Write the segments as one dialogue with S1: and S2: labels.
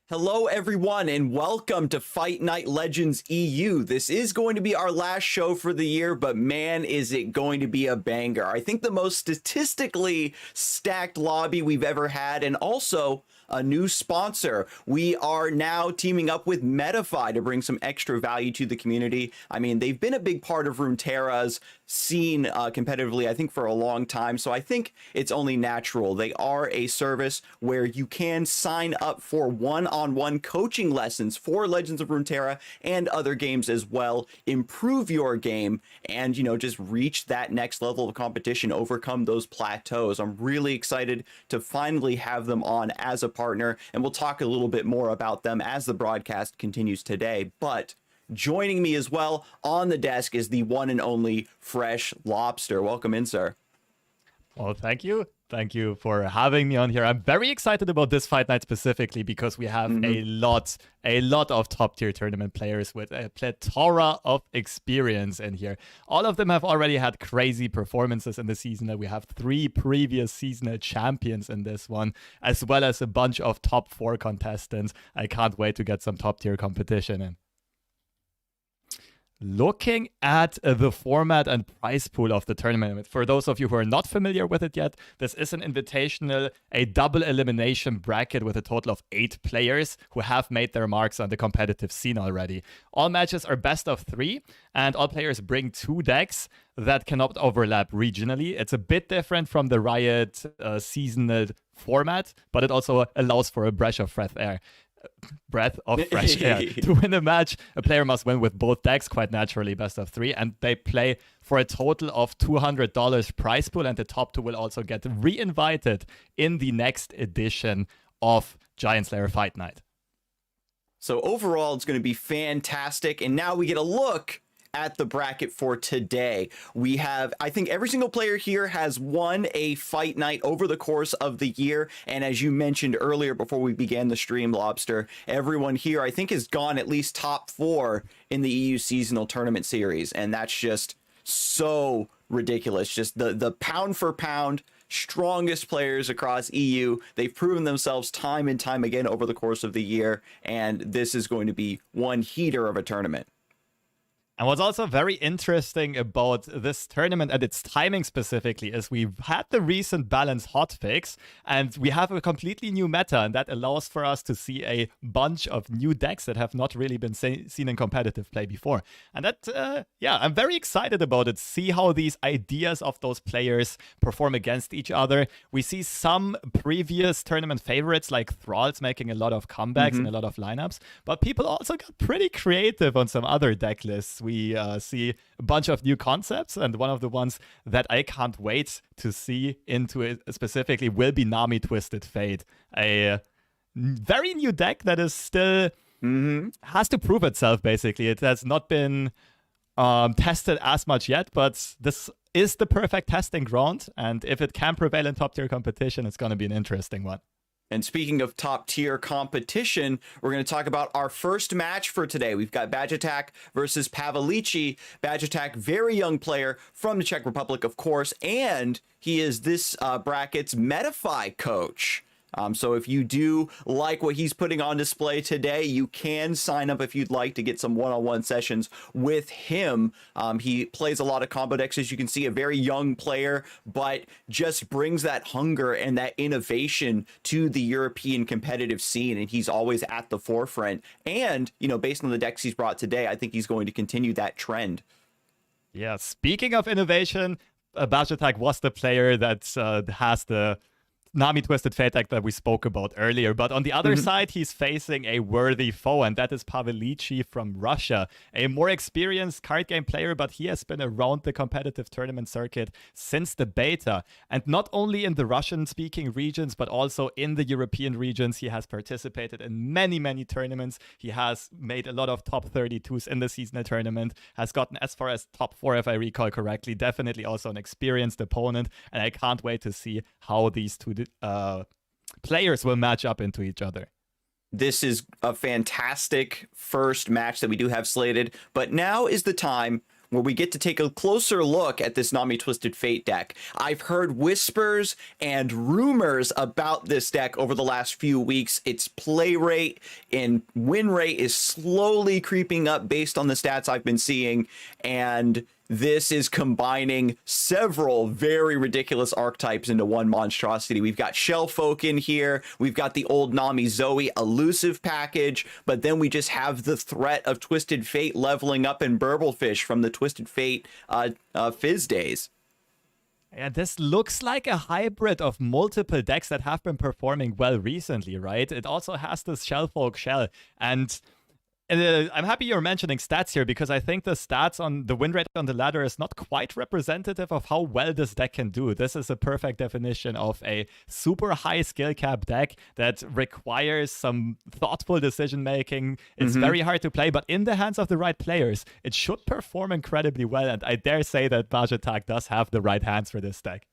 S1: Hello, everyone, and welcome to Fight Night Legends EU. This is going to be our last show for the year, but man, is it going to be a banger. I think the most statistically stacked lobby we've ever had, and also a new sponsor. We are now teaming up with Metafy to bring some extra value to the community. I mean, they've been a big part of Runeterra's scene competitively, I think, for a long time, so I think it's only natural. They are a service where you can sign up for one-on-one coaching lessons for Legends of Runeterra and other games as well, improve your game, and, you know, just reach that next level of competition, overcome those plateaus. I'm really excited to finally have them on as a partner, and we'll talk a little bit more about them as the broadcast continues today. But Joining me as well on the desk is the one and only FreshLobster. Welcome in, sir.
S2: Well, thank you. Thank you for having me on here. I'm very excited about this fight night specifically because we have a lot of top tier tournament players with a plethora of experience in here. All of them have already had crazy performances in the season. We have 3 previous seasonal champions in this one, as well as a bunch of top 4 contestants. I can't wait to get some top tier competition in. Looking at the format and prize pool of the tournament, for those of you who are not familiar with it yet, this is an invitational, a double elimination bracket with a total of 8 players who have made their marks on the competitive scene already. All matches are best of 3, and all players bring 2 decks that cannot overlap regionally. It's a bit different from the Riot seasonal format, but it also allows for a breath of fresh air. To win a match, a player must win with both decks, quite naturally, best of 3, and they play for a total of $200 prize pool, and the top 2 will also get re-invited in the next edition of Giant Slayer Fight Night.
S1: So overall, it's going to be fantastic, and now we get a look at the bracket for today. We have, I think every single player here has won a fight night over the course of the year. And as you mentioned earlier before we began the stream, Lobster, everyone here I think has gone at least top 4 in the EU seasonal tournament series. And that's just so ridiculous. Just the pound for pound strongest players across EU. They've proven themselves time and time again over the course of the year. And this is going to be one heater of a tournament.
S2: And what's also very interesting about this tournament and its timing specifically is we've had the recent balance hotfix, and we have a completely new meta, and that allows for us to see a bunch of new decks that have not really been seen in competitive play before. And that, yeah, I'm very excited about it. See how these ideas of those players perform against each other. We see some previous tournament favorites like Thralls making a lot of comebacks and a lot of lineups, but people also got pretty creative on some other deck lists. We see a bunch of new concepts, and one of the ones that I can't wait to see into it specifically will be Nami Twisted Fate, a very new deck that is still has to prove itself, basically. It has not been tested as much yet, but this is the perfect testing ground, and if it can prevail in top tier competition, it's going to be an interesting one.
S1: And speaking of top tier competition, we're going to talk about our first match for today. We've got Badge Attack versus Pavlici. Badge Attack, very young player from the Czech Republic, of course, and he is this bracket's Metafy coach. So if you do like what he's putting on display today, you can sign up if you'd like to get some one-on-one sessions with him. He plays a lot of combo decks, as you can see, a very young player, but just brings that hunger and that innovation to the European competitive scene, and he's always at the forefront. And, you know, based on the decks he's brought today, I think he's going to continue that trend.
S2: Yeah, speaking of innovation, Badge Attack was the player that has the Nami Twisted Fate deck that we spoke about earlier. But on the other side, he's facing a worthy foe, and that is Pavlici from Russia. A more experienced card game player, but he has been around the competitive tournament circuit since the beta. And not only in the Russian-speaking regions, but also in the European regions. He has participated in many, many tournaments. He has made a lot of top 32s in the seasonal tournament, has gotten as far as top 4, if I recall correctly. Definitely also an experienced opponent, and I can't wait to see how these two players will match up into each other.
S1: This is a fantastic first match that we do have slated, but now is the time where we get to take a closer look at this Nami Twisted Fate deck. I've heard whispers and rumors about this deck over the last few weeks. Its play rate and win rate is slowly creeping up based on the stats I've been seeing, and this is combining several very ridiculous archetypes into one monstrosity. We've got Shellfolk in here. We've got the old Nami Zoe elusive package, but then we just have the threat of Twisted Fate leveling up in Burblefish from the Twisted Fate Fizz days.
S2: Yeah, this looks like a hybrid of multiple decks that have been performing well recently, right? It also has this Shellfolk shell, and I'm happy you're mentioning stats here, because I think the stats on the win rate on the ladder is not quite representative of how well this deck can do. This is a perfect definition of a super high skill cap deck that requires some thoughtful decision making. It's very hard to play, but in the hands of the right players, it should perform incredibly well. And I dare say that Bajatak does have the right hands for this deck.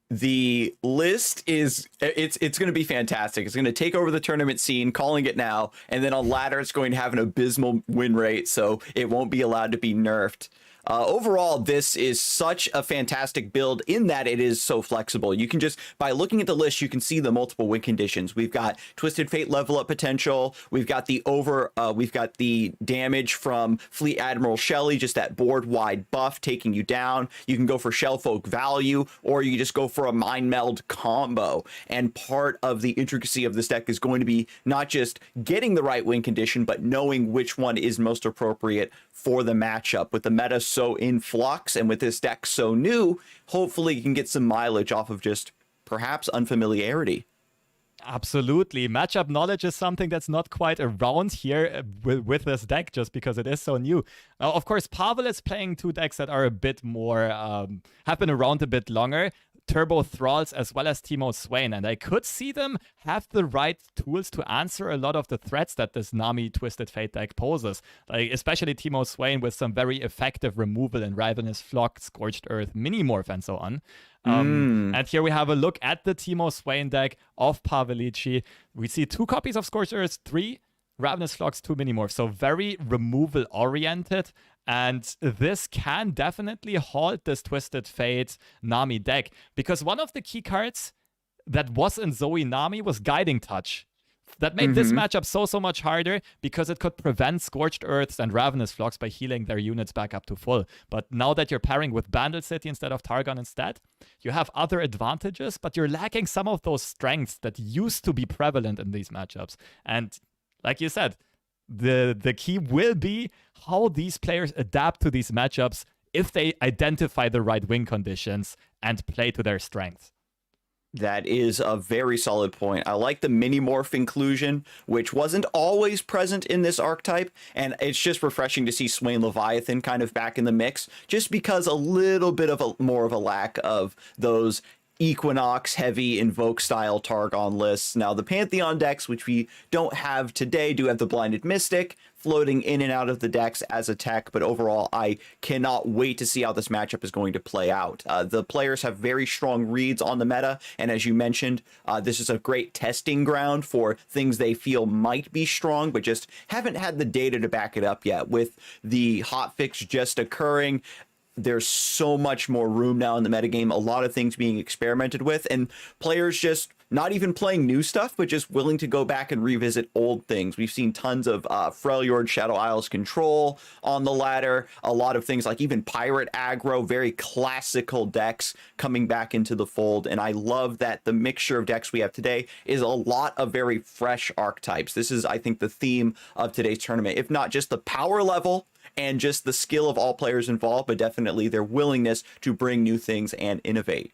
S1: The list is it's going to be fantastic. It's going to take over the tournament scene, calling it now, and then on ladder it's going to have an abysmal win rate, so it won't be allowed to be nerfed. Overall, this is such a fantastic build in that it is so flexible. You can just, by looking at the list, you can see the multiple win conditions. We've got Twisted Fate level up potential. We've got the damage from Fleet Admiral Shelley, just that board wide buff taking you down. You can go for Shellfolk value, or you just go for a Mind Meld combo. And part of the intricacy of this deck is going to be not just getting the right win condition, but knowing which one is most appropriate for the matchup. With the meta so in flux and with this deck so new, hopefully you can get some mileage off of just perhaps unfamiliarity.
S2: Absolutely. Matchup knowledge is something that's not quite around here with this deck, just because it is so new. Now, of course, Pavel is playing two decks that are a bit more, have been around a bit longer. Turbo Thralls as well as Teemo Swain, and I could see them have the right tools to answer a lot of the threats that this Nami Twisted Fate deck poses, like especially Teemo Swain with some very effective removal in Ravenous Flock, Scorched Earth, Minimorph, and so on. And here we have a look at the Teemo Swain deck of Pavelici. We see 2 copies of Scorched Earth, 3 Ravenous Flocks, 2 Minimorphs, so very removal oriented. And this can definitely halt this Twisted Fate Nami deck, because one of the key cards that was in Zoe Nami was Guiding Touch. That made this matchup so much harder, because it could prevent Scorched Earths and Ravenous Flocks by healing their units back up to full. But now that you're pairing with Bandle City instead of Targon instead, you have other advantages, but you're lacking some of those strengths that used to be prevalent in these matchups. And like you said, the key will be how these players adapt to these matchups if they identify the right win conditions and play to their strengths.
S1: That is a very solid point. I like the Minimorph inclusion, which wasn't always present in this archetype, and it's just refreshing to see Swain Leviathan kind of back in the mix, just because a little bit of more of a lack of those Equinox heavy invoke style Targon lists. Now the Pantheon decks, which we don't have today, do have the Blinded Mystic floating in and out of the decks as a tech, but overall I cannot wait to see how this matchup is going to play out. The players have very strong reads on the meta, and as you mentioned, this is a great testing ground for things they feel might be strong but just haven't had the data to back it up yet. With the hotfix just occurring, there's so much more room now in the metagame, a lot of things being experimented with, and players just not even playing new stuff, but just willing to go back and revisit old things. We've seen tons of Freljord, Shadow Isles Control on the ladder, a lot of things like even Pirate Aggro, very classical decks coming back into the fold, and I love that the mixture of decks we have today is a lot of very fresh archetypes. This is, I think, the theme of today's tournament, if not just the power level and just the skill of all players involved, but definitely their willingness to bring new things and innovate.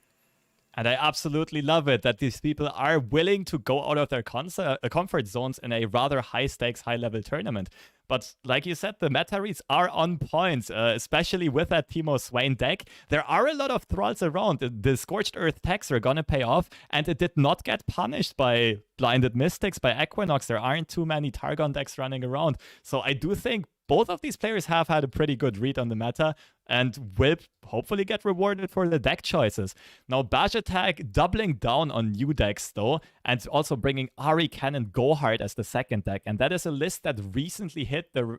S2: And I absolutely love it that these people are willing to go out of their comfort zones in a rather high-stakes, high-level tournament. But like you said, the meta reads are on point, especially with that Teemo Swain deck. There are a lot of Thralls around. The Scorched Earth techs are going to pay off, and it did not get punished by Blinded Mystics, by Equinox. There aren't too many Targon decks running around. So I do think both of these players have had a pretty good read on the meta and will hopefully get rewarded for the deck choices. Now, Bajatak doubling down on new decks, though, and also bringing Ari, Ken, and Gohard as the second deck. And that is a list that recently hit the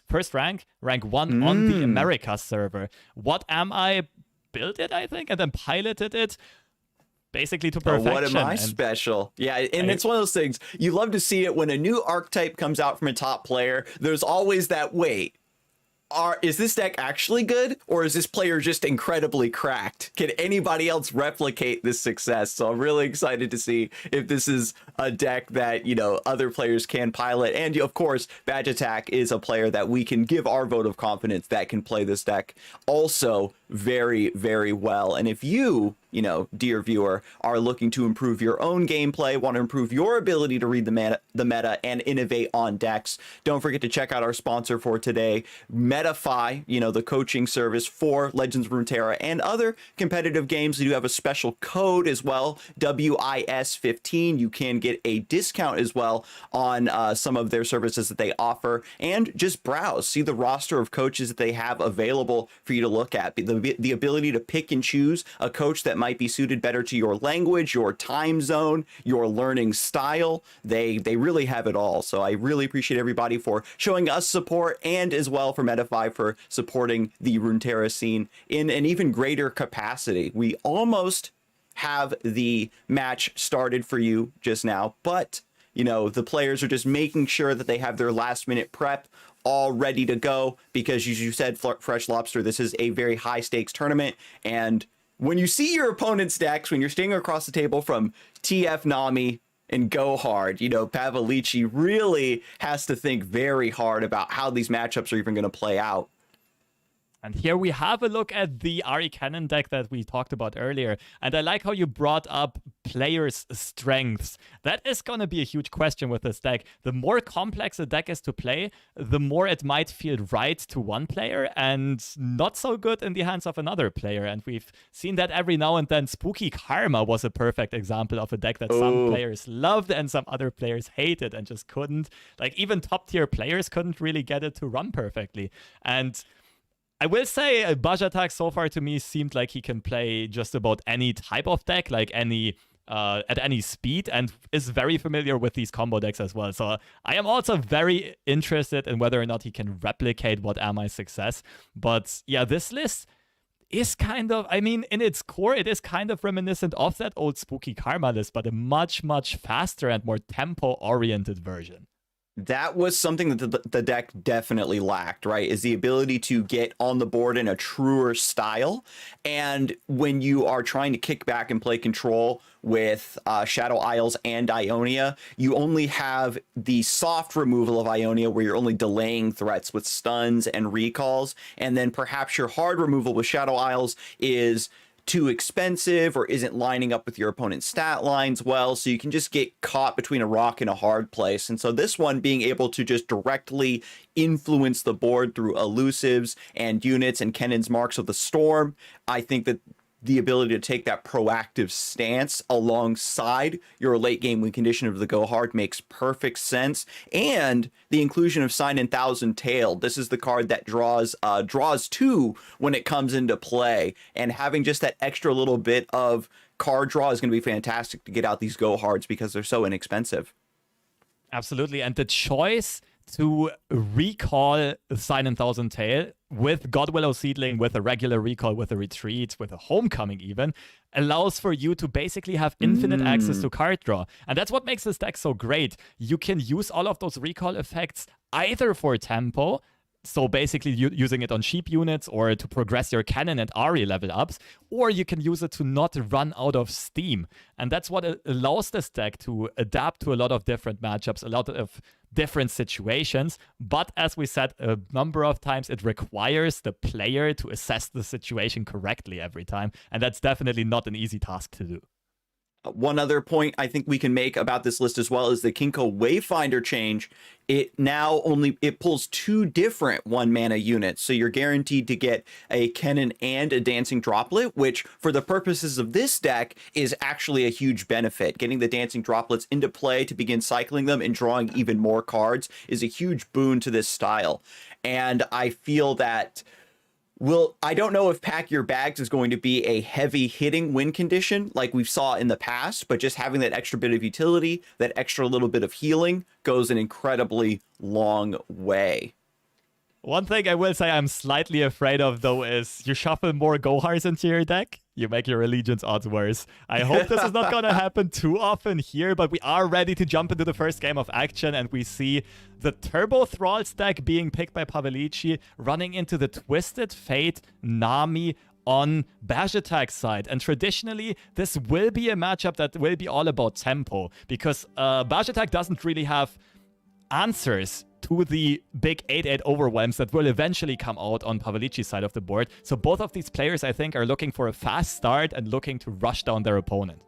S2: first rank 1 on the Americas server. What Am I built it, I think, and then piloted it basically to perfection.
S1: What am I special? Yeah, and it's one of those things, you love to see it when a new archetype comes out from a top player. There's always that, wait, Is this deck actually good, or is this player just incredibly cracked? Can anybody else replicate this success? So I'm really excited to see if this is a deck that, you know, other players can pilot. And of course, Badge Attack is a player that we can give our vote of confidence that can play this deck also very, very well. And if you know, dear viewer, are looking to improve your own gameplay, want to improve your ability to read the meta and innovate on decks, don't forget to check out our sponsor for today, Metafy, you know, the coaching service for Legends of Runeterra and other competitive games. They do have a special code as well, WIS15. You can get a discount as well on some of their services that they offer, and just browse, see the roster of coaches that they have available for you to look at. The ability to pick and choose a coach that might be suited better to your language, your time zone, your learning style. They really have it all. So I really appreciate everybody for showing us support, and as well for Metafy for supporting the Runeterra scene in an even greater capacity. We almost have the match started for you just now, but you know, the players are just making sure that they have their last minute prep all ready to go, because as you said, FreshLobster, this is a very high stakes tournament, and when you see your opponent's decks, when you're standing across the table from TF Nami and Go Hard, you know, Pavalici really has to think very hard about how these matchups are even going to play out.
S2: And here we have a look at the Ari Cannon deck that we talked about earlier. And I like how you brought up players' strengths. That is going to be a huge question with this deck. The more complex a deck is to play, the more it might feel right to one player and not so good in the hands of another player. And we've seen that every now and then. Spooky Karma was a perfect example of a deck that some players loved and some other players hated and just couldn't. Like, even top-tier players couldn't really get it to run perfectly. And I will say Badge Attack so far to me seemed like he can play just about any type of deck, like any at any speed, and is very familiar with these combo decks as well. So I am also very interested in whether or not he can replicate what Am I's success. But yeah, this list is kind of, I mean, in its core, it is kind of reminiscent of that old Spooky Karma list, but a much, much faster and more tempo-oriented version.
S1: That was something that the deck definitely lacked, right? Is the ability to get on the board in a truer style. And when you are trying to kick back and play control with Shadow Isles and Ionia, you only have the soft removal of Ionia, where you're only delaying threats with stuns and recalls. And then perhaps your hard removal with Shadow Isles is too expensive or isn't lining up with your opponent's stat lines well, so you can just get caught between a rock and a hard place. And so this one, being able to just directly influence the board through elusives and units and Kennon's Marks of the Storm, I think that the ability to take that proactive stance alongside your late game win condition of the Go Hard makes perfect sense. And the inclusion of Sign and Thousand Tailed, this is the card that draws two when it comes into play, and having just that extra little bit of card draw is going to be fantastic to get out these Go Hards because they're so inexpensive.
S2: Absolutely. And the choice to recall Sign and Thousand Tail with Godwillow Seedling, with a regular recall, with a retreat, with a homecoming even, allows for you to basically have infinite access to card draw. And that's what makes this deck so great. You can use all of those recall effects either for tempo, so basically using it on cheap units or to progress your Cannon and Ari level ups, or you can use it to not run out of steam. And that's what allows this deck to adapt to a lot of different matchups, a lot of different situations. But as we said a number of times, it requires the player to assess the situation correctly every time. And that's definitely not an easy task to do.
S1: One other point I think we can make about this list as well is the Kinko Wayfinder change. It pulls two different 1-mana units, so you're guaranteed to get a Kennan and a Dancing Droplet, which for the purposes of this deck is actually a huge benefit. Getting the Dancing Droplets into play to begin cycling them and drawing even more cards is a huge boon to this style. And I feel that I don't know if Pack Your Bags is going to be a heavy hitting win condition like we saw in the past, but just having that extra bit of utility, that extra little bit of healing goes an incredibly long way.
S2: One thing I will say I'm slightly afraid of, though, is you shuffle more Gohars into your deck, you make your Allegiance odds worse. I hope this is not going to happen too often here, but we are ready to jump into the first game of action, and we see the Turbo Thralls deck being picked by Pavlici, running into the Twisted Fate Nami on Bajatak's side. And traditionally, this will be a matchup that will be all about tempo, because Bajatak doesn't really have answers to the big 8-8 overwhelms that will eventually come out on Pavlici's side of the board. So both of these players, I think, are looking for a fast start and looking to rush down their opponent.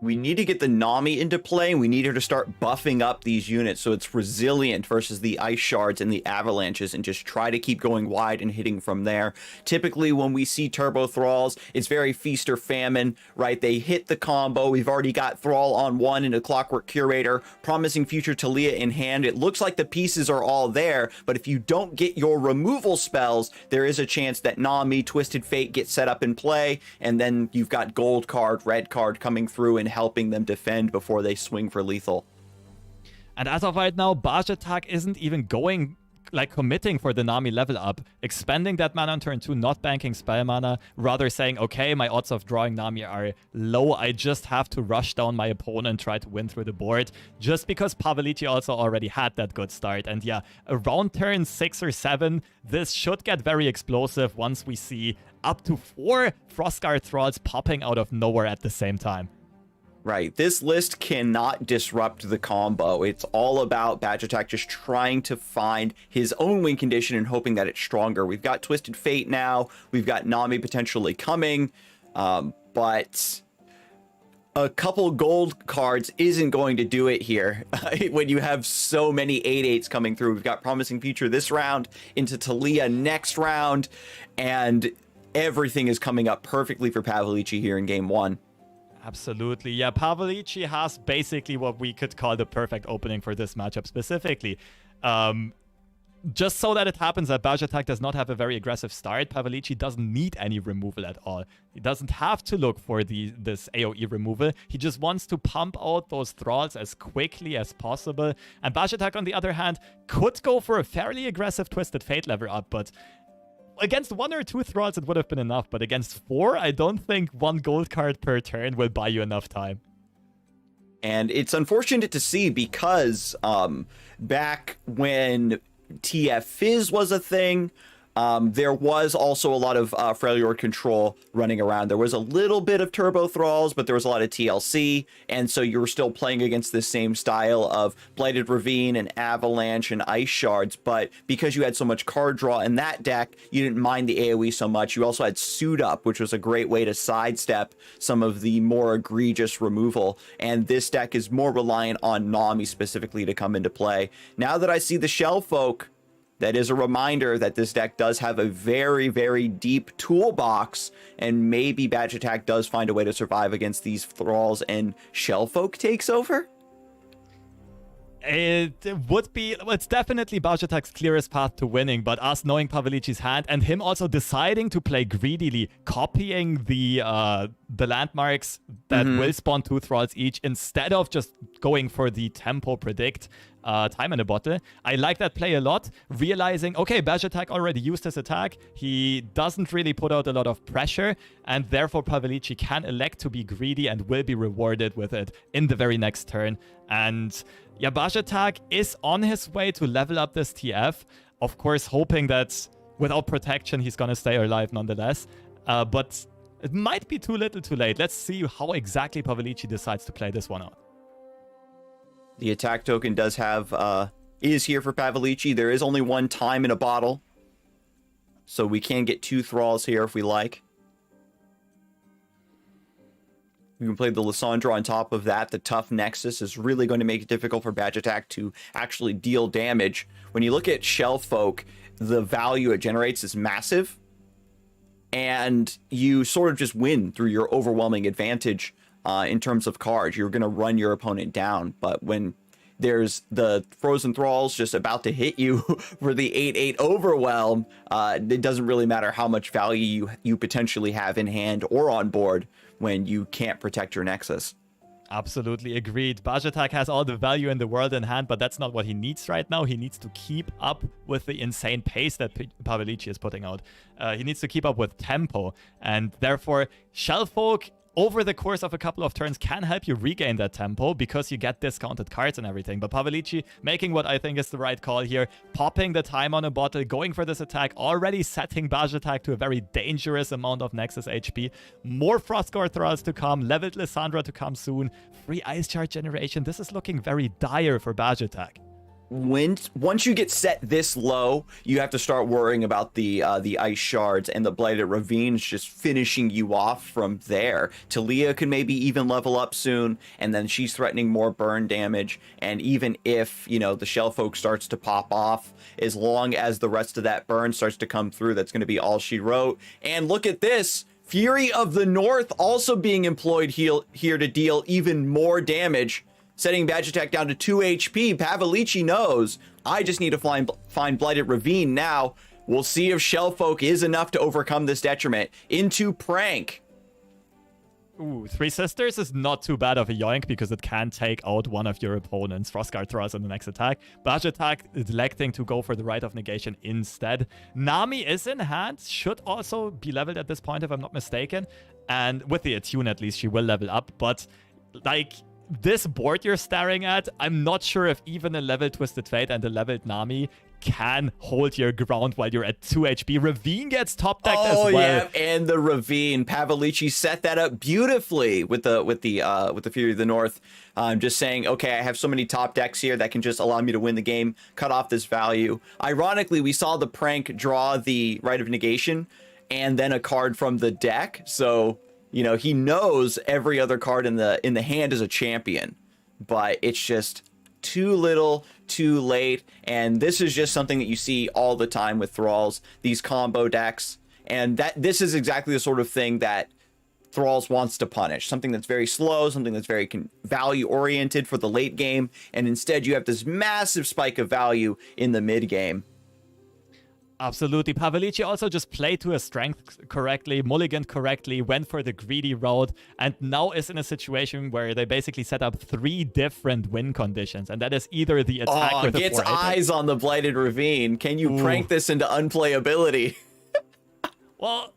S1: We need to get the Nami into play, and we need her to start buffing up these units so it's resilient versus the Ice Shards and the Avalanches, and just try to keep going wide and hitting from there. Typically, when we see Turbo Thralls, it's very feast or famine, right? They hit the combo. We've already got Thrall on one and a Clockwork Curator, Promising Future Talia in hand. It looks like the pieces are all there, but if you don't get your removal spells, there is a chance that Nami, Twisted Fate get set up in play, and then you've got gold card, red card coming through and helping them defend before they swing for lethal.
S2: And as of right now, Bajatak isn't even going, committing for the Nami level up, expending that mana on turn 2, not banking spell mana, rather saying, okay, my odds of drawing Nami are low, I just have to rush down my opponent, try to win through the board, just because Pavlici also already had that good start. And yeah, around turn 6 or 7, this should get very explosive once we see up to 4 Frostguard Thralls popping out of nowhere at the same time.
S1: Right, this list cannot disrupt the combo. It's all about Bajatak just trying to find his own win condition and hoping that it's stronger. We've got Twisted Fate now, we've got Nami potentially coming, but a couple gold cards isn't going to do it here when you have so many 8-8s coming through. We've got Promising Future this round, into Talia next round, and everything is coming up perfectly for Pavlici here in game 1.
S2: Absolutely. Yeah, Pavlici has basically what we could call the perfect opening for this matchup specifically. Just so that it happens that Bajatak does not have a very aggressive start, Pavlici doesn't need any removal at all. He doesn't have to look for this AoE removal. He just wants to pump out those Thralls as quickly as possible. And Bajatak, on the other hand, could go for a fairly aggressive Twisted Fate level up, but against 1 or 2 Thralls, it would have been enough, but against 4, I don't think 1 gold card per turn will buy you enough time.
S1: And it's unfortunate to see because back when TF Fizz was a thing, there was also a lot of Freljord control running around. There was a little bit of Turbo Thralls, but there was a lot of TLC, and so you were still playing against this same style of Blighted Ravine and Avalanche and Ice Shards, but because you had so much card draw in that deck, you didn't mind the AoE so much. You also had Suit Up, which was a great way to sidestep some of the more egregious removal, and this deck is more reliant on Nami specifically to come into play. Now that I see the Shell Folk, that is a reminder that this deck does have a very, very deep toolbox, and maybe Bajatak does find a way to survive against these Thralls and Shellfolk takes over?
S2: It would be, it's definitely Bajatak's clearest path to winning, but us knowing Pavlici's hand and him also deciding to play greedily, copying the landmarks that will spawn 2 Thralls each instead of just going for the tempo predict time in a bottle. I like that play a lot, realizing, okay, Bajatak already used his attack, he doesn't really put out a lot of pressure, and therefore Pavlici can elect to be greedy and will be rewarded with it in the very next turn. And yeah, Bajatak is on his way to level up this TF, of course hoping that without protection he's gonna stay alive nonetheless, but it might be too little too late. Let's see how exactly Pavlici decides to play this one out.
S1: The attack token does have, is here for Pavlici. There is only 1 time in a bottle, so we can get 2 Thralls here if we like. We can play the Lissandra on top of that. The tough Nexus is really going to make it difficult for Bajatak to actually deal damage. When you look at Shellfolk, the value it generates is massive, and you sort of just win through your overwhelming advantage in terms of cards. You're going to run your opponent down, but when there's the Frozen Thralls just about to hit you for the 8-8 overwhelm, it doesn't really matter how much value you potentially have in hand or on board when you can't protect your Nexus.
S2: Absolutely agreed. Bajatak has all the value in the world in hand, but that's not what he needs right now. He needs to keep up with the insane pace that Pavilici is putting out. He needs to keep up with tempo, and therefore Shellfolk over the course of a couple of turns can help you regain that tempo because you get discounted cards and everything. But Pavilici making what I think is the right call here, popping the time on a bottle, going for this attack, already setting Bajatak to a very dangerous amount of Nexus HP. More Frostguard Thralls to come, leveled Lissandra to come soon, free Ice Shard generation. This is looking very dire for Bajatak.
S1: Once you get set this low, you have to start worrying about the ice shards and the blighted ravines just finishing you off from there. Talia can maybe even level up soon, and then she's threatening more burn damage. And even if, you know, the Shellfolk starts to pop off, as long as the rest of that burn starts to come through, that's going to be all she wrote. And look at this. Fury of the North also being employed here to deal even more damage, setting Bajatak down to 2 HP. Pavilici knows, I just need to find Blighted Ravine now. We'll see if Shellfolk is enough to overcome this detriment. Into Prank.
S2: Ooh, Three Sisters is not too bad of a yoink because it can take out one of your opponent's Frostguard Thralls in the next attack. Bajatak is electing to go for the Rite of Negation instead. Nami is in hand, should also be leveled at this point if I'm not mistaken. And with the attune at least, she will level up. But like, this board you're staring at, I'm not sure if even a level Twisted Fate and a leveled Nami can hold your ground while you're at 2 HP. Ravine gets top decked as well.
S1: Oh yeah, and the Ravine. Pavilici set that up beautifully with the Fury of the North. Just saying, okay, I have so many top decks here that can just allow me to win the game, cut off this value. Ironically, we saw the Prank draw the Rite of Negation and then a card from the deck. So, you know, he knows every other card in the hand is a champion, but it's just too little, too late. And this is just something that you see all the time with Thralls, these combo decks. And this is exactly the sort of thing that Thralls wants to punish. Something that's very slow, something that's very value oriented for the late game. And instead you have this massive spike of value in the mid game.
S2: Absolutely. Pavilici also just played to his strength correctly, mulliganed correctly, went for the greedy route, and now is in a situation where they basically set up 3 different win conditions. And that is either the attack with the
S1: gets eyes on the Blighted Ravine. Can you prank this into unplayability?
S2: Well,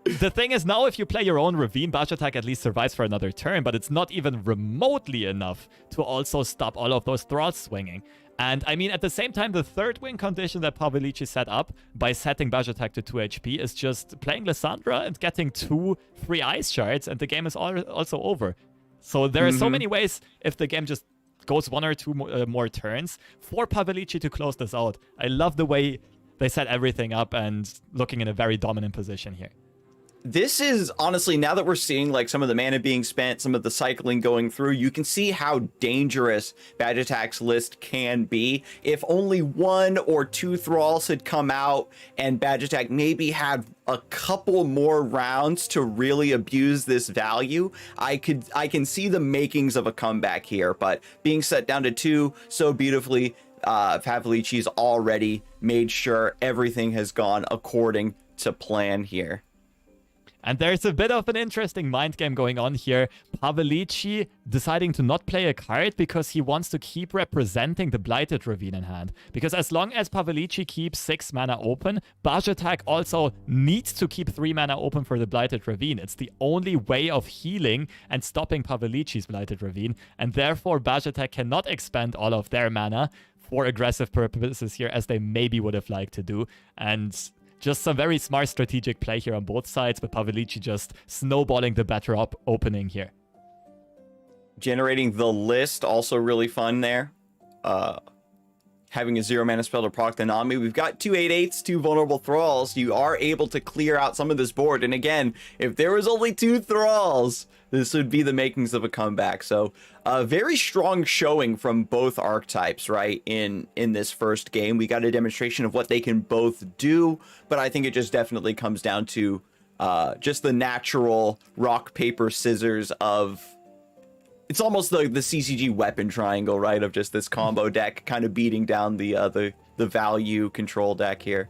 S2: the thing is, now if you play your own Ravine, Bajatak at least survives for another turn, but it's not even remotely enough to also stop all of those Thralls swinging. And I mean, at the same time, the third win condition that Pavilici set up by setting Bajatak to 2 HP is just playing Lissandra and getting 2 free ice shards, and the game is also over. So there are so many ways, if the game just goes 1 or 2 more turns, for Pavilici to close this out. I love the way they set everything up and looking in a very dominant position here.
S1: This is honestly, now that we're seeing like some of the mana being spent, some of the cycling going through, you can see how dangerous Bajatak's list can be. If only 1 or 2 Thralls had come out and Bajatak maybe had a couple more rounds to really abuse this value, I can see the makings of a comeback here. But being set down to 2 so beautifully, Pavlici's already made sure everything has gone according to plan here.
S2: And there's a bit of an interesting mind game going on here. Pavilici deciding to not play a card because he wants to keep representing the Blighted Ravine in hand. Because as long as Pavilici keeps 6 mana open, Bajatak also needs to keep 3 mana open for the Blighted Ravine. It's the only way of healing and stopping Pavilici's Blighted Ravine. And therefore, Bajatak cannot expend all of their mana for aggressive purposes here as they maybe would have liked to do. And just some very smart strategic play here on both sides, but Pavilici just snowballing the better opening here.
S1: Generating the list, also really fun there. Having a 0 mana spell to proc the Nami. We've got 2 8/8s, 2 vulnerable Thralls. You are able to clear out some of this board. And again, if there was only 2 Thralls, this would be the makings of a comeback. So a very strong showing from both archetypes, right? In this first game, we got a demonstration of what they can both do, but I think it just definitely comes down to just the natural rock, paper, scissors of, it's almost like the CCG weapon triangle, right? Of just this combo deck kind of beating down the value control deck here.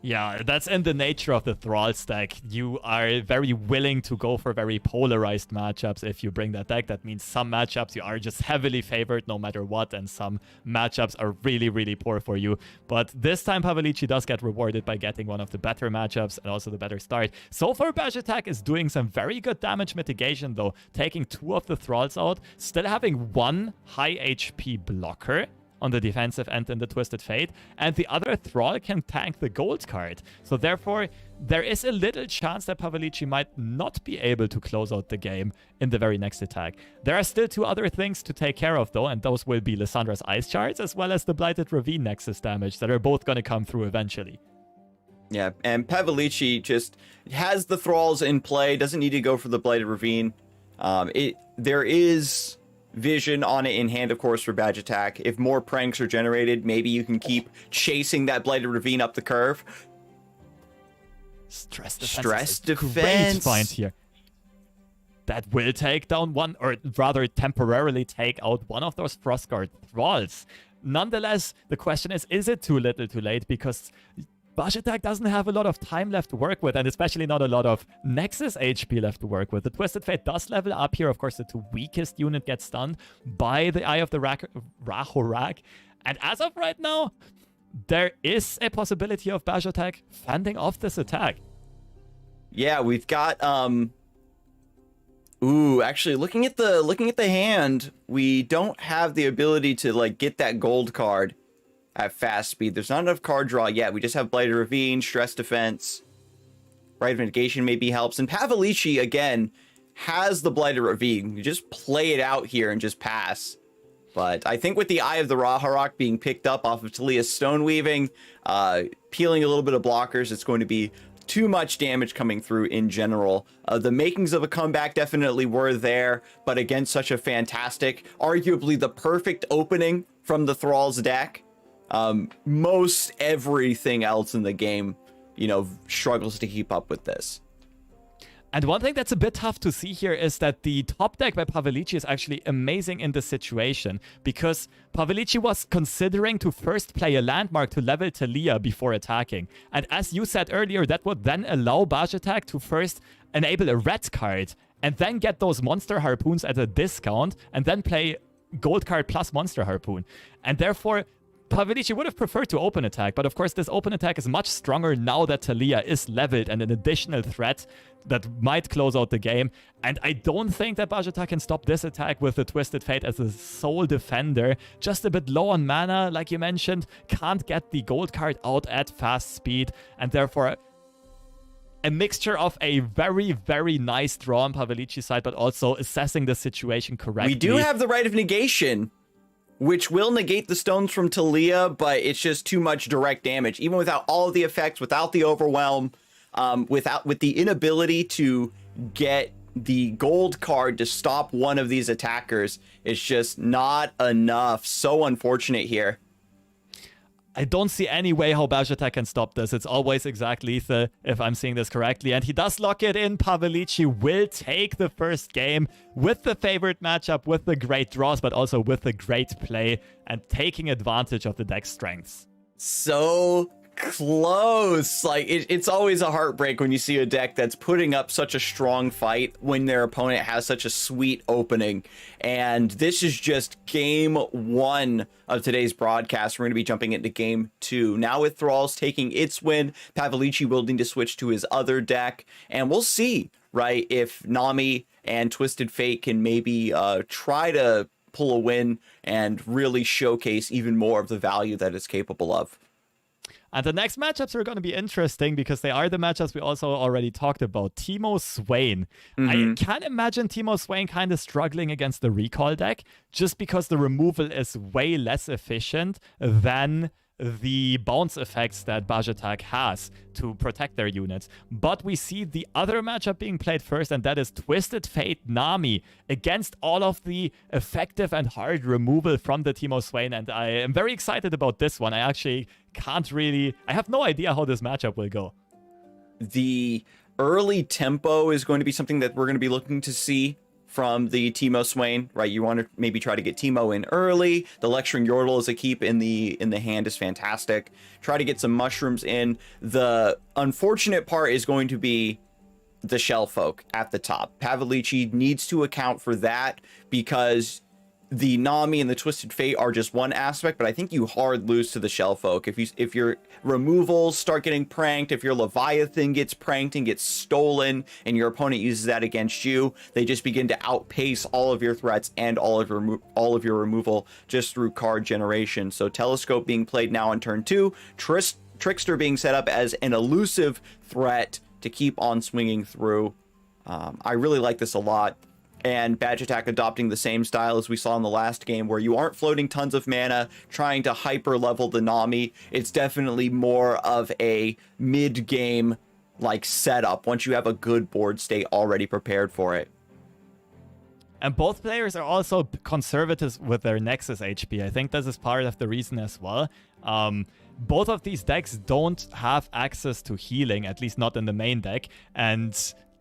S2: Yeah, that's in the nature of the Thrall stack. You are very willing to go for very polarized matchups if you bring that deck. That means some matchups you are just heavily favored no matter what, and some matchups are really, really poor for you. But this time Pavalici does get rewarded by getting one of the better matchups and also the better start. So far, Bajatak is doing some very good damage mitigation though, taking 2 of the Thralls out, still having 1 high HP blocker on the defensive end in the Twisted Fate, and the other Thrall can tank the gold card. So therefore, there is a little chance that Pavalici might not be able to close out the game in the very next attack. There are still 2 other things to take care of though, and those will be Lyssandra's Ice Shards as well as the Blighted Ravine Nexus damage that are both going to come through eventually.
S1: Yeah, and Pavalici just has the Thralls in play, doesn't need to go for the Blighted Ravine. There is vision on it in hand, of course, for Badge Attack. If more pranks are generated, maybe you can keep chasing that Blighted Ravine up the curve.
S2: Stress defense.
S1: Stress defense.
S2: Great find here. That will take down one, or rather temporarily take out one of those Frostguard Thralls. Nonetheless, the question is it too little too late? Because Bajatak doesn't have a lot of time left to work with, and especially not a lot of Nexus HP left to work with. The Twisted Fate does level up here. Of course, the 2 weakest unit gets stunned by the Eye of the Rahorak. And as of right now, there is a possibility of Bajatak fending off this attack.
S1: Yeah, we've got actually looking at the hand, we don't have the ability to like get that gold card at fast speed. There's not enough card draw yet. We just have Blighted Ravine, Stress Defense, Right of Mitigation maybe helps. And Pavalici, again, has the Blighted Ravine. You just play it out here and just pass. But I think with the Eye of the Raharok being picked up off of Talia's Stoneweaving, peeling a little bit of blockers, it's going to be too much damage coming through in general. The makings of a comeback definitely were there, but against such a fantastic, arguably the perfect opening from the Thrall's deck, most everything else in the game, struggles to keep up with this.
S2: And one thing that's a bit tough to see here is that the top deck by Pavalici is actually amazing in this situation, because Pavalici was considering to first play a landmark to level Talia before attacking. And as you said earlier, that would then allow Bajatak to first enable a red card and then get those Monster Harpoons at a discount and then play gold card plus Monster Harpoon. And therefore, Pavalici would have preferred to open attack, but of course this open attack is much stronger now that Talia is leveled and an additional threat that might close out the game. And I don't think that Bajatak can stop this attack with the Twisted Fate as a sole defender. Just a bit low on mana, like you mentioned, can't get the gold card out at fast speed, and therefore a mixture of a very, very nice draw on Pavalici's side, but also assessing the situation correctly.
S1: We do have the Right of Negation, which will negate the stones from Talia, but it's just too much direct damage. Even without all of the effects, without the overwhelm, with the inability to get the gold card to stop one of these attackers, it's just not enough. So unfortunate here.
S2: I don't see any way how Bajatak can stop this. It's always exact lethal, if I'm seeing this correctly. And he does lock it in. Pavalici will take the first game with the favorite matchup, with the great draws, but also with the great play and taking advantage of the deck's strengths.
S1: So close. Like, it's always a heartbreak when you see a deck that's putting up such a strong fight when their opponent has such a sweet opening. And this is just game 1 of today's broadcast. We're going to be jumping into game 2 now, with Thralls taking its win, Pavalici will need to switch to his other deck, and we'll see, right, if Nami and Twisted Fate can maybe try to pull a win and really showcase even more of the value that it's capable of.
S2: And the next matchups are going to be interesting because they are the matchups we also already talked about. Teemo Swain. I can imagine Teemo Swain kind of struggling against the recall deck just because the removal is way less efficient than the bounce effects that Bajatak has to protect their units. But we see the other matchup being played first, and that is Twisted Fate Nami against all of the effective and hard removal from the Teemo Swain. And I am very excited about this one. I actually I have no idea how this matchup will go.
S1: The early tempo is going to be something that we're going to be looking to see from the Teemo Swain, right? You want to maybe try to get Teemo in early. The Lecturing Yordle as a keep in the hand is fantastic. Try to get some mushrooms in. The unfortunate part is going to be the Shell Folk at the top. Pavilici needs to account for that, because the Nami and the Twisted Fate are just one aspect, but I think you hard lose to the Shell Folk. If your removals start getting pranked, if your Leviathan gets pranked and gets stolen, and your opponent uses that against you, they just begin to outpace all of your threats and all of your removal just through card generation. So Telescope being played now on turn 2, Trickster being set up as an elusive threat to keep on swinging through. I really like this a lot. And Badge Attack adopting the same style as we saw in the last game, where you aren't floating tons of mana trying to hyper level the Nami. It's definitely more of a mid-game like setup once you have a good board state already prepared for it.
S2: And both players are also conservative with their Nexus HP. I think this is part of the reason as well. Both of these decks don't have access to healing, at least not in the main deck. And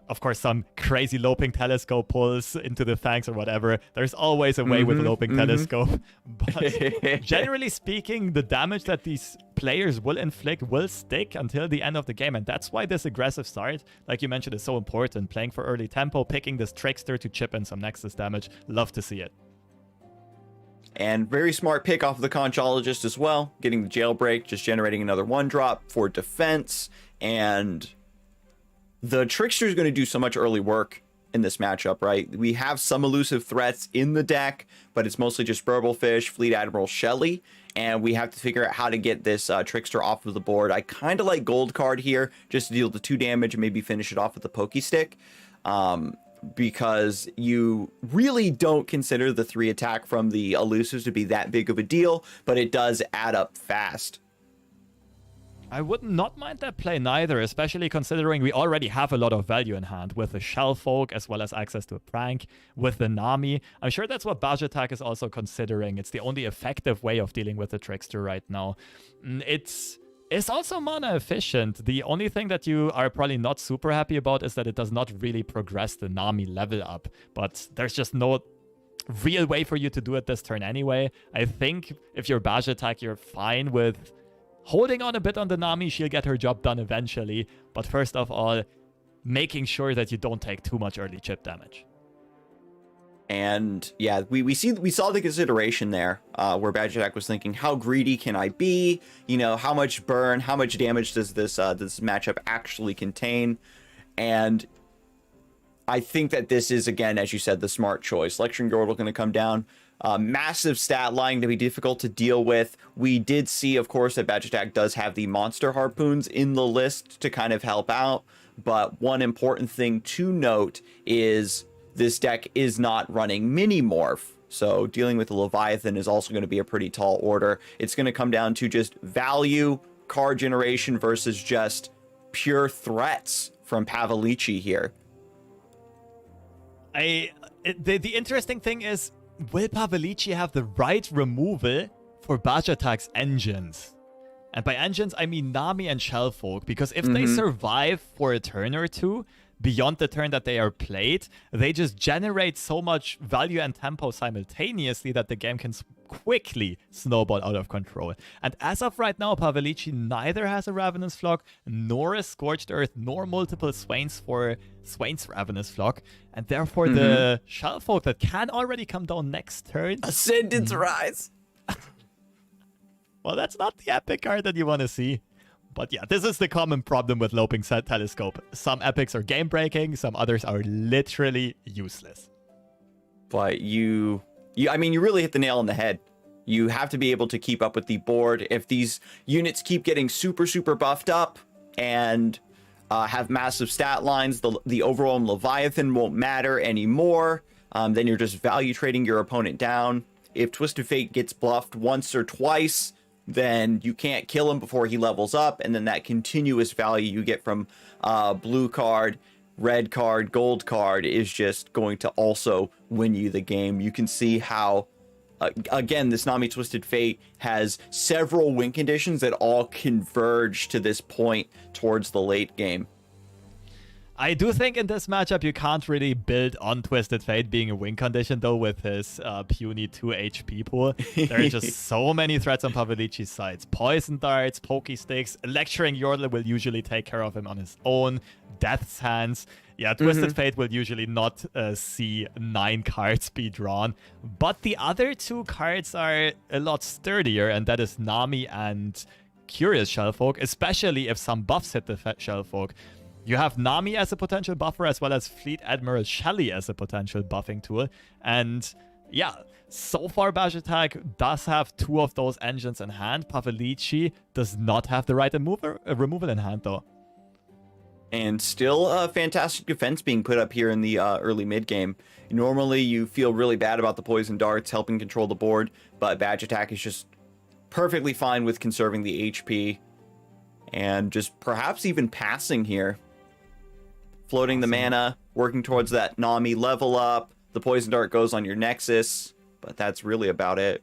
S2: of course, some crazy Loping Telescope pulls into the Fangs or whatever. There's always a way with Loping Telescope. But generally speaking, the damage that these players will inflict will stick until the end of the game. And that's why this aggressive start, like you mentioned, is so important. Playing for early tempo, picking this Trickster to chip in some Nexus damage. Love to see it.
S1: And very smart pick off of the Conchologist as well. Getting the Jailbreak, just generating another 1-drop for defense. And the Trickster is going to do so much early work in this matchup, right? We have some elusive threats in the deck, but it's mostly just Burblefish, Fleet Admiral, Shelly, and we have to figure out how to get this Trickster off of the board. I kind of like Gold Card here, just to deal the 2 damage and maybe finish it off with the Pokey Stick, because you really don't consider the 3 attack from the elusives to be that big of a deal, but it does add up fast.
S2: I would not mind that play neither, especially considering we already have a lot of value in hand with the Shell Folk as well as access to a prank with the Nami. I'm sure that's what Badge Attack is also considering. It's the only effective way of dealing with the Trickster right now. It's also mana efficient. The only thing that you are probably not super happy about is that it does not really progress the Nami level up, but there's just no real way for you to do it this turn anyway. I think if you're Badge Attack, you're fine with holding on a bit on the Nami. She'll get her job done eventually. But first of all, making sure that you don't take too much early chip damage.
S1: And yeah, we saw the consideration there, where Badge Attack was thinking, how greedy can I be? You know, how much burn, how much damage does this matchup actually contain? And I think that this is, again, as you said, the smart choice. Lecturing Yordle going to come down. Massive stat line to be difficult to deal with. We did see, of course, that Badge Attack does have the Monster Harpoons in the list to kind of help out. But one important thing to note is this deck is not running Mini Morph. So dealing with the Leviathan is also going to be a pretty tall order. It's going to come down to just value, card generation versus just pure threats from Pavilici here.
S2: The interesting thing is, will Pavilici have the right removal for Badge Attack's engines? And by engines, I mean Nami and Shellfolk, because if they survive for a turn or two, beyond the turn that they are played, they just generate so much value and tempo simultaneously that the game can quickly snowball out of control. And as of right now, Pavilici neither has a Ravenous Flock, nor a Scorched Earth, nor multiple Swains for Swain's Ravenous Flock. And therefore, the Shellfolk that can already come down next turn...
S1: Ascendant's Rise!
S2: Well, that's not the epic card that you want to see. But yeah, this is the common problem with Loping Telescope. Some epics are game-breaking, some others are literally useless.
S1: But I mean, you really hit the nail on the head. You have to be able to keep up with the board. If these units keep getting super, super buffed up and have massive stat lines, the overall Leviathan won't matter anymore. Then you're just value trading your opponent down. If Twisted Fate gets bluffed once or twice, then you can't kill him before he levels up, and then that continuous value you get from blue card, red card, gold card is just going to also win you the game. You can see how, again, this Nami Twisted Fate has several win conditions that all converge to this point towards the late game.
S2: I do think in this matchup you can't really build on Twisted Fate being a win condition though with his puny 2 HP pool. There are just so many threats on Pavlici's sides. Poison darts, pokey sticks, lecturing Yordle will usually take care of him on his own. Death's Hands. Yeah, Twisted Fate will usually not see 9 cards be drawn. But the other 2 cards are a lot sturdier, and that is Nami and Curious Shellfolk, especially if some buffs hit the Shellfolk. You have Nami as a potential buffer, as well as Fleet Admiral Shelly as a potential buffing tool. And yeah, so far Bajatak does have 2 of those engines in hand. Pavlici does not have the right removal in hand, though.
S1: And still a fantastic defense being put up here in the early mid game. Normally, you feel really bad about the poison darts helping control the board, but Bajatak is just perfectly fine with conserving the HP and just perhaps even passing here. Floating the mana, working towards that Nami level up. The poison dart goes on your Nexus, but that's really about it.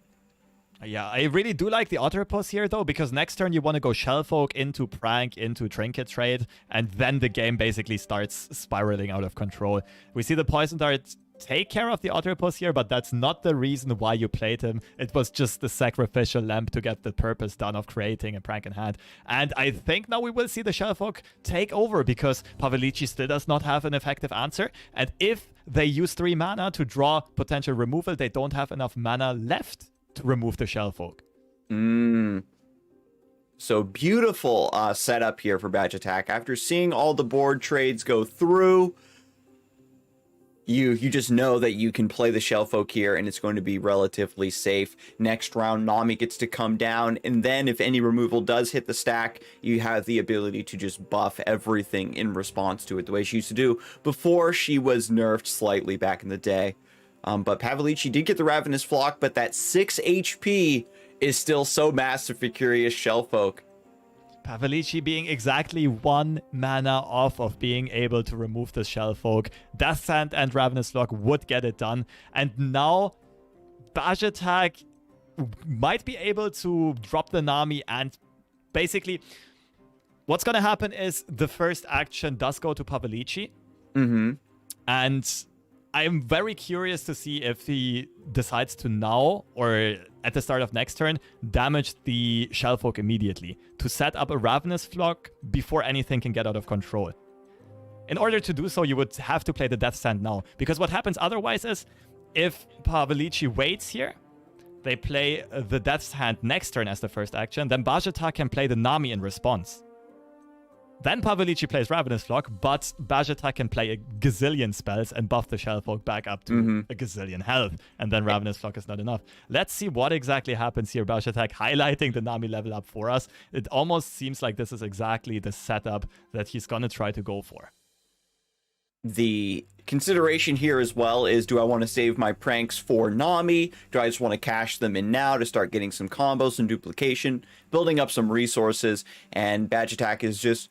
S2: Yeah, I really do like the Otterpus here, though, because next turn you want to go Shellfolk into Prank, into Trinket Trade, and then the game basically starts spiraling out of control. We see the Poison Dart take care of the Otterpus here, but that's not the reason why you played him. It was just the sacrificial lamp to get the purpose done of creating a Prank in hand. And I think now we will see the Shellfolk take over, because Pavlici still does not have an effective answer. And if they use 3 mana to draw potential removal, they don't have enough mana left to remove the Shellfolk.
S1: So beautiful setup here for Bajatak. After seeing all the board trades go through, you just know that you can play the Shellfolk here and it's going to be relatively safe. Next round, Nami gets to come down, and then if any removal does hit the stack, you have the ability to just buff everything in response to it, the way she used to do before she was nerfed slightly back in the day. But Pavlici did get the Ravenous Flock, but that 6 HP is still so massive for Curious Shellfolk.
S2: Pavlici being exactly 1 mana off of being able to remove the Shellfolk. Death Sand and Ravenous Flock would get it done. And now Bajatak might be able to drop the Nami, and basically what's going to happen is the first action does go to Pavlici. And I'm very curious to see if he decides to now, or at the start of next turn, damage the Shellfolk immediately to set up a Ravenous Flock before anything can get out of control. In order to do so, you would have to play the Death Sand now, because what happens otherwise is, if Pavlici waits here, they play the Death Sand next turn as the first action, then Bajatak can play the Nami in response. Then Pavlici plays Ravenous Flock, but Bajatak can play a gazillion spells and buff the Shellfolk back up to a gazillion health. And then Ravenous Flock is not enough. Let's see what exactly happens here. Bajatak highlighting the Nami level up for us. It almost seems like this is exactly the setup that he's going to try to go for.
S1: The consideration here as well is, do I want to save my pranks for Nami? Do I just want to cash them in now to start getting some combos and duplication, building up some resources? And Bajatak is just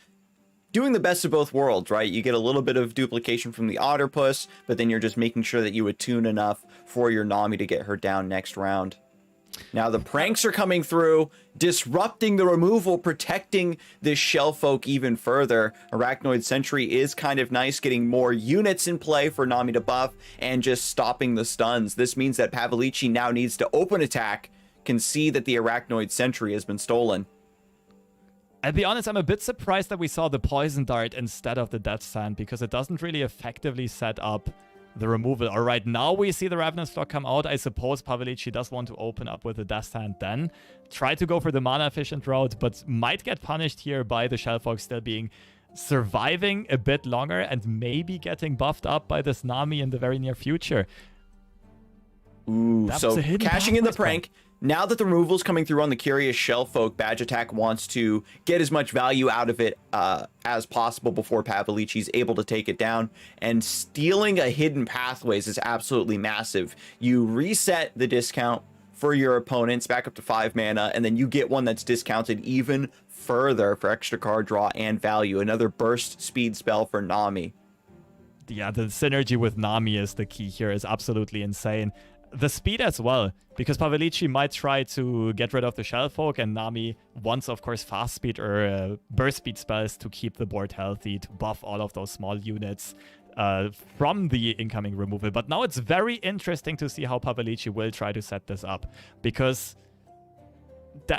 S1: doing the best of both worlds, right? You get a little bit of duplication from the Otterpus, but then you're just making sure that you attune enough for your Nami to get her down next round. Now the pranks are coming through, disrupting the removal, protecting this Shellfolk even further. Arachnoid Sentry is kind of nice, getting more units in play for Nami to buff and just stopping the stuns. This means that Pavlici now needs to open attack, can see that the Arachnoid Sentry has been stolen.
S2: I'll be honest, I'm a bit surprised that we saw the Poison Dart instead of the Death Sand, because it doesn't really effectively set up the removal. All right, now we see the Ravenous Flock come out. I suppose Pavlici does want to open up with the Death Sand then. Try to go for the mana-efficient route, but might get punished here by the Shellfolk still being surviving a bit longer and maybe getting buffed up by this Nami in the very near future.
S1: Ooh, so cashing in the prank. Now that the removal's coming through on the Curious Shellfolk, Bajatak wants to get as much value out of it as possible before Pavlici's able to take it down. And stealing a Hidden Pathways is absolutely massive. You reset the discount for your opponents back up to 5 mana, and then you get one that's discounted even further for extra card draw and value. Another burst speed spell for Nami.
S2: Yeah, the synergy with Nami is the key here. Is absolutely insane. the speed as well, because Pavilici might try to get rid of the Shellfolk, and Nami wants, of course, fast speed or burst speed spells to keep the board healthy, to buff all of those small units from the incoming removal. But now it's very interesting to see how Pavilici will try to set this up, because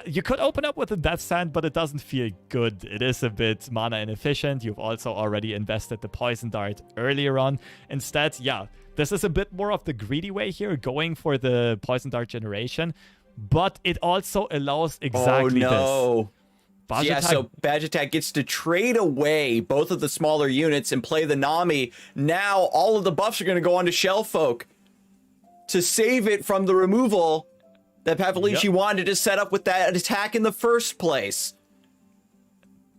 S2: you could open up with a Death Sand, but it doesn't feel good. It is a bit mana inefficient. You've also already invested the Poison Dart earlier on. Instead, yeah, this is a bit more of the greedy way here, going for the Poison Dart generation, but it also allows exactly this.
S1: Yeah, so Badge Attack gets to trade away both of the smaller units and play the Nami. Now all of the buffs are going to go on to Shellfolk to save it from the removal that Pavilici wanted to set up with that attack in the first place.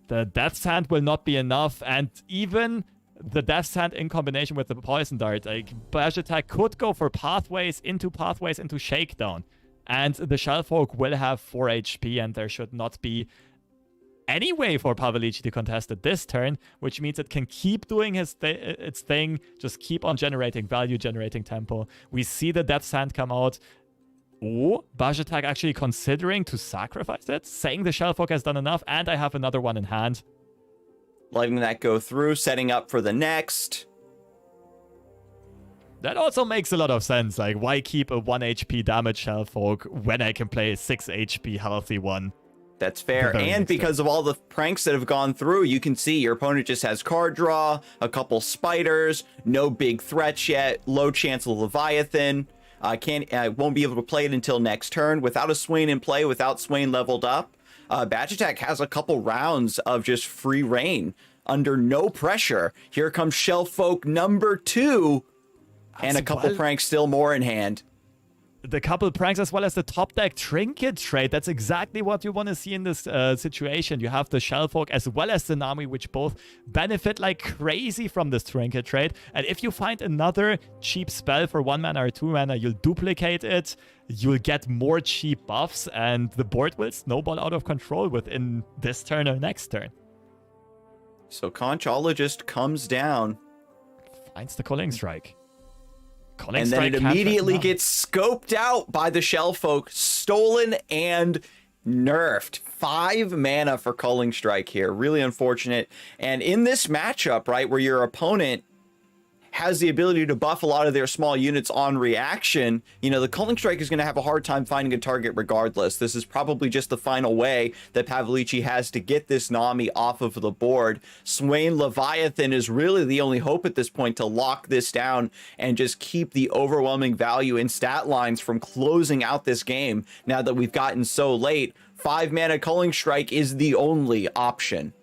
S2: The Death Sand will not be enough, and even the Death Sand in combination with the Poison Dart, like, Badge Attack could go for pathways into Shakedown, and the Shellfolk will have 4 HP, and there should not be any way for Pavilici to contest it this turn, which means it can keep doing its thing, just keep on generating value, generating tempo. We see the Death Sand come out. Oh, Badge Attack actually considering to sacrifice it, saying the Shellfolk has done enough, and I have another one in hand.
S1: Letting that go through, setting up for the next.
S2: That also makes a lot of sense. Like, why keep a 1 HP damage Shellfolk when I can play a 6 HP healthy one?
S1: That's fair. And because of all the pranks that have gone through, you can see your opponent just has card draw, a couple spiders, no big threats yet, low chance of Leviathan. Won't be able to play it until next turn. Without a Swain in play, without Swain leveled up, Badge Attack has a couple rounds of just free reign under no pressure. Here comes Shellfolk number 2, and a couple pranks still more in hand.
S2: The couple pranks as well as the top deck trinket trade. That's exactly what you want to see in this situation. You have the Shellfolk as well as the Nami, which both benefit like crazy from this trinket trade. And if you find another cheap spell for 1 mana or 2 mana, you'll duplicate it. You'll get more cheap buffs, and the board will snowball out of control within this turn or next turn.
S1: So Conchologist comes down.
S2: Finds the Culling Strike.
S1: And then it immediately gets scoped out by the Shellfolk, stolen and nerfed. 5 mana for Culling Strike here. Really unfortunate. And in this matchup, right, where your opponent has the ability to buff a lot of their small units on reaction, you know, the Culling Strike is going to have a hard time finding a target regardless. This is probably just the final way that Pavilici has to get this Nami off of the board. Swain Leviathan is really the only hope at this point to lock this down and just keep the overwhelming value in stat lines from closing out this game now that we've gotten so late. 5 mana Culling Strike is the only option.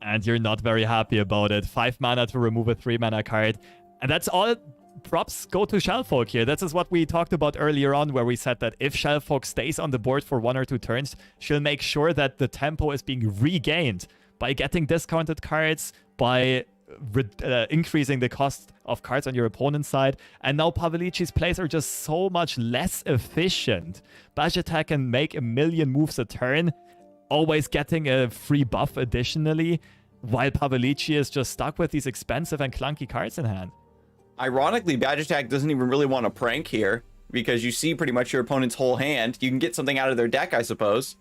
S2: And you're not very happy about it. 5 mana to remove a 3 mana card. And that's all props go to Shellfolk here. This is what we talked about earlier on, where we said that if Shellfolk stays on the board for 1 or 2 turns, she'll make sure that the tempo is being regained by getting discounted cards, by increasing the cost of cards on your opponent's side. And now Pavilici's plays are just so much less efficient. Badge Attack can make a million moves a turn, always getting a free buff additionally, while Pavilici is just stuck with these expensive and clunky cards in hand.
S1: Ironically, Badge Attack doesn't even really want to prank here, because you see pretty much your opponent's whole hand. You can get something out of their deck, I suppose.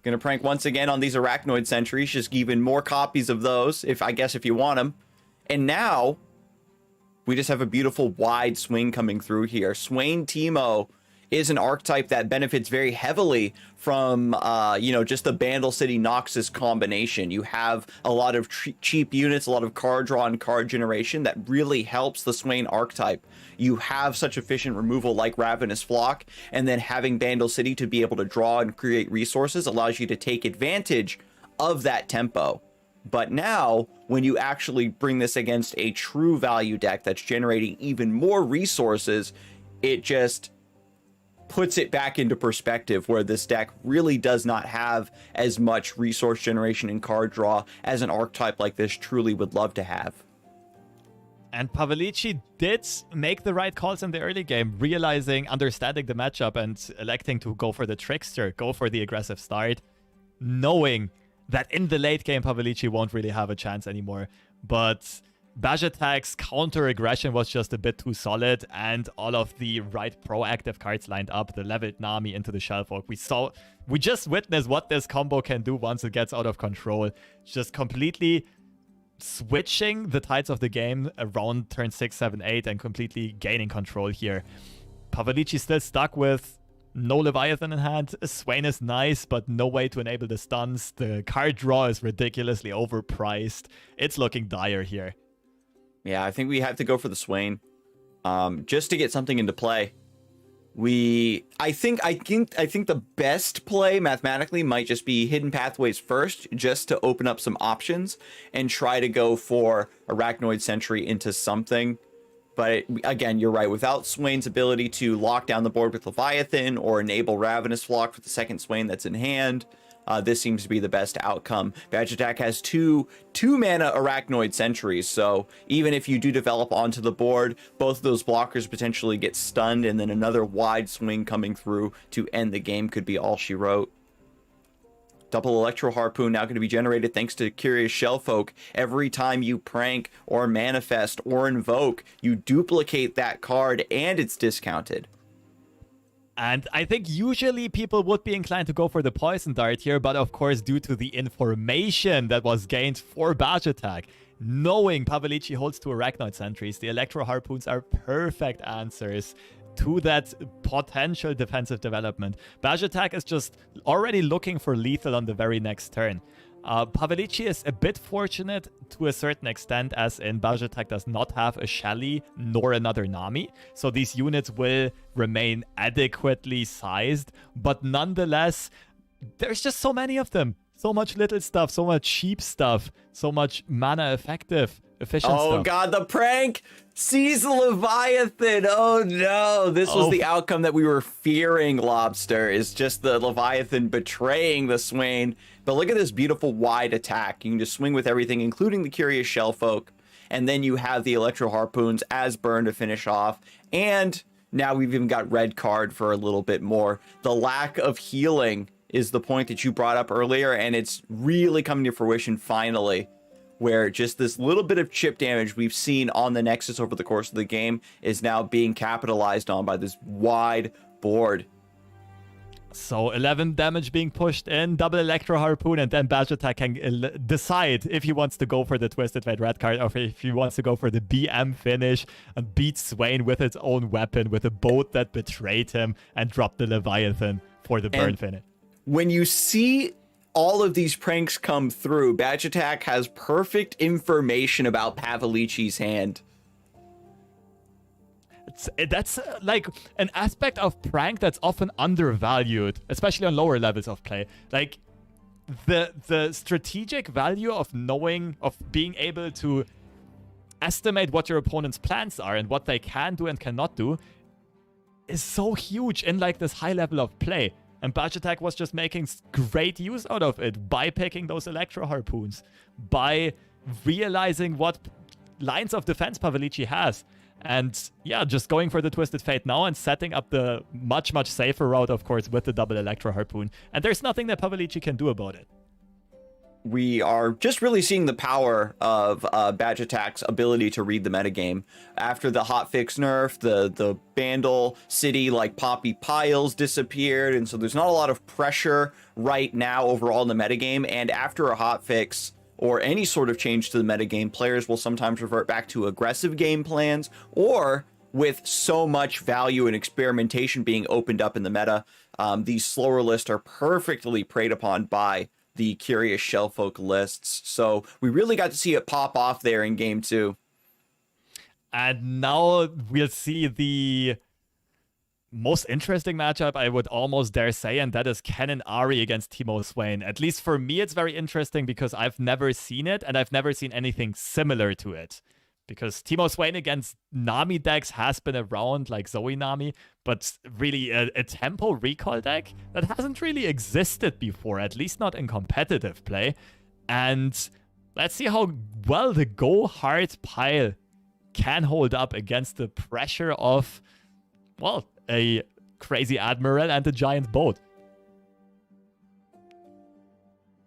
S1: Gonna prank once again on these Arachnoid Sentries, just even more copies of those, if you want them. And now, we just have a beautiful wide swing coming through here. Swain Teemo is an archetype that benefits very heavily from, just the Bandle City Noxus combination. You have a lot of cheap units, a lot of card draw and card generation that really helps the Swain archetype. You have such efficient removal like Ravenous Flock, and then having Bandle City to be able to draw and create resources allows you to take advantage of that tempo. But now, when you actually bring this against a true value deck that's generating even more resources, it just puts it back into perspective, where this deck really does not have as much resource generation and card draw as an archetype like this truly would love to have.
S2: And Pavilici did make the right calls in the early game, understanding the matchup and electing to go for the Trickster, go for the aggressive start, knowing that in the late game Pavilici won't really have a chance anymore. But Bajatak's counter aggression was just a bit too solid, and all of the right proactive cards lined up, the leveled Nami into the Shellfork. We just witnessed what this combo can do once it gets out of control. Just completely switching the tides of the game around turn 6, 7, 8 and completely gaining control here. Pavalici still stuck with no Leviathan in hand. Swain is nice, but no way to enable the stuns. The card draw is ridiculously overpriced. It's looking dire here.
S1: Yeah, I think we have to go for the Swain, just to get something into play. I think the best play mathematically might just be Hidden Pathways first, just to open up some options and try to go for Arachnoid Sentry into something. But again, you're right. Without Swain's ability to lock down the board with Leviathan or enable Ravenous Flock for the second Swain that's in hand, this seems to be the best outcome. Bajatak has two mana Arachnoid Sentries, so even if you do develop onto the board, both of those blockers potentially get stunned, and then another wide swing coming through to end the game could be all she wrote. Double Electro Harpoon now going to be generated thanks to Curious Shellfolk. Every time you prank or manifest or invoke, you duplicate that card and it's discounted.
S2: And I think usually people would be inclined to go for the Poison Dart here, but of course due to the information that was gained for Bajatak, knowing Pavalici holds 2 Arachnoid Sentries, the Electro Harpoons are perfect answers to that potential defensive development. Bajatak is just already looking for lethal on the very next turn. Pavalici is a bit fortunate to a certain extent, as in Bajatak does not have a Shelly nor another Nami, so these units will remain adequately sized, but nonetheless, there's just so many of them. So much little stuff, so much cheap stuff, so much mana efficient stuff.
S1: Oh god, the prank! Seize the Leviathan! Oh no! This was the outcome that we were fearing, Lobster, is just the Leviathan betraying the Swain. But look at this beautiful wide attack. You can just swing with everything, including the Curious Shellfolk. And then you have the Electro Harpoons as burn to finish off. And now we've even got red card for a little bit more. The lack of healing is the point that you brought up earlier, and it's really coming to fruition finally, where just this little bit of chip damage we've seen on the Nexus over the course of the game is now being capitalized on by this wide board.
S2: So 11 damage being pushed in, double Electro Harpoon, and then Bajatak can decide if he wants to go for the Twisted Fate red card or if he wants to go for the BM finish and beat Swain with its own weapon, with a boat that betrayed him, and drop the Leviathan for the burn finish. When
S1: you see all of these pranks come through, Bajatak has perfect information about Pavalici's hand.
S2: That's like an aspect of prank that's often undervalued, especially on lower levels of play. Like the strategic value of knowing, of being able to estimate what your opponent's plans are and what they can do and cannot do is so huge in like this high level of play. And Bajatak was just making great use out of it by picking those Electro Harpoons, by realizing what lines of defense Pavalici has. And yeah, just going for the Twisted Fate now and setting up the much, much safer route, of course, with the double Electro Harpoon. And there's nothing that Pavalici can do about it.
S1: We are just really seeing the power of Bajatak's ability to read the metagame. After the hotfix nerf, the Bandle city like Poppy Piles disappeared, and so there's not a lot of pressure right now overall in the metagame. And after a hotfix or any sort of change to the metagame, players will sometimes revert back to aggressive game plans, or with so much value and experimentation being opened up in the meta, these slower lists are perfectly preyed upon by the Curious Shellfolk lists. So we really got to see it pop off there in game 2.
S2: And now we'll see the most interesting matchup, I would almost dare say, and that is Ken and Ari against Timo Swain. At least for me, it's very interesting because I've never seen it, and I've never seen anything similar to it. Because Timo Swain against Nami decks has been around, like Zoe Nami, but really a tempo recall deck that hasn't really existed before, at least not in competitive play. And let's see how well the Go Hard pile can hold up against the pressure of, well, a crazy Admiral and a giant boat.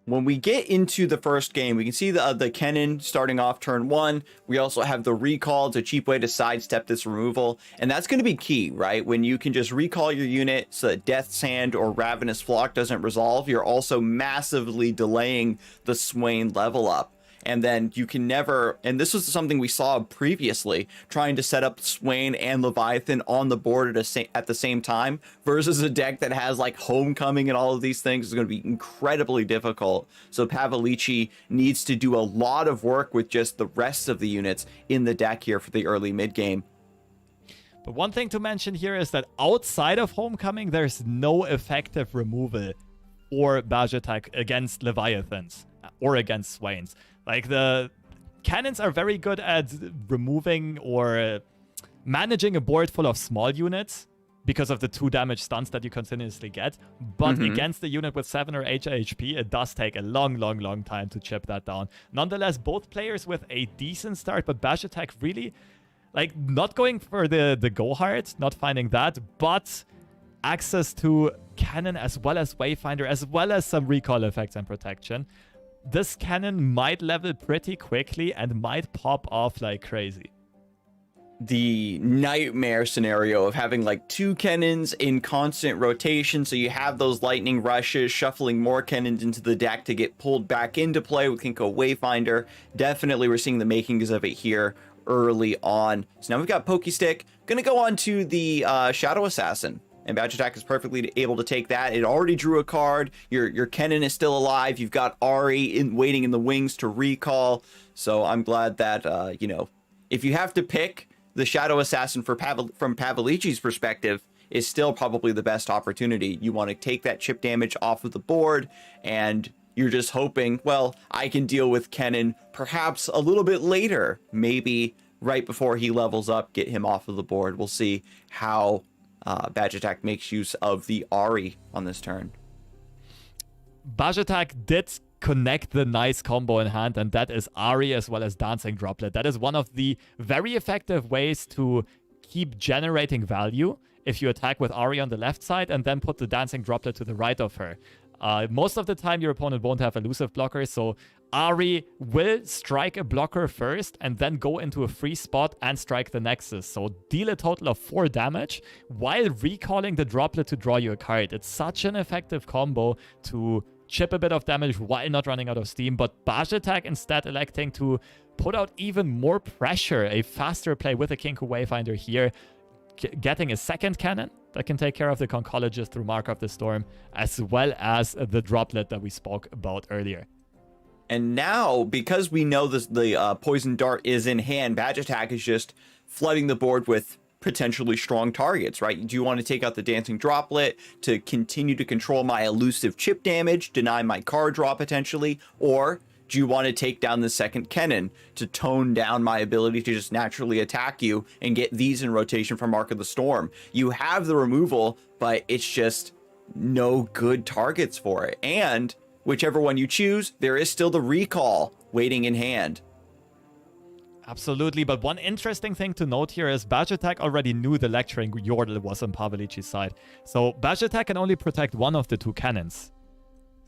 S1: When we get into the first game, we can see the cannon starting off turn 1. We also have the recall. It's a cheap way to sidestep this removal. And that's going to be key, right? When you can just recall your unit so that Death's Hand or Ravenous Flock doesn't resolve, you're also massively delaying the Swain level up. And then you can never, and this was something we saw previously, trying to set up Swain and Leviathan on the board at the same time versus a deck that has like Homecoming and all of these things is going to be incredibly difficult. So Pavilici needs to do a lot of work with just the rest of the units in the deck here for the early mid game.
S2: But one thing to mention here is that outside of Homecoming, there's no effective removal or badge attack against Leviathans or against Swains. Like, the cannons are very good at removing or managing a board full of small units because of the 2 damage stunts that you continuously get. But against the unit with 7 or 8 HP, it does take a long time to chip that down. Nonetheless, both players with a decent start, but Bash Attack really, like, not going for the go hard, not finding that, but access to cannon as well as Wayfinder, as well as some recall effects and protection. This cannon might level pretty quickly and might pop off like crazy.
S1: The nightmare scenario of having like 2 cannons in constant rotation, so you have those lightning rushes, shuffling more cannons into the deck to get pulled back into play with Kinko Wayfinder. Definitely we're seeing the makings of it here early on. So now we've got Pokestick. Gonna go on to the Shadow Assassin. And Badge Attack is perfectly able to take that. It already drew a card. Your Kennen is still alive. You've got Ari waiting in the wings to recall. So I'm glad that, you know, if you have to pick, the Shadow Assassin from Pavilici's perspective is still probably the best opportunity. You want to take that chip damage off of the board, and you're just hoping, well, I can deal with Kennen perhaps a little bit later. Maybe right before he levels up, get him off of the board. We'll see how Badge Attack makes use of the Ari on this turn.
S2: Badge Attack did connect the nice combo in hand, and that is Ari as well as Dancing Droplet. That is one of the very effective ways to keep generating value if you attack with Ari on the left side and then put the Dancing Droplet to the right of her. Most of the time your opponent won't have elusive blockers, so Ari will strike a blocker first and then go into a free spot and strike the Nexus. So deal a total of 4 damage while recalling the Droplet to draw you a card. It's such an effective combo to chip a bit of damage while not running out of steam, but Badge Attack instead electing to put out even more pressure, a faster play with a Kinko Wayfinder here, getting a second cannon that can take care of the Conchologist through Mark of the Storm, as well as the Droplet that we spoke about earlier.
S1: And now, because we know the Poison Dart is in hand, Badge Attack is just flooding the board with potentially strong targets, right? Do you want to take out the Dancing Droplet to continue to control my elusive chip damage, deny my card draw potentially, or do you want to take down the second Kennen to tone down my ability to just naturally attack you and get these in rotation for Mark of the Storm? You have the removal, but it's just no good targets for it. And whichever one you choose, there is still the recall waiting in hand.
S2: Absolutely, but one interesting thing to note here is Badge Attack already knew the Lecturing Yordle was on Pavilici's side. So Badge Attack can only protect one of the 2 cannons.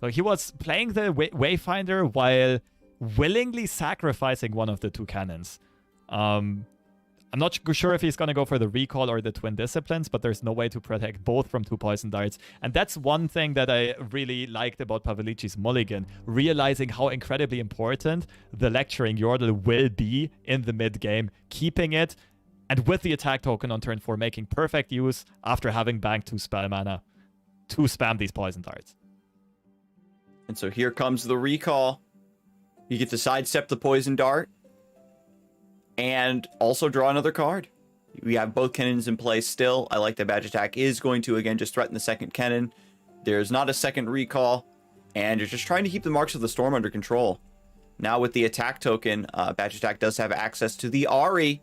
S2: So he was playing the Wayfinder while willingly sacrificing one of the 2 cannons. I'm not sure if he's going to go for the recall or the Twin Disciplines, but there's no way to protect both from 2 poison darts. And that's one thing that I really liked about Pavilici's mulligan, realizing how incredibly important the Lecturing Yordle will be in the mid-game, keeping it, and with the attack token on turn 4, making perfect use after having banked 2 spell mana to spam these poison darts.
S1: And so here comes the recall. You get to sidestep the Poison Dart and also draw another card. We have both cannons in play still. I like that Badge Attack is going to, again, just threaten the second cannon. There's not a second recall, and you're just trying to keep the Marks of the Storm under control. Now with the attack token, Badge Attack does have access to the Ari.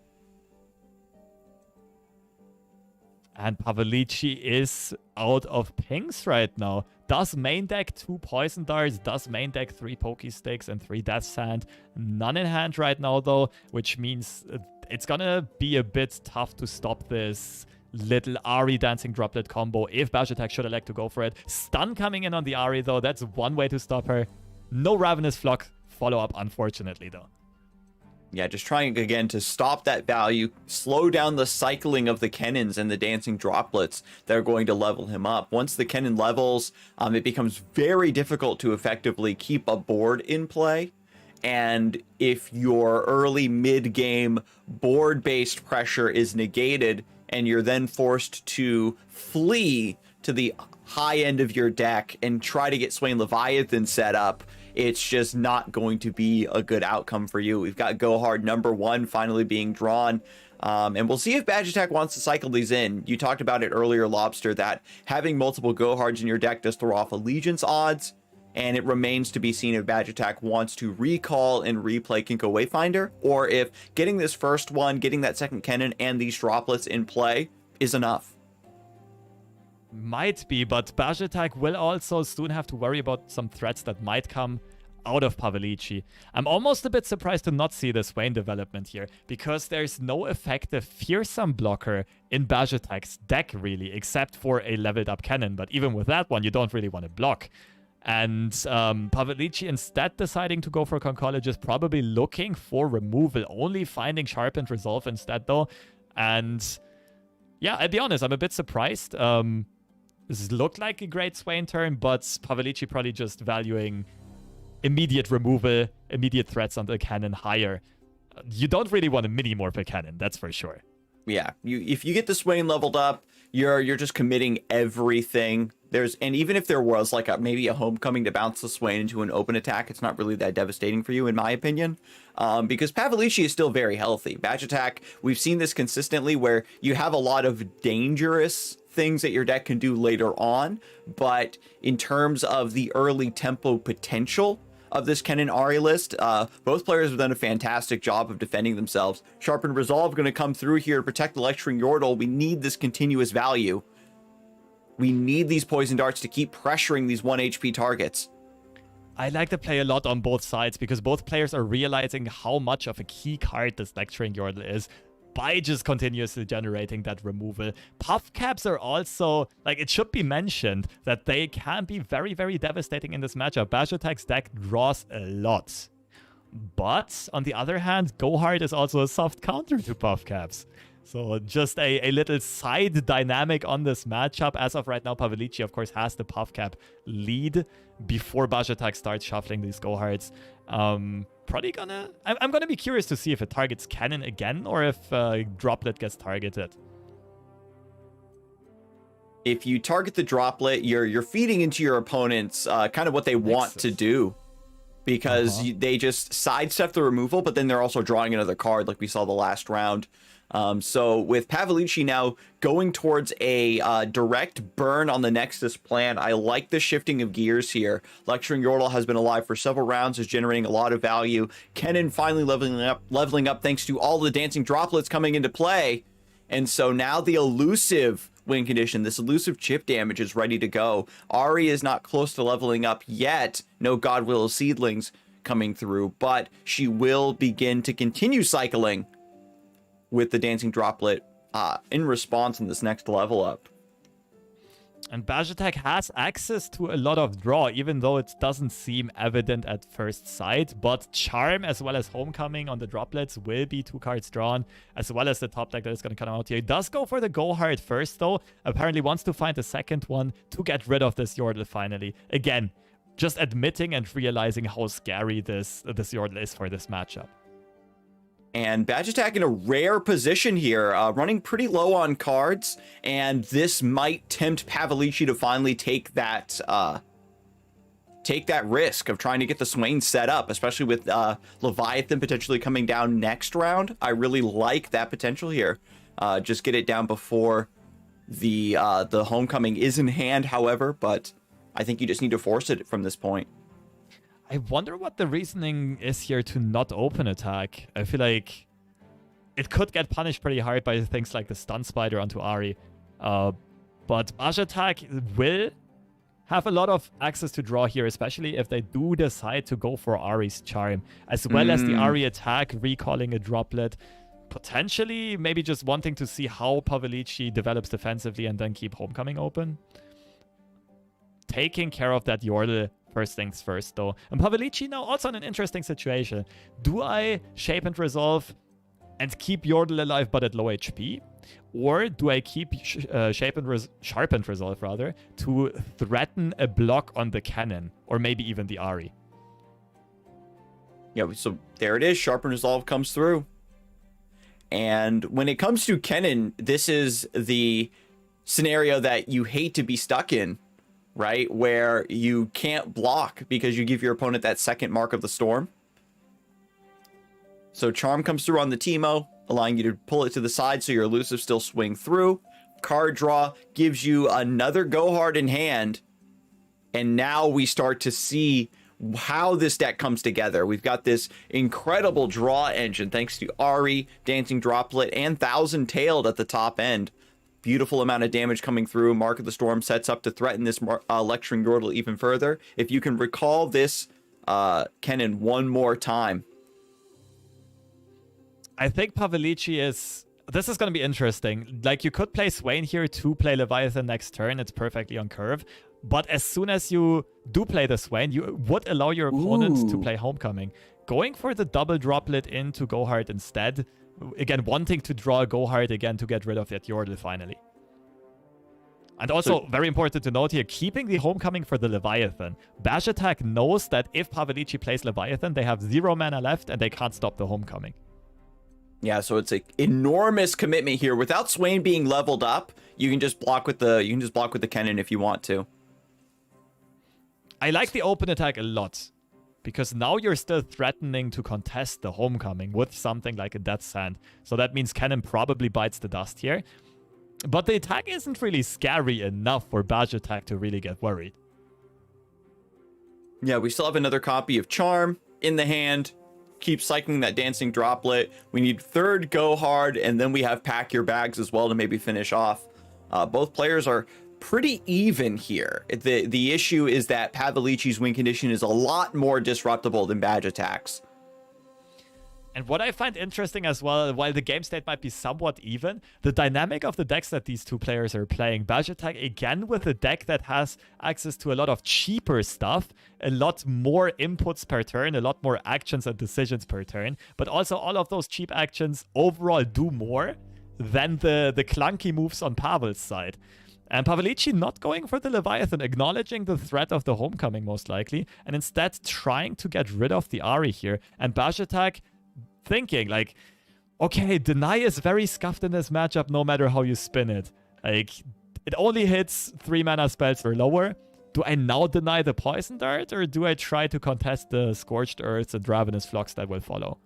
S2: And Pavilici is out of pings right now. Does main deck 2 Poison Darts, does main deck 3 Pokesticks and 3 Death's Hand. None in hand right now though, which means it's gonna be a bit tough to stop this little Ari Dancing Droplet combo if Badge Attack should elect to go for it. Stun coming in on the Ari though, that's one way to stop her. No Ravenous Flock follow-up, unfortunately, though.
S1: Yeah, just trying again to stop that value, slow down the cycling of the cannons and the dancing droplets that are going to level him up. Once the cannon levels, it becomes very difficult to effectively keep a board in play. And if your early mid-game board-based pressure is negated and you're then forced to flee to the high end of your deck and try to get Swain Leviathan set up, it's just not going to be a good outcome for you. We've got Go Hard #1 finally being drawn. And we'll see if Badge Attack wants to cycle these in. You talked about it earlier, Lobster, that having multiple Go Hards in your deck does throw off allegiance odds. And it remains to be seen if Badge Attack wants to recall and replay Kinko Wayfinder, or if getting this first one, getting that second cannon, and these droplets in play is enough.
S2: Might be, but Badge Attack will also soon have to worry about some threats that might come out of Pavlichi. I'm almost a bit surprised to not see the Swain development here, because there's no effective fearsome blocker in Badge Attack's deck, really, except for a leveled up cannon. But even with that one, you don't really want to block. And Pavlichi instead deciding to go for Conchologist, probably looking for removal, only finding Sharpened Resolve instead, though. And yeah, I'll be honest, I'm a bit surprised. This looked like a great Swain turn, but Pavlichi probably just valuing immediate removal, immediate threats on the cannon higher. You don't really want to mini-morph a cannon, that's for sure.
S1: Yeah, if you get the Swain leveled up, you're just committing everything. And even if there was like maybe a homecoming to bounce the Swain into an open attack, it's not really that devastating for you, in my opinion, because Pavlichi is still very healthy. Badge Attack, we've seen this consistently where you have a lot of dangerous things that your deck can do later on, but in terms of the early tempo potential of this Kennen Ari list, both players have done a fantastic job of defending themselves. Sharpened Resolve going to come through here to protect the Lecturing Yordle. We need this continuous value. We need these Poison Darts to keep pressuring these 1 HP targets.
S2: I like the play a lot on both sides, because both players are realizing how much of a key card this Lecturing Yordle is by just continuously generating that removal. Puff caps are also, like, it should be mentioned that they can be very, very devastating in this matchup. Badge Attack's deck draws a lot. But, on the other hand, Go Hard is also a soft counter to Puff caps. So just a little side dynamic on this matchup. As of right now, Pavlichi, of course, has the Puff Cap lead before Badge Attack starts shuffling these Go Hards. Probably gonna... I'm gonna be curious to see if it targets Cannon again or if Droplet gets targeted.
S1: If you target the Droplet, you're feeding into your opponents kind of what they want to do. Because they just sidestep the removal, but then they're also drawing another card like we saw the last round. So with Pavlichi now going towards a direct burn on the Nexus plan, I like the shifting of gears here. Lecturing Yordle has been alive for several rounds, is generating a lot of value. Kennen finally leveling up thanks to all the dancing droplets coming into play. And so now the elusive win condition, this elusive chip damage is ready to go. Ari is not close to leveling up yet. No Godwillow Seedlings coming through, but she will begin to continue cycling with the dancing droplet in response in this next level up.
S2: And Badge Attack has access to a lot of draw, even though it doesn't seem evident at first sight. But Charm as well as Homecoming on the droplets will be 2 cards drawn, as well as the top deck that is going to come out here. He does go for the Go Hard first, though. Apparently wants to find the second one to get rid of this Yordle finally. Again, just admitting and realizing how scary this Yordle is for this matchup.
S1: And Badge Attack in a rare position here, running pretty low on cards, and this might tempt Pavlichi to finally take that risk of trying to get the Swain set up, especially with Leviathan potentially coming down next round. I really like that potential here. Just get it down before the Homecoming is in hand, however, but I think you just need to force it from this point.
S2: I wonder what the reasoning is here to not open attack. I feel like it could get punished pretty hard by things like the Stun Spider onto Ari. But Badge Attack will have a lot of access to draw here, especially if they do decide to go for Ari's Charm, as well as the Ari attack, recalling a Droplet. Potentially, maybe just wanting to see how Pavlichi develops defensively and then keep Homecoming open. Taking care of that Yordle First things first, though. And Pavilici now also in an interesting situation. Do I Shape and Resolve and keep Yordle alive but at low HP? Or do I keep Sharpened Resolve, rather, to threaten a block on the cannon? Or maybe even the Ahri?
S1: Yeah, so there it is. Sharpened Resolve comes through. And when it comes to Kennen, this is the scenario that you hate to be stuck in, right? Where you can't block because you give your opponent that second Mark of the Storm. So Charm comes through on the Teemo, allowing you to pull it to the side so your elusive still swing through. Card draw gives you another Go Hard in hand. And now we start to see how this deck comes together. We've got this incredible draw engine thanks to Ahri, Dancing Droplet, and Thousand Tailed at the top end. Beautiful amount of damage coming through. Mark of the Storm sets up to threaten this Lecturing Yordle even further. If you can recall this Kennen one more time.
S2: I think Pavilici is... This is going to be interesting. Like, you could play Swain here to play Leviathan next turn. It's perfectly on curve. But as soon as you do play the Swain, you would allow your opponent to play Homecoming. Going for the double droplet into Go Hard instead. Again, wanting to draw Go Hard again to get rid of that Yordle finally. And also, very important to note here, keeping the Homecoming for the Leviathan. Bash Attack knows that if Pavilici plays Leviathan, they have 0 mana left and they can't stop the Homecoming.
S1: Yeah, so it's an enormous commitment here. Without Swain being leveled up, you can just block with the Kennen if you want to.
S2: I like the open attack a lot, because now you're still threatening to contest the Homecoming with something like a Death's Hand. So that means Kennen probably bites the dust here. But the attack isn't really scary enough for Bash Attack to really get worried.
S1: Yeah, we still have another copy of Charm in the hand. Keep cycling that Dancing Droplet. We need third Go Hard, and then we have Pack Your Bags as well to maybe finish off. Both players are pretty even here. The issue is that Pavilici's win condition is a lot more disruptible than Badge Attack's.
S2: And what I find interesting as well, while the game state might be somewhat even, the dynamic of the decks that these two players are playing. Badge Attack, again, with a deck that has access to a lot of cheaper stuff, a lot more inputs per turn, a lot more actions and decisions per turn, but also all of those cheap actions overall do more than the clunky moves on Pavel's side. And Pavilici not going for the Leviathan, acknowledging the threat of the Homecoming most likely, and instead trying to get rid of the Ahri here. And Badge Attack thinking like, okay, Deny is very scuffed in this matchup no matter how you spin it. Like, it only hits 3 mana spells or lower. Do I now deny the Poison Dart, or do I try to contest the Scorched Earths and Ravenous Flux that will follow?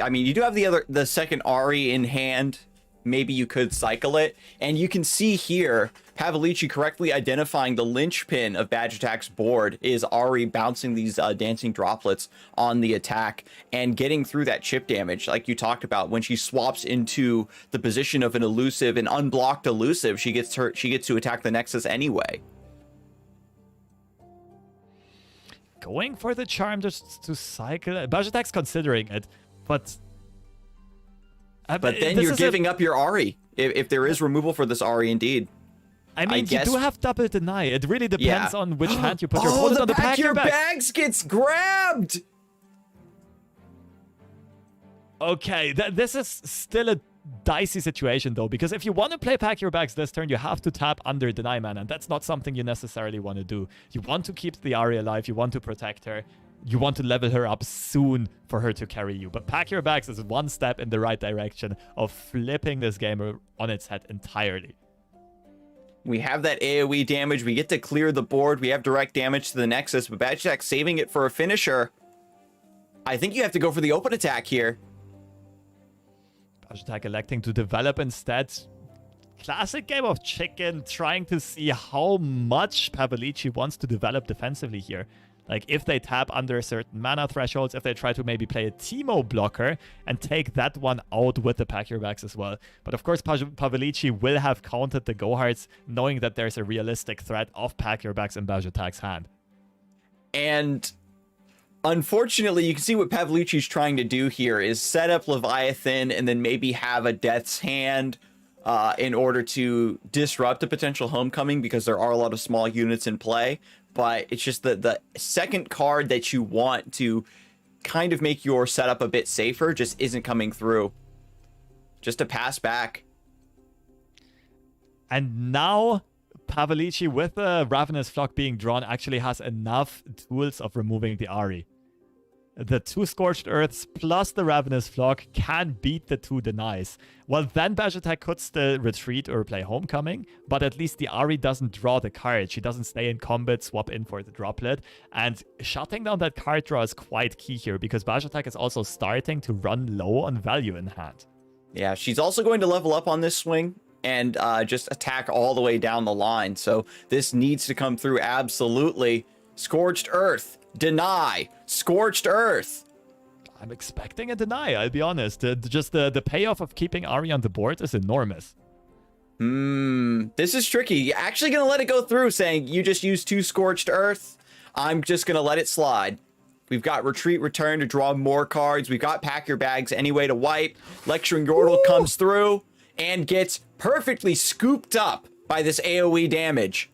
S1: I mean, you do have the second Ahri in hand. Maybe you could cycle it. And you can see here, Pavilici correctly identifying the linchpin of Badge Attack's board is Ahri bouncing these dancing droplets on the attack and getting through that chip damage. Like you talked about, when she swaps into the position of an elusive, an unblocked elusive, she gets to attack the Nexus anyway.
S2: Going for the charm just to cycle. Badge Attack's considering it, but...
S1: But then you're giving up your Ahri, if there is removal for this Ahri indeed.
S2: I mean, you do have double deny. It really depends on which hand you put your opponent on. The Pack Your
S1: Bags gets grabbed!
S2: Okay, this is still a dicey situation though, because if you want to play Pack Your Bags this turn, you have to tap under deny mana, and that's not something you necessarily want to do. You want to keep the Ahri alive, you want to protect her. You want to level her up soon for her to carry you. But Pack Your Bags is one step in the right direction of flipping this game on its head entirely.
S1: We have that AoE damage. We get to clear the board. We have direct damage to the Nexus. But Badge Attack saving it for a finisher. I think you have to go for the open attack here.
S2: Badge Attack electing to develop instead. Classic game of chicken, trying to see how much Pavilici wants to develop defensively here. Like, if they tap under certain mana thresholds, if they try to maybe play a Teemo blocker and take that one out with the Pack Your Bags as well. But of course, Pavilici will have counted the Go-Hards, knowing that there's a realistic threat of Pack Your Bags in Badge Attack's hand.
S1: And unfortunately, you can see what Pavlici's trying to do here is set up Leviathan and then maybe have a Death's Hand in order to disrupt a potential homecoming, because there are a lot of small units in play. But it's just the second card that you want to kind of make your setup a bit safer just isn't coming through. Just a pass back.
S2: And now Pavlichi, with the Ravenous Flock being drawn, actually has enough tools of removing the Ahri. The 2 Scorched Earths plus the Ravenous Flock can beat the 2 denies. Well, then Bajatek could still retreat or play Homecoming, but at least the Ahri doesn't draw the card. She doesn't stay in combat, swap in for the droplet. And shutting down that card draw is quite key here, because Bajatek is also starting to run low on value in hand.
S1: Yeah, she's also going to level up on this swing and just attack all the way down the line. So this needs to come through absolutely. Scorched Earth. Deny. Scorched Earth.
S2: I'm expecting a deny, I'll be honest. Just the payoff of keeping Ahri on the board is enormous.
S1: This is tricky. You're actually going to let it go through, saying you just used 2 Scorched Earth. I'm just going to let it slide. We've got Retreat Return to draw more cards. We've got Pack Your Bags anyway to wipe. Lecturing Yordle comes through and gets perfectly scooped up by this AoE damage.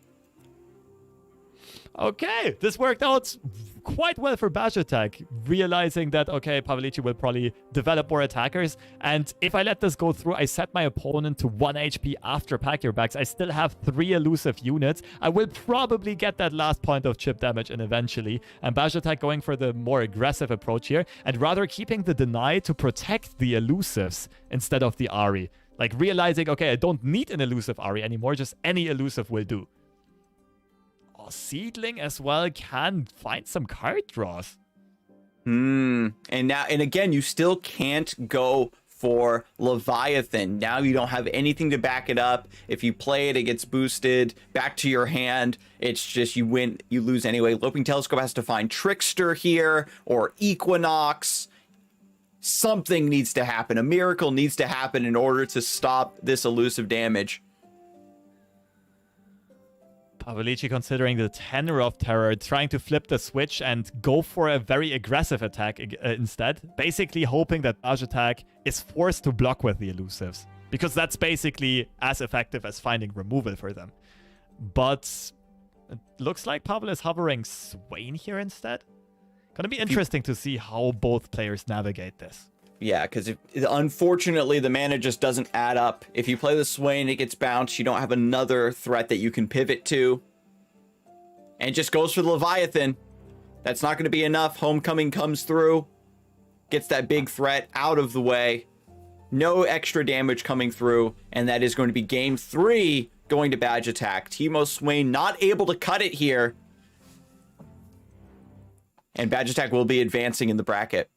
S2: Okay, this worked out quite well for Bajatek, realizing that, okay, Pavlichi will probably develop more attackers, and if I let this go through, I set my opponent to 1 HP after Pack Your Bags. I still have 3 elusive units. I will probably get that last point of chip damage in eventually, and Bajatek going for the more aggressive approach here, and rather keeping the deny to protect the elusives instead of the Ahri. Like realizing, okay, I don't need an elusive Ahri anymore, just any elusive will do. Seedling as well can find some card draws.
S1: And again, you still can't go for Leviathan. Now you don't have anything to back it up. If you play it, it gets boosted back to your hand. It's just you win, you lose anyway. Loping Telescope has to find Trickster here or Equinox. Something needs to happen. A miracle needs to happen in order to stop this elusive damage.
S2: Pavlichi considering the tenor of terror, trying to flip the switch and go for a very aggressive attack instead. Basically hoping that Bajatek is forced to block with the elusives, because that's basically as effective as finding removal for them. But it looks like Pavel is hovering Swain here instead. Gonna be interesting to see how both players navigate this.
S1: Yeah, because unfortunately, the mana just doesn't add up. If you play the Swain, it gets bounced. You don't have another threat that you can pivot to. And it just goes for the Leviathan. That's not going to be enough. Homecoming comes through. Gets that big threat out of the way. No extra damage coming through. And that is going to be game 3 going to Bajatek. Teemo Swain not able to cut it here. And Bajatek will be advancing in the bracket.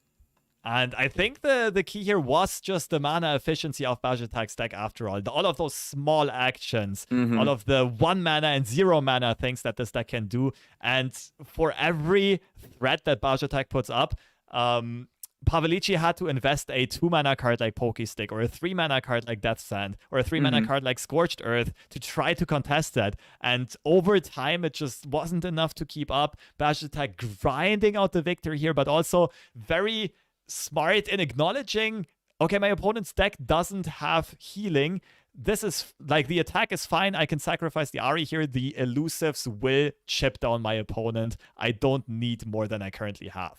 S2: And I think the key here was just the mana efficiency of Bajatek's deck after all. All of those small actions, all of the 1 mana and 0 mana things that this deck can do. And for every threat that Bajatek puts up, Pavlichi had to invest a 2 mana card like Pokestick, or a 3 mana card like Death Sand, or a 3 mana card like Scorched Earth to try to contest that. And over time, it just wasn't enough to keep up. Bajatek grinding out the victory here, but also very smart in acknowledging, okay, my opponent's deck doesn't have healing. This is like, the attack is fine. I can sacrifice the Ahri here. The elusives will chip down my opponent. I don't need more than I currently have.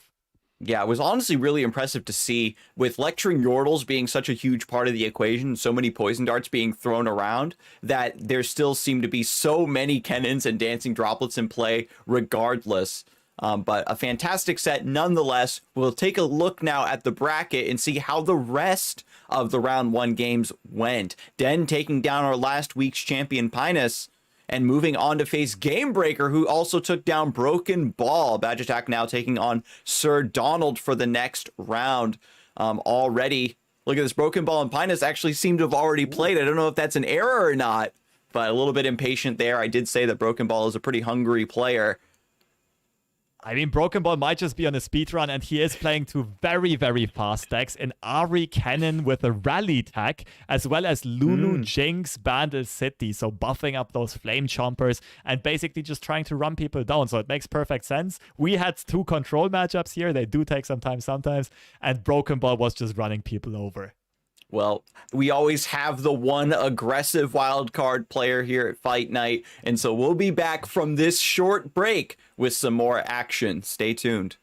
S1: Yeah, it was honestly really impressive to see, with Lecturing Yordles being such a huge part of the equation, so many poison darts being thrown around, that there still seem to be so many cannons and dancing droplets in play regardless. But a fantastic set nonetheless. We'll take a look now at the bracket and see how the rest of the round 1 games went. Den taking down our last week's champion Pinus, and moving on to face Gamebreaker, who also took down Broken Ball. Bajatek now taking on Sir Donald for the next round. Already, look at this. Broken Ball and Pinus actually seem to have already played. I don't know if that's an error or not, but a little bit impatient there. I did say that Broken Ball is a pretty hungry player.
S2: I mean, Broken Ball might just be on a speedrun, and he is playing 2 very, very fast decks. An Ahri Cannon with a Rally tech, as well as Lulu, Jinx, Bandle City. So buffing up those Flame Chompers and basically just trying to run people down. So it makes perfect sense. We had 2 control matchups here. They do take some time sometimes. And Broken Ball was just running people over.
S1: Well, we always have the one aggressive wildcard player here at Fight Night, and so we'll be back from this short break with some more action. Stay tuned.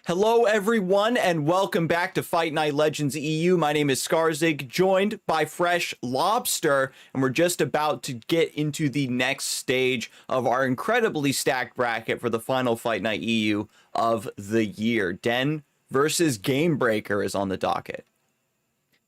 S1: Hello, everyone, and welcome back to Fight Night Legends EU. My name is Scarzig, joined by FreshLobster, and we're just about to get into the next stage of our incredibly stacked bracket for the final Fight Night EU of the year. Den versus Gamebreaker is on the docket.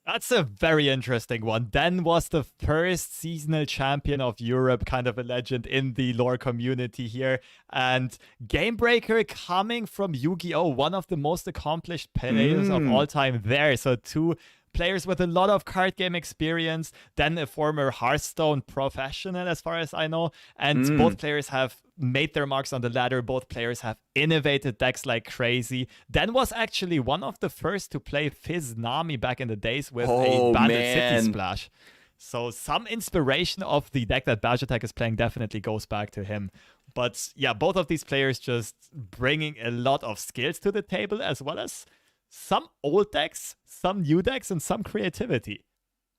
S2: That's a very interesting one. Den was the first seasonal champion of Europe, kind of a legend in the lore community here. And Gamebreaker coming from Yu-Gi-Oh!, one of the most accomplished players of all time there. So two players with a lot of card game experience, then a former Hearthstone professional, as far as I know. And both players have made their marks on the ladder. Both players have innovated decks like crazy. Den was actually one of the first to play Fizz Nami back in the days with a Bandit City Splash. So some inspiration of the deck that Bajatek is playing definitely goes back to him. But yeah, both of these players just bringing a lot of skills to the table, as well as some old decks, some new decks, and some creativity.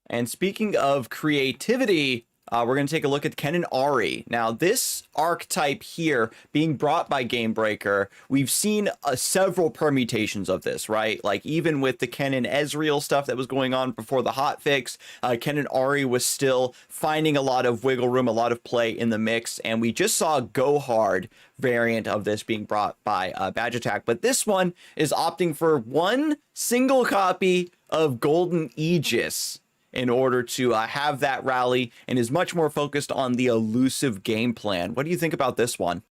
S1: And speaking of creativity, we're going to take a look at Ken and Ari. Now, this archetype here being brought by Gamebreaker, we've seen several permutations of this, right? Like, even with the Ken and Ezreal stuff that was going on before the hotfix, Ken and Ari was still finding a lot of wiggle room, a lot of play in the mix, and we just saw a Go Hard variant of this being brought by Bajatek. But this one is opting for one single copy of Golden Aegis in order to have that rally, and is much more focused on the elusive game plan. What do you think about this one?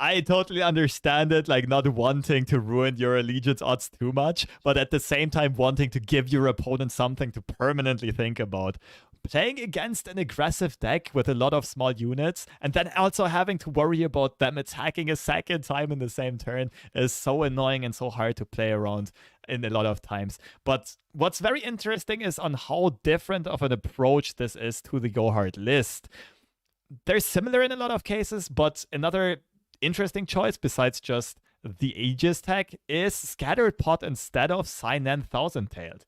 S2: I totally understand it, like not wanting to ruin your allegiance odds too much, but at the same time wanting to give your opponent something to permanently think about. Playing against an aggressive deck with a lot of small units, and then also having to worry about them attacking a second time in the same turn is so annoying and so hard to play around in a lot of times. But what's very interesting is on how different of an approach this is to the Go Hard list. They're similar in a lot of cases, but another interesting choice besides just the Aegis tech is Scattered Pot instead of Cynan Thousand-Tailed.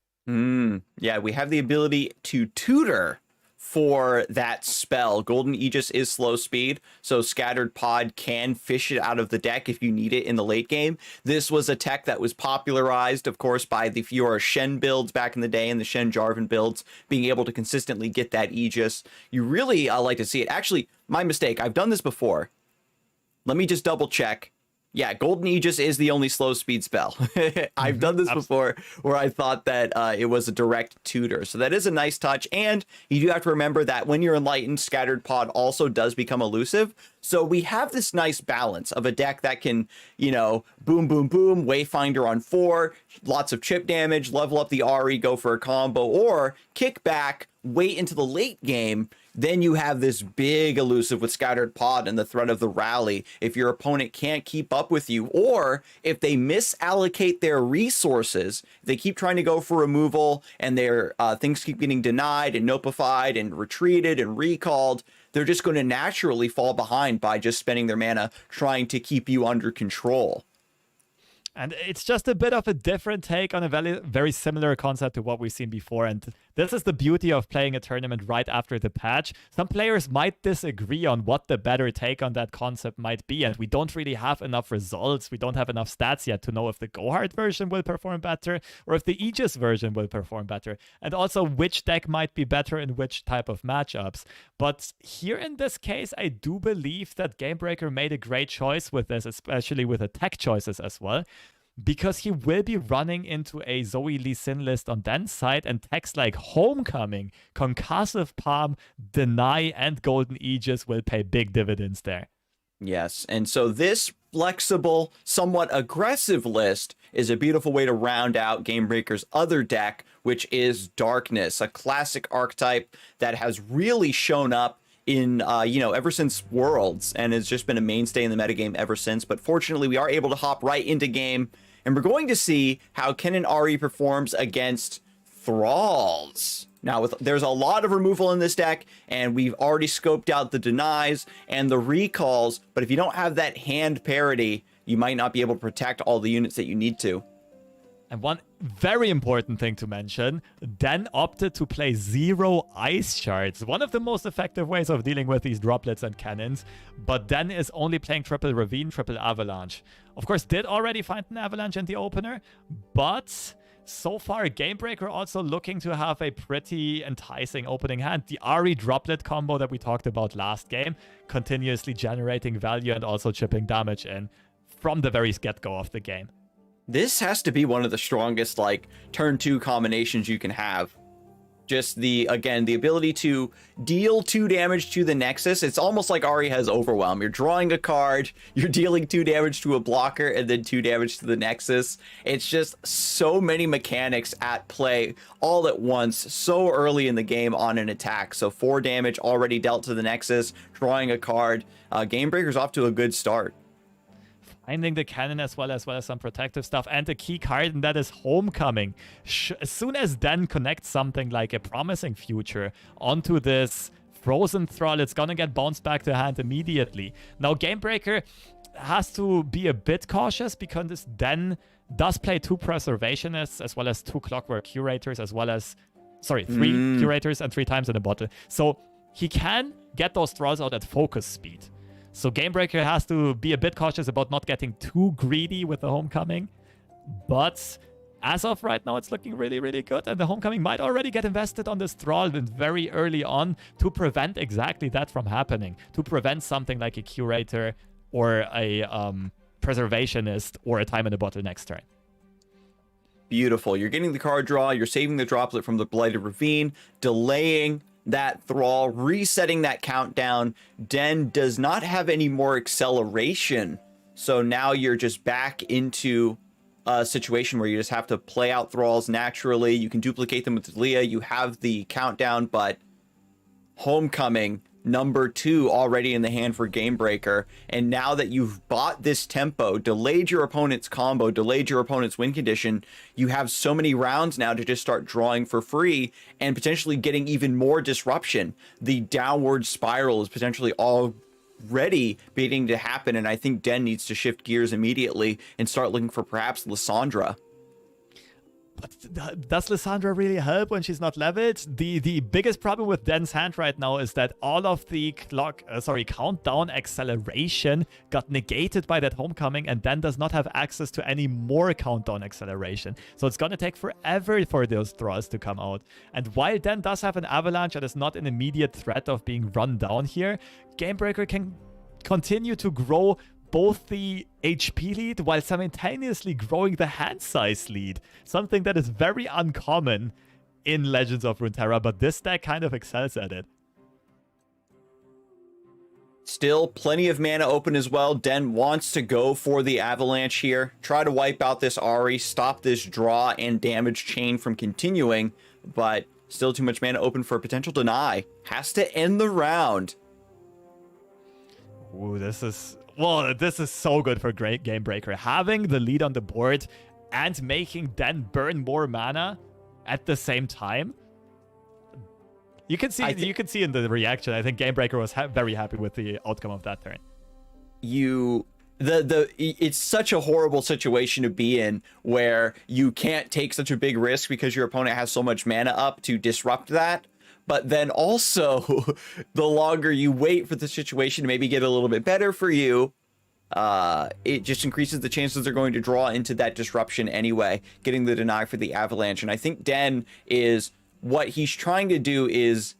S1: Yeah, we have the ability to tutor for that spell. Golden Aegis is slow speed, so Scattered Pod can fish it out of the deck if you need it in the late game. This was a tech that was popularized, of course, by the Fiora Shen builds back in the day and the Shen Jarvan builds, being able to consistently get that Aegis. You really like to see it. Actually, my mistake. I've done this before. Let me just double check. Yeah, Golden Aegis is the only slow speed spell. I've done this before where I thought that it was a direct tutor. So that is a nice touch. And you do have to remember that when you're Enlightened, Scattered Pod also does become elusive. So we have this nice balance of a deck that can, you know, boom, boom, boom, Wayfinder on 4, lots of chip damage, level up the RE, go for a combo, or kick back, wait into the late game. Then you have this big elusive with Scattered Pod and the threat of the rally. If your opponent can't keep up with you, or if they misallocate their resources, they keep trying to go for removal and their things keep getting denied and notified and retreated and recalled, they're just going to naturally fall behind by just spending their mana trying to keep you under control.
S2: And it's just a bit of a different take on a very, very similar concept to what we've seen before. And this is the beauty of playing a tournament right after the patch. Some players might disagree on what the better take on that concept might be. And we don't really have enough results. We don't have enough stats yet to know if the Go Hard version will perform better or if the Aegis version will perform better. And also which deck might be better in which type of matchups. But here in this case, I do believe that Gamebreaker made a great choice with this, especially with the tech choices as well, because he will be running into a Zoe Lee Sin list on Den's side, and techs like Homecoming, Concussive Palm, Deny, and Golden Aegis will pay big dividends there.
S1: Yes, and so this flexible, somewhat aggressive list is a beautiful way to round out Gamebreaker's other deck, which is Darkness, a classic archetype that has really shown up in, ever since Worlds, and has just been a mainstay in the metagame ever since. But fortunately, we are able to hop right into game, and we're going to see how Kennen Ari performs against Thralls. Now, there's a lot of removal in this deck, and we've already scoped out the denies and the recalls, but if you don't have that hand parity, you might not be able to protect all the units that you need to.
S2: And one very important thing to mention, Den opted to play 0 ice shards, one of the most effective ways of dealing with these droplets and cannons, but Den is only playing triple ravine, triple avalanche. Of course, did already find an avalanche in the opener, but so far Gamebreaker also looking to have a pretty enticing opening hand. The Ari droplet combo that we talked about last game, continuously generating value and also chipping damage in from the very get-go of the game.
S1: This has to be one of the strongest, turn 2 combinations you can have. Just the ability to deal 2 damage to the Nexus. It's almost like Ari has Overwhelm. You're drawing a card, you're dealing 2 damage to a blocker, and then 2 damage to the Nexus. It's just so many mechanics at play all at once, so early in the game on an attack. So 4 damage already dealt to the Nexus, drawing a card. Gamebreaker's off to a good start.
S2: Finding the cannon as well as some protective stuff, and a key card, and that is Homecoming. As soon as Den connects something like a Promising Future onto this Frozen Thrall, it's gonna get bounced back to hand immediately. Now, Gamebreaker has to be a bit cautious because this Den does play 2 Preservationists as well as 2 Clockwork Curators, as well as, 3 Curators and 3 times in a bottle. So he can get those Thralls out at focus speed. So Gamebreaker has to be a bit cautious about not getting too greedy with the Homecoming. But as of right now, it's looking really, really good. And the Homecoming might already get invested on this Thrall very early on to prevent exactly that from happening. To prevent something like a Curator or a Preservationist or a Time in a Bottle next turn.
S1: Beautiful. You're getting the card draw. You're saving the droplet from the Blighted Ravine, delaying that Thrall, resetting that countdown. Den does not have any more acceleration. So now you're just back into a situation where you just have to play out Thralls naturally. You can duplicate them with Leah. You have the countdown, but Homecoming number 2 already in the hand for Gamebreaker. And now that you've bought this tempo, delayed your opponent's combo, delayed your opponent's win condition, you have so many rounds now to just start drawing for free and potentially getting even more disruption. The downward spiral is potentially already beginning to happen, and I think Den needs to shift gears immediately and start looking for perhaps Lissandra.
S2: But does Lissandra really help when she's not leveled? The biggest problem with Den's hand right now is that all of the countdown acceleration got negated by that Homecoming, and Den does not have access to any more countdown acceleration. So it's gonna take forever for those Thralls to come out. And while Den does have an Avalanche and is not an immediate threat of being run down here, Gamebreaker can continue to grow both the HP lead while simultaneously growing the hand size lead. Something that is very uncommon in Legends of Runeterra, but this deck kind of excels at it.
S1: Still plenty of mana open as well. Den wants to go for the Avalanche here. Try to wipe out this Ahri, stop this draw and damage chain from continuing, but still too much mana open for a potential deny. Has to end the round.
S2: Ooh, this is so good for great Gamebreaker. Having the lead on the board and making Den burn more mana at the same time. You can see in the reaction, I think Gamebreaker was very happy with the outcome of that turn.
S1: It's such a horrible situation to be in where you can't take such a big risk because your opponent has so much mana up to disrupt that. But then also, the longer you wait for the situation to maybe get a little bit better for you, it just increases the chances they're going to draw into that disruption anyway, getting the deny for the Avalanche. And I think Den is, what he's trying to do is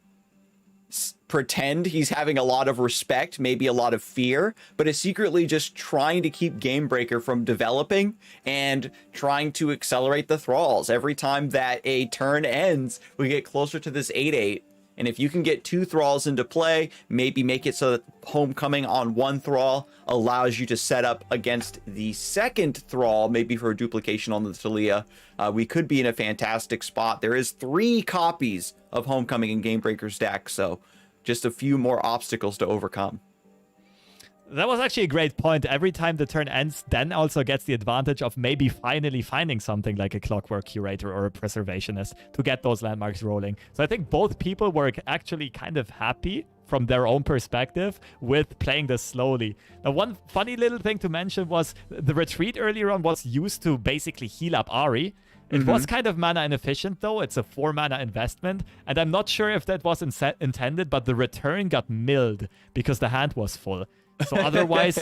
S1: pretend he's having a lot of respect, maybe a lot of fear, but is secretly just trying to keep Gamebreaker from developing and trying to accelerate the Thralls. Every time that a turn ends, we get closer to this 8-8. And if you can get 2 Thralls into play, maybe make it so that Homecoming on 1 Thrall allows you to set up against the second Thrall, maybe for a duplication on the Talia, we could be in a fantastic spot. There is 3 copies of Homecoming in Gamebreaker's deck, so just a few more obstacles to overcome.
S2: That was actually a great point. Every time the turn ends, Den also gets the advantage of maybe finally finding something like a Clockwork Curator or a Preservationist to get those landmarks rolling. So I think both people were actually kind of happy from their own perspective with playing this slowly. Now, one funny little thing to mention was the retreat earlier on was used to basically heal up Ahri. It was kind of mana inefficient, though. It's a 4 mana investment, and I'm not sure if that was intended, but the return got milled because the hand was full. So otherwise,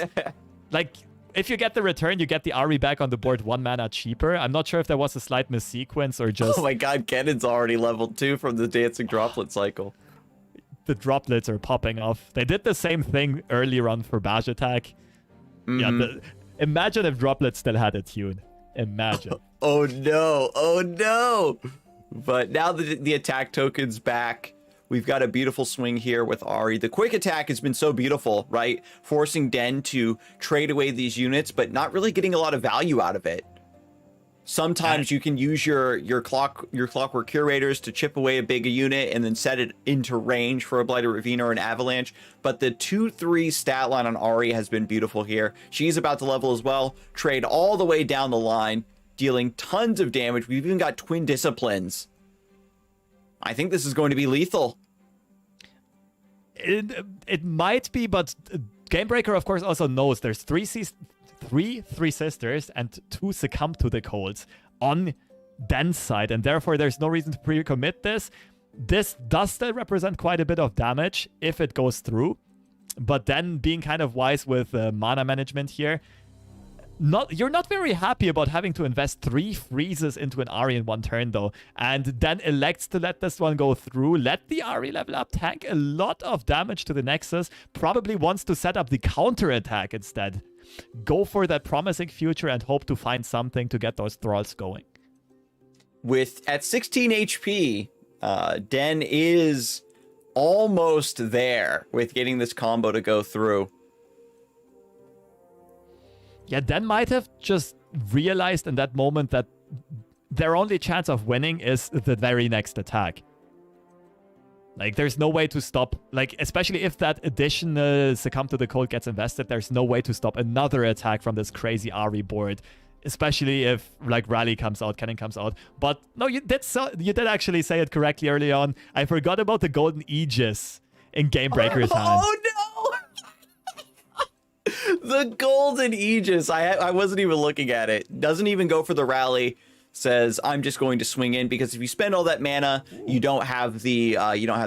S2: like, if you get the return, you get the Ahri back on the board 1 mana cheaper. I'm not sure if there was a slight missequence or just... Oh
S1: my god, Kennan's already leveled 2 from the Dancing Droplet cycle.
S2: The droplets are popping off. They did the same thing earlier on for Bash Attack. Yeah, imagine if droplets still had a tune. Imagine.
S1: Oh no. But now the attack token's back. We've got a beautiful swing here with Ahri. The quick attack has been so beautiful, right? Forcing Den to trade away these units, but not really getting a lot of value out of it. Sometimes you can use your Clockwork Curators to chip away a big unit and then set it into range for a Blighted Ravine or an Avalanche. But the 2-3 stat line on Ahri has been beautiful here. She's about to level as well. Trade all the way down the line, dealing tons of damage. We've even got Twin Disciplines. I think this is going to be lethal.
S2: It might be, but Gamebreaker, of course, also knows there's three sisters and 2 succumb to the colds on Den's side, and therefore there's no reason to pre-commit this. This does still represent quite a bit of damage if it goes through, but then being kind of wise with mana management here, you're not very happy about having to invest 3 freezes into an Ahri in 1 turn, though, and then elects to let this one go through, let the Ahri level up, tank a lot of damage to the Nexus, probably wants to set up the counter attack instead. Go for that promising future and hope to find something to get those Thralls going.
S1: At 16 HP, Den is almost there with getting this combo to go through.
S2: Yeah, Den might have just realized in that moment that their only chance of winning is the very next attack. Like, there's no way to stop, like, especially if that additional Succumb to the Cold gets invested, there's no way to stop another attack from this crazy Ahri board, especially if, like, Rally comes out, Cannon comes out. But, no, you did actually say it correctly early on. I forgot about the Golden Aegis in Gamebreaker's hand.
S1: Oh, no! The Golden Aegis. I wasn't even looking at it. Doesn't even go for the Rally. Says, I'm just going to swing in, because if you spend all that mana, you don't have the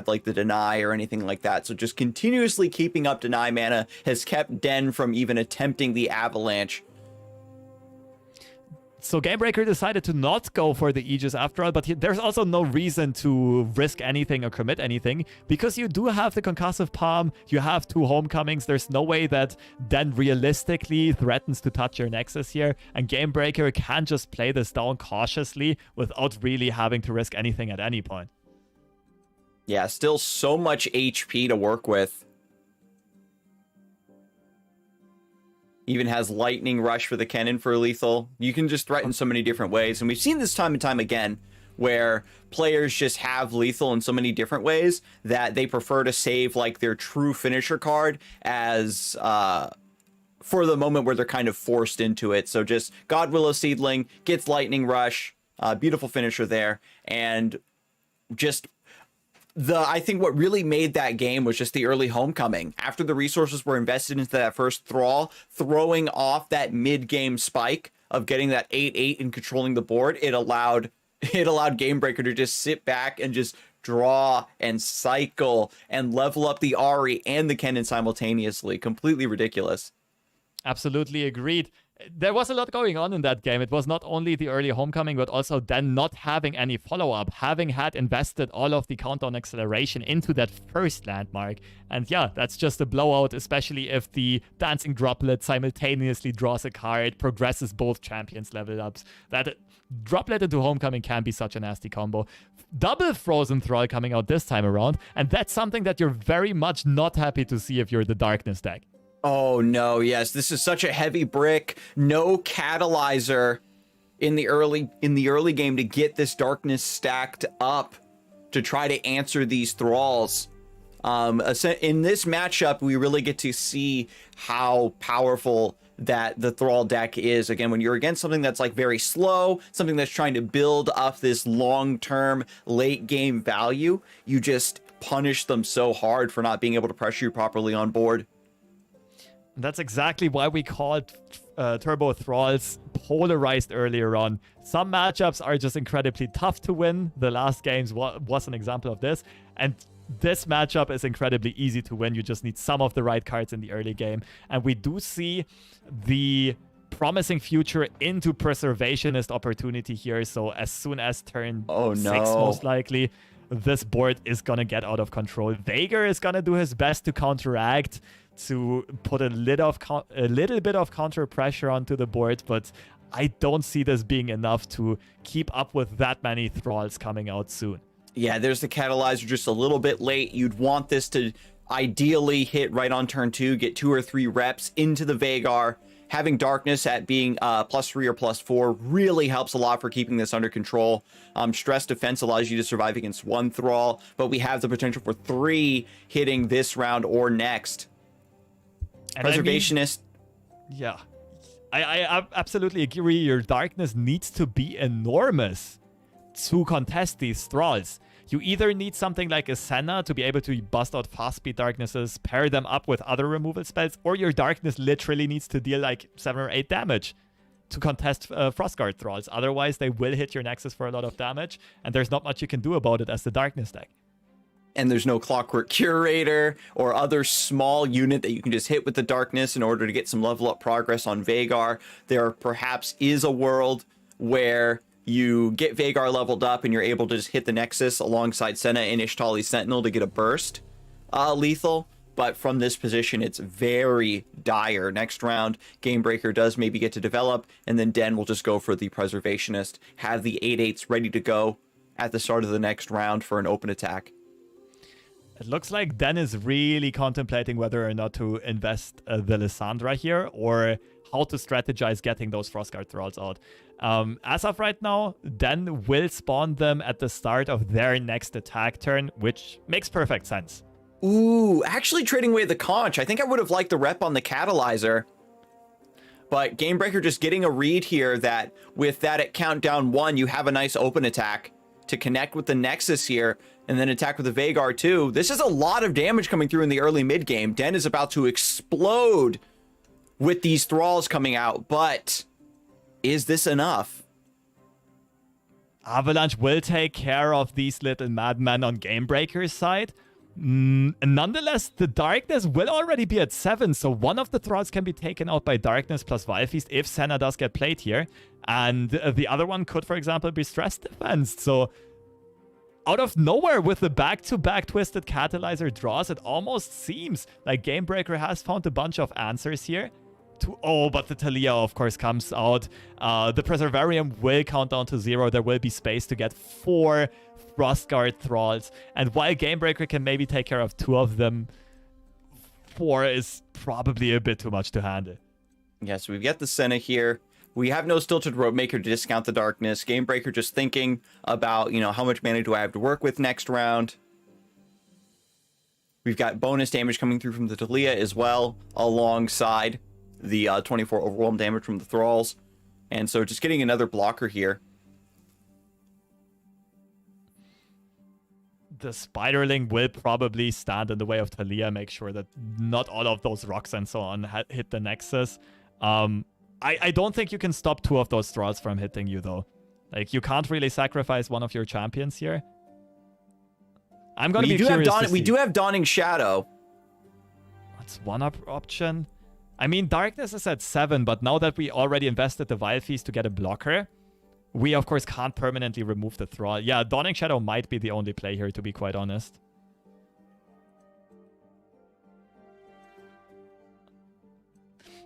S1: like the deny or anything like that. So just continuously keeping up deny mana has kept Den from even attempting the avalanche.
S2: So Gamebreaker decided to not go for the Aegis after all, but there's also no reason to risk anything or commit anything, because you do have the Concussive Palm, you have 2 Homecomings, there's no way that Den realistically threatens to touch your Nexus here, and Gamebreaker can just play this down cautiously without really having to risk anything at any point.
S1: Yeah, still so much HP to work with. Even has Lightning Rush for the Cannon for lethal. You can just threaten so many different ways. And we've seen this time and time again, where players just have lethal in so many different ways that they prefer to save like their true finisher card as for the moment where they're kind of forced into it. So just Godwillow Seedling gets Lightning Rush, beautiful finisher there, and just I think what really made that game was just the early Homecoming. After the resources were invested into that first Thrall, throwing off that mid-game spike of getting that 8/8 and controlling the board, it allowed Gamebreaker to just sit back and just draw and cycle and level up the Ahri and the Cannon simultaneously. Completely ridiculous.
S2: Absolutely agreed. There was a lot going on in that game. It was not only the early Homecoming, but also then not having any follow-up, having had invested all of the countdown acceleration into that first landmark. And yeah, that's just a blowout, especially if the Dancing Droplet simultaneously draws a card, progresses both champions level ups. That Droplet into Homecoming can be such a nasty combo. Double Frozen Thrall coming out this time around, and that's something that you're very much not happy to see if you're the Darkness deck.
S1: Oh no, yes, this is such a heavy brick. No catalyzer in the early game to get this Darkness stacked up to try to answer these Thralls. In this matchup, we really get to see how powerful that the Thrall deck is. Again, when you're against something that's like very slow, something that's trying to build up this long-term late game value, you just punish them so hard for not being able to pressure you properly on board.
S2: That's exactly why we called Turbo Thralls polarized earlier on. Some matchups are just incredibly tough to win. The last games was an example of this. And this matchup is incredibly easy to win. You just need some of the right cards in the early game. And we do see the promising future into Preservationist opportunity here. So as soon as turn 6, most likely, this board is going to get out of control. Veigar is going to do his best to counteract, to put a little bit of counter pressure onto the board, but I don't see this being enough to keep up with that many Thralls coming out soon.
S1: Yeah, there's the catalyzer just a little bit late. You'd want this to ideally hit right on turn 2, get 2 or 3 reps into the Veigar. Having Darkness at being +3 or +4 really helps a lot for keeping this under control. Stress Defense allows you to survive against 1 Thrall, but we have the potential for 3 hitting this round or next. And Preservationist.
S2: Yeah, I absolutely agree. Your Darkness needs to be enormous to contest these Thralls. You either need something like a Senna to be able to bust out fast speed Darknesses, pair them up with other removal spells, or your Darkness literally needs to deal like 7 or 8 damage to contest Frostguard Thralls. Otherwise, they will hit your Nexus for a lot of damage, and there's not much you can do about it as the Darkness deck.
S1: And there's no Clockwork Curator or other small unit that you can just hit with the Darkness in order to get some level up progress on Veigar. There perhaps is a world where you get Veigar leveled up and you're able to just hit the Nexus alongside Senna and Ishtali Sentinel to get a burst lethal. But from this position, it's very dire. Next round, Gamebreaker does maybe get to develop, and then Den will just go for the Preservationist, have the 8/8s ready to go at the start of the next round for an open attack.
S2: It looks like Den is really contemplating whether or not to invest the Lissandra here, or how to strategize getting those Frostguard Thralls out. As of right now, Den will spawn them at the start of their next attack turn, which makes perfect sense.
S1: Ooh, actually trading away the conch. I think I would have liked the rep on the catalyzer. But Gamebreaker just getting a read here that with that at countdown 1, you have a nice open attack to connect with the Nexus here, and then attack with the Vhagar too. This is a lot of damage coming through in the early mid game. Den is about to explode with these Thralls coming out, but is this enough?
S2: Avalanche will take care of these little madmen on Gamebreaker's side. Nonetheless, the Darkness will already be at 7, so one of the Thralls can be taken out by Darkness plus Vilefeast if Senna does get played here. And the other one could, for example, be Stress Defense. So out of nowhere with the back-to-back Twisted Catalyzer draws, it almost seems like Gamebreaker has found a bunch of answers here. But the Talia, of course, comes out. The Preservarium will count down to 0. There will be space to get 4 Frostguard Thralls. And while Gamebreaker can maybe take care of 2 of them, 4 is probably a bit too much to handle.
S1: Yes, we've got the Senna here. We have no Stilted Rope Maker to discount the Darkness. Gamebreaker just thinking about, how much mana do I have to work with next round. We've got bonus damage coming through from the Talia as well, alongside the 24 overwhelm damage from the Thralls. And so just getting another blocker here.
S2: The Spiderling will probably stand in the way of Talia, make sure that not all of those rocks and so on hit the Nexus. I don't think you can stop 2 of those Thralls from hitting you, though. Like, you can't really sacrifice one of your champions here. I'm going to be curious to see.
S1: We do have Dawning Shadow.
S2: That's one option. I mean, Darkness is at 7, but now that we already invested the Vilefeast to get a blocker, we, of course, can't permanently remove the Thrall. Yeah, Dawning Shadow might be the only play here, to be quite honest.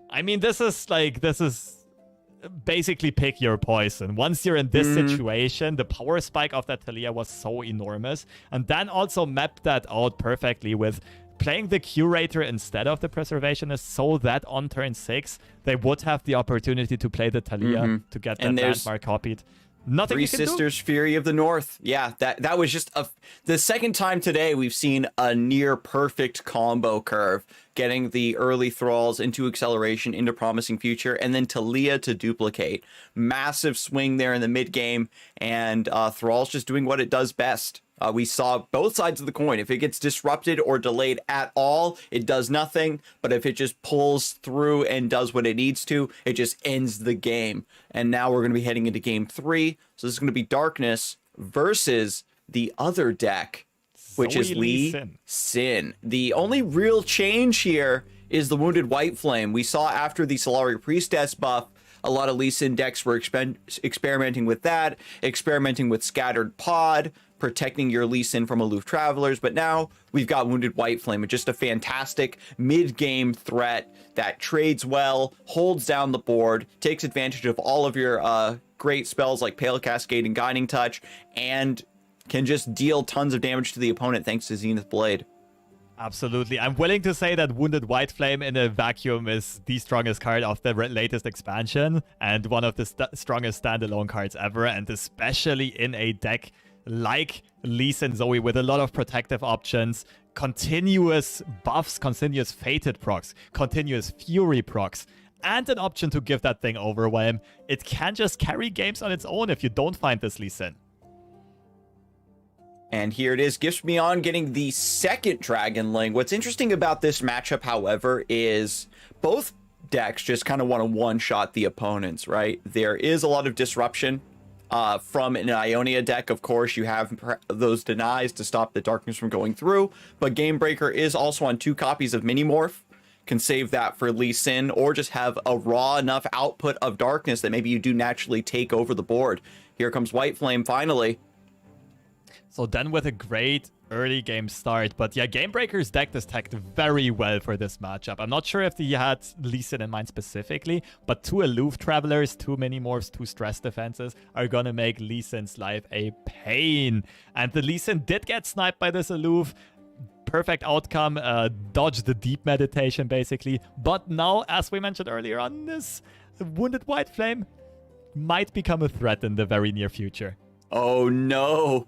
S2: I mean, this is basically pick your poison. Once you're in this situation, the power spike of that Talia was so enormous. And then also mapped that out perfectly with playing the Curator instead of the Preservationist, so that on turn 6, they would have the opportunity to play the Talia to get that landmark copied. Nothing
S1: Three
S2: you can
S1: Sisters, Fury of the North. Yeah, that was just the second time today we've seen a near perfect combo curve, getting the early Thralls into acceleration, into Promising Future, and then Talia to duplicate. Massive swing there in the mid game, and Thralls just doing what it does best. We saw both sides of the coin. If it gets disrupted or delayed at all, it does nothing. But if it just pulls through and does what it needs to, it just ends the game. And now we're going to be heading into game 3. So this is going to be Darkness versus the other deck, which is Lee Sin. The only real change here is the Wounded White Flame. We saw after the Solari Priestess buff, a lot of Lee Sin decks were experimenting with that, experimenting with Scattered Pod, protecting your Lee Sin from aloof travelers, but now we've got Wounded White Flame. It's just a fantastic mid-game threat that trades well, holds down the board, takes advantage of all of your great spells like Pale Cascade and Guiding Touch, and can just deal tons of damage to the opponent thanks to Zenith Blade.
S2: Absolutely. I'm willing to say that Wounded White Flame in a vacuum is the strongest card of the latest expansion, and one of the strongest standalone cards ever, and especially in a deck like Lee Sin Zoe with a lot of protective options, continuous buffs, continuous Fated procs, continuous Fury procs, and an option to give that thing Overwhelm. It can just carry games on its own if you don't find this Lee Sin.
S1: And here it is, Gifts Beyond getting the second Dragon Link. What's interesting about this matchup, however, is both decks just kind of want to one-shot the opponents, right? There is a lot of disruption from an Ionia deck. Of course, you have those denies to stop the darkness from going through, but Gamebreaker is also on 2 copies of Minimorph. Can save that for Lee Sin, or just have a raw enough output of darkness that maybe you do naturally take over the board. Here comes White Flame finally.
S2: So then with a great early game start, but yeah, Gamebreaker's deck is tagged very well for this matchup. I'm not sure if he had Lee Sin in mind specifically, but 2 aloof travelers, 2 Minimorphs, 2 stress defenses are gonna make Lee Sin's life a pain. And the Lee Sin did get sniped by this aloof. perfect outcome, dodge the deep meditation basically. But now, as we mentioned earlier on, this Wounded White Flame might become a threat in the very near future.
S1: Oh no.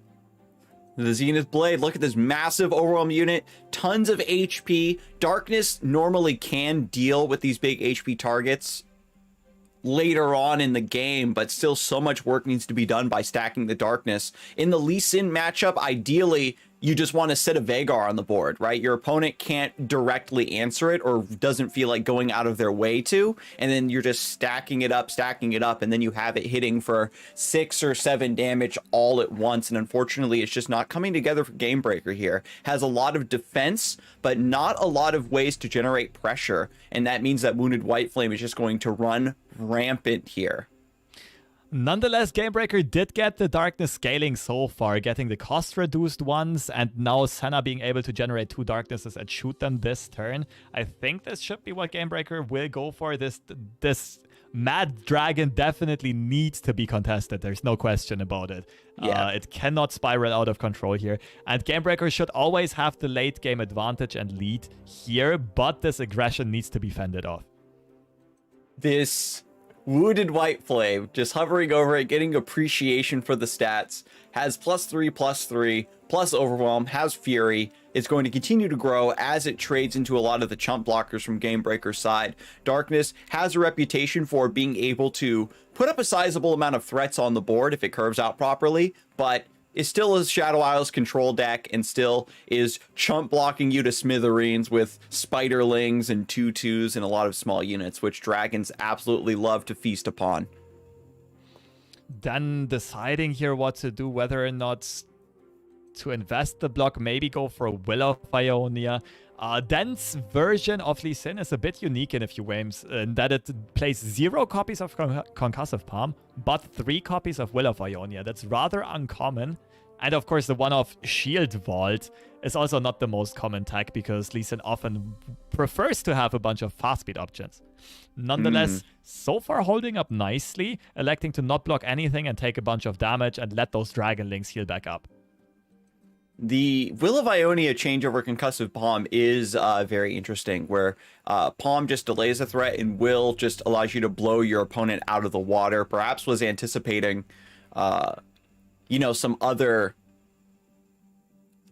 S1: The Zenith Blade, look at this massive overwhelm unit, tons of HP. Darkness normally can deal with these big HP targets later on in the game, but still so much work needs to be done by stacking the Darkness. In the Lee Sin matchup, ideally, you just want to sit a Vhagar on the board, right? Your opponent can't directly answer it or doesn't feel like going out of their way to, and then you're just stacking it up, and then you have it hitting for 6 or 7 damage all at once, and unfortunately, it's just not coming together for Gamebreaker here. Has a lot of defense, but not a lot of ways to generate pressure, and that means that Wounded White Flame is just going to run rampant here.
S2: Nonetheless, Gamebreaker did get the Darkness scaling so far, getting the cost reduced once, and now Senna being able to generate 2 Darknesses and shoot them this turn. I think this should be what Gamebreaker will go for. This Mad Dragon definitely needs to be contested. There's no question about it.
S1: Yeah.
S2: It cannot spiral out of control here. And Gamebreaker should always have the late game advantage and lead here, but this aggression needs to be fended off.
S1: This Wounded White Flame, just hovering over it, getting appreciation for the stats, has +3/+3, plus Overwhelm, has Fury. It's going to continue to grow as it trades into a lot of the chump blockers from Gamebreaker's side. Darkness has a reputation for being able to put up a sizable amount of threats on the board if it curves out properly, but it still is Shadow Isle's control deck and still is chump blocking you to smithereens with Spiderlings and 2/2s and a lot of small units, which dragons absolutely love to feast upon.
S2: Then deciding here what to do, whether or not to invest the block, maybe go for a Will of Ionia. Den's version of Lee Sin is a bit unique in a few ways, in that it plays 0 copies of Concussive Palm, but 3 copies of Will of Ionia. That's rather uncommon. And of course, the one of Shield Vault is also not the most common tag, because Lee Sin often prefers to have a bunch of fast speed options. Nonetheless, so far holding up nicely, electing to not block anything and take a bunch of damage and let those Dragonlings heal back up.
S1: The Will of Ionia change over Concussive Palm is very interesting, where Palm just delays a threat and Will just allows you to blow your opponent out of the water. Perhaps was anticipating, some other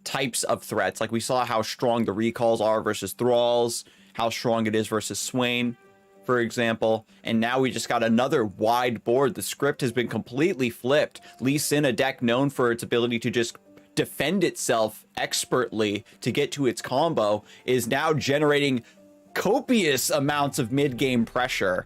S1: types of threats. Like we saw how strong the recalls are versus Thralls, how strong it is versus Swain, for example. And now we just got another wide board. The script has been completely flipped. Lee Sin, a deck known for its ability to just defend itself expertly to get to its combo, is now generating copious amounts of mid-game pressure.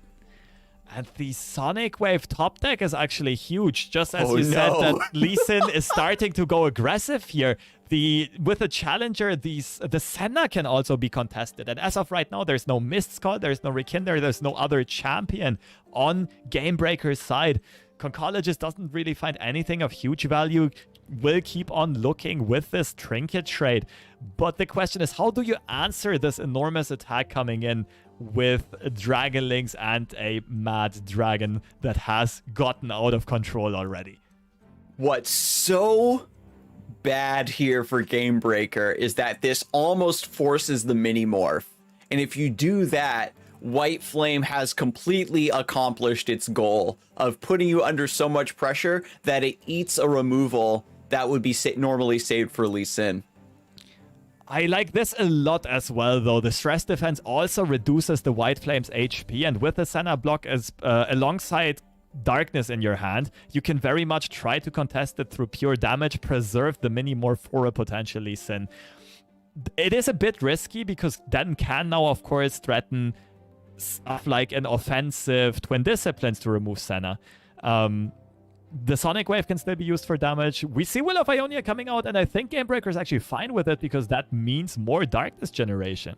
S2: And the Sonic Wave top deck is actually huge, just as you
S1: no.
S2: said that Lee Sin is starting to go aggressive here. With the Challenger, the Senna can also be contested. And as of right now, there's no Mist Skull, there's no Rekinder, there's no other champion on Gamebreaker's side. Conchologist doesn't really find anything of huge value, will keep on looking with this Trinket trade. But the question is, how do you answer this enormous attack coming in with Dragonlings and a Mad Dragon that has gotten out of control already?
S1: What's so bad here for Gamebreaker is that this almost forces the mini morph. And if you do that, White Flame has completely accomplished its goal of putting you under so much pressure that it eats a removal that would be normally saved for Lee Sin.
S2: I like this a lot as well, though. The stress defense also reduces the White Flame's HP, and with the Senna block as alongside Darkness in your hand, you can very much try to contest it through pure damage, preserve the mini-morph for a potential Lee Sin. It is a bit risky, because Den can now, of course, threaten stuff like an offensive Twin Disciplines to remove Senna. The Sonic Wave can still be used for damage. We see Will of Ionia coming out, and I think Gamebreaker is actually fine with it, because that means more Darkness generation.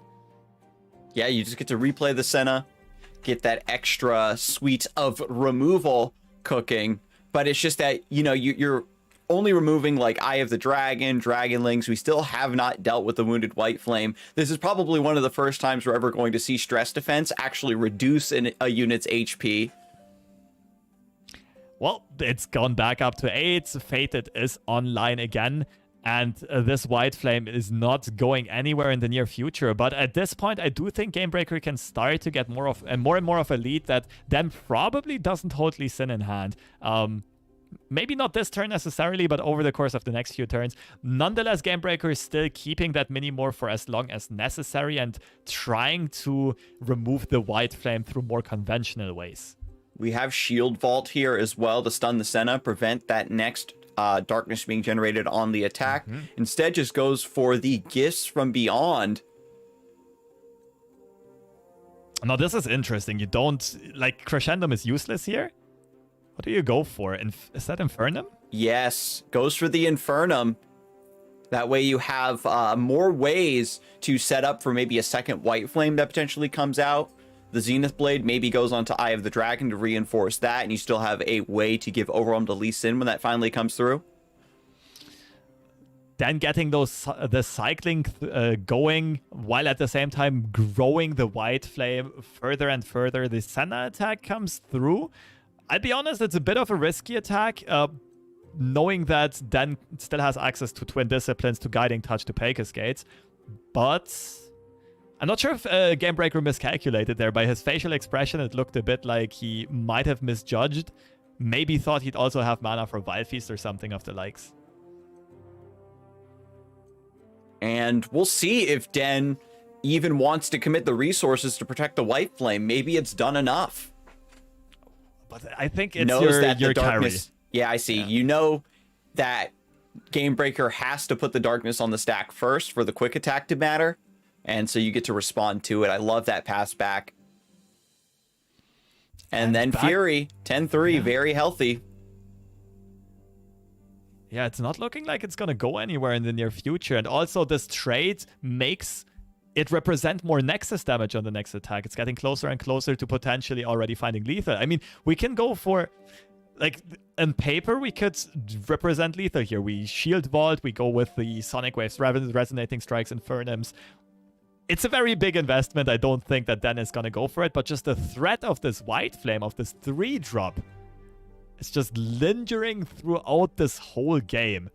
S1: Yeah, you just get to replay the Senna, get that extra suite of removal cooking, but it's just that, you're only removing like Eye of the Dragon, Dragonlings. We still have not dealt with the Wounded White Flame. This is probably one of the first times we're ever going to see stress defense actually reduce a unit's HP.
S2: Well, it's gone back up to 8. Fated is online again. And this White Flame is not going anywhere in the near future. But at this point, I do think Gamebreaker can start to get more and more of a lead that then probably doesn't hold Lee Sin in hand. Maybe not this turn necessarily, but over the course of the next few turns. Nonetheless, Gamebreaker is still keeping that mini-morph for as long as necessary and trying to remove the White Flame through more conventional ways.
S1: We have Shield Vault here as well to stun the Senna, prevent that next darkness being generated on the attack. Instead, just goes for the Gifts from Beyond.
S2: Now, this is interesting. You don't... Like, Crescendum is useless here. What do you go for? Is that Infernum?
S1: Yes, goes for the Infernum. That way you have more ways to set up for maybe a second White Flame that potentially comes out. The Zenith Blade maybe goes on to Eye of the Dragon to reinforce that, and you still have a way to give Overwhelm to Lee Sin when that finally comes through.
S2: Then getting the cycling going, while at the same time growing the White Flame further and further. The Senna attack comes through. I'll be honest, it's a bit of a risky attack, knowing that Dan still has access to Twin Disciplines, to Guiding Touch, to Pecos Gates, but... I'm not sure if Gamebreaker miscalculated there. By his facial expression, it looked a bit like he might have misjudged. Maybe thought he'd also have mana for Vile Feast or something of the likes.
S1: And we'll see if Den even wants to commit the resources to protect the White Flame. Maybe it's done enough.
S2: But I think it's
S1: your
S2: darkness.
S1: Yeah, I see. Yeah. You know that Gamebreaker has to put the darkness on the stack first for the quick attack to matter. And so you get to respond to it. I love that pass back. And then Fury, 10-3, very healthy.
S2: Yeah, it's not looking like it's going to go anywhere in the near future. And also this trade makes it represent more Nexus damage on the next attack. It's getting closer and closer to potentially already finding lethal. I mean, we can go for... Like, on paper, we could represent lethal here. We Shield Vault, we go with the Sonic Waves, Resonating Strikes, Infernums. It's a very big investment. I don't think that Den is going to go for it, but just the threat of this White Flame, of this 3-drop, is just lingering throughout this whole game.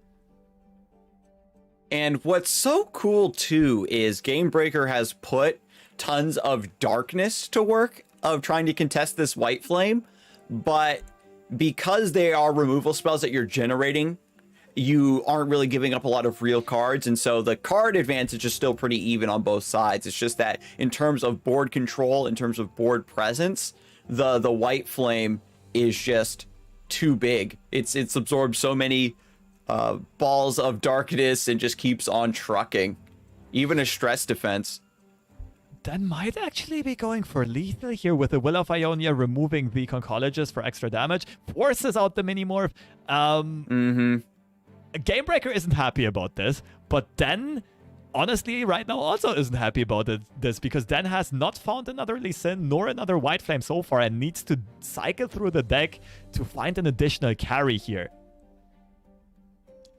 S1: And what's so cool, too, is Gamebreaker has put tons of darkness to work of trying to contest this White Flame, but because they are removal spells that you're generating, you aren't really giving up a lot of real cards, and so the card advantage is still pretty even on both sides. It's just that in terms of board control, in terms of board presence, the White Flame is just too big. It's absorbed so many balls of darkness and just keeps on trucking. Even a stress defense.
S2: Dan might actually be going for lethal here with the Will of Ionia, removing the Conchologist for extra damage, forces out the mini-morph. Gamebreaker isn't happy about this, but Den, honestly, right now also isn't happy about this, because Den has not found another Lee Sin nor another White Flame so far and needs to cycle through the deck to find an additional carry here.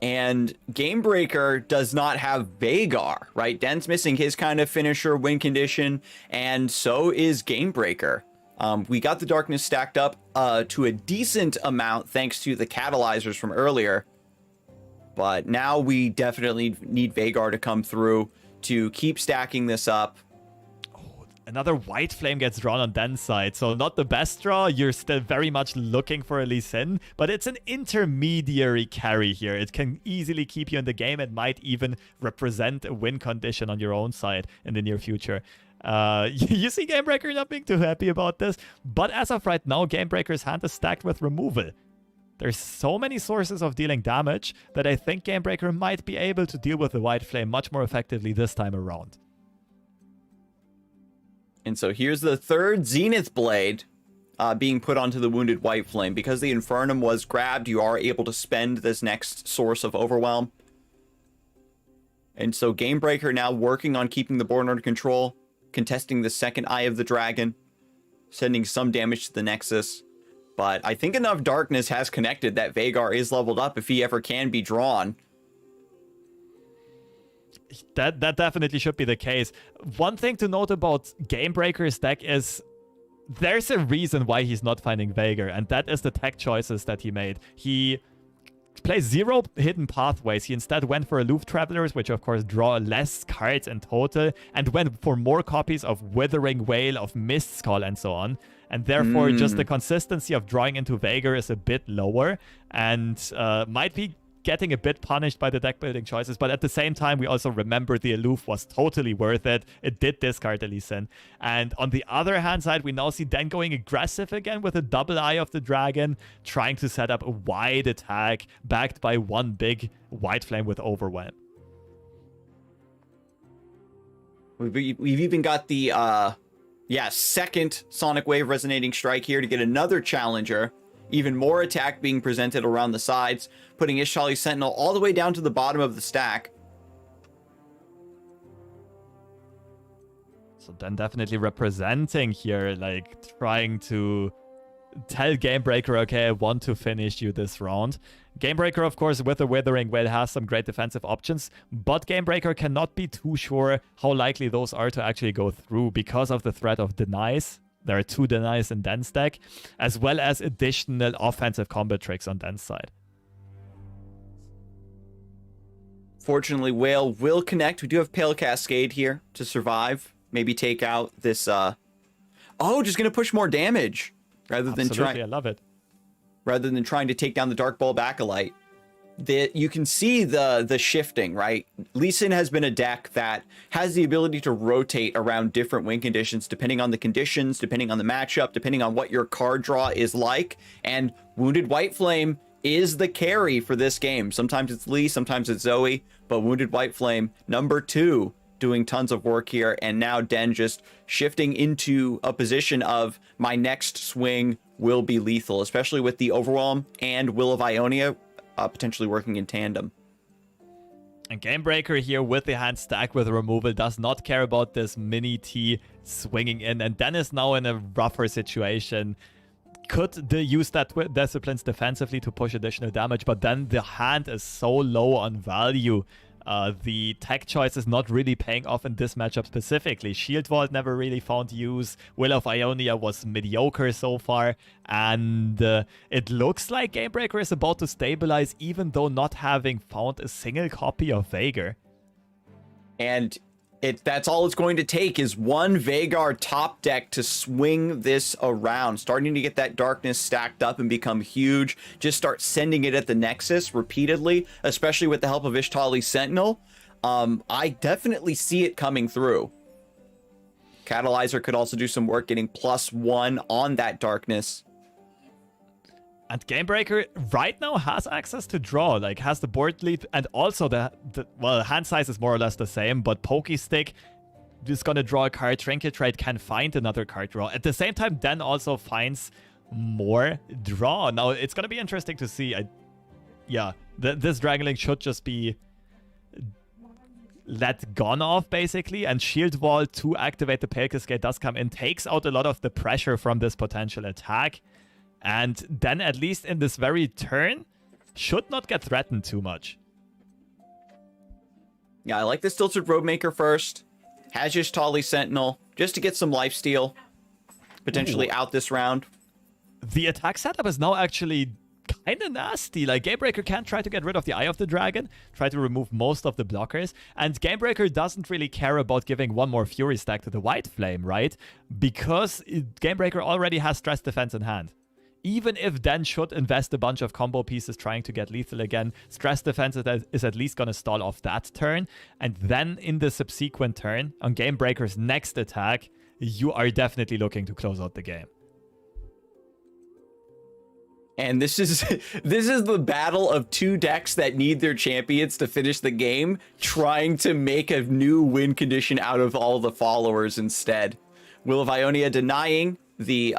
S1: And Gamebreaker does not have Vhagar, right? Den's missing his kind of finisher win condition, and so is Gamebreaker. We got the darkness stacked up to a decent amount thanks to the catalyzers from earlier. But now we definitely need Vhagar to come through to keep stacking this up.
S2: Oh, another White Flame gets drawn on Den's side. So not the best draw. You're still very much looking for a Lee Sin, but it's an intermediary carry here. It can easily keep you in the game. It might even represent a win condition on your own side in the near future. You see Gamebreaker not being too happy about this, but as of right now, Gamebreaker's hand is stacked with removal. There's so many sources of dealing damage that I think Gamebreaker might be able to deal with the White Flame much more effectively this time around.
S1: And so here's the third Zenith Blade being put onto the wounded White Flame. Because the Infernum was grabbed, you are able to spend this next source of Overwhelm. And so Gamebreaker now working on keeping the board under control, contesting the second Eye of the Dragon, sending some damage to the Nexus. But I think enough darkness has connected that Vhagar is leveled up if he ever can be drawn.
S2: That definitely should be the case. One thing to note about Gamebreaker's deck is there's a reason why he's not finding Vhagar, and that is the tech choices that he made. He play 0 hidden pathways. He instead went for Aloof Travelers, which of course draw less cards in total, and went for more copies of Withering Wail, of Mistskull, and so on. And therefore, just the consistency of drawing into Veigar is a bit lower, and might be getting a bit punished by the deck building choices, but at the same time we also remember the Aloof was totally worth it. It did discard the Lee Sin. And on the other hand side, we now see Den going aggressive again with a double Eye of the Dragon, trying to set up a wide attack backed by one big White Flame with Overwhelm.
S1: We've even got the second Sonic Wave Resonating Strike here to get another challenger. Even more attack being presented around the sides, putting Ishtali Sentinel all the way down to the bottom of the stack.
S2: So then definitely representing here, like trying to tell Gamebreaker, okay, I want to finish you this round. Gamebreaker, of course, with the Withering Wail has some great defensive options, but Gamebreaker cannot be too sure how likely those are to actually go through because of the threat of denies. There are 2 denies in Den's deck, as well as additional offensive combat tricks on Den's side.
S1: Fortunately, Whale will connect. We do have Pale Cascade here to survive. Maybe take out this... Oh, just going to push more damage rather than
S2: Absolutely, I love it.
S1: Rather than trying to take down the Dark Bulb Acolyte. You can see the shifting, right? Lee Sin has been a deck that has the ability to rotate around different win conditions, depending on the conditions, depending on the matchup, depending on what your card draw is like. And Wounded White Flame is the carry for this game. Sometimes it's Lee, sometimes it's Zoe, but Wounded White Flame, number 2, doing tons of work here. And now Den just shifting into a position of my next swing will be lethal, especially with the Overwhelm and Will of Ionia potentially working in tandem.
S2: And Gamebreaker here with the hand stacked with removal does not care about this mini T swinging in, and Den is now in a rougher situation. Could use that Disciplines defensively to push additional damage, but then the hand is so low on value. The tech choice is not really paying off in this matchup specifically. Shield Vault never really found use. Will of Ionia was mediocre so far. And it looks like Gamebreaker is about to stabilize, even though not having found a single copy of Veigar.
S1: And that's all it's going to take is one Veigar top deck to swing this around. Starting to get that darkness stacked up and become huge. Just start sending it at the Nexus repeatedly, especially with the help of Ishtali Sentinel. I definitely see it coming through. Catalyzer could also do some work getting +1 on that darkness.
S2: And Gamebreaker right now has access to draw, like has the board lead, and also the hand size is more or less the same, but Pokestick is going to draw a card, Trinket Trade can find another card draw. At the same time, Den also finds more draw. Now, it's going to be interesting to see. This Dragonlink should just be let gone off, basically, and Shield Wall to activate the Pale Cascade does come in, takes out a lot of the pressure from this potential attack. And then, at least in this very turn, should not get threatened too much.
S1: Yeah, I like this Tilted Roadmaker first. Has Ishtali Sentinel, just to get some lifesteal. Potentially out this round.
S2: The attack setup is now actually kind of nasty. Like, Gamebreaker can try to get rid of the Eye of the Dragon, try to remove most of the blockers, and Gamebreaker doesn't really care about giving one more Fury stack to the White Flame, right? Because Gamebreaker already has Stress Defense in hand. Even if Den should invest a bunch of combo pieces trying to get lethal again, Stress Defense is at least going to stall off that turn. And then in the subsequent turn, on Gamebreaker's next attack, you are definitely looking to close out the game.
S1: And this is the battle of 2 decks that need their champions to finish the game, trying to make a new win condition out of all the followers instead. Will of Ionia denying the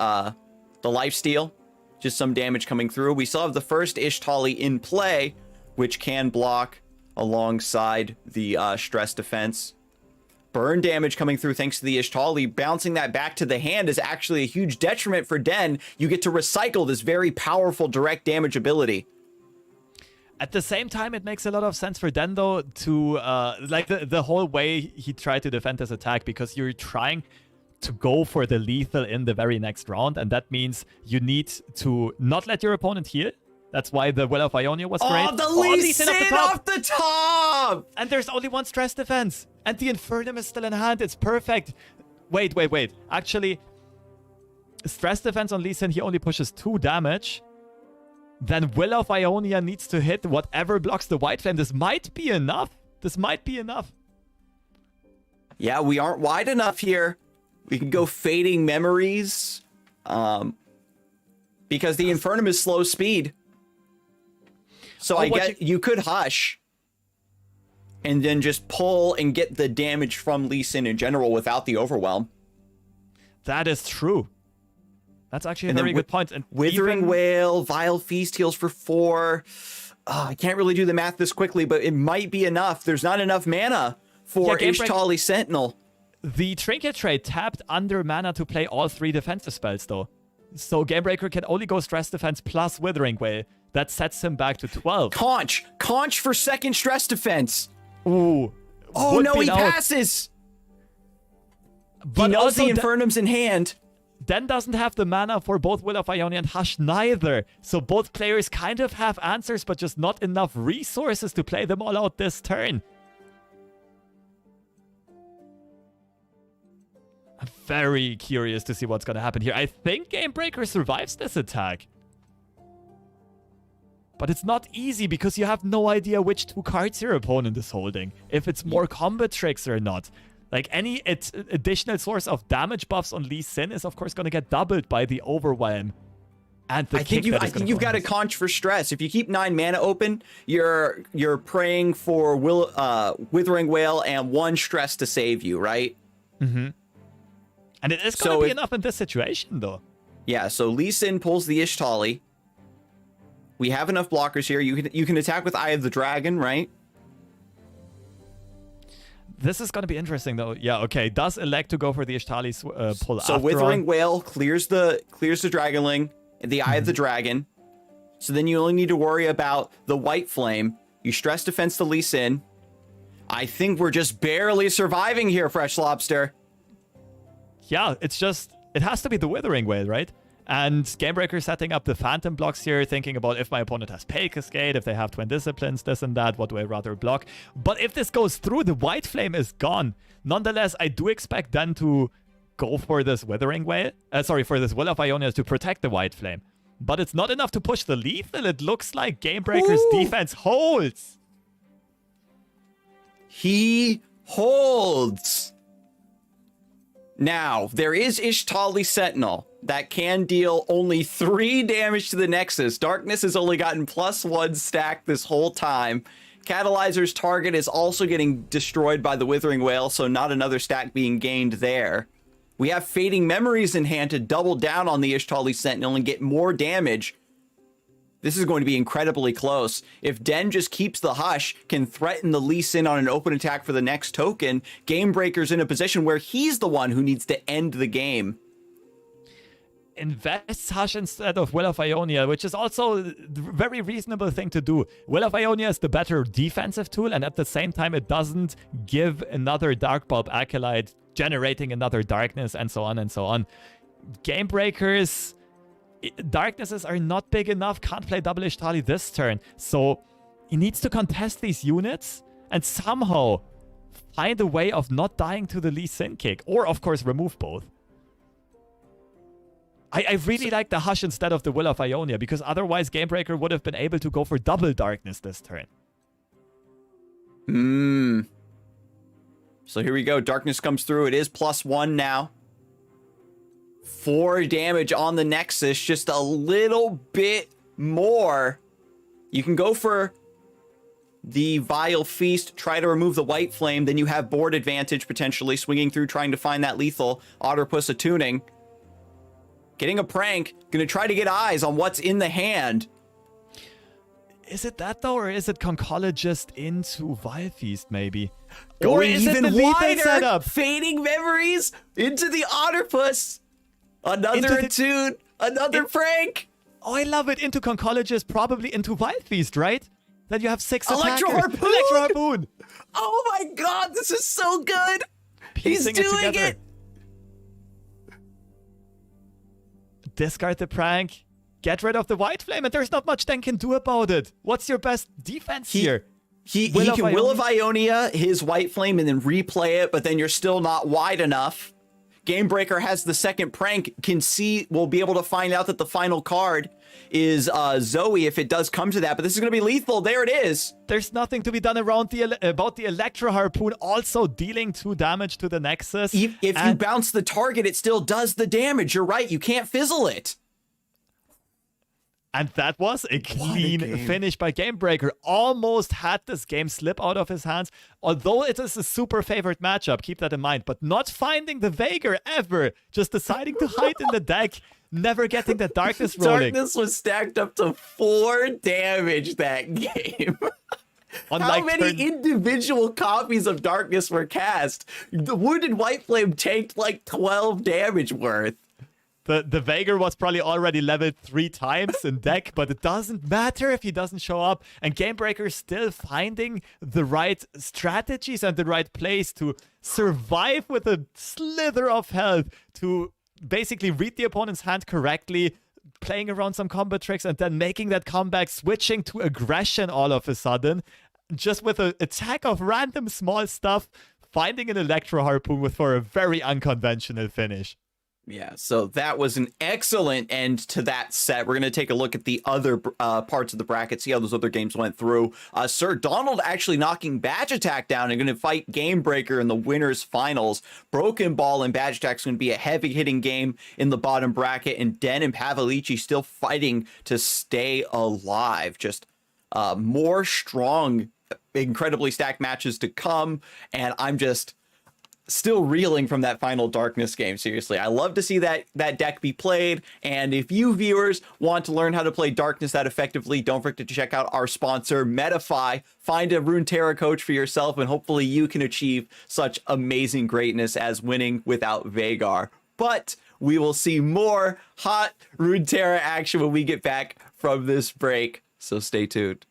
S1: lifesteal. Just some damage coming through. We still have the first Ishtali in play, which can block alongside the stress defense. Burn damage coming through thanks to the Ishtali. Bouncing that back to the hand is actually a huge detriment for Den. You get to recycle this very powerful direct damage ability.
S2: At the same time, it makes a lot of sense for Den, though, to like the whole way he tried to defend this attack, because you're trying to go for the lethal in the very next round, and that means you need to not let your opponent heal, That's why the Will of Ionia was great.
S1: Oh, the Lee Sin off the top!
S2: And there's only one stress defense. And the Infernum is still in hand. It's perfect. Wait. Actually, stress defense on Lee Sin, he only pushes 2 damage. Then Will of Ionia needs to hit whatever blocks the White Flame. This might be enough.
S1: Yeah, we aren't wide enough here. We can go Fading Memories. Because the Infernum is slow speed. So I get you could Hush. And then just pull and get the damage from Lee Sin in general without the Overwhelm.
S2: That is true. That's actually a very good point. And
S1: Withering Wail, Vile Feast heals for 4. I can't really do the math this quickly, but it might be enough. There's not enough mana for Ishtali Sentinel.
S2: The Trinket Trade tapped under mana to play all 3 defensive spells, though. So Gamebreaker can only go Stress Defense plus Withering Wail. That sets him back to 12.
S1: Conch for second Stress Defense.
S2: Ooh.
S1: Oh no, he passes. But he knows the Infernum's in hand.
S2: Den doesn't have the mana for both Will of Ionia and Hush neither. So both players kind of have answers, but just not enough resources to play them all out this turn. I'm very curious to see what's going to happen here. I think Gamebreaker survives this attack. But it's not easy because you have no idea which 2 cards your opponent is holding. If it's more combat tricks or not. Like, any additional source of damage buffs on Lee Sin is, of course, going to get doubled by the Overwhelm. And the I think
S1: you've got to conch for stress. If you keep 9 mana open, you're praying for Withering Wail and 1 stress to save you, right?
S2: Mm-hmm. And it is going to be enough in this situation, though. Yeah,
S1: so Lee Sin pulls the Ishtali. We have enough blockers here. You can attack with Eye of the Dragon, right?
S2: This is going to be interesting, though. Yeah, okay. Does elect to go for the Ishtali's pull
S1: So Withering Wail clears the Dragonling, the Eye of the Dragon. So then you only need to worry about the White Flame. You stress defense to Lee Sin. I think we're just barely surviving here, FreshLobster.
S2: Yeah, it's just... It has to be the Withering Wail, right? And Gamebreaker setting up the Phantom blocks here, thinking about if my opponent has Pale Cascade, if they have Twin Disciplines, this and that, what do I rather block? But if this goes through, the White Flame is gone. Nonetheless, I do expect then to go for this Withering Wail. For this Will of Ionia to protect the White Flame. But it's not enough to push the lethal. It looks like Gamebreaker's defense holds.
S1: He holds. Now, there is Ishtali Sentinel that can deal only 3 damage to the Nexus. Darkness has only gotten +1 stack this whole time. Catalyzer's target is also getting destroyed by the Withering Wail, so not another stack being gained there. We have Fading Memories in hand to double down on the Ishtali Sentinel and get more damage. This is going to be incredibly close. If Den just keeps the Hush, can threaten the Lee Sin on an open attack for the next token, Gamebreaker's in a position where he's the one who needs to end the game.
S2: Invests Hush instead of Will of Ionia, which is also a very reasonable thing to do. Will of Ionia is the better defensive tool, and at the same time, it doesn't give another Dark Bulb Acolyte, generating another Darkness, and so on and so on. Gamebreaker's Darknesses are not big enough, can't play double Ishtali this turn. So he needs to contest these units and somehow find a way of not dying to the Lee Sin kick. Or, of course, remove both. I really like the Hush instead of the Will of Ionia, because otherwise Gamebreaker would have been able to go for double Darkness this turn.
S1: So here we go. Darkness comes through. It is +1 now. 4 damage on the Nexus, just a little bit more. You can go for the Vile Feast, try to remove the White Flame, then you have board advantage potentially, swinging through, trying to find that lethal. Otterpuss attuning. Getting a prank, gonna try to get eyes on what's in the hand.
S2: Is it that though, or is it Conchologist into Vile Feast maybe?
S1: Or is it the wider setup? Fading Memories into the Otterpuss. Another attune, another prank.
S2: Oh, I love it. Into Conchologist, probably into Vile Feast, right? Then you have 6 attackers.
S1: Electro Harpoon! Oh my god, this is so good!
S2: Piecing
S1: He's doing it!
S2: Discard the prank. get rid of the White Flame, and there's not much Den can do about it. What's your best defense here?
S1: He can Will of Ionia his White Flame and then replay it, but then you're still not wide enough. Gamebreaker has the second prank, will be able to find out that the final card is Zoe if it does come to that, but this is going to be lethal. There it is.
S2: There's nothing to be done about the Electro Harpoon also dealing 2 damage to the Nexus.
S1: If you bounce the target, it still does the damage. You're right. You can't fizzle it.
S2: And that was a clean finish by Gamebreaker. Almost had this game slip out of his hands. Although it is a super favorite matchup, keep that in mind. But not finding the Veigar ever. Just deciding to hide in the deck. Never getting the Darkness rolling.
S1: Darkness was stacked up to 4 damage that game. How many individual copies of Darkness were cast? The Wounded White Flame tanked like 12 damage worth.
S2: The Veigar was probably already leveled 3 times in deck, but it doesn't matter if he doesn't show up. And Gamebreaker is still finding the right strategies and the right place to survive with a slither of health, to basically read the opponent's hand correctly, playing around some combo tricks, and then making that comeback, switching to aggression all of a sudden, just with an attack of random small stuff, finding an Electro Harpoon for a very unconventional finish.
S1: Yeah, so that was an excellent end to that set. We're going to take a look at the other parts of the bracket, see how those other games went through. Sir Donald actually knocking Badge Attack down and going to fight Gamebreaker in the winners finals. Broken Ball and Badge Attack is going to be a heavy-hitting game in the bottom bracket, and Den and Pavalici still fighting to stay alive. Just more strong, incredibly stacked matches to come, and I'm just still reeling from that final Darkness game. Seriously, I love to see that deck be played, and if you viewers want to learn how to play Darkness that effectively, don't forget to check out our sponsor Metafy. Find a Runeterra coach for yourself, and hopefully you can achieve such amazing greatness as winning without Veigar. But we will see more hot Runeterra action when we get back from this break, so stay tuned.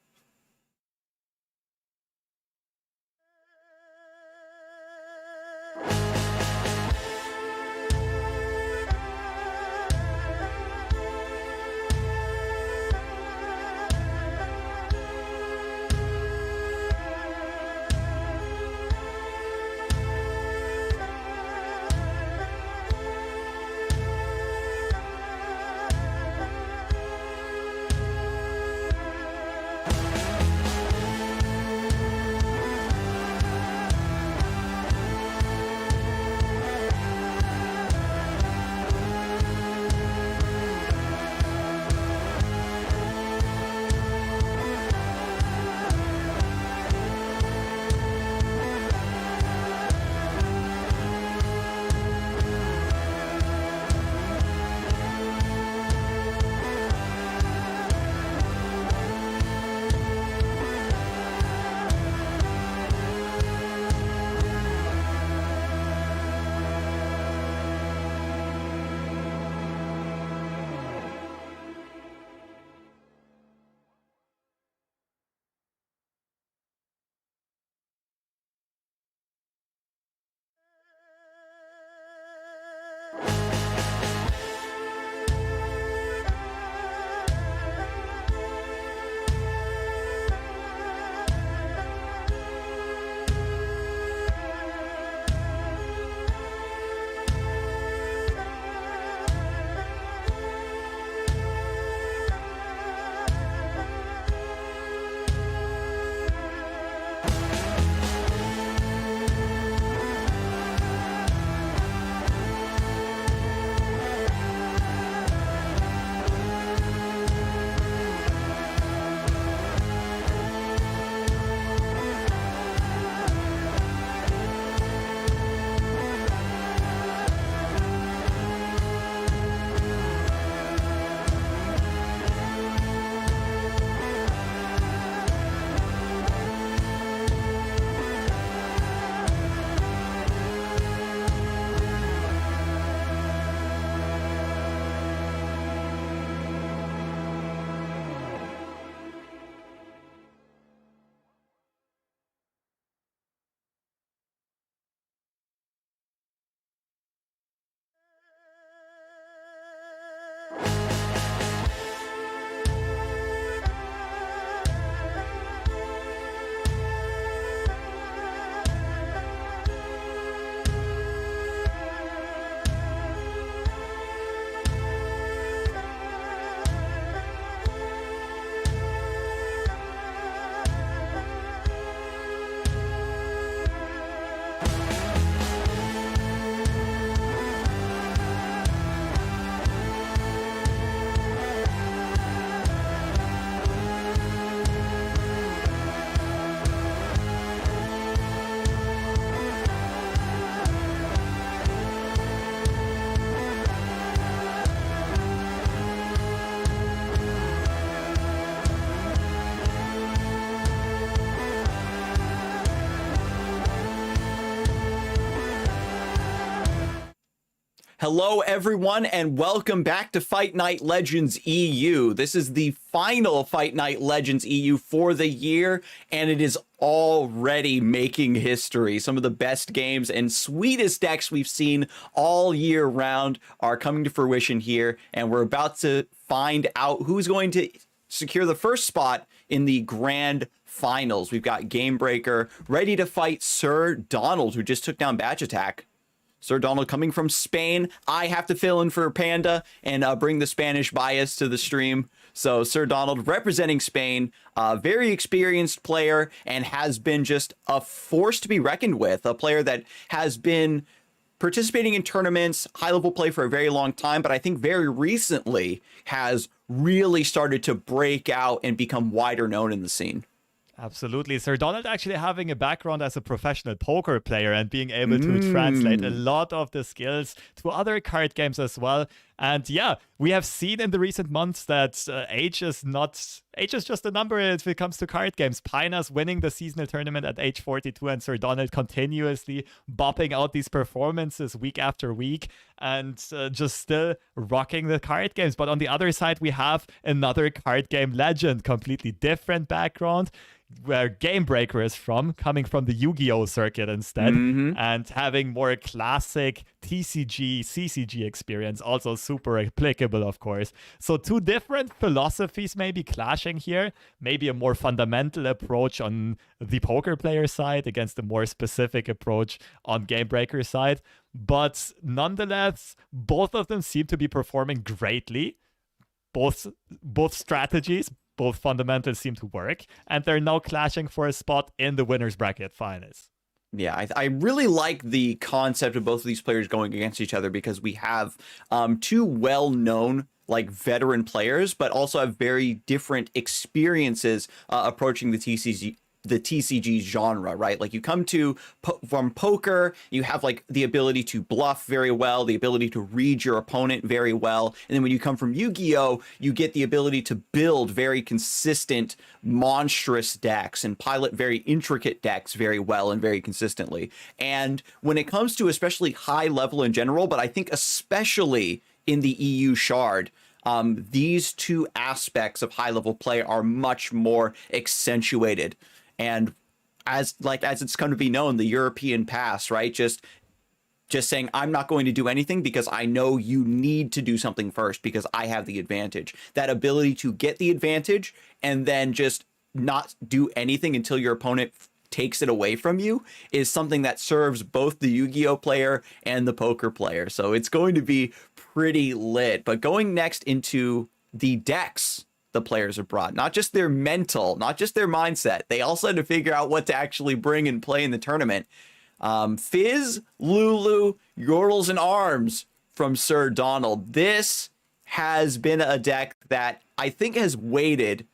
S1: Hello, everyone, and welcome back to Fight Night Legends EU. This is the final Fight Night Legends EU for the year, and it is already making history. Some of the best games and sweetest decks we've seen all year round are coming to fruition here, and we're about to find out who's going to secure the first spot in the grand finals. We've got Gamebreaker ready to fight Sir Donald, who just took down Badge Attack. Sir Donald coming from Spain. I have to fill in for Panda and bring the Spanish bias to the stream. So Sir Donald representing Spain, a very experienced player and has been just a force to be reckoned with. A player that has been participating in tournaments, high-level play for a very long time, but I think very recently has really started to break out and become wider known in the scene.
S2: Absolutely. Sir Donald actually having a background as a professional poker player and being able to translate a lot of the skills to other card games as well. And yeah, we have seen in the recent months that age is just a number if it comes to card games. Pina's winning the seasonal tournament at age 42 and Sir Donald continuously bopping out these performances week after week and just still rocking the card games. But on the other side, we have another card game legend, completely different background, where Gamebreaker is from, coming from the Yu-Gi-Oh circuit instead, and having more classic TCG, CCG experience, also super applicable, of course. So two different philosophies maybe clashing here, maybe a more fundamental approach on the poker player side against a more specific approach on Gamebreaker side. But nonetheless, both of them seem to be performing greatly. Both strategies, both fundamentals seem to work, and they're now clashing for a spot in the winner's bracket finals.
S1: Yeah, I really like the concept of both of these players going against each other because we have two well-known veteran players, but also have very different experiences approaching the TCG genre, right? Like you come from poker, you have the ability to bluff very well, the ability to read your opponent very well. And then when you come from Yu-Gi-Oh, you get the ability to build very consistent, monstrous decks and pilot very intricate decks very well and very consistently. And when it comes to especially high level in general, but I think especially in the EU shard, these two aspects of high level play are much more accentuated. And as it's come to be known, the European pass, right? Just saying, I'm not going to do anything because I know you need to do something first because I have the advantage. That ability to get the advantage and then just not do anything until your opponent takes it away from you is something that serves both the Yu-Gi-Oh player and the poker player. So it's going to be pretty lit. But going next into the decks the players have brought, not just their mental, not just their mindset. They also had to figure out what to actually bring and play in the tournament. Fizz, Lulu, Yordles, and Arms from Sir Donald. This has been a deck that I think has waited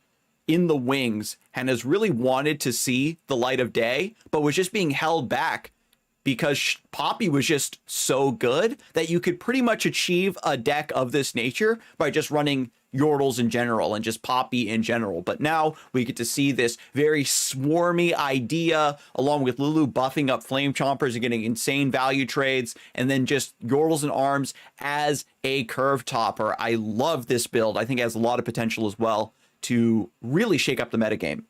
S1: in the wings and has really wanted to see the light of day, but was just being held back because Poppy was just so good that you could pretty much achieve a deck of this nature by just running Yordles in general and just Poppy in general. But now we get to see this very swarmy idea along with Lulu buffing up Flame Chompers and getting insane value trades, and then just Yordles and Arms as a curve topper. I love this build. I think it has a lot of potential as well to really shake up the metagame.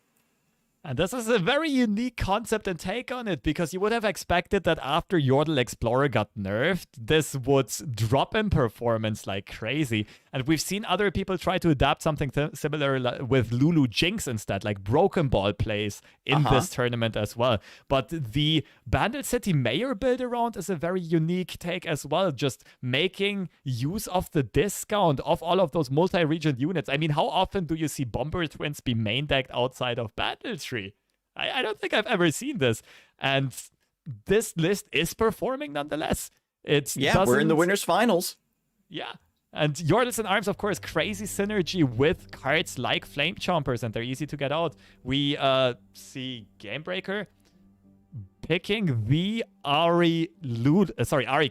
S2: And this is a very unique concept and take on it, because you would have expected that after Yordle Explorer got nerfed, this would drop in performance like crazy. And we've seen other people try to adapt something similar with Lulu Jinx instead, like Broken Ball plays in this tournament as well. But the Bandle City Mayor build around is a very unique take as well, just making use of the discount of all of those multi-region units. I mean, how often do you see Bomber Twins be main decked outside of Bandle Tree? I don't think I've ever seen this. And this list is performing nonetheless.
S1: We're in the winners finals.
S2: Yeah. And Yordles and Arms, of course, crazy synergy with cards like Flame Chompers, and they're easy to get out. We see Gamebreaker picking the Ari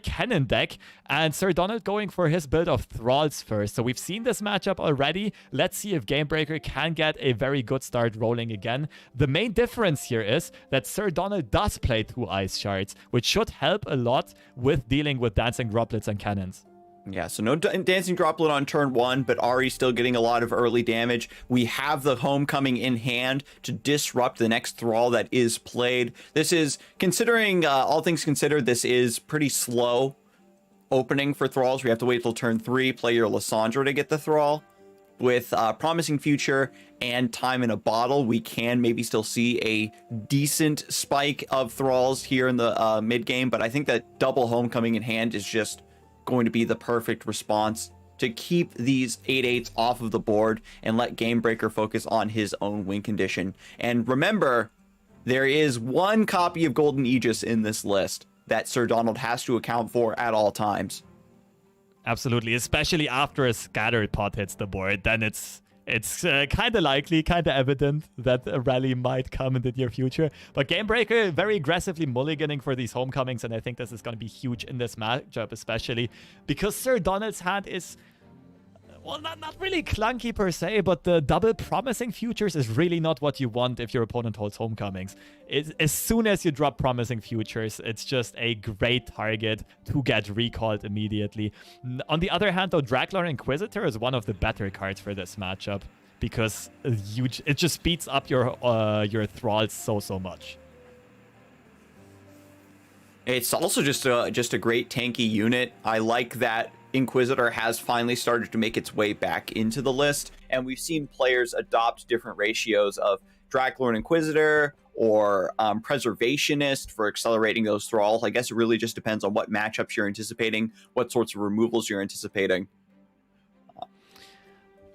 S2: Cannon deck, and Sir Donald going for his build of Thralls first. So we've seen this matchup already. Let's see if Gamebreaker can get a very good start rolling again. The main difference here is that Sir Donald does play 2 Ice Shards, which should help a lot with dealing with Dancing Droplets and Cannons.
S1: Yeah, so no Dancing Droplet on turn 1, but Ari still getting a lot of early damage. We have the Homecoming in hand to disrupt the next Thrall that is played. This is, considering all things considered, this is pretty slow opening for Thralls. We have to wait till turn 3, play your Lysandra to get the Thrall. With Promising Future and Time in a Bottle, we can maybe still see a decent spike of Thralls here in the mid-game, but I think that double Homecoming in hand is just going to be the perfect response to keep these 8/8s off of the board and let Gamebreaker focus on his own win condition. And remember, there is 1 copy of Golden Aegis in this list that Sir Donald has to account for at all times.
S2: Absolutely, especially after a Scattered Pot hits the board, then it's kind of likely, kind of evident that a rally might come in the near future. But Gamebreaker very aggressively mulliganing for these Homecomings, and I think this is going to be huge in this matchup, especially because Sir Donald's hand is, well, not really clunky per se, but the double Promising Futures is really not what you want if your opponent holds Homecomings. As soon as you drop Promising Futures, it's just a great target to get recalled immediately. On the other hand, though, Draklor Inquisitor is one of the better cards for this matchup because it just speeds up your Thralls so much.
S1: It's also just a great tanky unit. I like that Inquisitor has finally started to make its way back into the list, and we've seen players adopt different ratios of Draklor Inquisitor or Preservationist for accelerating those Thralls. I guess it really just depends on what matchups you're anticipating, what sorts of removals you're anticipating.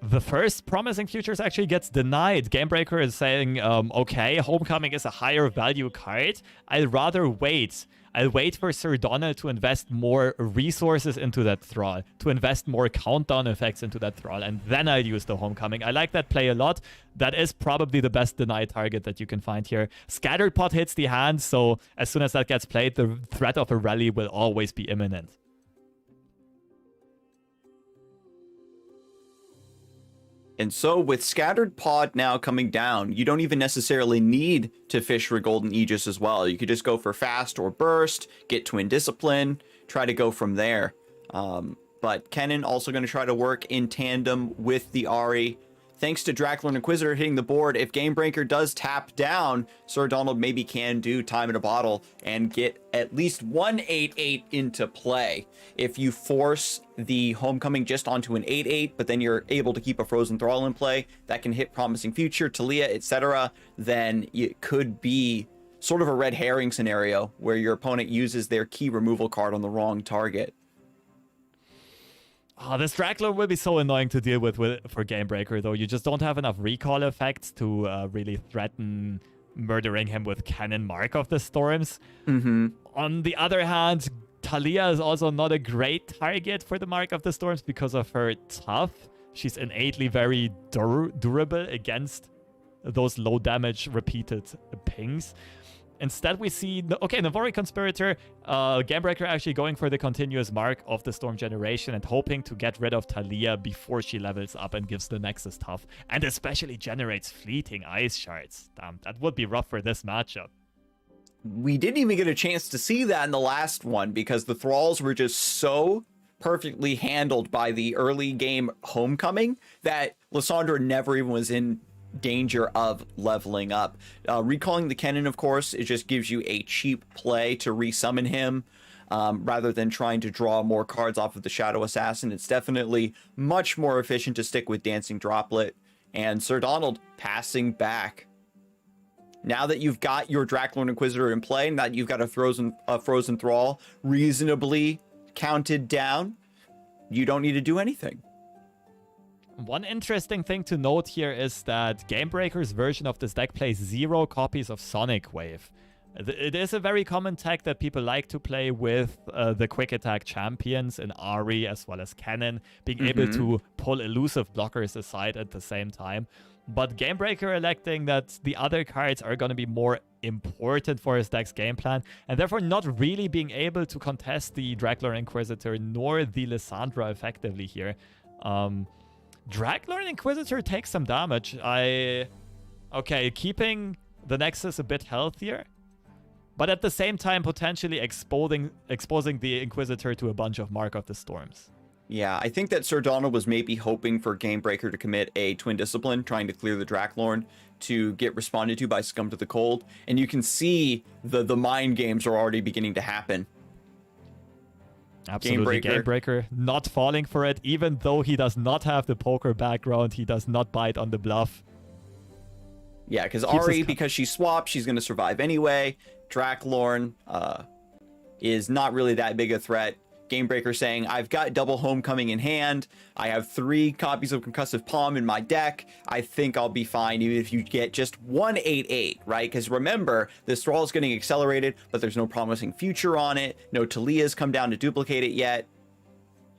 S2: The first Promising Futures actually gets denied. Gamebreaker is saying, okay, Homecoming is a higher value card. I'd rather wait. I'll wait for Sir Donald to invest more resources into that Thrall, to invest more countdown effects into that Thrall, and then I'll use the Homecoming. I like that play a lot. That is probably the best deny target that you can find here. Scattered Pot hits the hand, so as soon as that gets played, the threat of a rally will always be imminent.
S1: And so with Scattered Pod now coming down, you don't even necessarily need to fish for Golden Aegis as well. You could just go for Fast or Burst, get Twin Discipline, try to go from there. But Kennen also going to try to work in tandem with the Ari. Thanks to Draklor and Inquisitor hitting the board, if Gamebreaker does tap down, Sir Donald maybe can do Time in a Bottle and get at least 1/8/8 into play. If you force the Homecoming just onto an 8/8, but then you're able to keep a Frozen Thrall in play that can hit Promising Future, Talia, etc., then it could be sort of a red herring scenario where your opponent uses their key removal card on the wrong target.
S2: Oh, this Draklor will be so annoying to deal with for Gamebreaker, though. You just don't have enough recall effects to really threaten murdering him with Cannon Mark of the Storms. On the other hand, Talia is also not a great target for the Mark of the Storms because of her tough. She's innately very durable against those low damage repeated pings. Instead, we see, Navori Conspirator, Gamebreaker actually going for the continuous Mark of the Storm generation and hoping to get rid of Talia before she levels up and gives the Nexus tough, and especially generates fleeting Ice Shards. Damn, that would be rough for this matchup.
S1: We didn't even get a chance to see that in the last one because the Thralls were just so perfectly handled by the early game Homecoming that Lysandra never even was in danger of leveling up. Recalling the Kennen, of course, it just gives you a cheap play to resummon him rather than trying to draw more cards off of the Shadow Assassin. It's definitely much more efficient to stick with Dancing Droplet. And Sir Donald passing back. Now that you've got your Draklor Inquisitor in play, now that you've got a Frozen Thrall reasonably counted down, you don't need to do anything.
S2: One interesting thing to note here is that Gamebreaker's version of this deck plays 0 copies of Sonic Wave. It is a very common tech that people like to play with the quick attack champions in Ari as well as Kennen, being able to pull elusive blockers aside at the same time. but Gamebreaker electing that the other cards are going to be more important for his deck's game plan, and therefore not really being able to contest the Draglord Inquisitor nor the Lissandra effectively here. Draglord Inquisitor takes some damage. Okay, keeping the Nexus a bit healthier, but at the same time potentially exposing the Inquisitor to a bunch of Mark of the Storms.
S1: Yeah, I think that Sir Donald was maybe hoping for Gamebreaker to commit a Twin Discipline, trying to clear the Draglord to get responded to by Scum to the Cold. And you can see the mind games are already beginning to happen.
S2: Absolutely, Gamebreaker not falling for it, even though he does not have the poker background. He does not bite on the bluff.
S1: Yeah, because Ahri, because she swapped, she's going to survive anyway. Draglord is not really that big a threat. Gamebreaker saying, I've got double Homecoming in hand. I have 3 copies of Concussive Palm in my deck. I think I'll be fine even if you get just 1/8/8, right? Because remember, this Thrall is getting accelerated, but there's no promising future on it. No Talia's come down to duplicate it yet.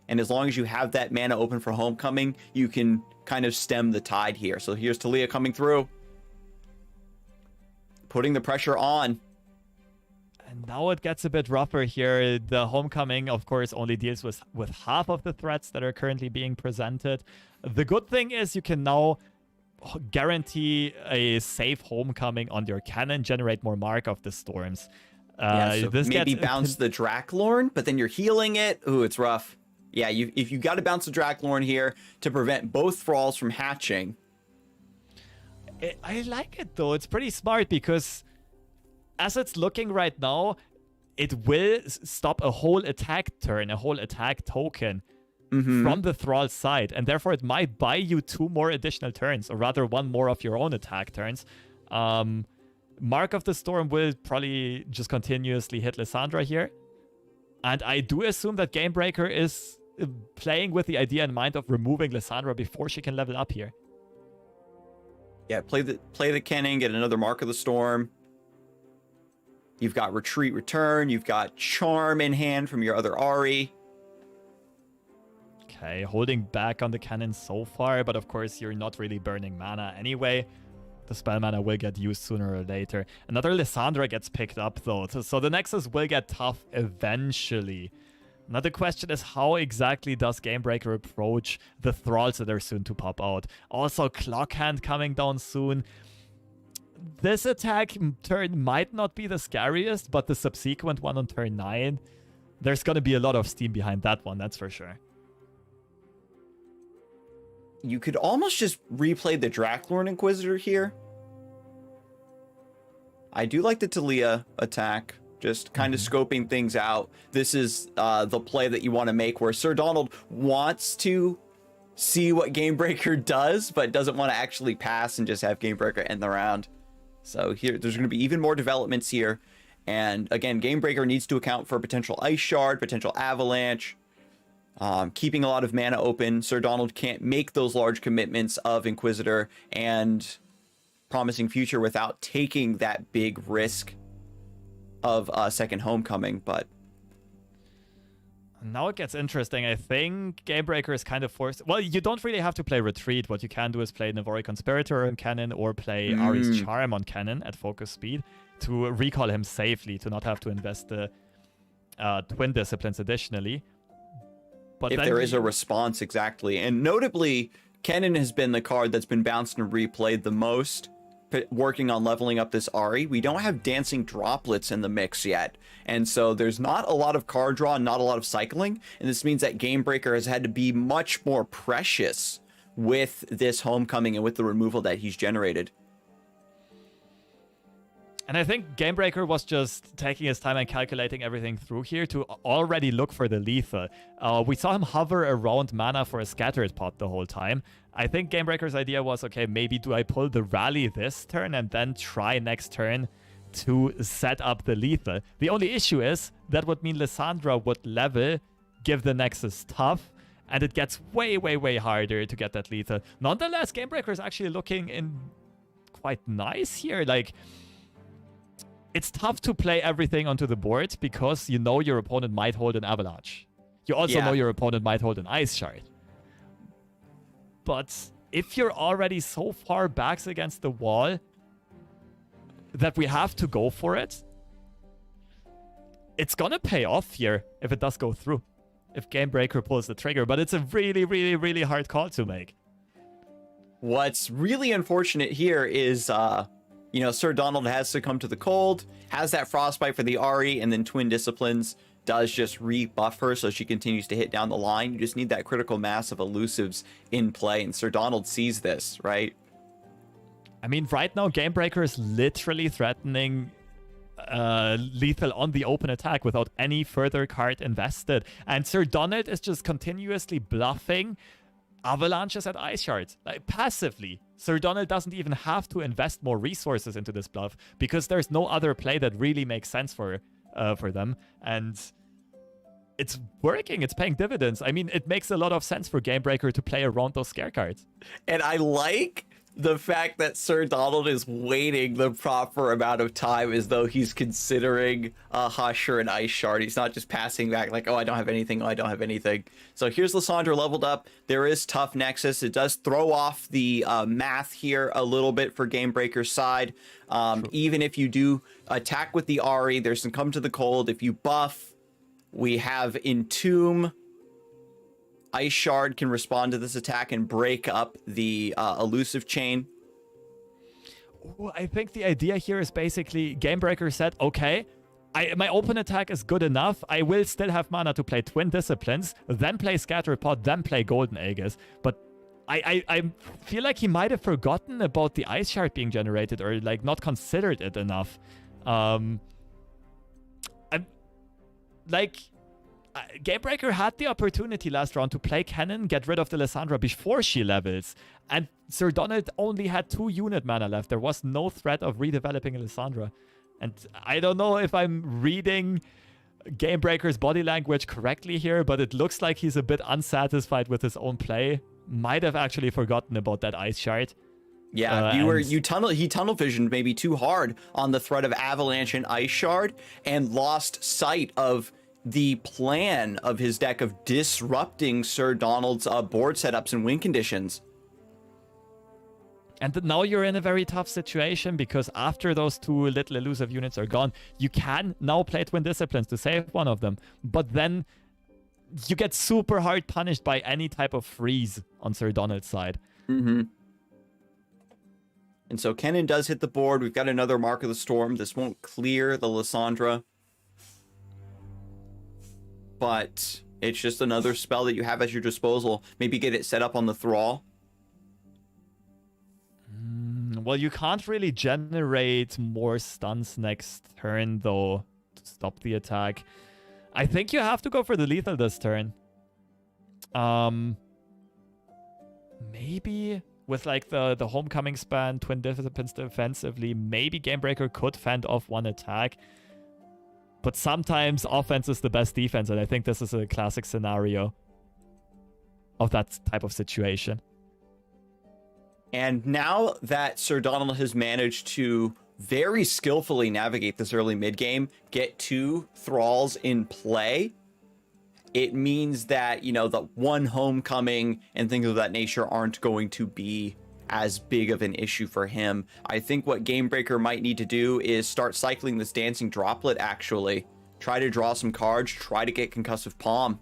S1: And as long as you have that mana open for Homecoming, you can kind of stem the tide here. So here's Talia coming through, putting the pressure on.
S2: And now it gets a bit rougher here. The Homecoming, of course, only deals with half of the threats that are currently being presented. The good thing is you can now guarantee a safe Homecoming on your cannon, generate more Mark of the Storms.
S1: So this maybe bounce the Draglord, but then you're healing it. Ooh, it's rough. Yeah, if you got to bounce the Draglord here to prevent both Thralls from hatching.
S2: I like it, though. It's pretty smart because as it's looking right now, it will stop a whole attack turn, a whole attack token from the Thrall side. And therefore, it might buy you 2 more additional turns, or rather 1 more of your own attack turns. Mark of the Storm will probably just continuously hit Lissandra here. And I do assume that Gamebreaker is playing with the idea in mind of removing Lissandra before she can level up here.
S1: Yeah, play the cannon, get another Mark of the Storm. You've got Retreat Return. You've got Charm in hand from your other Ahri.
S2: Okay, holding back on the cannon so far, but of course you're not really burning mana anyway. The spell mana will get used sooner or later. Another Lissandra gets picked up though, so the Nexus will get tough eventually. Another question is, how exactly does Gamebreaker approach the Thralls that are soon to pop out? Also, Clockhand coming down soon. This attack turn might not be the scariest, but the subsequent one on turn 9, there's going to be a lot of steam behind that one, that's for sure.
S1: You could almost just replay the Draglord Inquisitor here. I do like the Talia attack, just kind of scoping things out. This is the play that you want to make, where Sir Donald wants to see what Gamebreaker does, but doesn't want to actually pass and just have Gamebreaker end the round. So here, there's going to be even more developments here. And again, Gamebreaker needs to account for potential Ice Shard, potential Avalanche, keeping a lot of mana open. Sir Donald can't make those large commitments of Inquisitor and promising future without taking that big risk of a second Homecoming, but
S2: now it gets interesting. I think Gamebreaker is kind of forced. Well, you don't really have to play Retreat. What you can do is play Navori Conspirator on cannon or play Ahri's Charm on cannon at focus speed to recall him safely, to not have to invest the Twin Disciplines additionally. But
S1: if there is a response, exactly. And notably, cannon has been the card that's been bounced and replayed the most, working on leveling up this Ahri. We don't have Dancing Droplets in the mix yet, and so there's not a lot of card draw, not a lot of cycling, and this means that Gamebreaker has had to be much more precious with this Homecoming and with the removal that he's generated.
S2: And I think Gamebreaker was just taking his time and calculating everything through here to already look for the lethal. We saw him hover around mana for a Scattered Pot the whole time. I think Gamebreaker's idea was, okay, maybe do I pull the Rally this turn and then try next turn to set up the lethal. The only issue is that would mean Lissandra would level, give the Nexus tough, and it gets way, way, way harder to get that lethal. Nonetheless, Gamebreaker is actually looking in quite nice here. Like, it's tough to play everything onto the board because you know your opponent might hold an Avalanche. You also know your opponent might hold an Ice Shard. But if you're already so far backs against the wall that we have to go for it, it's gonna pay off here if it does go through. If Gamebreaker pulls the trigger, but it's a really, really, really hard call to make.
S1: What's really unfortunate here is, Sir Donald has succumbed to the cold, has that frostbite for the Ahri, and then Twin Disciplines does just rebuff her so she continues to hit down the line. You just need that critical mass of elusives in play, and Sir Donald sees this, right?
S2: I mean, right now, Gamebreaker is literally threatening lethal on the open attack without any further card invested. And Sir Donald is just continuously bluffing avalanches at Ice Shards, like passively. Sir Donald doesn't even have to invest more resources into this bluff because there's no other play that really makes sense for them. And it's working, it's paying dividends. I mean, it makes a lot of sense for Gamebreaker to play around those scare cards.
S1: And I like the fact that Sir Donald is waiting the proper amount of time as though he's considering a Hush or an Ice Shard. He's not just passing back like, oh, I don't have anything, oh, I don't have anything. So here's Lissandra leveled up. There is Tough Nexus. It does throw off the math here a little bit for Gamebreaker's side. Even if you do attack with the Ahri, there's some Come to the Cold. If you buff, we have Entomb. Ice Shard can respond to this attack and break up the elusive chain.
S2: Ooh, I think the idea here is basically Gamebreaker said, okay, my open attack is good enough. I will still have mana to play Twin Disciplines, then play Scatterpot, then play Golden Aegis. But I feel like he might have forgotten about the Ice Shard being generated or like not considered it enough. Gamebreaker had the opportunity last round to play Cannon, get rid of the Lissandra before she levels, and Sir Donald only had 2 unit mana left. There was no threat of redeveloping a Lissandra. And I don't know if I'm reading Gamebreaker's body language correctly here, but it looks like he's a bit unsatisfied with his own play. Might have actually forgotten about that Ice Shard.
S1: Yeah, he tunnel visioned maybe too hard on the threat of Avalanche and Ice Shard and lost sight of the plan of his deck of disrupting Sir Donald's board setups and win conditions.
S2: And now you're in a very tough situation because after those 2 little elusive units are gone, you can now play Twin Disciplines to save one of them. But then you get super hard punished by any type of freeze on Sir Donald's side.
S1: Mm-hmm. And so Kennen does hit the board. We've got another Mark of the Storm. This won't clear the Lissandra, but it's just another spell that you have at your disposal. Maybe get it set up on the Thrall.
S2: Well, you can't really generate more stuns next turn, though, to stop the attack. I think you have to go for the lethal this turn. Maybe with like the homecoming span, Twin Disciplines defensively, maybe Gamebreaker could fend off one attack. But sometimes offense is the best defense, and I think this is a classic scenario of that type of situation.
S1: And now that Sir Donald has managed to very skillfully navigate this early mid game, get 2 Thralls in play, it means that, the one homecoming and things of that nature aren't going to be as big of an issue for him. I think what Gamebreaker might need to do is start cycling this Dancing Droplet, actually. Try to draw some cards, try to get Concussive Palm.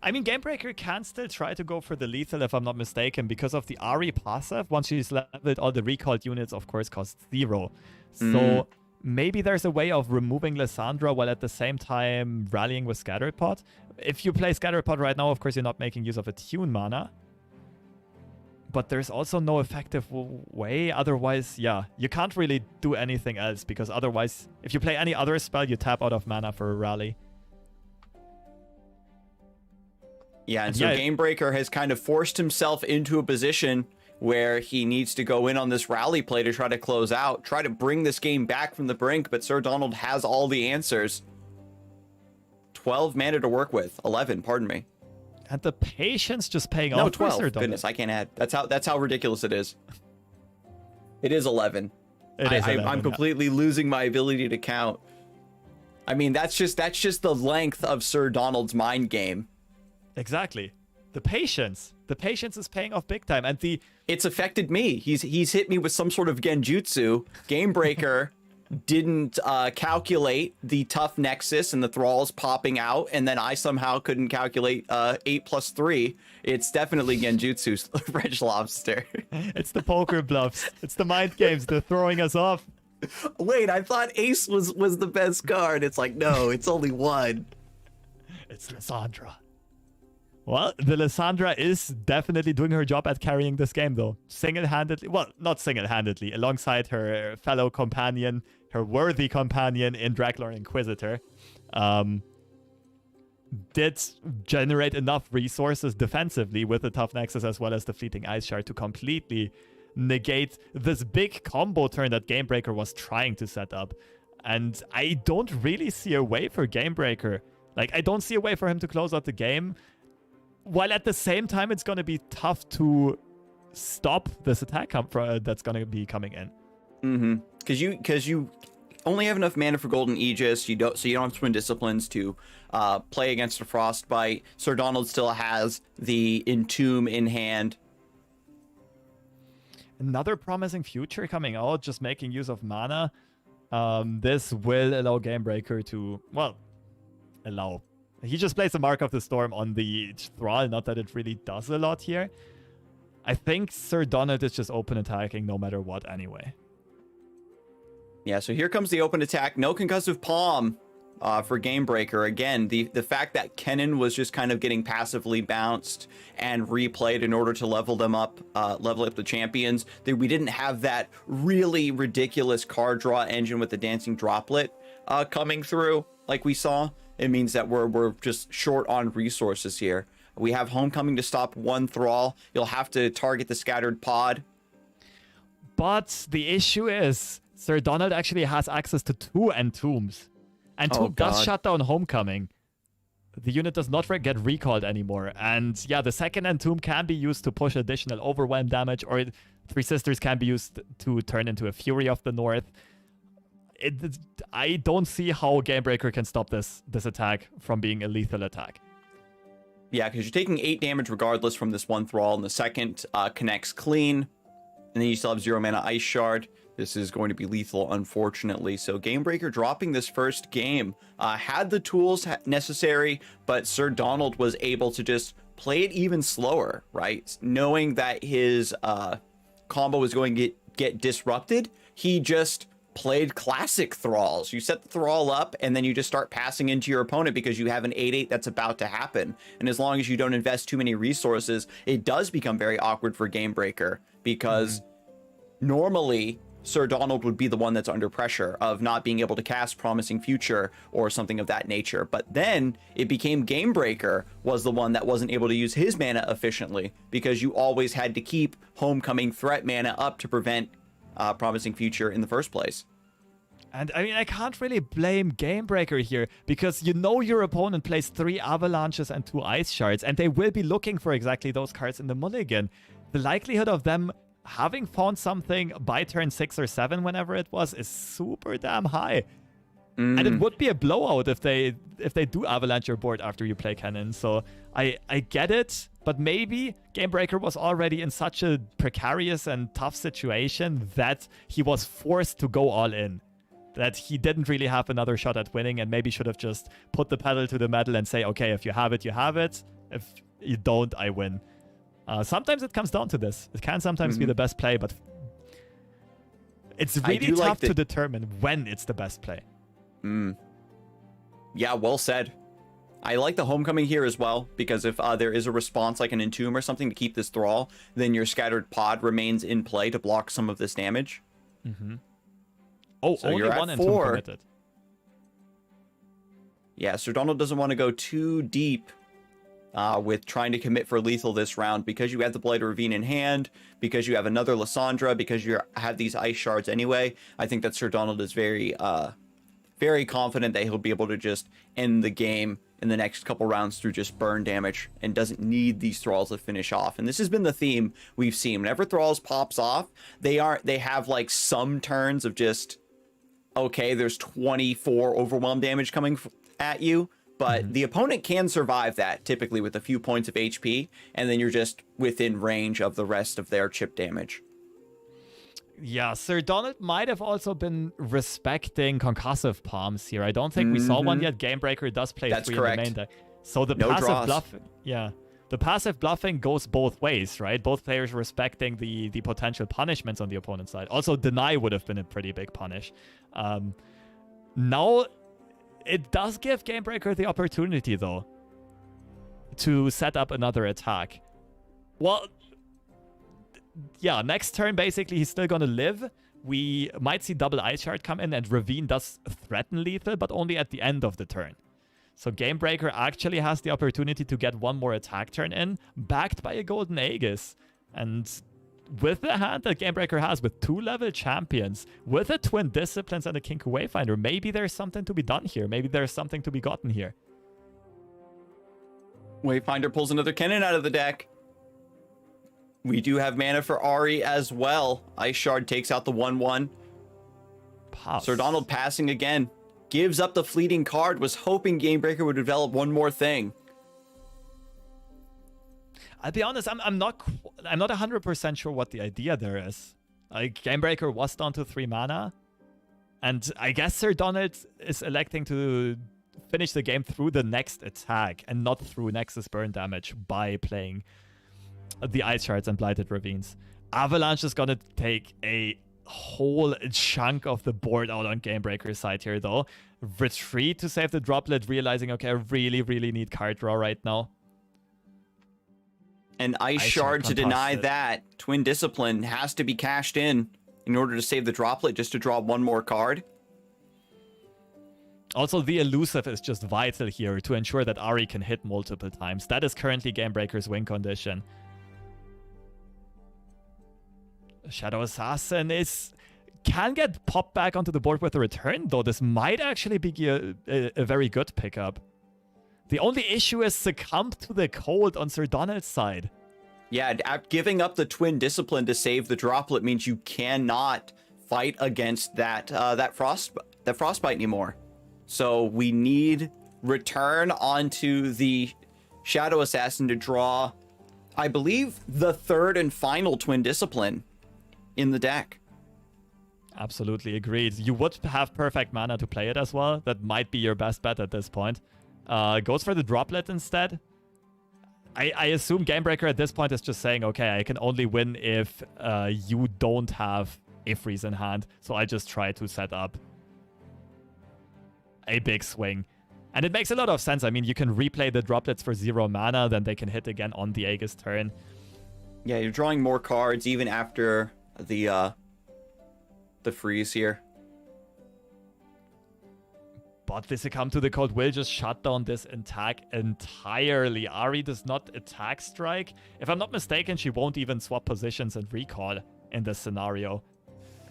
S2: I mean, Gamebreaker can still try to go for the lethal, if I'm not mistaken, because of the Ahri passive. Once she's leveled, all the recalled units, of course, cost 0. So maybe there's a way of removing Lissandra while at the same time rallying with Scatterpot. If you play Scatterpot right now, of course, you're not making use of Attune mana. But there's also no effective way. Otherwise, yeah, you can't really do anything else, because otherwise, if you play any other spell, you tap out of mana for a rally.
S1: Yeah, and so Gamebreaker has kind of forced himself into a position where he needs to go in on this rally play to try to close out, try to bring this game back from the brink, but Sir Donald has all the answers. 12 mana to work with. 11, pardon me.
S2: And the patience just paying off.
S1: No, 12. Goodness, I can't add. That's how ridiculous it is. It is 11. I'm completely losing my ability to count. I mean, that's just the length of Sir Donald's mind game.
S2: Exactly. The patience is paying off big time, and
S1: it's affected me. He's hit me with some sort of genjutsu. Gamebreaker didn't calculate the tough nexus and the thralls popping out, and then I somehow couldn't calculate 8 plus 3. It's definitely genjutsu, FreshLobster.
S2: It's the poker bluffs. It's the mind games. They're throwing us off.
S1: Wait, I thought Ace was the best card. It's like, no, it's only one.
S2: It's Lissandra. Well, the Lissandra is definitely doing her job at carrying this game, though. Single-handedly, well, not single-handedly, alongside her fellow companion, her worthy companion in DragLore Inquisitor, did generate enough resources defensively with the Tough Nexus as well as the Fleeting Ice Shard to completely negate this big combo turn that Gamebreaker was trying to set up. And I don't really see a way for Gamebreaker. Like, I don't see a way for him to close out the game. While at the same time, it's going to be tough to stop this attack that's going to be coming in.
S1: Mm-hmm. Because you only have enough mana for Golden Aegis. So you don't have Twin Disciplines to play against a Frostbite. Sir Donald still has the Entomb in hand.
S2: Another promising future coming out, just making use of mana. This will allow Gamebreaker to, well, allow. He just plays the Mark of the Storm on the Thrall, not that it really does a lot here. I think Sir Donald is just open attacking no matter what anyway.
S1: Yeah, so here comes the open attack. No concussive palm for Gamebreaker. Again, the fact that Kennen was just kind of getting passively bounced and replayed in order to level up the champions. We didn't have that really ridiculous card draw engine with the Dancing Droplet coming through like we saw. It means that we're just short on resources here. We have Homecoming to stop one Thrall. You'll have to target the Scattered Pod.
S2: But the issue is, Sir Donald actually has access to 2 Entombs. And 2 does shut down Homecoming. The unit does not get recalled anymore. And yeah, the second Entomb can be used to push additional overwhelm damage, or Three Sisters can be used to turn into a Fury of the North. I don't see how Gamebreaker can stop this attack from being a lethal attack.
S1: Yeah, because you're taking 8 damage regardless from this one Thrall, and the second connects clean. And then you still have 0 mana Ice Shard. This is going to be lethal, unfortunately. So Gamebreaker dropping this first game. Had the tools necessary, but Sir Donald was able to just play it even slower, right? Knowing that his combo was going to get disrupted, he just played classic Thralls. You set the Thrall up, and then you just start passing into your opponent because you have an 8/8 that's about to happen. And as long as you don't invest too many resources, it does become very awkward for Gamebreaker, because normally Sir Donald would be the one that's under pressure of not being able to cast Promising Future or something of that nature. But then it became Gamebreaker was the one that wasn't able to use his mana efficiently, because you always had to keep Homecoming threat mana up to prevent Promising Future in the first place.
S2: And I mean, I can't really blame Gamebreaker here, because you know your opponent plays 3 Avalanches and 2 Ice Shards, and they will be looking for exactly those cards in the mulligan. The likelihood of them having found something by turn 6 or 7, whenever it was, is super damn high. And it would be a blowout if they do avalanche your board after you play Kennen. So I get it, but maybe Gamebreaker was already in such a precarious and tough situation that he was forced to go all in. That he didn't really have another shot at winning, and maybe should have just put the pedal to the metal and say, okay, if you have it, you have it. If you don't, I win. Sometimes it comes down to this. It can sometimes be the best play, but it's really tough to determine when it's the best play.
S1: Yeah, well said. I like the Homecoming here as well, because if there is a response like an Entomb or something to keep this Thrall, then your Scattered Pod remains in play to block some of this damage.
S2: Oh,
S1: so
S2: only
S1: you're
S2: one
S1: at
S2: Entomb
S1: 4.
S2: committed.
S1: Yeah, Sir Donald doesn't want to go too deep with trying to commit for lethal this round, because you have the Blighted Ravine in hand, because you have another Lissandra, because you have these Ice Shards anyway. I think that Sir Donald is very confident that he'll be able to just end the game in the next couple rounds through just burn damage, and doesn't need these Thralls to finish off. And this has been the theme we've seen. Whenever Thralls pops off, they have like some turns of just, okay, there's 24 overwhelm damage coming at you, But the opponent can survive that, typically with a few points of HP, and then you're just within range of the rest of their chip damage.
S2: Yeah, Sir Donald might have also been respecting concussive palms here. I don't think we saw one yet. Gamebreaker does play
S1: That's
S2: 3
S1: correct.
S2: in the main deck. So the
S1: No
S2: passive
S1: draws.
S2: bluffing, the passive bluffing goes both ways, right? Both players respecting the potential punishments on the opponent's side. Also, deny would have been a pretty big punish. Now, it does give Gamebreaker the opportunity, though, to set up another attack. Well, yeah, next turn, basically, he's still gonna live. We might see double Ice Shard come in, and Ravine does threaten lethal, but only at the end of the turn. So Gamebreaker actually has the opportunity to get one more attack turn in, backed by a Golden Aegis. And with the hand that Gamebreaker has, with 2 level champions, with a Twin Disciplines and a Kinku Wayfinder, maybe there's something to be done here. Maybe there's something to be gotten here.
S1: Wayfinder pulls another cannon out of the deck. We do have mana for Ahri as well. Ice Shard takes out the 1/1.
S2: Pass.
S1: Sir Donald passing again. Gives up the fleeting card. Was hoping Gamebreaker would develop one more thing.
S2: I'll be honest, I'm not 100% sure what the idea there is. Like, Gamebreaker was down to 3 mana. And I guess Sir Donald is electing to finish the game through the next attack and not through Nexus burn damage by playing the Ice Shards and Blighted Ravines. Avalanche is gonna take a whole chunk of the board out on Gamebreaker's side here, though. Retreat to save the droplet, realizing, okay, I really, really need card draw right now.
S1: An Ice Shard to deny that. Twin Discipline has to be cashed in order to save the droplet, just to draw one more card.
S2: Also, the elusive is just vital here to ensure that Ahri can hit multiple times. That is currently Gamebreaker's win condition. Shadow Assassin can get popped back onto the board with a return, though. This might actually be a very good pickup. The only issue is succumb to the cold on Sir Donald's side.
S1: Yeah, giving up the Twin Discipline to save the droplet means you cannot fight against that frostbite anymore. So we need return onto the Shadow Assassin to draw, I believe, the 3rd and final Twin Discipline in the deck.
S2: Absolutely agreed. You would have perfect mana to play it as well. That might be your best bet at this point. Goes for the droplet instead. I assume Gamebreaker at this point is just saying, okay, I can only win if you don't have Ifris in hand. So I just try to set up a big swing. And it makes a lot of sense. I mean, you can replay the droplets for 0 mana, then they can hit again on the Aegis turn.
S1: Yeah, you're drawing more cards even after the freeze here.
S2: But the Succumb to the Cold will just shut down this attack entirely. Ahri does not attack strike. If I'm not mistaken, she won't even swap positions and recall in this scenario.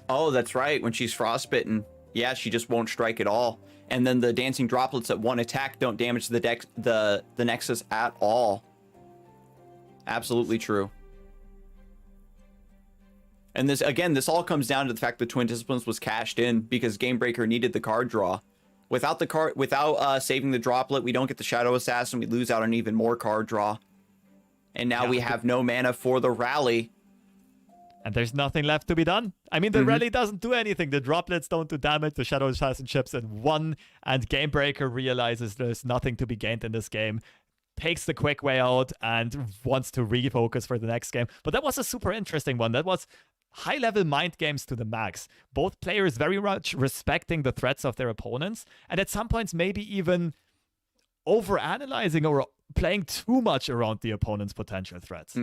S1: Oh, that's right. When she's frostbitten, yeah, she just won't strike at all. And then the dancing droplets at 1 attack don't damage the Nexus at all. Absolutely true. And this all comes down to the fact that Twin Disciplines was cashed in because Gamebreaker needed the card draw. Without saving the droplet, we don't get the Shadow Assassin. We lose out on even more card draw. And now we have no mana for the rally.
S2: And there's nothing left to be done. I mean, the rally doesn't do anything. The droplets don't do damage. The Shadow Assassin chips in 1. And Gamebreaker realizes there's nothing to be gained in this game. Takes the quick way out and wants to refocus for the next game. But that was a super interesting one. That was high-level mind games to the max. Both players very much respecting the threats of their opponents. And at some points, maybe even overanalyzing or playing too much around the opponent's potential threats.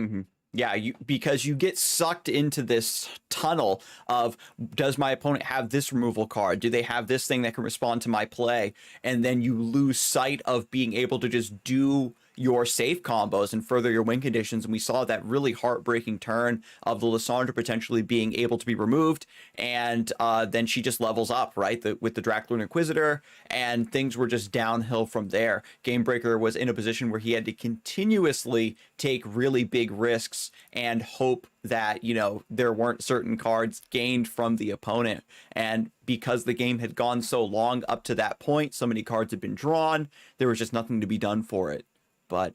S1: Yeah, because you get sucked into this tunnel of, does my opponent have this removal card? Do they have this thing that can respond to my play? And then you lose sight of being able to just do your safe combos and further your win conditions. And we saw that really heartbreaking turn of the Lissandra potentially being able to be removed. And then she just levels up, right, with the Draculor Inquisitor, and things were just downhill from there. Gamebreaker was in a position where he had to continuously take really big risks and hope that, you know, there weren't certain cards gained from the opponent. And because the game had gone so long up to that point, so many cards had been drawn, there was just nothing to be done for it. But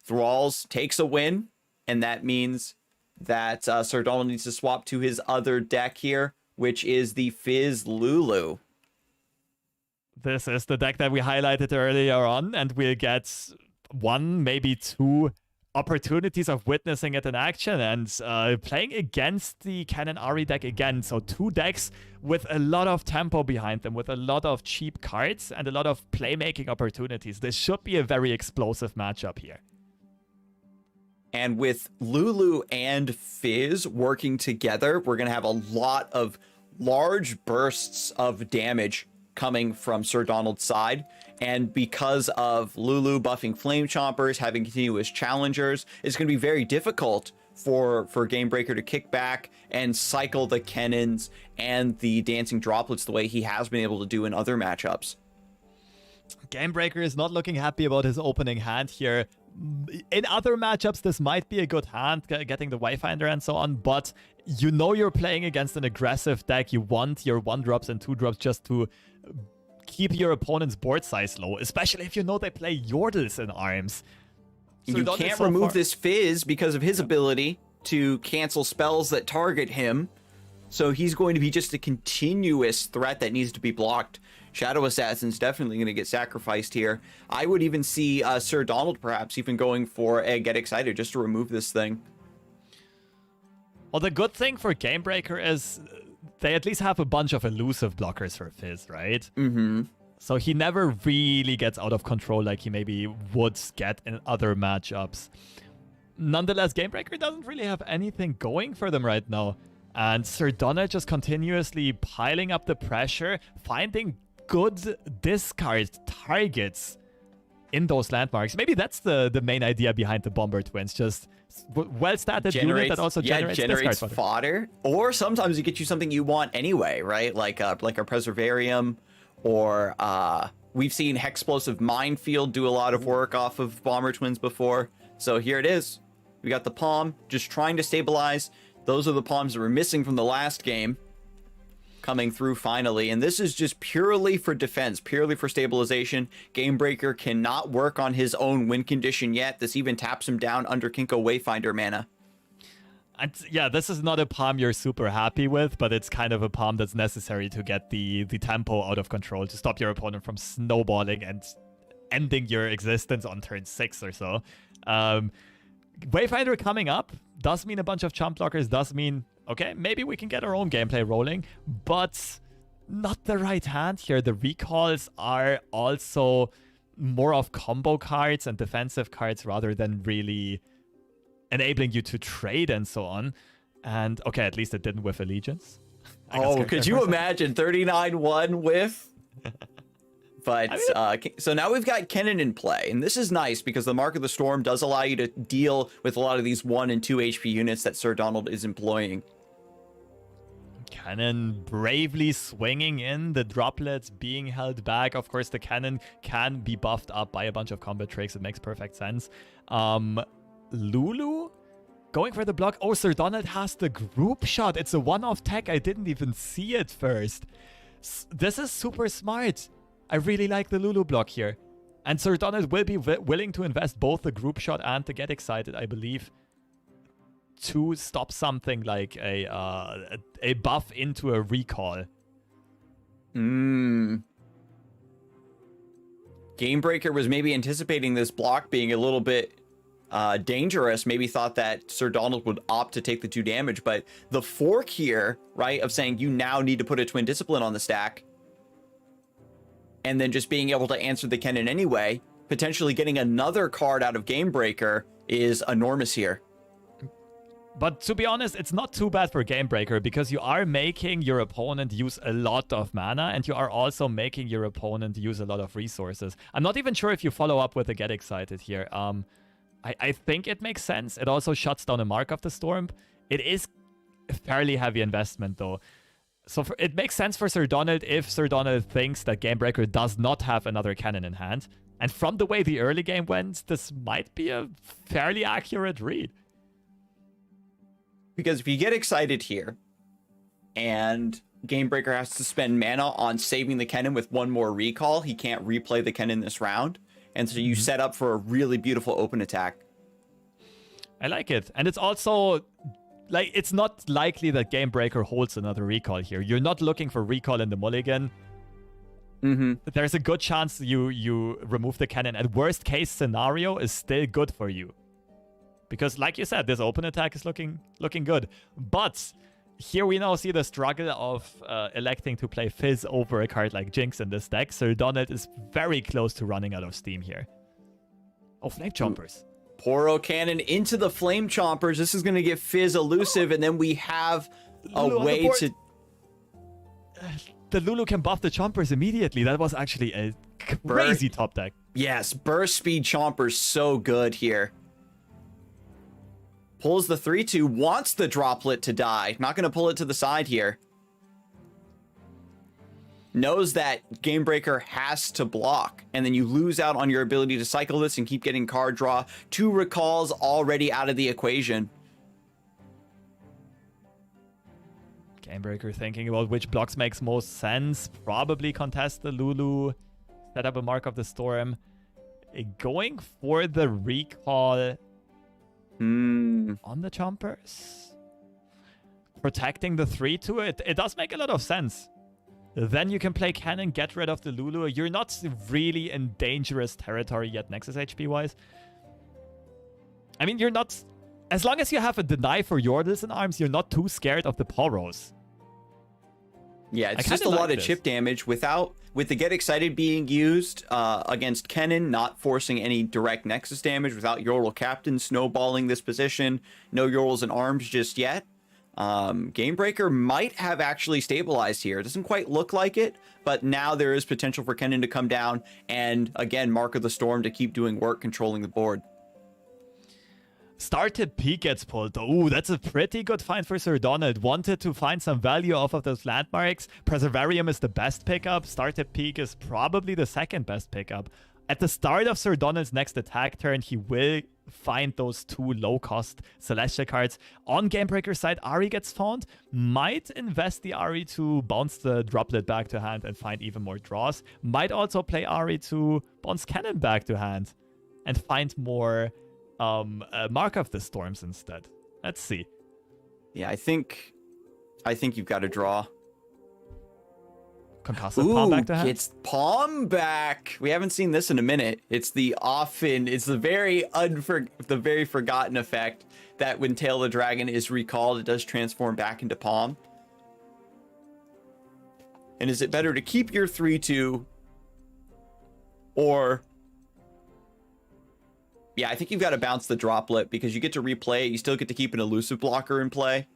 S1: Thralls takes a win, and that means that Sir Donald needs to swap to his other deck here, which is the Fizz Lulu.
S2: This is the deck that we highlighted earlier on, and we'll get one, maybe two opportunities of witnessing it in action, and playing against the Cannon Ari deck again. So two decks with a lot of tempo behind them, with a lot of cheap cards and a lot of playmaking opportunities. This should be a very explosive matchup here.
S1: And with Lulu and Fizz working together, we're going to have a lot of large bursts of damage coming from Sir Donald's side. And because of Lulu buffing Flame Chompers, having continuous challengers, it's going to be very difficult for Gamebreaker to kick back and cycle the Cannons and the Dancing Droplets the way he has been able to do in other matchups.
S2: Gamebreaker is not looking happy about his opening hand here. In other matchups, this might be a good hand, getting the Wayfinder and so on, but you know you're playing against an aggressive deck. You want your 1-drops and 2-drops just to keep your opponent's board size low, especially if you know they play Yordles in arms.
S1: So you can't remove this Fizz because of his ability to cancel spells that target him. So he's going to be just a continuous threat that needs to be blocked. Shadow Assassin's definitely going to get sacrificed here. I would even see Sir Donald perhaps even going for a Get Excited just to remove this thing.
S2: Well, the good thing for Gamebreaker is they at least have a bunch of elusive blockers for Fizz, right?
S1: Mm-hmm.
S2: So he never really gets out of control like he maybe would get in other matchups. Nonetheless, Gamebreaker doesn't really have anything going for them right now. And Sir Donald just continuously piling up the pressure, finding good discard targets in those landmarks. Maybe that's the main idea behind the Bomber Twins. Just well-statted unit that also generates discard
S1: fodder. Or sometimes it gets you something you want anyway, right? Like a Preservarium, or we've seen Hexplosive Minefield do a lot of work off of Bomber Twins before. So here it is. We got the Palm, just trying to stabilize. Those are the Palms that were missing from the last game, coming through finally. And this is just purely for defense, purely for stabilization. Gamebreaker cannot work on his own win condition yet. This even taps him down under Kinko Wayfinder mana.
S2: And yeah, this is not a palm you're super happy with, but it's kind of a palm that's necessary to get the tempo out of control, to stop your opponent from snowballing and ending your existence on turn 6 or so. Wayfinder coming up does mean a bunch of chump blockers, does mean, okay, maybe we can get our own gameplay rolling, but not the right hand here. The recalls are also more of combo cards and defensive cards rather than really enabling you to trade and so on. And okay, at least it didn't with Allegiance.
S1: Oh, could you imagine 39-1 with? But so now we've got Kennen in play, and this is nice because the Mark of the Storm does allow you to deal with a lot of these 1 and 2 HP units that Sir Donald is employing.
S2: Cannon bravely swinging in, the droplets being held back. Of course, the cannon can be buffed up by a bunch of combat tricks. It makes perfect sense. Lulu going for the block. Oh, Sir Donald has the group shot. It's a one-off tech. I didn't even see it first. This is super smart. I really like the Lulu block here. And Sir Donald will be willing to invest both the group shot and to get excited, I believe, to stop something like a buff into a recall.
S1: Gamebreaker was maybe anticipating this block being a little bit dangerous, maybe thought that Sir Donald would opt to take the 2 damage, but the fork here, right, of saying you now need to put a Twin Discipline on the stack, and then just being able to answer the Kennen anyway, potentially getting another card out of Gamebreaker is enormous here.
S2: But to be honest, it's not too bad for Gamebreaker because you are making your opponent use a lot of mana and you are also making your opponent use a lot of resources. I'm not even sure if you follow up with the Get Excited here. I think it makes sense. It also shuts down a Mark of the Storm. It is a fairly heavy investment though. So it makes sense for Sir Donald if Sir Donald thinks that Gamebreaker does not have another cannon in hand. And from the way the early game went, this might be a fairly accurate read.
S1: Because if you get excited here and Gamebreaker has to spend mana on saving the cannon with one more recall, he can't replay the cannon this round. And so you set up for a really beautiful open attack.
S2: I like it. And it's also, like, it's not likely that Gamebreaker holds another recall here. You're not looking for recall in the mulligan. There's a good chance you remove the cannon. And worst case scenario is still good for you. Because like you said, this open attack is looking good. But here we now see the struggle of electing to play Fizz over a card like Jinx in this deck. So Donald is very close to running out of steam here. Oh, Flame Chompers.
S1: Poro Cannon into the Flame Chompers. This is going to get Fizz elusive, and then we have a way to...
S2: The Lulu can buff the Chompers immediately. That was actually a crazy top deck.
S1: Yes, Burst Speed Chompers so good here. Pulls the 3-2, wants the droplet to die. Not going to pull it to the side here. Knows that Gamebreaker has to block. And then you lose out on your ability to cycle this and keep getting card draw. 2 recalls already out of the equation.
S2: Gamebreaker thinking about which blocks makes most sense. Probably contest the Lulu. Set up a Mark of the Storm. Going for the recall... on the Chompers. Protecting the 3-2, it does make a lot of sense. Then you can play Cannon, get rid of the Lulu. You're not really in dangerous territory yet, Nexus HP wise. I mean, you're not... As long as you have a deny for Yordles in arms, you're not too scared of the Poros.
S1: Yeah, it's just a lot of chip damage with the Get Excited being used against Kennen, not forcing any direct Nexus damage, without Yordle Captain snowballing this position. No Yordles in arms just yet. Gamebreaker might have actually stabilized here. It doesn't quite look like it, but now there is potential for Kennen to come down and, again, Mark of the Storm to keep doing work controlling the board.
S2: Started Peak gets pulled. Ooh, that's a pretty good find for Sir Donald. Wanted to find some value off of those landmarks. Preservarium is the best pickup. Started Peak is probably the second best pickup. At the start of Sir Donald's next attack turn, he will find those 2 low-cost Celestial cards. On Gamebreaker's side, Ahri gets found. Might invest the Ahri to bounce the Droplet back to hand and find even more draws. Might also play Ahri to bounce Cannon back to hand and find more... Mark of the Storms instead. Let's see.
S1: Yeah, I think you've got to draw.
S2: Concussive Palm back to hand.
S1: It's Palm back. We haven't seen this in a minute. It's the very forgotten effect that when Tail of the Dragon is recalled, it does transform back into Palm. And is it better to keep your 3-2 or... Yeah, I think you've got to bounce the Droplet because you get to replay it. You still get to keep an elusive blocker in play.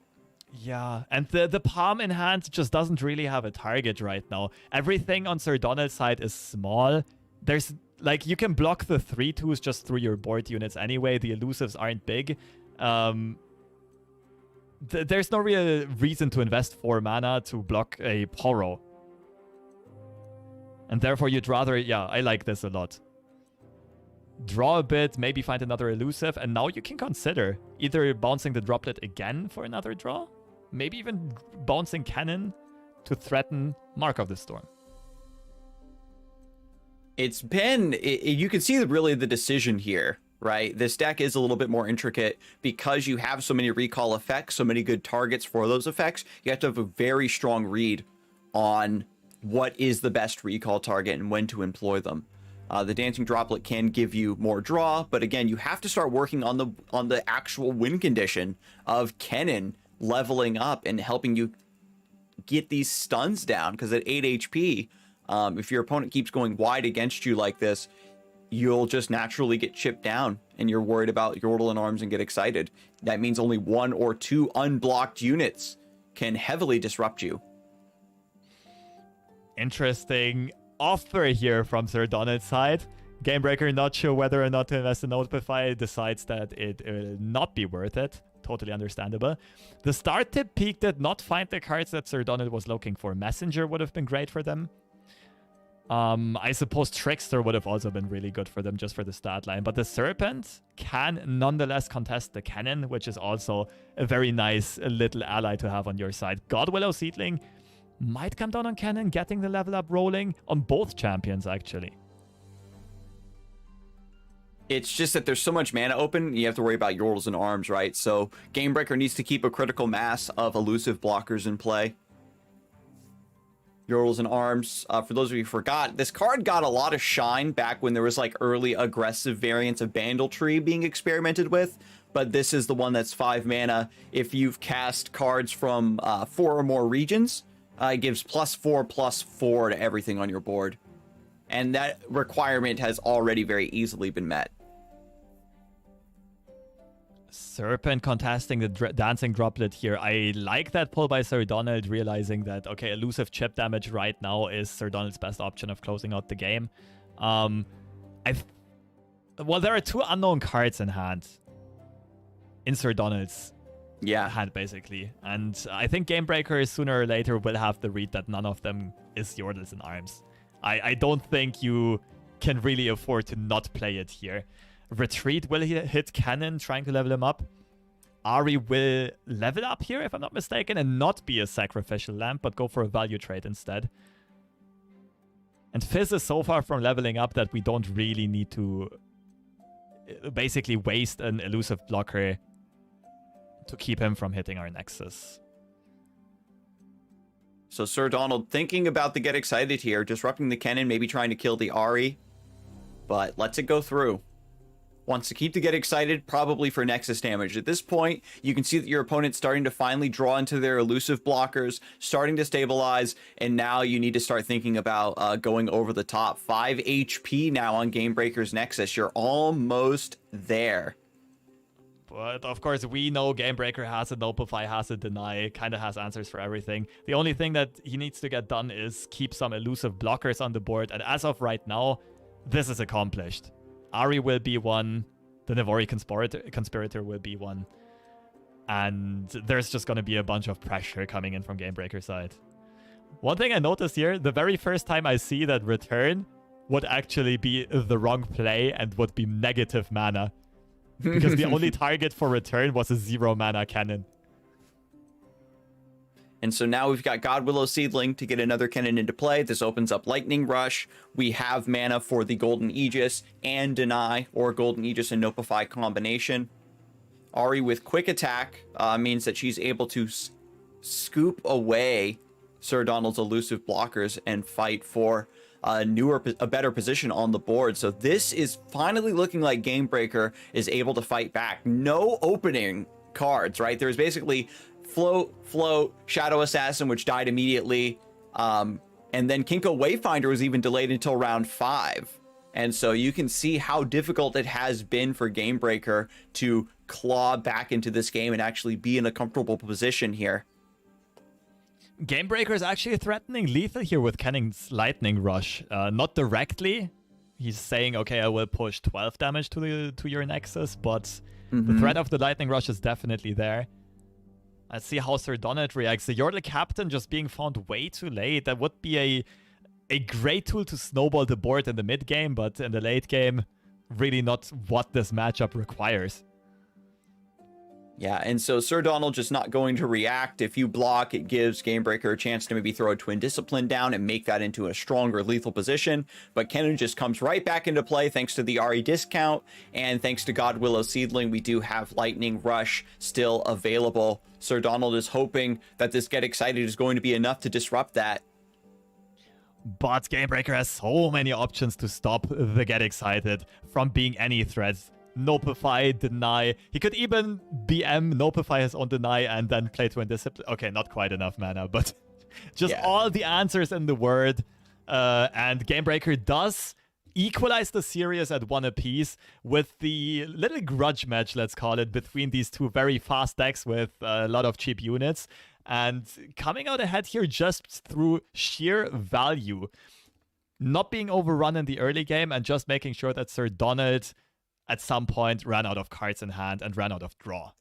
S2: Yeah, and the Palm in hand just doesn't really have a target right now. Everything on Sir Donald's side is small. There's, like, you can block the 3-2s just through your board units anyway. The elusives aren't big. There's no real reason to invest 4 mana to block a Poro. And therefore you'd rather, yeah, I like this a lot. Draw a bit, maybe find another elusive, and now you can consider either bouncing the Droplet again for another draw, maybe even bouncing Cannon to threaten Mark of the Storm.
S1: It's been, you can see really the decision here, right? This deck is a little bit more intricate because you have so many recall effects, so many good targets for those effects. You have to have a very strong read on what is the best recall target and when to employ them. The Dancing Droplet can give you more draw, but again, you have to start working on the actual win condition of Kennen leveling up and helping you get these stuns down, because at 8 HP, if your opponent keeps going wide against you like this, you'll just naturally get chipped down, and you're worried about Yordle in arms and get excited. That means only 1 or 2 unblocked units can heavily disrupt you.
S2: Interesting offer here from Sir Donald's side. Gamebreaker not sure whether or not to invest in Notify, decides that it will not be worth it. Totally understandable. The start tip peak did not find the cards that Sir Donald was looking for. Messenger would have been great for them. I suppose Trickster would have also been really good for them just for the stat line. But the Serpent can nonetheless contest the Cannon, which is also a very nice little ally to have on your side. Godwillow Seedling might come down on Cannon, getting the level up rolling on both champions, actually.
S1: It's just that there's so much mana open, you have to worry about Yordles and arms, right? So Gamebreaker needs to keep a critical mass of elusive blockers in play. Yordles and arms. For those of you who forgot, this card got a lot of shine back when there was like early aggressive variants of Bandletree being experimented with. But this is the one that's 5 mana. If you've cast cards from 4 or more regions, it gives +4/+4 to everything on your board. And that requirement has already very easily been met.
S2: Serpent contesting the dancing droplet here. I like that pull by Sir Donald, realizing that, okay, elusive chip damage right now is Sir Donald's best option of closing out the game. Well, there are 2 unknown cards in hand. In Sir Donald's hand, basically. And I think Gamebreaker sooner or later will have the read that none of them is Yordles in arms. I don't think you can really afford to not play it here. Retreat will hit Cannon, trying to level him up. Ari will level up here, if I'm not mistaken, and not be a sacrificial lamp, but go for a value trade instead. And Fizz is so far from leveling up that we don't really need to basically waste an elusive blocker to keep him from hitting our Nexus.
S1: So Sir Donald thinking about the get excited here, disrupting the Cannon, maybe trying to kill the Ari, but lets it go through. Wants to keep the get excited, probably for Nexus damage. At this point, you can see that your opponent's starting to finally draw into their elusive blockers, starting to stabilize, and now you need to start thinking about going over the top. 5 HP now on Gamebreaker's Nexus. You're almost there.
S2: But of course, we know Gamebreaker has a Notify, has a Deny, kind of has answers for everything. The only thing that he needs to get done is keep some elusive blockers on the board, and as of right now, this is accomplished. Ari will be one, the Navori Conspirator will be one, and there's just going to be a bunch of pressure coming in from Gamebreaker's side. One thing I noticed here, the very first time I see that Return would actually be the wrong play and would be negative mana. Because the only target for Return was a 0 mana Cannon.
S1: And so now we've got Godwillow Seedling to get another Cannon into play. This opens up Lightning Rush. We have mana for the Golden Aegis and Deny, or Golden Aegis and Notify combination. Ari with Quick Attack means that she's able to scoop away Sir Donald's elusive blockers and fight for a better position on the board. So this is finally looking like Gamebreaker is able to fight back. No opening cards, right? There's basically Float, Shadow Assassin, which died immediately. And then Kinko Wayfinder was even delayed until round 5. And so you can see how difficult it has been for Gamebreaker to claw back into this game and actually be in a comfortable position here.
S2: Gamebreaker is actually threatening lethal here with Cannon's Lightning Rush. Not directly. He's saying, okay, I will push 12 damage to your Nexus, but the threat of the Lightning Rush is definitely there. Let's see how Sir Donald reacts. The Yordle Captain just being found way too late. That would be a great tool to snowball the board in the mid game, but in the late game, really not what this matchup requires.
S1: Yeah, and so Sir Donald just not going to react. If you block, it gives Gamebreaker a chance to maybe throw a Twin Discipline down and make that into a stronger lethal position. But Cannon just comes right back into play thanks to the Ari discount. And thanks to Godwillow Seedling, we do have Lightning Rush still available. Sir Donald is hoping that this Get Excited is going to be enough to disrupt that.
S2: But Gamebreaker has so many options to stop the Get Excited from being any threat. Notify, Deny. He could even BM, Notify his own Deny, and then play Twin Discipline. Okay, not quite enough mana, but just all the answers in the word. And Gamebreaker does equalize the series at 1 apiece with the little grudge match, let's call it, between these two very fast decks with a lot of cheap units. And coming out ahead here just through sheer value. Not being overrun in the early game and just making sure that Sir Donald at some point ran out of cards in hand and ran out of draw.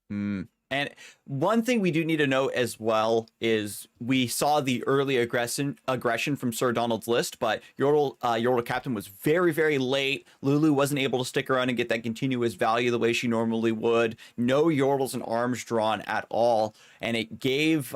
S1: And one thing we do need to note as well is we saw the early aggression from Sir Donald's list, but Yordle Captain was very, very late. Lulu wasn't able to stick around and get that continuous value the way she normally would. No Yordles and arms drawn at all, and it gave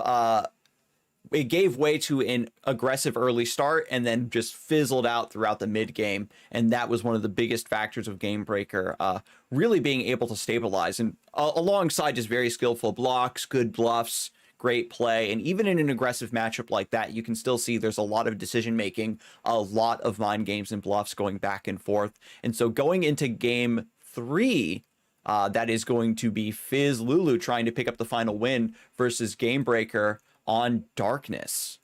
S1: way to an aggressive early start and then just fizzled out throughout the mid game. And that was one of the biggest factors of Gamebreaker really being able to stabilize. And alongside just very skillful blocks, good bluffs, great play. And even in an aggressive matchup like that, you can still see there's a lot of decision making, a lot of mind games and bluffs going back and forth. And so going into game 3, that is going to be Fizz Lulu trying to pick up the final win versus Gamebreaker on Darkness.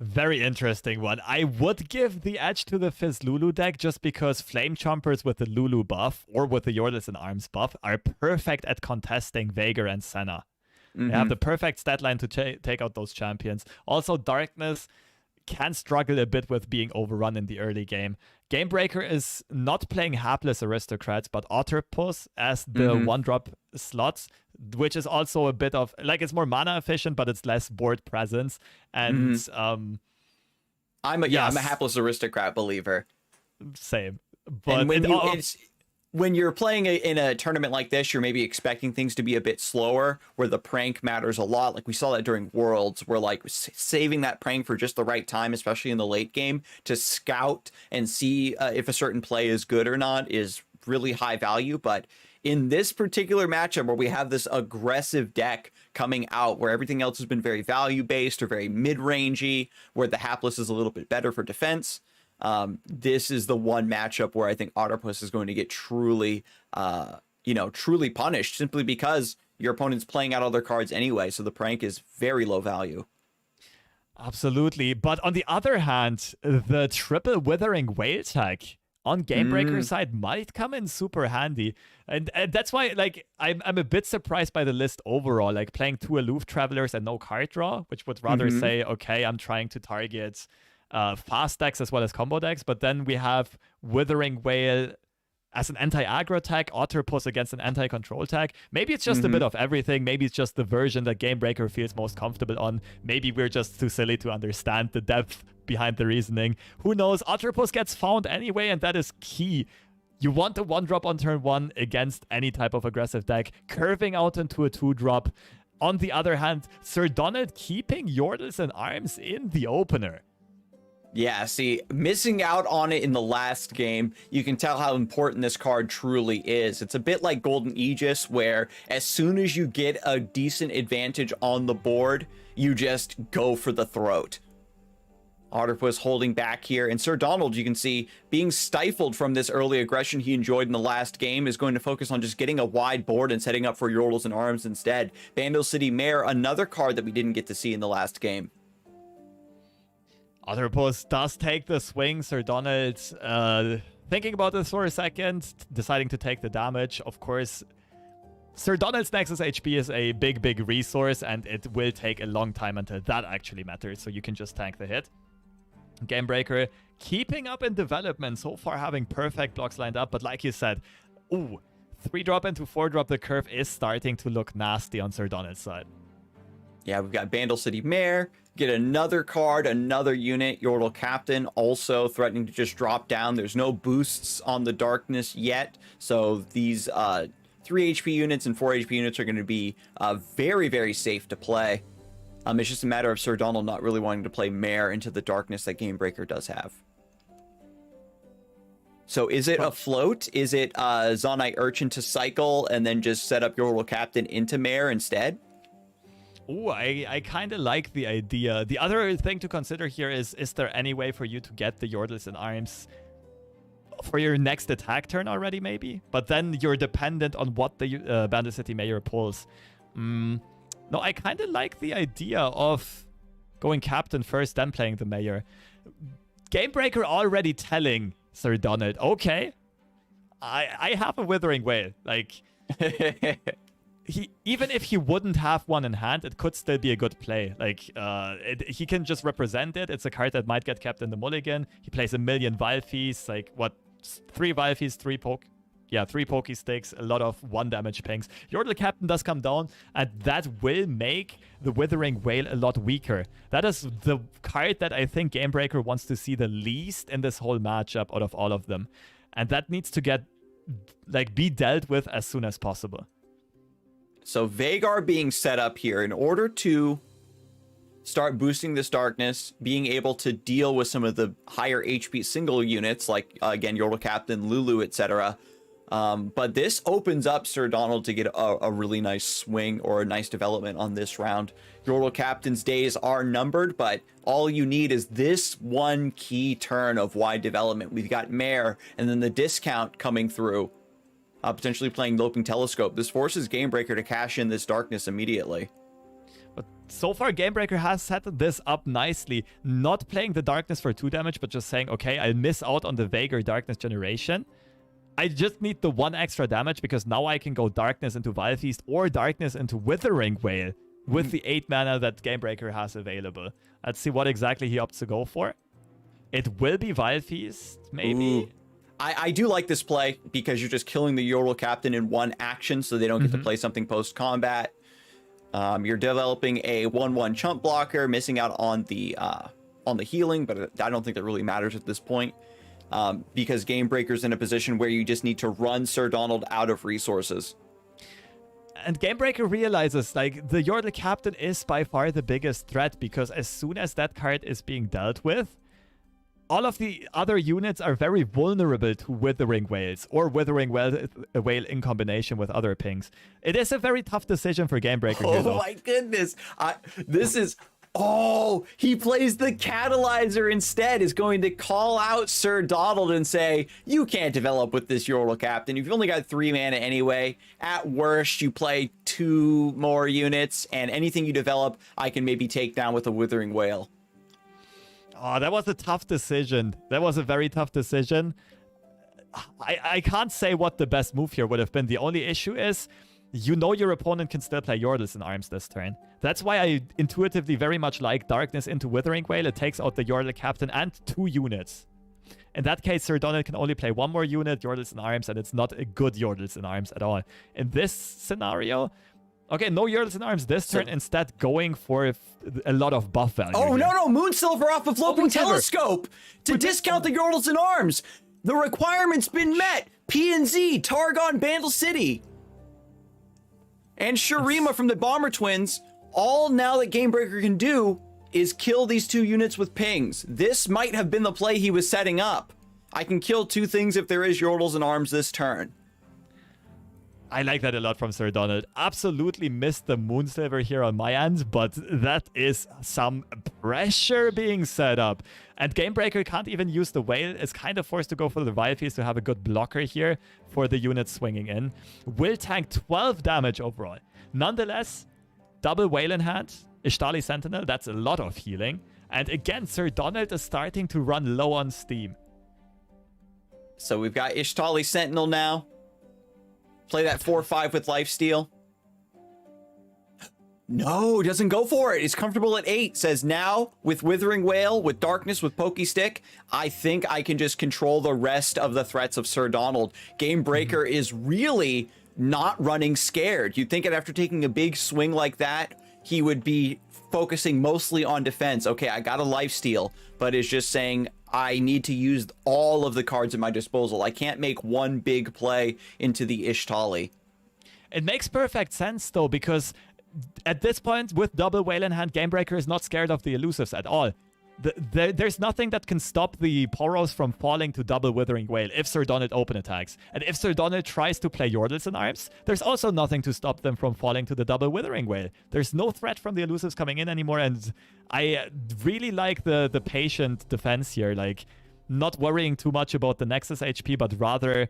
S2: Very interesting one. I would give the edge to the Fizz Lulu deck just because Flame Chompers with the Lulu buff or with the Yordles and Arms buff are perfect at contesting Veigar and Senna. They have the perfect stat line to take out those champions. Also, Darkness can struggle a bit with being overrun in the early game. Gamebreaker is not playing Hapless Aristocrats, but Otterpuss as the 1-drop slots, which is also a bit of, like, it's more mana efficient, but it's less board presence. And
S1: I'm a Hapless Aristocrat believer.
S2: Same. But
S1: and when you're playing in a tournament like this, you're maybe expecting things to be a bit slower, where the prank matters a lot. Like we saw that during Worlds, where like saving that prank for just the right time, especially in the late game, to scout and see if a certain play is good or not is really high value. But in this particular matchup where we have this aggressive deck coming out, where everything else has been very value-based or very mid-rangey, where the Hapless is a little bit better for defense, this is the one matchup where I think Otterpuss is going to get truly punished, simply because your opponent's playing out all their cards anyway, so the prank is very low value.
S2: Absolutely. But on the other hand, the triple Withering Whale tag on Gamebreaker's side might come in super handy. And that's why, like, I'm a bit surprised by the list overall, like playing 2 Aloof Travelers and no card draw, which would rather say, okay, I'm trying to target fast decks as well as combo decks, but then we have Withering Whale as an anti-aggro tag, Otterpuss against an anti-control tag. Maybe it's just a bit of everything. Maybe it's just the version that Gamebreaker feels most comfortable on. Maybe we're just too silly to understand the depth behind the reasoning. Who knows? Otterpuss gets found anyway, and that is key. You want a 1-drop on turn 1 against any type of aggressive deck, curving out into a 2-drop. On the other hand, Sir Donald keeping Yordles and Arms in the opener.
S1: Yeah, see, missing out on it in the last game, you can tell how important this card truly is. It's a bit like Golden Aegis, where as soon as you get a decent advantage on the board, you just go for the throat. Otterpuss holding back here, and Sir Donald, you can see, being stifled from this early aggression he enjoyed in the last game, is going to focus on just getting a wide board and setting up for Yordles and Arms instead. Bandle City Mare, another card that we didn't get to see in the last game.
S2: Otterpuss does take the swing. Sir Donald thinking about this for a second, deciding to take the damage. Of course, Sir Donald's Nexus HP is a big resource, and it will take a long time until that actually matters, so you can just tank the hit. Gamebreaker keeping up in development, so far having perfect blocks lined up, but like you said, 3-drop into 4-drop, the curve is starting to look nasty on Sir Donald's side.
S1: Yeah, we've got Bandle City Mare, get another card, another unit, Yordle Captain, also threatening to just drop down. There's no boosts on the Darkness yet, so these 3 HP units and 4 HP units are going to be very safe to play. It's just a matter of Sir Donald not really wanting to play Mare into the Darkness that Gamebreaker does have. So is it a float? Is it Zonite Urchin to cycle and then just set up Yordle Captain into Mare instead?
S2: Ooh, I kind of like the idea. The other thing to consider here is there any way for you to get the Yordles and Arms for your next attack turn already, maybe? But then you're dependent on what the Bandle City Mayor pulls. No, I kind of like the idea of going Captain first, then playing the Mayor. Gamebreaker already telling Sir Donald, okay, I have a Withering Whale. Like, even if he wouldn't have one in hand, it could still be a good play. Like, he can just represent it. It's a card that might get kept in the mulligan. He plays a million Vilefees, like, what, 3 Vilefees, 3 poke. Yeah, 3 pokey sticks, a lot of 1 damage pings. Yordle Captain does come down, and that will make the Withering Whale a lot weaker. That is the card that I think Gamebreaker wants to see the least in this whole matchup out of all of them. And that needs to get, like, be dealt with as soon as possible.
S1: So Vhagar being set up here in order to start boosting this darkness, being able to deal with some of the higher HP single units, like, again, Yordle Captain, Lulu, etc., but this opens up Sir Donald to get a really nice swing or a nice development on this round. Yordle Captain's days are numbered, but all you need is this one key turn of wide development. We've got Mare, and then the discount coming through, potentially playing Loping Telescope. This forces Gamebreaker to cash in this darkness immediately.
S2: But so far, Gamebreaker has set this up nicely. Not playing the darkness for 2 damage, but just saying, okay, I'll miss out on the Vhagar darkness generation. I just need the 1 extra damage because now I can go Darkness into Vilefeast or Darkness into Withering Whale with the 8 mana that Gamebreaker has available. Let's see what exactly he opts to go for. It will be Vilefeast, maybe.
S1: Ooh. I do like this play because you're just killing the Yordle Captain in 1 action, so they don't get to play something post-combat. You're developing a 1/1 chump blocker, missing out on the healing, but I don't think that really matters at this point. Because Gamebreaker's in a position where you just need to run Sir Donald out of resources.
S2: And Gamebreaker realizes, like, the Yordle Captain is by far the biggest threat, because as soon as that card is being dealt with, all of the other units are very vulnerable to Withering Whales, or Withering Whale in combination with other pings. It is a very tough decision for Gamebreaker here, though.
S1: Oh my goodness! This is... Oh, he plays the Catalyzer instead, is going to call out Sir Donald and say, you can't develop with this Yordle Captain. You've only got 3 mana anyway. At worst, you play 2 more units, and anything you develop, I can maybe take down with a Withering Whale.
S2: Oh, that was a tough decision. That was a very tough decision. I can't say what the best move here would have been. The only issue is, you know your opponent can still play Yordles in Arms this turn. That's why I intuitively very much like Darkness into Withering Whale. It takes out the Yordle Captain and 2 units. In that case, Sir Donald can only play 1 more unit, Yordles in Arms, and it's not a good Yordles in Arms at all. In this scenario, okay, no Yordles in Arms this turn, instead going for a lot of buff value.
S1: Oh, no, Moonsilver off of Loping Telescope to discount the Yordles in Arms. The requirement's been met. P&Z, Targon, Bandle City. And Shurima from the Bomber Twins, all now that Gamebreaker can do is kill these 2 units with pings. This might have been the play he was setting up. I can kill 2 things if there is Yordles in Arms this turn.
S2: I like that a lot from Sir Donald. Absolutely missed the Moonsilver here on my end, but that is some pressure being set up. And Gamebreaker can't even use the Whale. Is kind of forced to go for the Vilefeast to have a good blocker here for the units swinging in. Will tank 12 damage overall. Nonetheless, double Whale in hand. Ishtali Sentinel, that's a lot of healing. And again, Sir Donald is starting to run low on steam.
S1: So we've got Ishtali Sentinel now. Play that 4/5 with Lifesteal. No, doesn't go for it. He's comfortable at 8. Says now, with Withering Whale, with Darkness, with Pokey Stick, I think I can just control the rest of the threats of Sir Donald. Gamebreaker is really not running scared. You'd think that after taking a big swing like that, he would be focusing mostly on defense. Okay, I got a Lifesteal, but is just saying, I need to use all of the cards at my disposal. I can't make one big play into the Ishtali.
S2: It makes perfect sense, though, because at this point, with double Whale in hand, Gamebreaker is not scared of the elusives at all. There's nothing that can stop the Poros from falling to double Withering Whale if Sir Donald open attacks. And if Sir Donald tries to play Yordles in Arms, there's also nothing to stop them from falling to the double Withering Whale. There's no threat from the elusives coming in anymore, and I really like the patient defense here. Like, not worrying too much about the Nexus HP, but rather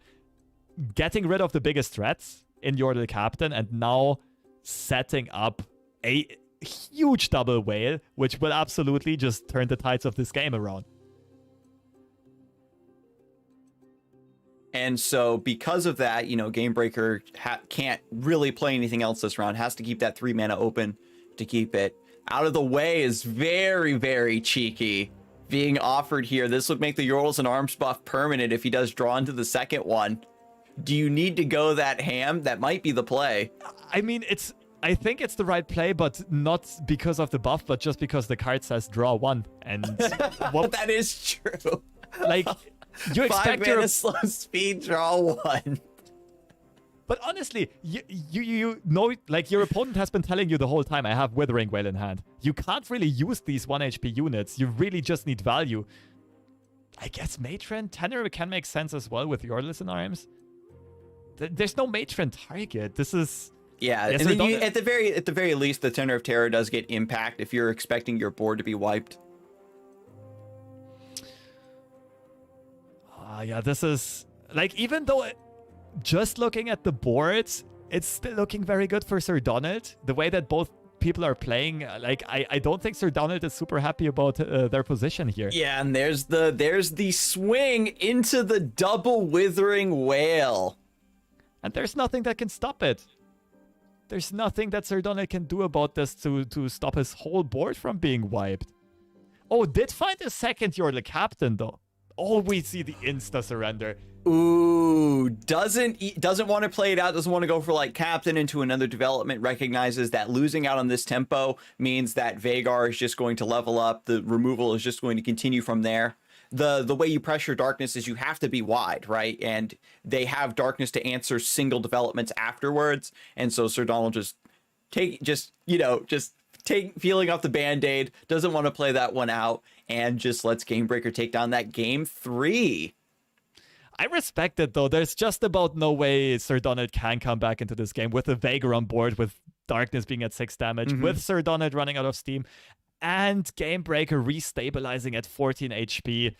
S2: getting rid of the biggest threats in Yordle Captain, and now setting up a huge double Whale, which will absolutely just turn the tides of this game around.
S1: And so because of that, you know, Gamebreaker can't really play anything else this round. Has to keep that 3 mana open to keep it out of the way. Is very, very cheeky being offered here. This would make the Yordles and Arms buff permanent if he does draw into the second one. Do you need to go that ham? That might be the play.
S2: I mean, I think it's the right play, but not because of the buff, but just because the card says draw 1. And
S1: that is true.
S2: Like, you expect
S1: 5 mana slow speed, draw 1.
S2: But honestly, you know, like, your opponent has been telling you the whole time, I have Withering Wail in hand. You can't really use these 1 HP units. You really just need value. I guess Matron Tenor can make sense as well with Yordles and Arms. There's no Matron target. This is...
S1: Yeah, and then at the very least, the Tenor of Terror does get impact if you're expecting your board to be wiped.
S2: Yeah, this is... Like, even though just looking at the boards, it's still looking very good for Sir Donald. The way that both people are playing, like, I don't think Sir Donald is super happy about their position here.
S1: Yeah, and there's the swing into the double Withering Wail.
S2: And there's nothing that can stop it. There's nothing that Sir Donald can do about this to stop his whole board from being wiped. Oh, did find a second Yordle captain, though. Oh, we see the insta-surrender.
S1: Ooh, doesn't want to play it out, doesn't want to go for like captain into another development, recognizes that losing out on this tempo means that Vhagar is just going to level up, the removal is just going to continue from there. The way you pressure darkness is you have to be wide, right? And they have darkness to answer single developments afterwards, and so Sir Donald peeling off the band-aid, doesn't want to play that one out, and just lets Gamebreaker take down that game 3.
S2: I respect it, though. There's just about no way Sir Donald can come back into this game with a Vhagar on board, with darkness being at 6 damage, with Sir Donald running out of steam, and Gamebreaker restabilizing at 14 HP.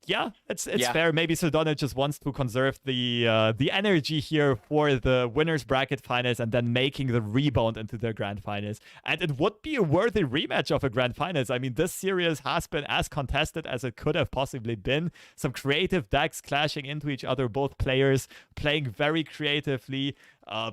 S2: Yeah, it's fair. Maybe Sir Donald just wants to conserve the energy here for the winners bracket finals and then making the rebound into the grand finals. And it would be a worthy rematch of a grand finals. I mean, this series has been as contested as it could have possibly been. Some creative decks clashing into each other, both players playing very creatively,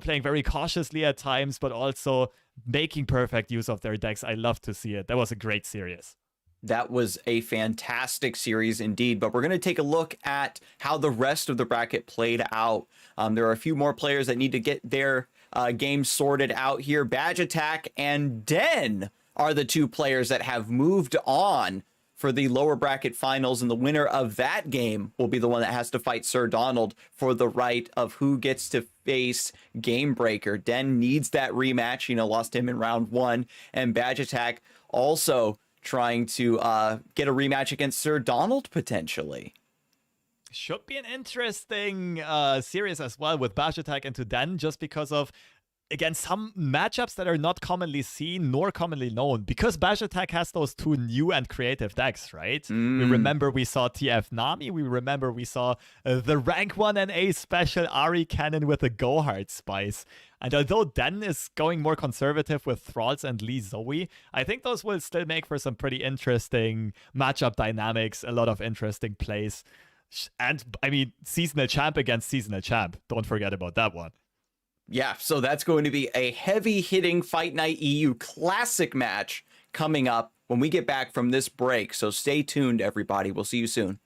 S2: playing very cautiously at times, but also making perfect use of their decks. I love to see it. That was a great series.
S1: That was a fantastic series indeed, but we're going to take a look at how the rest of the bracket played out. There are a few more players that need to get their games sorted out here. Badge Attack and Den are the 2 players that have moved on for the lower bracket finals, and the winner of that game will be the one that has to fight Sir Donald for the right of who gets to face Gamebreaker. Den needs that rematch, lost him in round 1, and Badge Attack also trying to get a rematch against Sir Donald, potentially.
S2: Should be an interesting series as well with Badge Attack into Den, just because of, again, some matchups that are not commonly seen nor commonly known, because Badge Attack has those 2 new and creative decks, right? We remember we saw TF Nami, we remember we saw the rank 1 NA special Ari Cannon with a Gohard Spice. And although Den is going more conservative with Thralls and Lee Zoe, I think those will still make for some pretty interesting matchup dynamics, a lot of interesting plays. And, I mean, seasonal champ against seasonal champ. Don't forget about that one.
S1: Yeah, so that's going to be a heavy-hitting Fight Night EU Classic match coming up when we get back from this break. So stay tuned, everybody. We'll see you soon.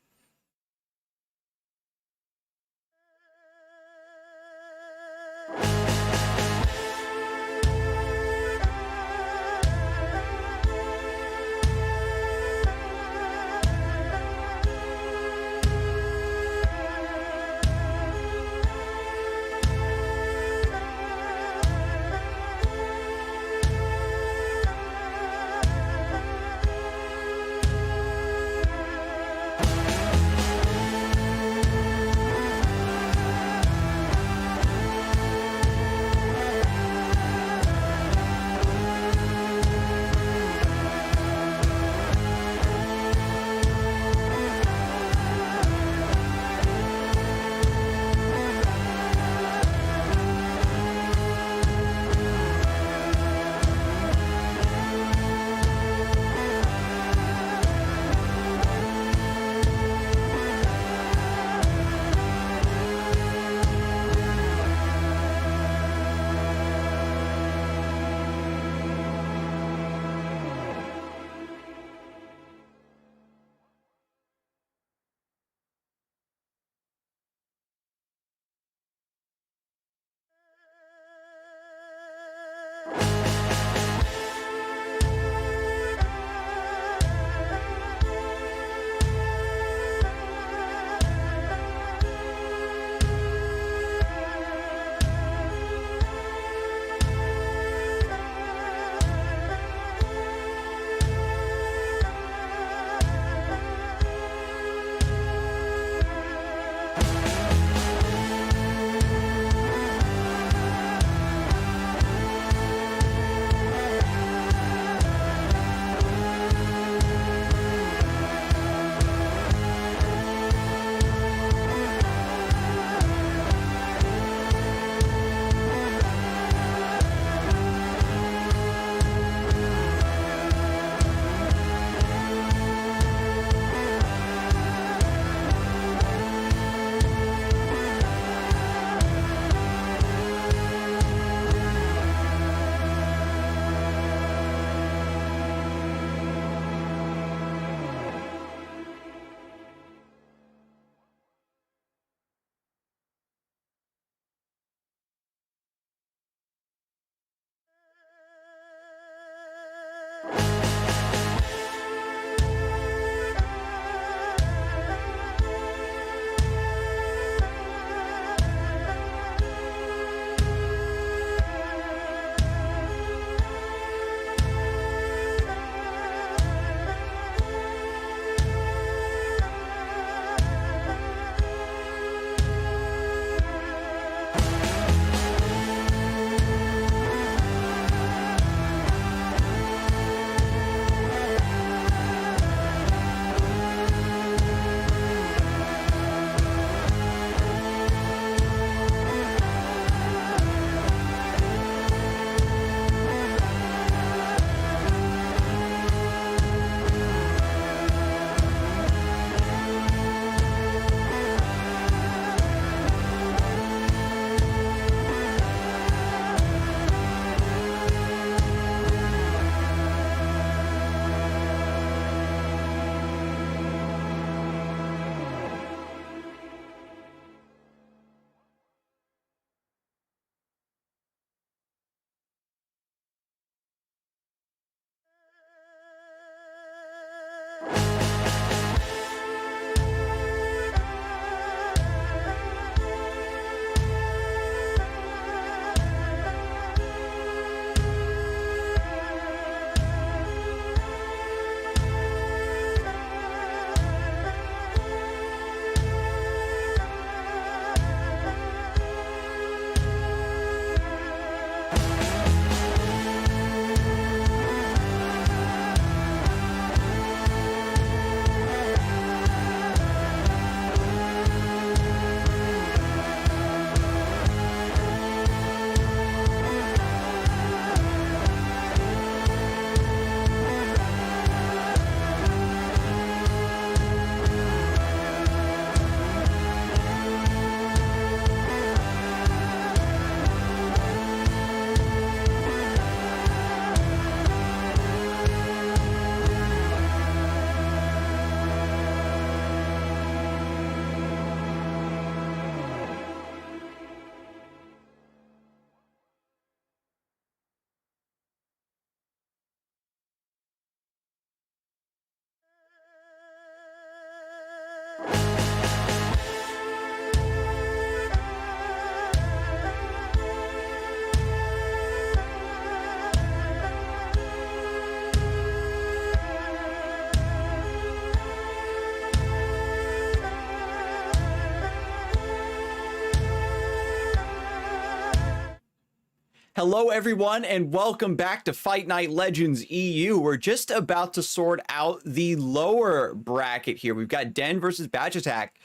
S1: Hello, everyone, and welcome back to Fight Night Legends EU. We're just about to sort out the lower bracket here. We've got Den versus Badge Attack,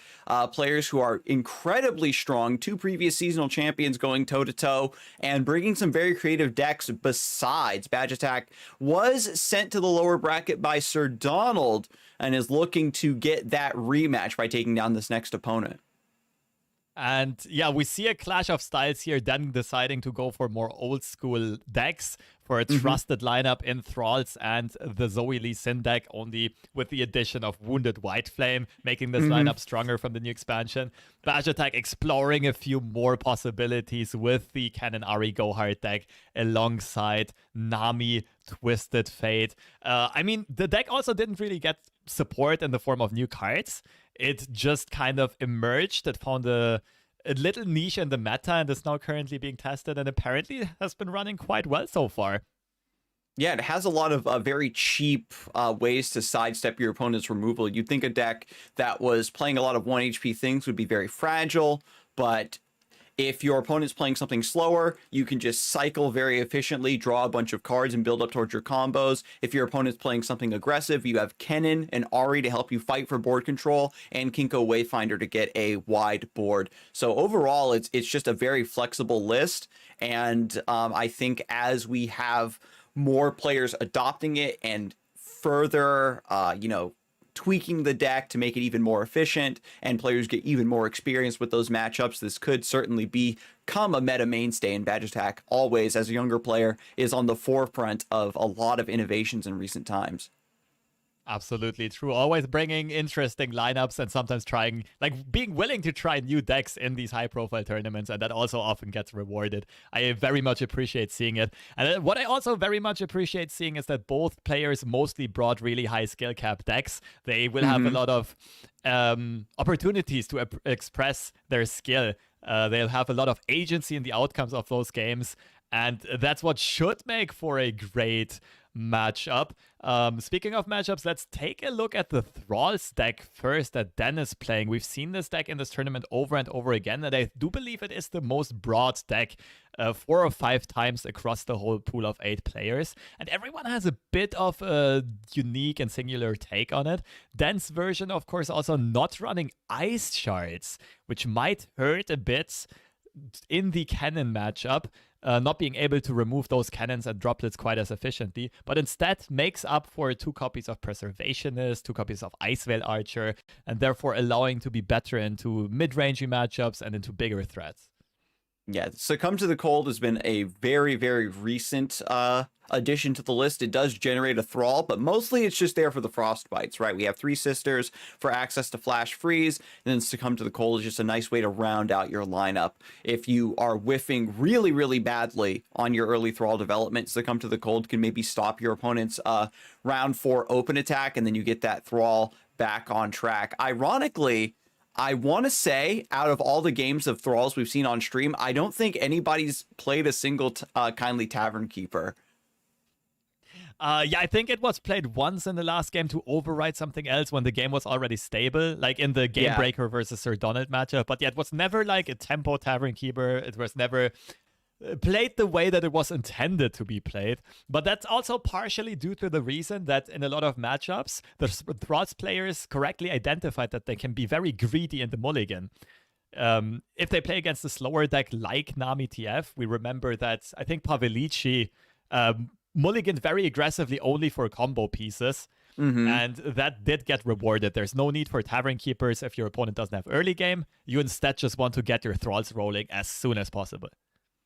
S1: players who are incredibly strong, 2 previous seasonal champions going toe-to-toe, and bringing some very creative decks besides. Badge Attack was sent to the lower bracket by Sir Donald and is looking to get that rematch by taking down this next opponent.
S2: And yeah, we see a clash of styles here, then deciding to go for more old school decks for a trusted lineup in Thralls and the Zoe Lee Sin deck, only with the addition of Wounded White Flame, making this lineup stronger from the new expansion. Badge Attack exploring a few more possibilities with the Cannon Ari Gohard deck alongside Nami Twisted Fate. I mean, the deck also didn't really get support in the form of new cards. It just kind of emerged. It found a little niche in the meta and is now currently being tested and apparently has been running quite well so far.
S1: Yeah, it has a lot of very cheap ways to sidestep your opponent's removal. You'd think a deck that was playing a lot of 1 HP things would be very fragile, but if your opponent's playing something slower, you can just cycle very efficiently, draw a bunch of cards, and build up towards your combos. If your opponent's playing something aggressive, you have Kennen and Ari to help you fight for board control, and Kinko Wayfinder to get a wide board. So overall, it's just a very flexible list, and I think as we have more players adopting it and further, tweaking the deck to make it even more efficient and players get even more experience with those matchups, this could certainly become a meta mainstay. And Badge Attack always, as a younger player, is on the forefront of a lot of innovations in recent times.
S2: Absolutely true. Always bringing interesting lineups and sometimes trying, like being willing to try new decks in these high profile tournaments. And that also often gets rewarded. I very much appreciate seeing it. And what I also very much appreciate seeing is that both players mostly brought really high skill cap decks. They will have a lot of opportunities to express their skill. They'll have a lot of agency in the outcomes of those games. And that's what should make for a great matchup. Speaking of matchups, let's take a look at the Thralls deck first that Den is playing. We've seen this deck in this tournament over and over again, and I do believe it is the most broad deck 4 or 5 times across the whole pool of 8 players, and everyone has a bit of a unique and singular take on it. Den's version, of course, also not running ice shards, which might hurt a bit in the cannon matchup, not being able to remove those cannons and droplets quite as efficiently, but instead makes up for 2 copies of Preservationist, 2 copies of Ice Veil Archer, and therefore allowing to be better into mid-rangey matchups and into bigger threats.
S1: Yeah, Succumb to the Cold has been a very, very recent addition to the list. It does generate a Thrall, but mostly it's just there for the Frostbites, right? We have 3 Sisters for access to Flash Freeze, and then Succumb to the Cold is just a nice way to round out your lineup. If you are whiffing really, really badly on your early Thrall development, Succumb to the Cold can maybe stop your opponent's round 4 open attack, and then you get that Thrall back on track. Ironically, I want to say, out of all the games of Thralls we've seen on stream, I don't think anybody's played a single Kindly Tavern Keeper.
S2: Yeah, I think it was played once in the last game to override something else when the game was already stable, like in the Game Breaker versus Sir Donald matchup. But yeah, it was never like a tempo Tavern Keeper. It was never played the way that it was intended to be played. But that's also partially due to the reason that in a lot of matchups, the Thralls players correctly identified that they can be very greedy in the mulligan. If they play against a slower deck like Nami TF, we remember that I think Pavelici mulliganed very aggressively only for combo pieces. And that did get rewarded. There's no need for Tavern Keepers if your opponent doesn't have early game. You instead just want to get your Thralls rolling as soon as possible.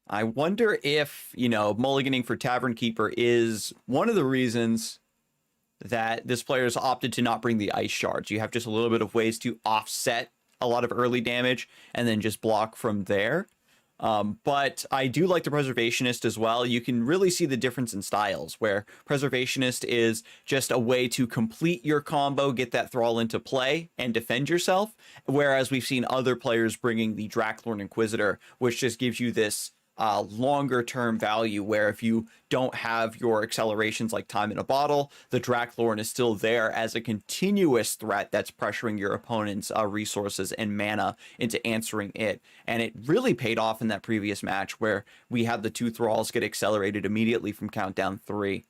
S1: I wonder if, mulliganing for Tavern Keeper is one of the reasons that this player has opted to not bring the ice shards. You have just a little bit of ways to offset a lot of early damage and then just block from there. But I do like the Preservationist as well. You can really see the difference in styles, where Preservationist is just a way to complete your combo, get that Thrall into play, and defend yourself. Whereas we've seen other players bringing the Draklorn Inquisitor, which just gives you this longer term value, where if you don't have your accelerations like time in a bottle, the Draclorn is still there as a continuous threat that's pressuring your opponent's resources and mana into answering it. And it really paid off in that previous match where we had the 2 thralls get accelerated immediately from countdown 3.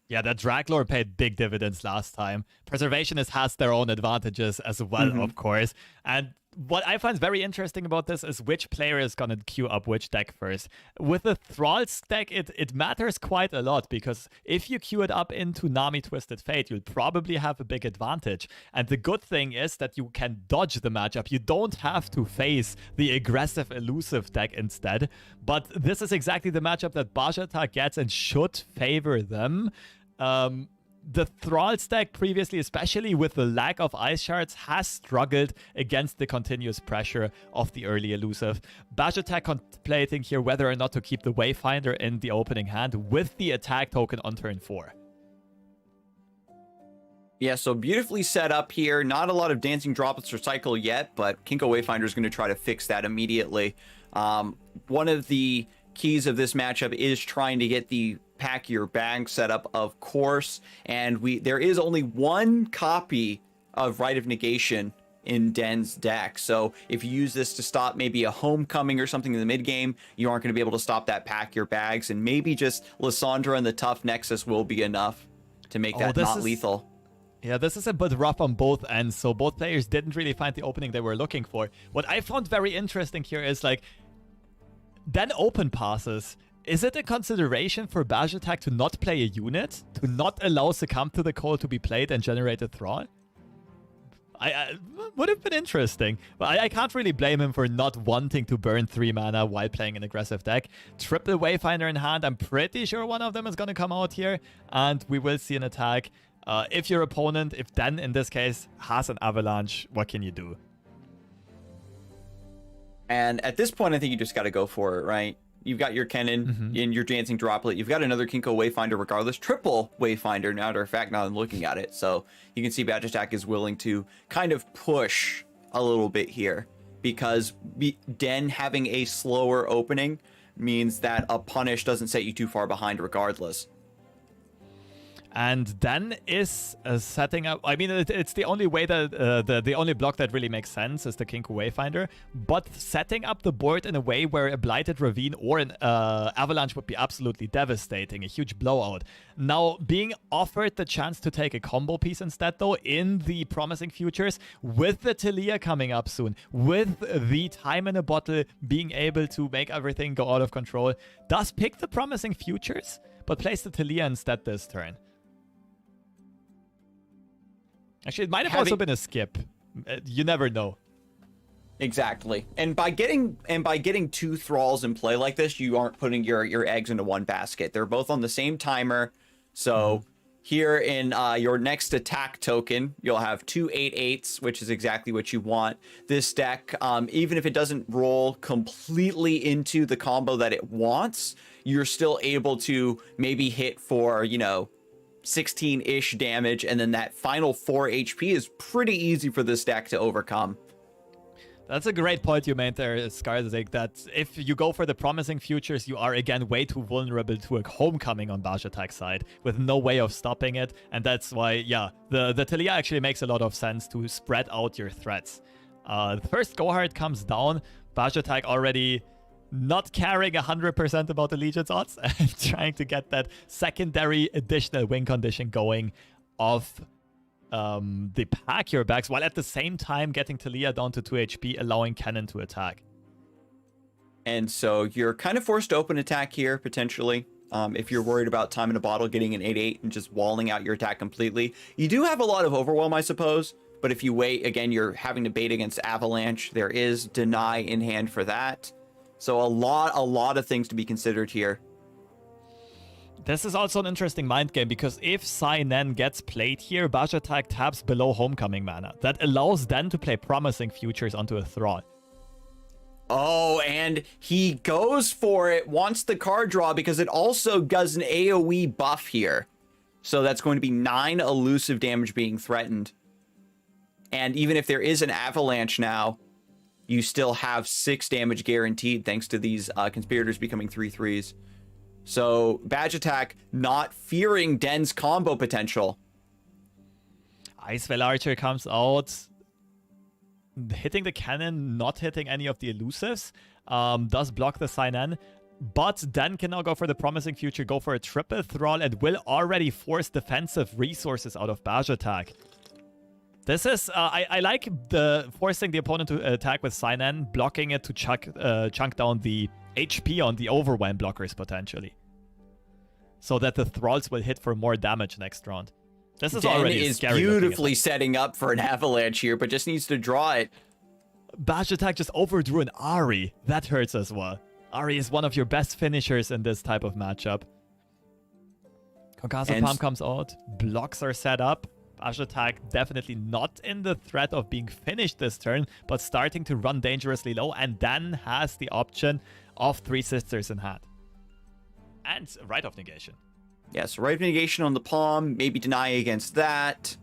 S2: Yeah, that Draclor paid big dividends last time. Preservationists has their own advantages as well, of course. And what I find very interesting about this is which player is going to queue up which deck first. With the Thralls deck, it matters quite a lot, because if you queue it up into Nami Twisted Fate, you'll probably have a big advantage. And the good thing is that you can dodge the matchup. You don't have to face the aggressive, elusive deck instead. But this is exactly the matchup that Bajata gets and should favor them. The Thralls deck previously, especially with the lack of ice shards, has struggled against the continuous pressure of the early elusive. Bajata contemplating here whether or not to keep the Wayfinder in the opening hand with the attack token on turn 4.
S1: Yeah, so beautifully set up here. Not a lot of dancing droplets or cycle yet, but Kinko Wayfinder is going to try to fix that immediately. One of the keys of this matchup is trying to get the pack your bag setup, of course, and there is only 1 copy of Rite of Negation in Den's deck, so if you use this to stop maybe a homecoming or something in the mid game, you aren't going to be able to stop that pack your bags, and maybe just Lysandra and the tough Nexus will be enough to make that not lethal.
S2: Yeah, this is a bit rough on both ends, so both players didn't really find the opening they were looking for. What I found very interesting here is, like, Den open passes. Is it a consideration for Bajata to not play a unit? To not allow Succumb to the Cold to be played and generate a Thrall? I would have been interesting. But I can't really blame him for not wanting to burn 3 mana while playing an aggressive deck. Triple Wayfinder in hand. I'm pretty sure one of them is going to come out here. And we will see an attack. If your opponent, if Den in this case, has an Avalanche, what can you do? And
S1: at this point, I think you just got to go for it, right? You've got your Kennen in your Dancing Droplet. You've got another Kinko Wayfinder regardless. Triple Wayfinder, matter of fact, now that I'm looking at it. So you can see Bajata is willing to kind of push a little bit here, because Den having a slower opening means that a punish doesn't set you too far behind regardless.
S2: And then is setting up... I mean, it's the only way that... the only block that really makes sense is the Kinko Wayfinder. But setting up the board in a way where a Blighted Ravine or an Avalanche would be absolutely devastating. A huge blowout. Now, being offered the chance to take a combo piece instead, though, in the Promising Futures, with the Talia coming up soon, with the Time in a Bottle being able to make everything go out of control, does pick the Promising Futures, but plays the Talia instead this turn. Actually, it might have also been a skip. You never know.
S1: Exactly. And by getting 2 Thralls in play like this, you aren't putting your eggs into one basket. They're both on the same timer. So here in your next attack token, you'll have 2 8/8s, which is exactly what you want. This deck, even if it doesn't roll completely into the combo that it wants, you're still able to maybe hit for, 16-ish damage, and then that final 4 HP is pretty easy for this deck to overcome.
S2: That's a great point you made there, Scarzig, that if you go for the Promising Futures, you are again way too vulnerable to a homecoming on Bajata's side, with no way of stopping it, and that's why, yeah, the Talia actually makes a lot of sense to spread out your threats. The first Go Hard comes down, Bajata already not caring 100% about the Legion's odds and trying to get that secondary additional win condition going of the pack your bags, while at the same time getting Talia down to 2 HP, allowing Kennen to attack.
S1: And so you're kind of forced to open attack here, potentially. If you're worried about Time in a Bottle getting an 8/8 and just walling out your attack completely. You do have a lot of Overwhelm, I suppose. But if you wait, again, you're having to bait against Avalanche. There is Deny in hand for that. So a lot of things to be considered here.
S2: This is also an interesting mind game, because if Sai-Nen gets played here, Bajata taps below Homecoming mana. That allows Den to play Promising Futures onto a Thrall.
S1: Oh, and he goes for it, wants the card draw, because it also does an AoE buff here. So that's going to be 9 elusive damage being threatened. And even if there is an Avalanche now, you still have 6 damage guaranteed thanks to these conspirators becoming 3/3s. So Badge Attack not fearing Den's combo potential.
S2: Ice Veil Archer comes out, hitting the cannon, not hitting any of the elusives, does block the sign-in, but Den can now go for the promising future, go for a triple thrall, and will already force defensive resources out of Badge Attack. This is, I like the forcing the opponent to attack with sign-in, blocking it to chunk down the HP on the overwhelm blockers potentially, so that the thralls will hit for more damage next round. This is already
S1: is
S2: scary
S1: beautifully setting up for an avalanche here, but just needs to draw it.
S2: Badge Attack just overdrew an Ahri. That hurts as well. Ahri is one of your best finishers in this type of matchup. Concussive Palm comes out. Blocks are set up. Badge Attack definitely not in the threat of being finished this turn, but starting to run dangerously low, and then has the option of 3 Sisters in hand. And Rite of Negation.
S1: Yes, Rite of Negation on the palm, maybe deny against that.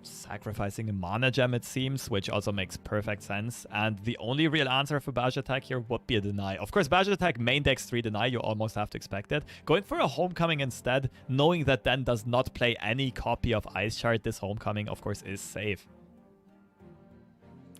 S2: Sacrificing a mana gem, it seems, which also makes perfect sense. And the only real answer for Badge Attack here would be a deny. Of course, Badge Attack main decks 3 deny, you almost have to expect it. Going for a Homecoming instead, knowing that Den does not play any copy of Ice Shard, this Homecoming, of course, is safe.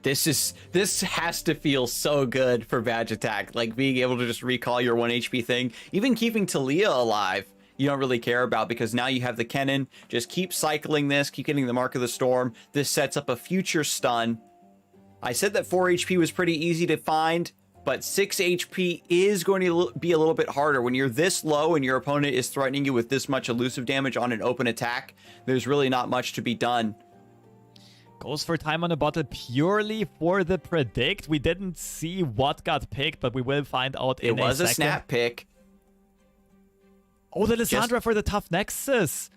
S1: This has to feel so good for Badge Attack, like being able to just recall your 1 HP thing. Even keeping Talia alive, you don't really care about, because now you have the Kennen. Just keep cycling this, keep getting the Mark of the Storm. This sets up a future stun. I said that 4 HP was pretty easy to find, but 6 HP is going to be a little bit harder. When you're this low and your opponent is threatening you with this much elusive damage on an open attack, there's really not much to be done.
S2: Goes for time on the bottle purely for the predict. We didn't see what got picked, but we will find out in a second.
S1: It was a snap pick.
S2: Oh, the Lissandra for the tough Nexus.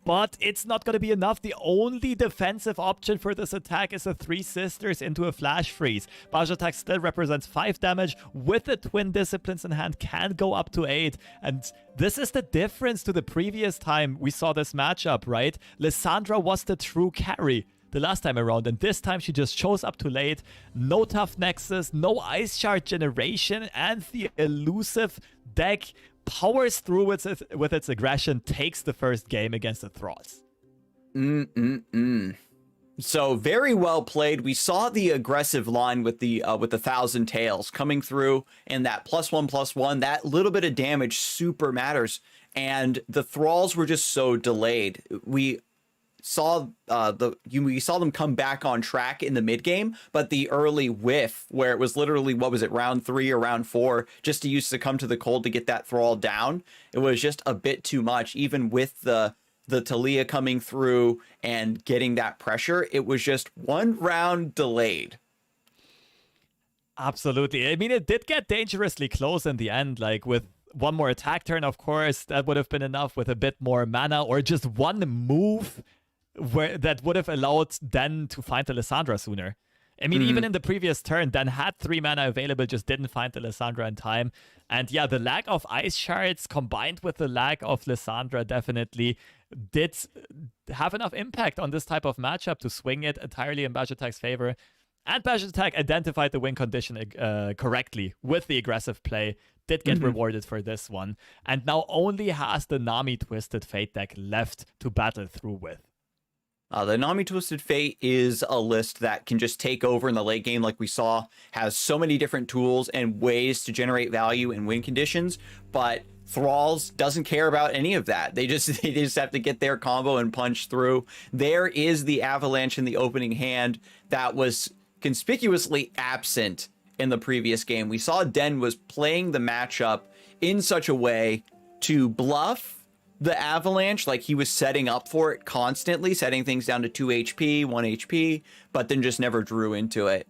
S2: But it's not going to be enough. The only defensive option for this attack is a 3 Sisters into a Flash Freeze. Badge Attack still represents 5 damage. With the Twin Disciplines in hand, can go up to 8. And this is the difference to the previous time we saw this matchup, right? Lissandra was the true carry the last time around, and this time she just shows up too late. No tough Nexus, no Ice Shard generation, and the elusive deck powers through with its aggression, takes the first game against the Thralls.
S1: So very well played. We saw the aggressive line with the 1,000 tails coming through, and that +1/+1, that little bit of damage super matters. And the Thralls were just so delayed. We saw them come back on track in the mid game, but the early whiff where it was literally, what was it, round 3 or round 4, just to use to come to the cold to get that thrall down, it was just a bit too much. Even with the Talia coming through and getting that pressure, it was just 1 round delayed.
S2: Absolutely. I mean, it did get dangerously close in the end, like with 1 more attack turn, of course, that would have been enough, with a bit more mana, or just 1 move that would have allowed Den to find the Lissandra sooner. I mean, even in the previous turn, Den had 3 mana available, just didn't find the Lissandra in time. And yeah, the lack of Ice Shards combined with the lack of Lissandra definitely did have enough impact on this type of matchup to swing it entirely in Badge Attack's favor. And Badge Attack identified the win condition correctly with the aggressive play, did get rewarded for this one, and now only has the Nami Twisted Fate deck left to battle through with.
S1: The Nami Twisted Fate is a list that can just take over in the late game, like we saw, has so many different tools and ways to generate value and win conditions, but Thralls doesn't care about any of that. They just have to get their combo and punch through. There is the Avalanche in the opening hand that was conspicuously absent in the previous game. We saw Den was playing the matchup in such a way to bluff the Avalanche, like he was setting up for it constantly, setting things down to 2 HP, 1 HP, but then just never drew into it.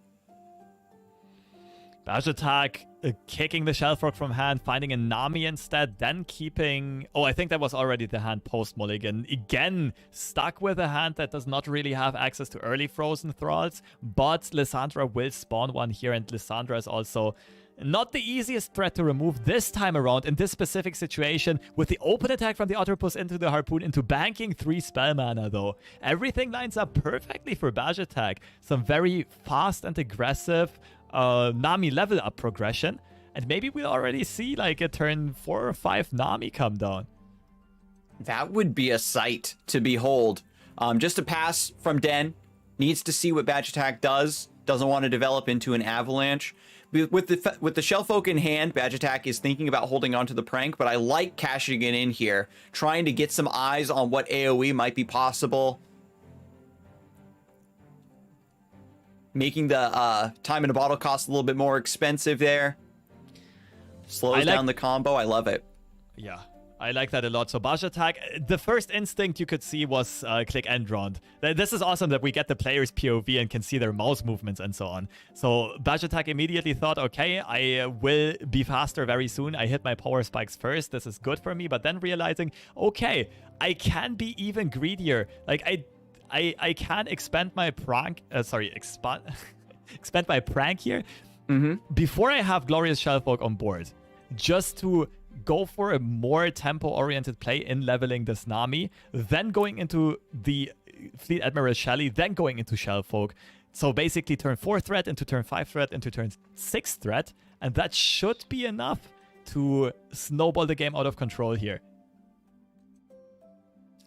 S2: Badge Attack kicking the Shellfrog from hand, finding a Nami instead, then keeping... Oh, I think that was already the hand post-mulligan. Again, stuck with a hand that does not really have access to early Frozen Thralls, but Lissandra will spawn one here, and Lissandra is also Not the easiest threat to remove this time around in this specific situation, with the open attack from the Octopus into the Harpoon into banking 3 spell mana though. Everything lines up perfectly for Bajatak. Some very fast and aggressive Nami level up progression. And maybe we'll already see like a turn 4 or 5 Nami come down.
S1: That would be a sight to behold. Just a pass from Den. Needs to see what Bajatak does. Doesn't want to develop into an avalanche. With the Shellfolk in hand, Bajatak is thinking about holding on to the prank, but I like cashing it in here, trying to get some eyes on what AoE might be possible. Making the time in a bottle cost a little bit more expensive there. Slows down the combo. I love it.
S2: Yeah, I like that a lot. So Bajatak, the first instinct you could see was click end round. This is awesome that we get the player's POV and can see their mouse movements and so on. So Bajatak immediately thought, okay, I will be faster very soon. I hit my power spikes first. This is good for me. But then realizing, okay, I can be even greedier. Like I can expand my prank. Expand my prank here before I have Glorious Shellfolk on board, just to go for a more tempo-oriented play in leveling this Nami, then going into the Fleet Admiral Shelly, then going into Shellfolk. So basically turn 4 threat into turn 5 threat into turn 6 threat, and that should be enough to snowball the game out of control here.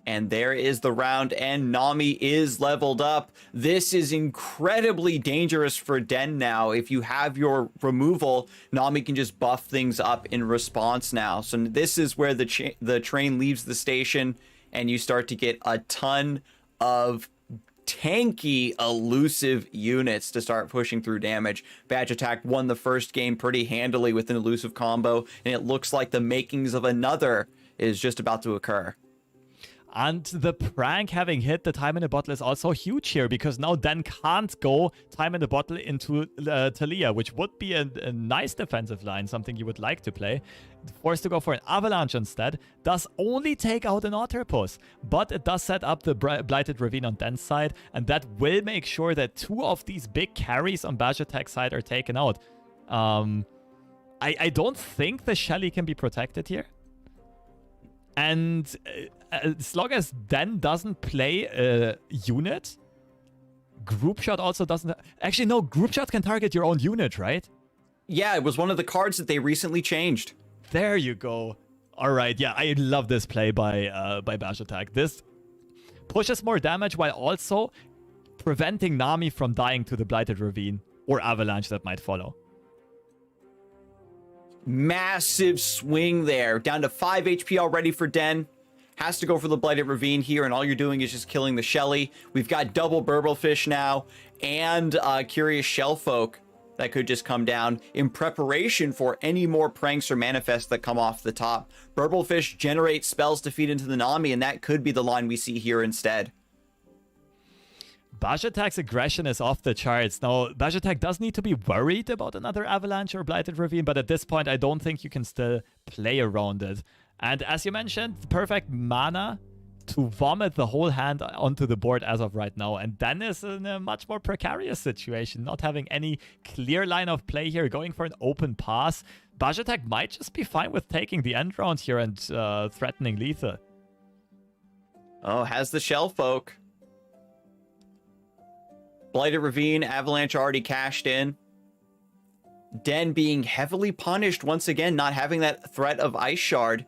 S1: And there is the round, and Nami is leveled up. This is incredibly dangerous for Den now. If you have your removal, Nami can just buff things up in response now. So this is where the train leaves the station, and you start to get a ton of tanky, elusive units to start pushing through damage. Bajatak won the first game pretty handily with an elusive combo, and it looks like the makings of another is just about to occur.
S2: And the prank having hit the time in the bottle is also huge here, because now Den can't go time in the bottle into Talia, which would be a nice defensive line, something you would like to play. Forced to go for an avalanche instead, does only take out an Otterpus, but it does set up the Blighted Ravine on Den's side, and that will make sure that 2 of these big carries on Bajatak's side are taken out. I don't think the Shelly can be protected here. And as long as Den doesn't play a unit, Group Shot also doesn't... Actually, no, Group Shot can target your own unit, right?
S1: Yeah, it was one of the cards that they recently changed.
S2: There you go. All right, yeah, I love this play by Bajatak. This pushes more damage while also preventing Nami from dying to the Blighted Ravine or Avalanche that might follow.
S1: Massive swing there. Down to 5 HP already for Den. Has to go for the Blighted Ravine here, and all you're doing is just killing the Shelly. We've got double Burblefish now, and Curious Shellfolk that could just come down in preparation for any more pranks or manifests that come off the top. Burblefish generates spells to feed into the Nami, and that could be the line we see here instead.
S2: Bajatak's aggression is off the charts. Now, Bajatak does need to be worried about another Avalanche or Blighted Ravine, but at this point, I don't think you can still play around it. And as you mentioned, the perfect mana to vomit the whole hand onto the board as of right now. And Den is in a much more precarious situation, not having any clear line of play here, going for an open pass. Bajatak might just be fine with taking the end round here and threatening lethal.
S1: Oh, has the Shellfolk. Blighted Ravine, Avalanche already cashed in. Den being heavily punished once again, not having that threat of Ice Shard.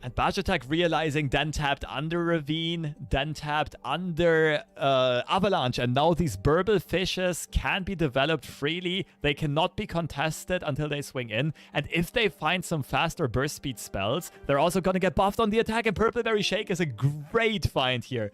S2: And Bajatak realizing Den tapped under Ravine, Den tapped under Avalanche, and now these Burble Fishes can be developed freely. They cannot be contested until they swing in. And if they find some faster burst speed spells, they're also going to get buffed on the attack, and Purpleberry Shake is a great find here.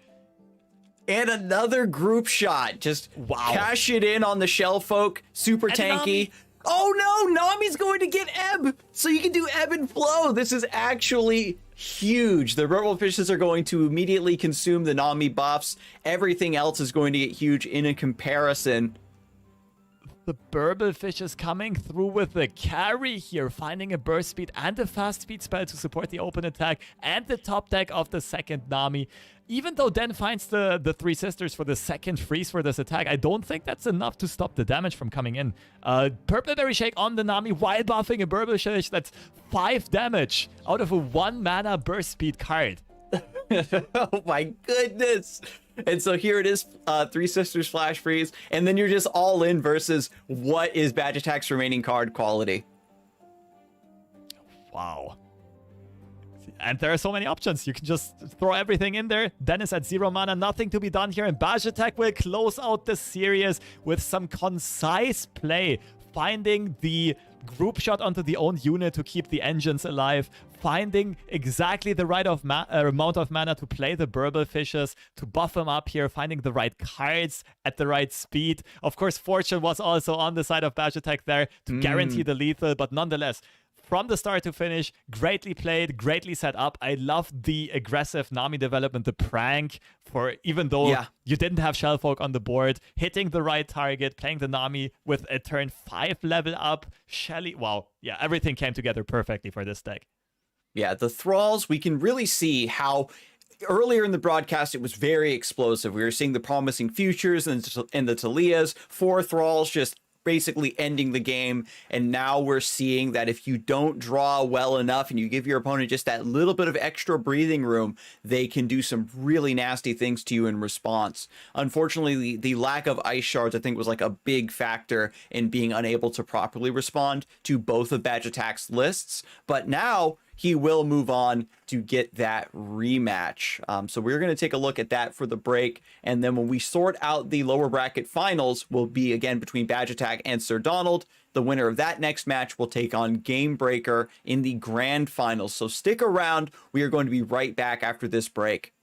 S1: And another group shot. Just cash it in on the Shellfolk. Super tanky.
S2: Nami.
S1: Oh no, Nami's going to get ebb. So you can do ebb and flow. This is actually huge. The Burble Fishes are going to immediately consume the Nami buffs. Everything else is going to get huge in a comparison.
S2: The Burblefish is coming through with the carry here, finding a burst speed and a fast speed spell to support the open attack and the top deck of the second Nami. Even though Den finds the Three Sisters for the second freeze for this attack, I don't think that's enough to stop the damage from coming in. Purpleberry Shake on the Nami while buffing a Burblefish. That's 5 damage out of a 1 mana burst speed card.
S1: Oh my goodness. And so here it is, Three Sisters Flash Freeze, and then you're just all in versus what is Badge Attack's remaining card quality.
S2: Wow. And there are so many options. You can just throw everything in there. Dennis at 0 mana, nothing to be done here. And Badge Attack will close out the series with some concise play, finding the group shot onto the own unit to keep the engines alive, finding exactly the right amount of mana to play the Burblephishes, to buff them up here, finding the right cards at the right speed. Of course, Fortune was also on the side of Badge Attack there to guarantee the lethal, but nonetheless, from the start to finish, greatly played, greatly set up. I love the aggressive Nami development, the prank, for even though you didn't have Shellfolk on the board, hitting the right target, playing the Nami with a turn 5 level up. Shelly, wow. Yeah, everything came together perfectly for this deck.
S1: Yeah, the Thralls, we can really see how earlier in the broadcast, it was very explosive. We were seeing the promising futures and the Talias, 4 Thralls just basically ending the game, and now we're seeing that if you don't draw well enough and you give your opponent just that little bit of extra breathing room, they can do some really nasty things to you in response. Unfortunately, the lack of ice shards, I think, was like a big factor in being unable to properly respond to both of Badge Attack's lists, but now he will move on to get that rematch. So we're going to take a look at that for the break. And then when we sort out the lower bracket finals, will be again between Badge Attack and Sir Donald. The winner of that next match will take on Game Breaker in the grand finals. So stick around. We are going to be right back after this break.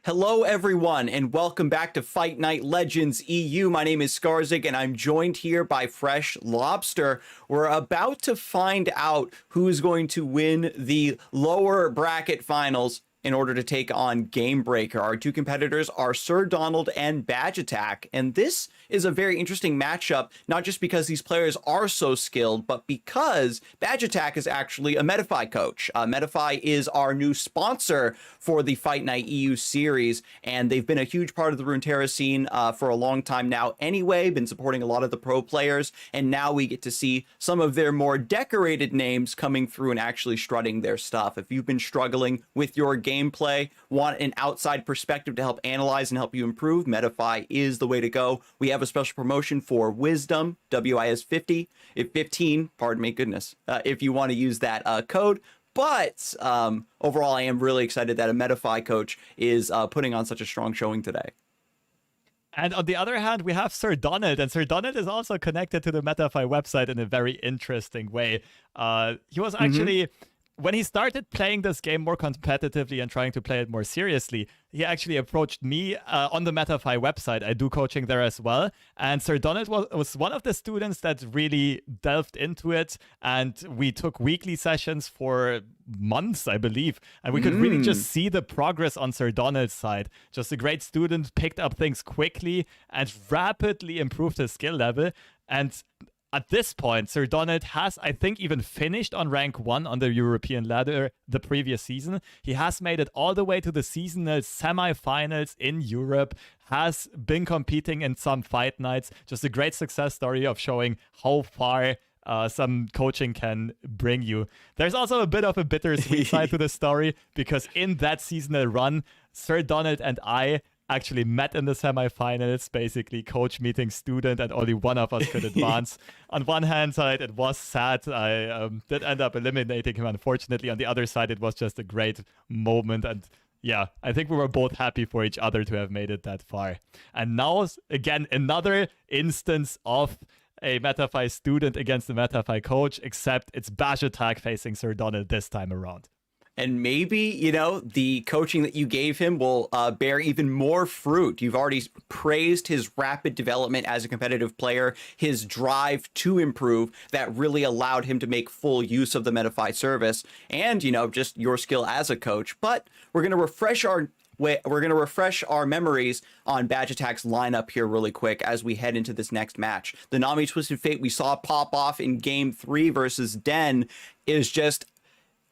S1: Hello, everyone, and welcome back to Fight Night Legends EU. My name is Scarzig, and I'm joined here by FreshLobster. We're about to find out who's going to win the lower bracket finals in order to take on Gamebreaker. Our two competitors are Sir Donald and Badge Attack, and this is a very interesting matchup, not just because these players are so skilled, but because Badge Attack is actually a Metafy coach. Metafy is our new sponsor for the Fight Night EU series, and they've been a huge part of the Runeterra scene for a long time now anyway, been supporting a lot of the pro players, and now we get to see some of their more decorated names coming through and actually strutting their stuff. If you've been struggling with your gameplay, want an outside perspective to help analyze and help you improve, Metafy is the way to go. We have a special promotion for Wisdom, WIS 50, if 15, pardon me, goodness, if you want to use that code. But overall, I am really excited that a Metafy coach is putting on such a strong showing today.
S2: And on the other hand, we have Sir Donald, and Sir Donald is also connected to the Metafy website in a very interesting way. He was actually... When he started playing this game more competitively and trying to play it more seriously, he actually approached me on the Metafy website. I do coaching there as well. And Sir Donald was one of the students that really delved into it. And we took weekly sessions for months, I believe. And we could really just see the progress on Sir Donald's side. Just a great student, picked up things quickly and rapidly improved his skill level. And at this point, Sir Donald has, I think, even finished on rank 1 on the European ladder the previous season. He has made it all the way to the seasonal semi-finals in Europe, has been competing in some fight nights. Just a great success story of showing how far some coaching can bring you. There's also a bit of a bittersweet side to the story, because in that seasonal run, Sir Donald and I actually met in the semifinals, basically coach meeting student, and only one of us could advance. On one hand side, it was sad. I did end up eliminating him, unfortunately. On the other side, it was just a great moment. And yeah, I think we were both happy for each other to have made it that far. And now, again, another instance of a Metafy student against a Metafy coach, except it's Badge Attack facing Sir Donald this time around.
S1: And maybe, you know, the coaching that you gave him will bear even more fruit. You've already praised his rapid development as a competitive player, his drive to improve that really allowed him to make full use of the Metafy service, and, you know, just your skill as a coach. But we're going to refresh our memories on Badge Attack's lineup here really quick as we head into this next match. The Nami Twisted Fate we saw pop off in Game 3 versus Den is just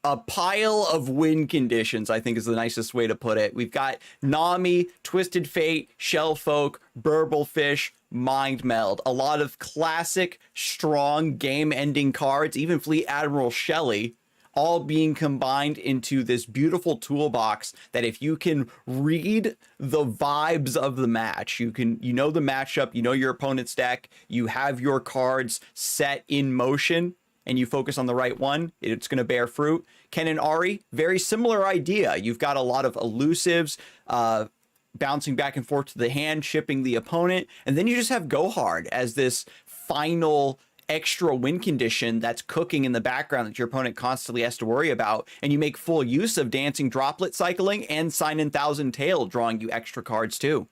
S1: a pile of win conditions, I think is the nicest way to put it. We've got Nami, Twisted Fate, Shellfolk, Burblefish, Mind Meld. A lot of classic, strong, game-ending cards, even Fleet Admiral Shelley, all being combined into this beautiful toolbox that if you can read the vibes of the match, you know the matchup, you know your opponent's deck, you have your cards set in motion, and you focus on the right one, it's going to bear fruit. Ken and Ari, very similar idea. You've got a lot of elusives, bouncing back and forth to the hand, shipping the opponent, and then you just have Go Hard as this final extra win condition that's cooking in the background that your opponent constantly has to worry about, and you make full use of Dancing Droplet cycling and Sign in Thousand Tail, drawing you extra cards too.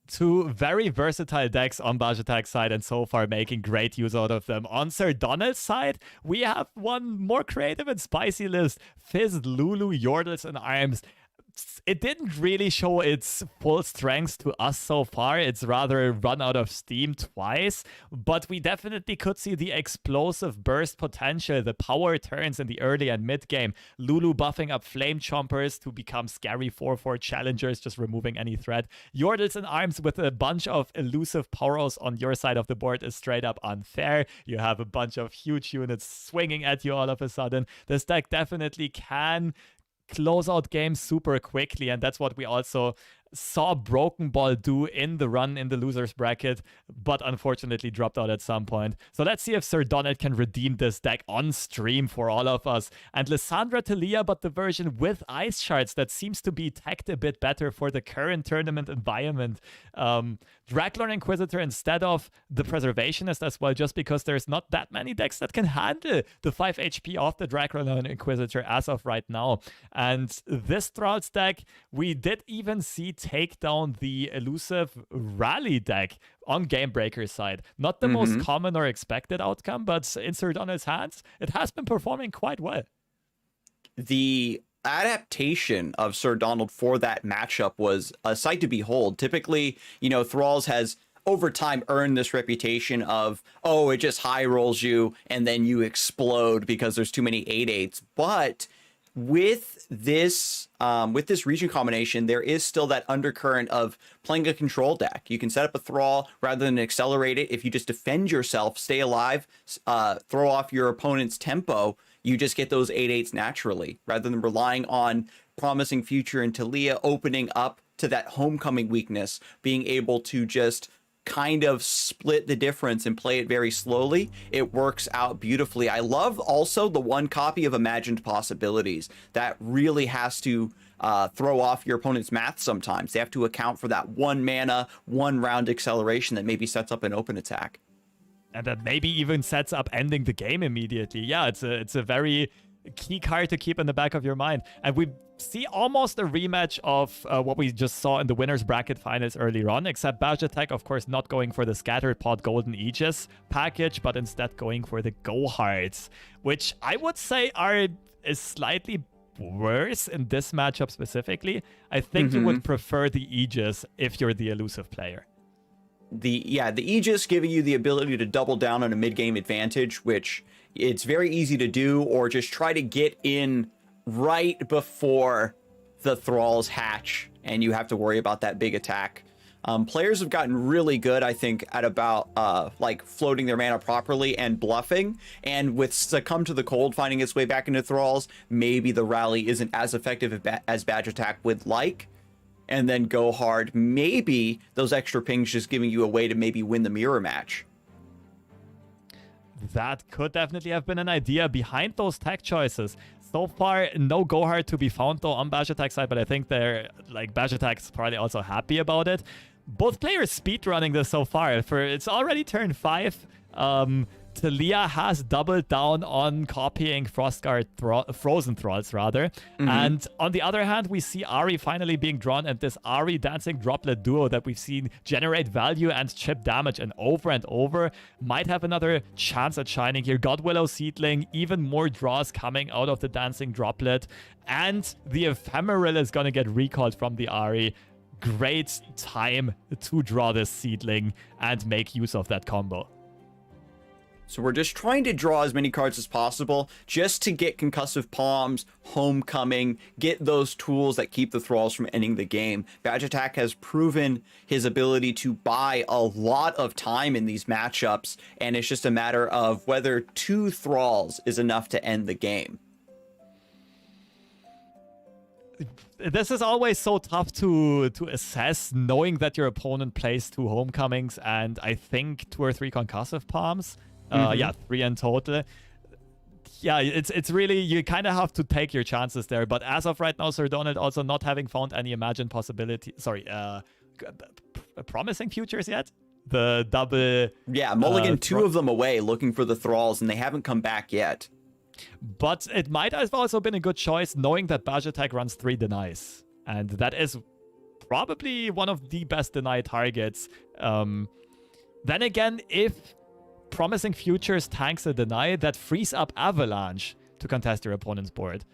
S2: Two very versatile decks on Badge Attack's side, and so far making great use out of them. On Sir Donald's side, we have one more creative and spicy list. Fizz, Lulu, Yordles, and Arms. It didn't really show its full strength to us so far. It's rather run out of steam twice, but we definitely could see the explosive burst potential, the power turns in the early and mid game. Lulu buffing up Flame Chompers to become scary 4/4 challengers, just removing any threat. Yordles and Arms with a bunch of elusive powers on your side of the board is straight up unfair. You have a bunch of huge units swinging at you all of a sudden. This deck definitely can close out games super quickly, and that's what we also saw Broken Ball do in the run in the loser's bracket, but unfortunately dropped out at some point. So let's see if Sir Donald can redeem this deck on stream for all of us. And Lissandra Talia, but the version with ice shards that seems to be teched a bit better for the current tournament environment. Draklorn Inquisitor instead of the Preservationist as well, just because there's not that many decks that can handle the 5 HP of the Draklorn Inquisitor as of right now. And this Thrall's deck, we did even see take down the elusive Rally deck on Gamebreaker's side. Not the most common or expected outcome, but in Sir Donald's hands, it has been performing quite well.
S1: The adaptation of Sir Donald for that matchup was a sight to behold. Typically, Thralls has over time earned this reputation of, oh, it just high rolls you and then you explode because there's too many 8/8s. But with this region combination, there is still that undercurrent of playing a control deck. You can set up a Thrall rather than accelerate it. If you just defend yourself, stay alive, throw off your opponent's tempo, you just get those 8/8s naturally, rather than relying on Promising Future and Talia opening up to that homecoming weakness, being able to just kind of split the difference and play it very slowly. It works out beautifully. I love also the one copy of Imagined Possibilities. That really has to throw off your opponent's math sometimes. They have to account for that 1 mana, 1 round acceleration that maybe sets up an open attack.
S2: And that maybe even sets up ending the game immediately. Yeah, it's a very key card to keep in the back of your mind. And we see almost a rematch of what we just saw in the winner's bracket finals earlier on, except Bajatek, of course, not going for the Scattered Pot Golden Aegis package, but instead going for the Go Hards, which I would say is slightly worse in this matchup specifically. I think you would prefer the Aegis if you're the elusive player.
S1: The Aegis giving you the ability to double down on a mid-game advantage, which it's very easy to do, or just try to get in right before the Thralls hatch and you have to worry about that big attack. Players have gotten really good, I think, at about like floating their mana properly and bluffing. And with Succumb to the Cold finding its way back into Thralls, maybe the rally isn't as effective as Badge Attack would like. And then Go Hard, maybe those extra pings just giving you a way to maybe win the mirror match.
S2: That could definitely have been an idea behind those tech choices. So far, no Go Hard to be found though on Badge Attack's side, but I think Badge Attack's probably also happy about it. Both players speedrunning this so far. It's already turn 5. Talia has doubled down on copying Frostguard Frozen Thralls, rather. And on the other hand, we see Ahri finally being drawn, and this Ahri Dancing Droplet duo that we've seen generate value and chip damage and over might have another chance at shining here. Godwillow Seedling, even more draws coming out of the Dancing Droplet, and the Ephemeral is going to get recalled from the Ahri. Great time to draw this Seedling and make use of that combo.
S1: So we're just trying to draw as many cards as possible just to get Concussive Palms, Homecoming, get those tools that keep the Thralls from ending the game. Badge Attack has proven his ability to buy a lot of time in these matchups, and it's just a matter of whether 2 Thralls is enough to end the game.
S2: This is always so tough to assess, knowing that your opponent plays 2 Homecomings and I think 2 or 3 Concussive Palms. Yeah, 3 in total. Yeah, it's really, you kind of have to take your chances there. But as of right now, Sir Donald also not having found any imagined possibility. Sorry, promising futures yet. The double.
S1: Yeah, mulligan 2 of them away looking for the Thralls, and they haven't come back yet.
S2: But it might have also been a good choice, knowing that Badge Attack runs 3 denies, and that is probably one of the best deny targets. Then again, if Promising Futures tanks a deny, that frees up Avalanche to contest your opponent's board.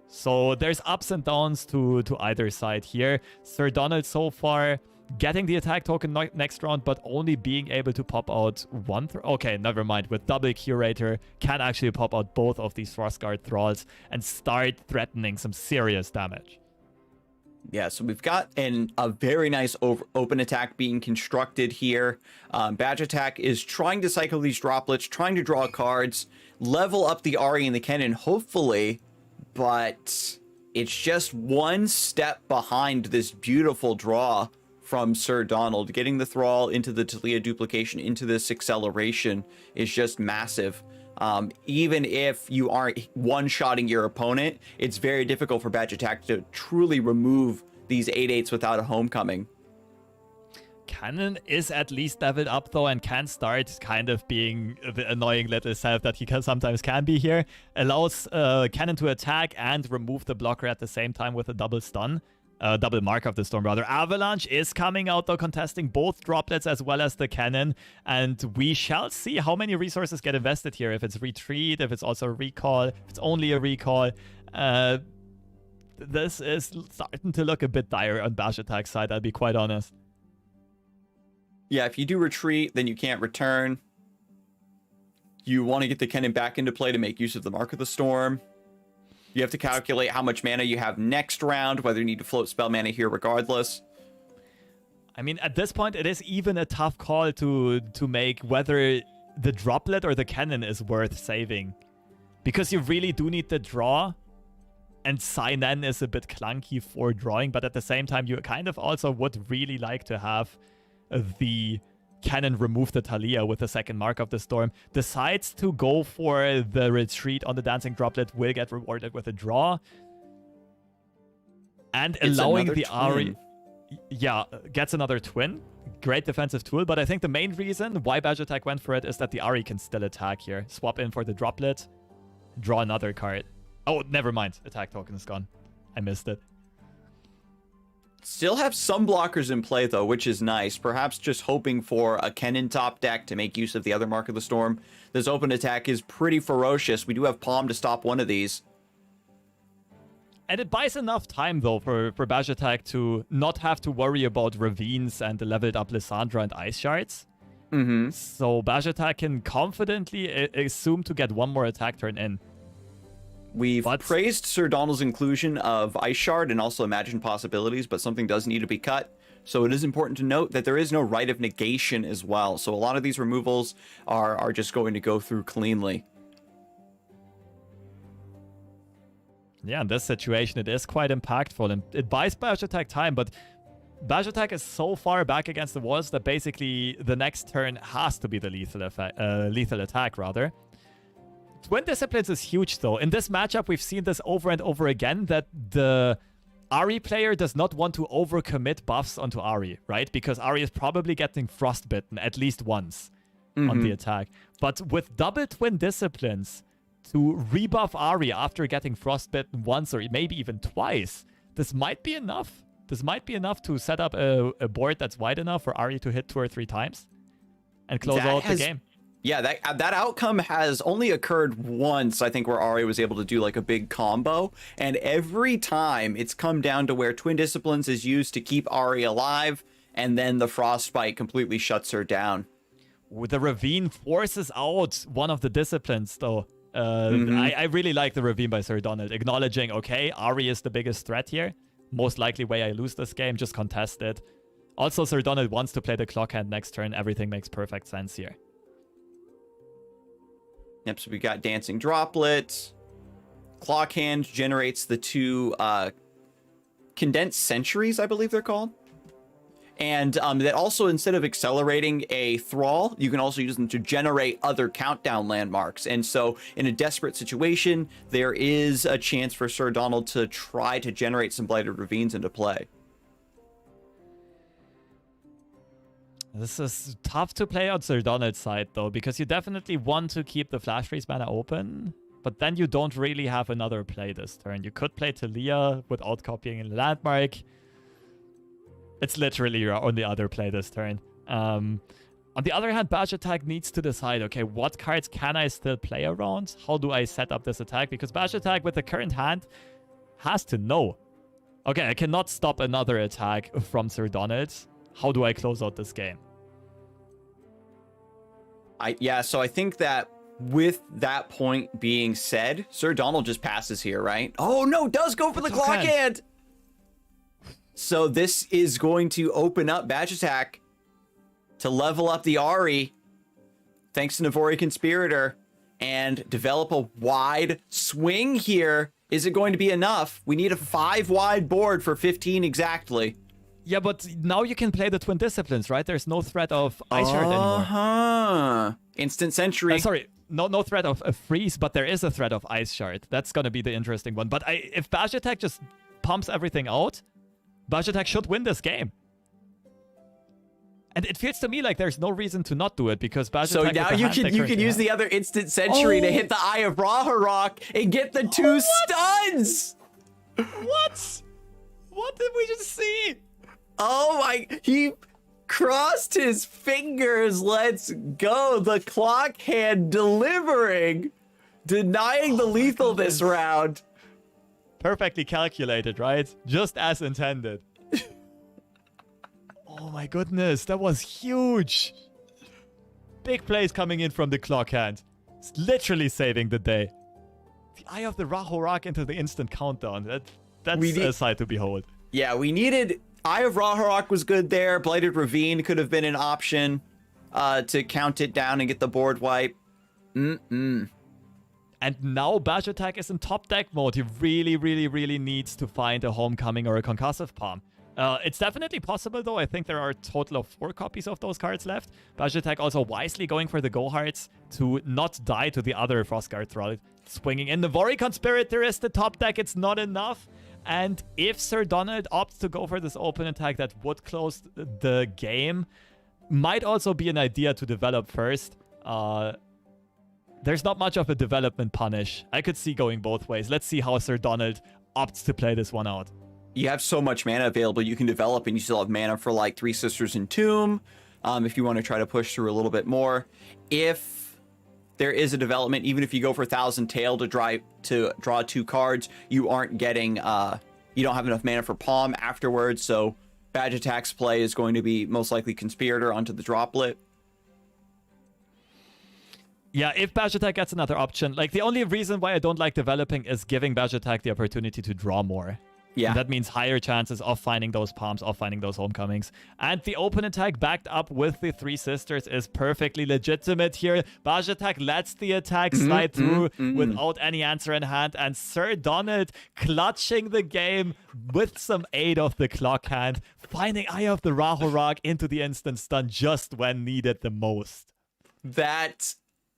S2: So there's ups and downs to either side here. Sir Donald so far getting the attack token next round, but only being able to pop out 1. Okay, never mind. With double Curator, can actually pop out both of these Frostguard Thralls and start threatening some serious damage.
S1: Yeah, so we've got a very nice open attack being constructed here. Badge Attack is trying to cycle these droplets, trying to draw cards, level up the Ahri and the Kennen, hopefully, but It's just one step behind this beautiful draw from Sir Donald. Getting the Thrall into the Talia duplication, into this acceleration is just massive. Even if you aren't one-shotting your opponent, it's very difficult for Badge Attack to truly remove these 8/8s without a homecoming.
S2: Cannon is at least leveled up though and can start kind of being the annoying little self that he sometimes can be here. Allows Cannon to attack and remove the blocker at the same time with a double stun. Double Mark of the Storm, rather. Avalanche is coming out though, contesting both droplets as well as the cannon. And we shall see how many resources get invested here. If it's retreat, if it's also a recall, if it's only a recall. This is starting to look a bit dire on Bash Attack's side, I'll be quite honest.
S1: Yeah, if you do retreat, then you can't return. You want to get the cannon back into play to make use of the Mark of the Storm. You have to calculate how much mana you have next round, whether you need to float spell mana here regardless.
S2: I mean, at this point, it is even a tough call to make whether the droplet or the cannon is worth saving. Because you really do need the draw, and Cynan is a bit clunky for drawing, but at the same time, you kind of also would really like to have the cannon remove the Talia with the second Mark of the Storm. Decides to go for the retreat on the Dancing Droplet, will get rewarded with a draw. And it's allowing the Ahri... Yeah, gets another twin. Great defensive tool, but I think the main reason why Badge Attack went for it is that the Ahri can still attack here. Swap in for the droplet, draw another card. Oh, never mind. Attack token is gone. I missed it.
S1: Still have some blockers in play, though, which is nice. Perhaps just hoping for a cannon top deck to make use of the other Mark of the Storm. This open attack is pretty ferocious. We do have Palm to stop one of these.
S2: And it buys enough time, though, for Badge Attack to not have to worry about Ravines and the leveled up Lissandra and Ice Shards. So Badge Attack can confidently assume to get one more attack turn in.
S1: We've praised Sir Donald's inclusion of Ice Shard and also Imagined Possibilities, but something does need to be cut. So it is important to note that there is no Rite of Negation as well. So a lot of these removals are just going to go through cleanly.
S2: Yeah, in this situation, it is quite impactful. And it buys Badge Attack time, but Badge Attack is so far back against the walls that basically the next turn has to be the lethal attack, rather. Twin Disciplines is huge, though. In this matchup, we've seen this over and over again, that the Ahri player does not want to overcommit buffs onto Ahri, right? Because Ahri is probably getting frostbitten at least once on the attack. But with double Twin Disciplines, to rebuff Ahri after getting frostbitten once or maybe even twice, this might be enough. This might be enough to set up a board that's wide enough for Ahri to hit 2 or 3 times and close out the game.
S1: Yeah, that outcome has only occurred once, I think, where Ahri was able to do like a big combo. And every time it's come down to where Twin Disciplines is used to keep Ahri alive, and then the Frostbite completely shuts her down.
S2: The Ravine forces out one of the disciplines, though. I really like the Ravine by Sir Donald, acknowledging, okay, Ahri is the biggest threat here. Most likely way I lose this game, just contest it. Also, Sir Donald wants to play the clock hand next turn. Everything makes perfect sense here.
S1: Yep, so we got Dancing Droplet. Clock Hand generates the 2 Condensed Centuries, I believe they're called. And that also, instead of accelerating a Thrall, you can also use them to generate other countdown landmarks. And so in a desperate situation, there is a chance for Sir Donald to try to generate some Blighted Ravines into play.
S2: This is tough to play on Sir Donald's side, though, because you definitely want to keep the Flash Freeze mana open, but then you don't really have another play this turn. You could play Talia without copying a landmark. It's literally your only other play this turn. On the other hand, Badge Attack needs to decide, okay, what cards can I still play around? How do I set up this attack? Because Badge Attack with the current hand has to know. Okay, I cannot stop another attack from Sir Donald. How do I close out this game?
S1: So I think that with that point being said, Sir Donald just passes here, right? Oh no, does go for the clock hand. So this is going to open up Badge Attack to level up the Ahri, thanks to Navori Conspirator, and develop a wide swing here Is it going to be enough? We need a 5-wide board for 15 exactly.
S2: Yeah, but now you can play the Twin Disciplines, right? There's no threat of Ice Shard anymore.
S1: Instant Sentry.
S2: Sorry, no threat of a freeze, but there is a threat of Ice Shard. That's going to be the interesting one. But if Bajatak just pumps everything out, Bajatak should win this game. And it feels to me like there's no reason to not do it, because Bajatak...
S1: So now you can use the other Instant Sentry to hit the Eye of Raharok and get the 2 stuns!
S2: What? What did we just see?
S1: Oh my, he crossed his fingers. Let's go. The clock hand delivering, denying the lethal this round.
S2: Perfectly calculated, right? Just as intended. Oh my goodness, that was huge. Big plays coming in from the clock hand. It's literally saving the day. The Eye of the Raharok into the instant countdown. That's a sight to behold.
S1: Yeah, we needed... Eye of Raharok was good there. Blighted Ravine could have been an option to count it down and get the board wipe. And
S2: now Bajatak is in top deck mode. He really needs to find a Homecoming or a Concussive Palm. It's definitely possible, though. I think there are a total of 4 copies of those cards left. Bajatak also wisely going for the Go Hearts to not die to the other Frostguard Thrall. Swinging in the Vori Conspirator is the top deck. It's not enough. And if Sir Donald opts to go for this open attack, that would close the game. Might also be an idea to develop first. There's not much of a development punish. I could see going both ways. Let's see how Sir Donald opts to play this one out.
S1: You have so much mana available, you can develop, and you still have mana for like Three Sisters and Tomb, if you want to try to push through a little bit more. If there is a development, even if you go for Thousand Tail to draw 2 cards, you aren't getting, you don't have enough mana for Palm afterwards, so Bajatak's play is going to be most likely Conspirator onto the Droplet.
S2: Yeah, if Bajatak gets another option, like the only reason why I don't like developing is giving Bajatak the opportunity to draw more. Yeah. And that means higher chances of finding those palms, of finding those homecomings. And the open attack backed up with the Three Sisters is perfectly legitimate here. Bajatak lets the attack slide through without any answer in hand. And Sir Donald clutching the game with some aid of the clock hand, finding Eye of the Raharok into the instant stun just when needed the most.
S1: That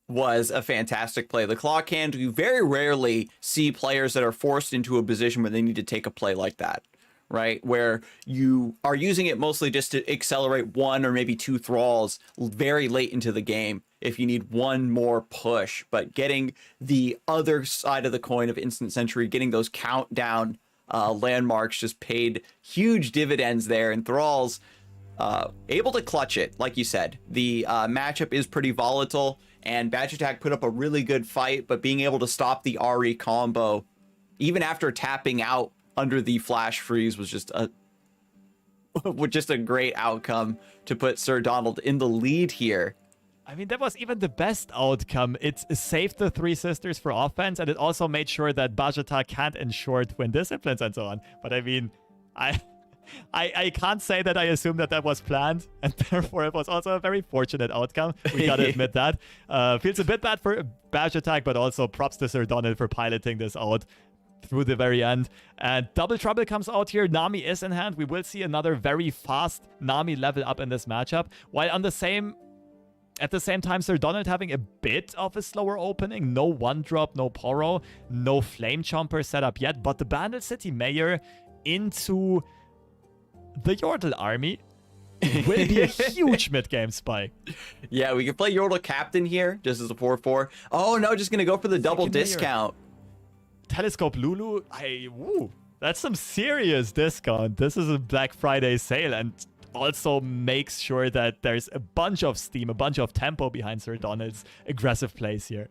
S1: was a fantastic play. The clock hand, you very rarely see players that are forced into a position where they need to take a play like that, right? Where you are using it mostly just to accelerate 1 or maybe 2 thralls very late into the game if you need one more push. But getting the other side of the coin of Instant Sentry, getting those countdown landmarks just paid huge dividends there, and thralls able to clutch it. Like you said, the matchup is pretty volatile, and Bajatak put up a really good fight, but being able to stop the RE combo, even after tapping out under the flash freeze, was just a great outcome to put Sir Donald in the lead here.
S2: I mean, that was even the best outcome. It saved the Three Sisters for offense, and it also made sure that Bajatak can't ensure Twin Disciplines and so on. But I mean, I can't say that I assume that was planned, and therefore it was also a very fortunate outcome. We gotta admit that. Feels a bit bad for Bajatak, but also props to Sir Donald for piloting this out through the very end. And Double Trouble comes out here. Nami is in hand. We will see another very fast Nami level up in this matchup, while at the same time, Sir Donald having a bit of a slower opening. No 1-drop, no Poro, no Flame Chomper set up yet, but the Bandle City Mayor into the Yordle army will be a huge mid-game spike.
S1: Yeah, we can play Yordle Captain here, just as a 4/4. Oh no, just gonna go for the double discount.
S2: Telescope Lulu, that's some serious discount. This is a Black Friday sale, and also makes sure that there's a bunch of steam, a bunch of tempo behind Sir Donald's aggressive plays here.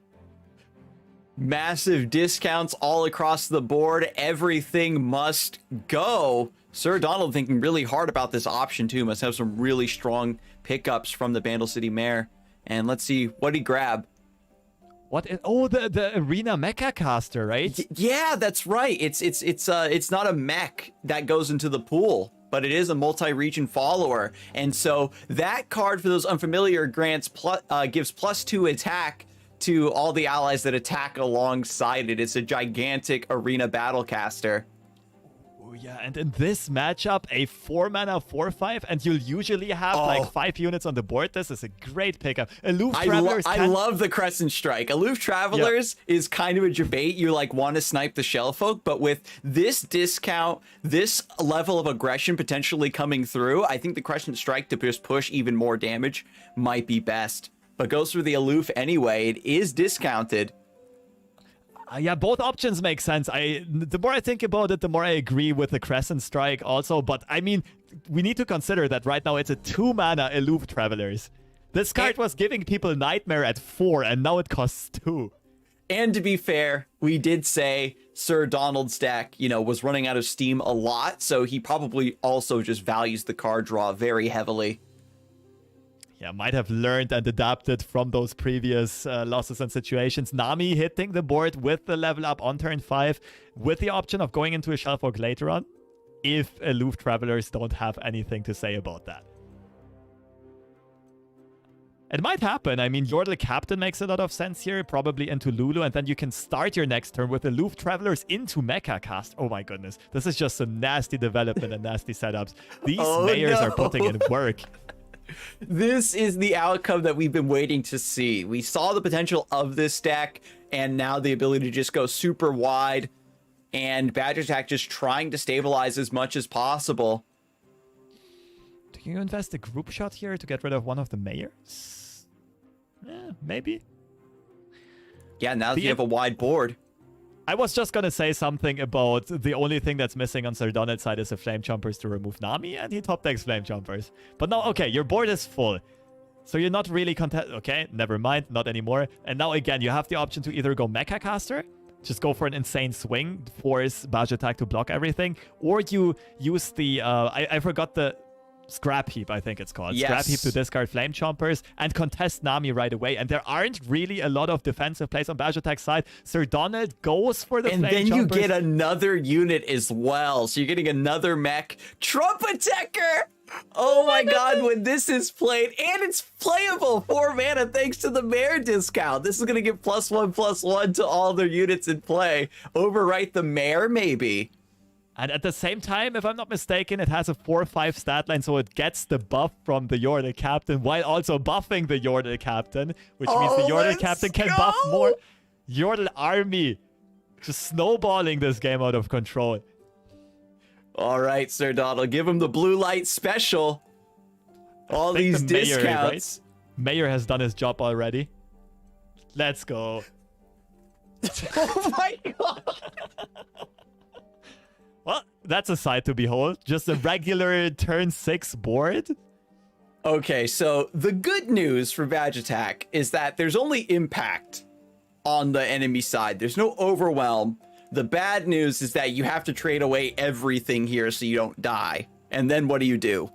S1: Massive discounts all across the board. Everything must go. Sir Donald thinking really hard about this option too. Must have some really strong pickups from the Bandle City Mare. And let's see what he grab.
S2: What? The Arena Mecha Caster, right?
S1: Yeah, that's right. It's not a mech that goes into the pool, but it is a multi-region follower. And so that card, for those unfamiliar, gives +2 attack to all the allies that attack alongside it. It's a gigantic arena battlecaster.
S2: Oh, yeah, and in this matchup, a 4-mana 4/5, and you'll usually have like 5 units on the board. This is a great pickup. Aloof Travelers.
S1: I love the Crescent Strike. Aloof Travelers is kind of a debate. You like want to snipe the Shellfolk, but with this discount, this level of aggression potentially coming through, I think the Crescent Strike to just push even more damage might be best. But goes through the Aloof anyway. It is discounted.
S2: Yeah, both options make sense. The more I think about it, the more I agree with the Crescent Strike also. But I mean, we need to consider that right now it's a 2-mana Aloof Travelers. This card was giving people Nightmare at 4, and now it costs 2.
S1: And to be fair, we did say Sir Donald's deck, you know, was running out of steam a lot, so he probably also just values the card draw very heavily.
S2: Yeah, might have learned and adapted from those previous losses and situations. Nami hitting the board with the level up on turn 5 with the option of going into a Shellfolk later on if Aloof Travelers don't have anything to say about that. It might happen. I mean, Yordle Captain makes a lot of sense here, probably into Lulu, and then you can start your next turn with Aloof Travelers into Mecha Cast. Oh my goodness. This is just some nasty development and nasty setups. These mayors are putting in work.
S1: This is the outcome that we've been waiting to see. We saw the potential of this deck, and now the ability to just go super wide, and Badger Attack just trying to stabilize as much as possible.
S2: Do you invest a group shot here to get rid of one of the mayors? Maybe.
S1: Yeah, now that you have a wide board.
S2: I was just gonna say something about the only thing that's missing on Sir Donald's side is the Flame Chompers to remove Nami, and he top decks Flame Chompers. But now, okay, your board is full. So you're not really okay, never mind, not anymore. And now again, you have the option to either go Mecha Caster, just go for an insane swing, force Badger Attack to block everything, or you use the, I forgot the Scrap Heap, I think it's called.
S1: Yes.
S2: Scrap Heap to discard Flame Chompers and contest Nami right away. And there aren't really a lot of defensive plays on Badger Attack's side. Sir Donald goes for the Flame Chompers.
S1: And then you get another unit as well. So you're getting another mech. Trumpetecker! Oh my god, when this is played, and it's playable 4 mana thanks to the Mare discount. This is going to give +1/+1 to all their units in play. Overwrite the Mare, maybe.
S2: And at the same time, if I'm not mistaken, it has a 4/5 stat line, so it gets the buff from the Yordle Captain while also buffing the Yordle Captain, which means the Yordle Captain can buff more. Yordle Army just snowballing this game out of control.
S1: All right, Sir Donald, give him the blue light special. All these discounts.
S2: Mayor has done his job already. Let's go.
S1: Oh my god.
S2: Well, that's a sight to behold. Just a regular turn 6 board.
S1: Okay, so the good news for Badge Attack is that there's only impact on the enemy side. There's no overwhelm. The bad news is that you have to trade away everything here so you don't die. And then what do?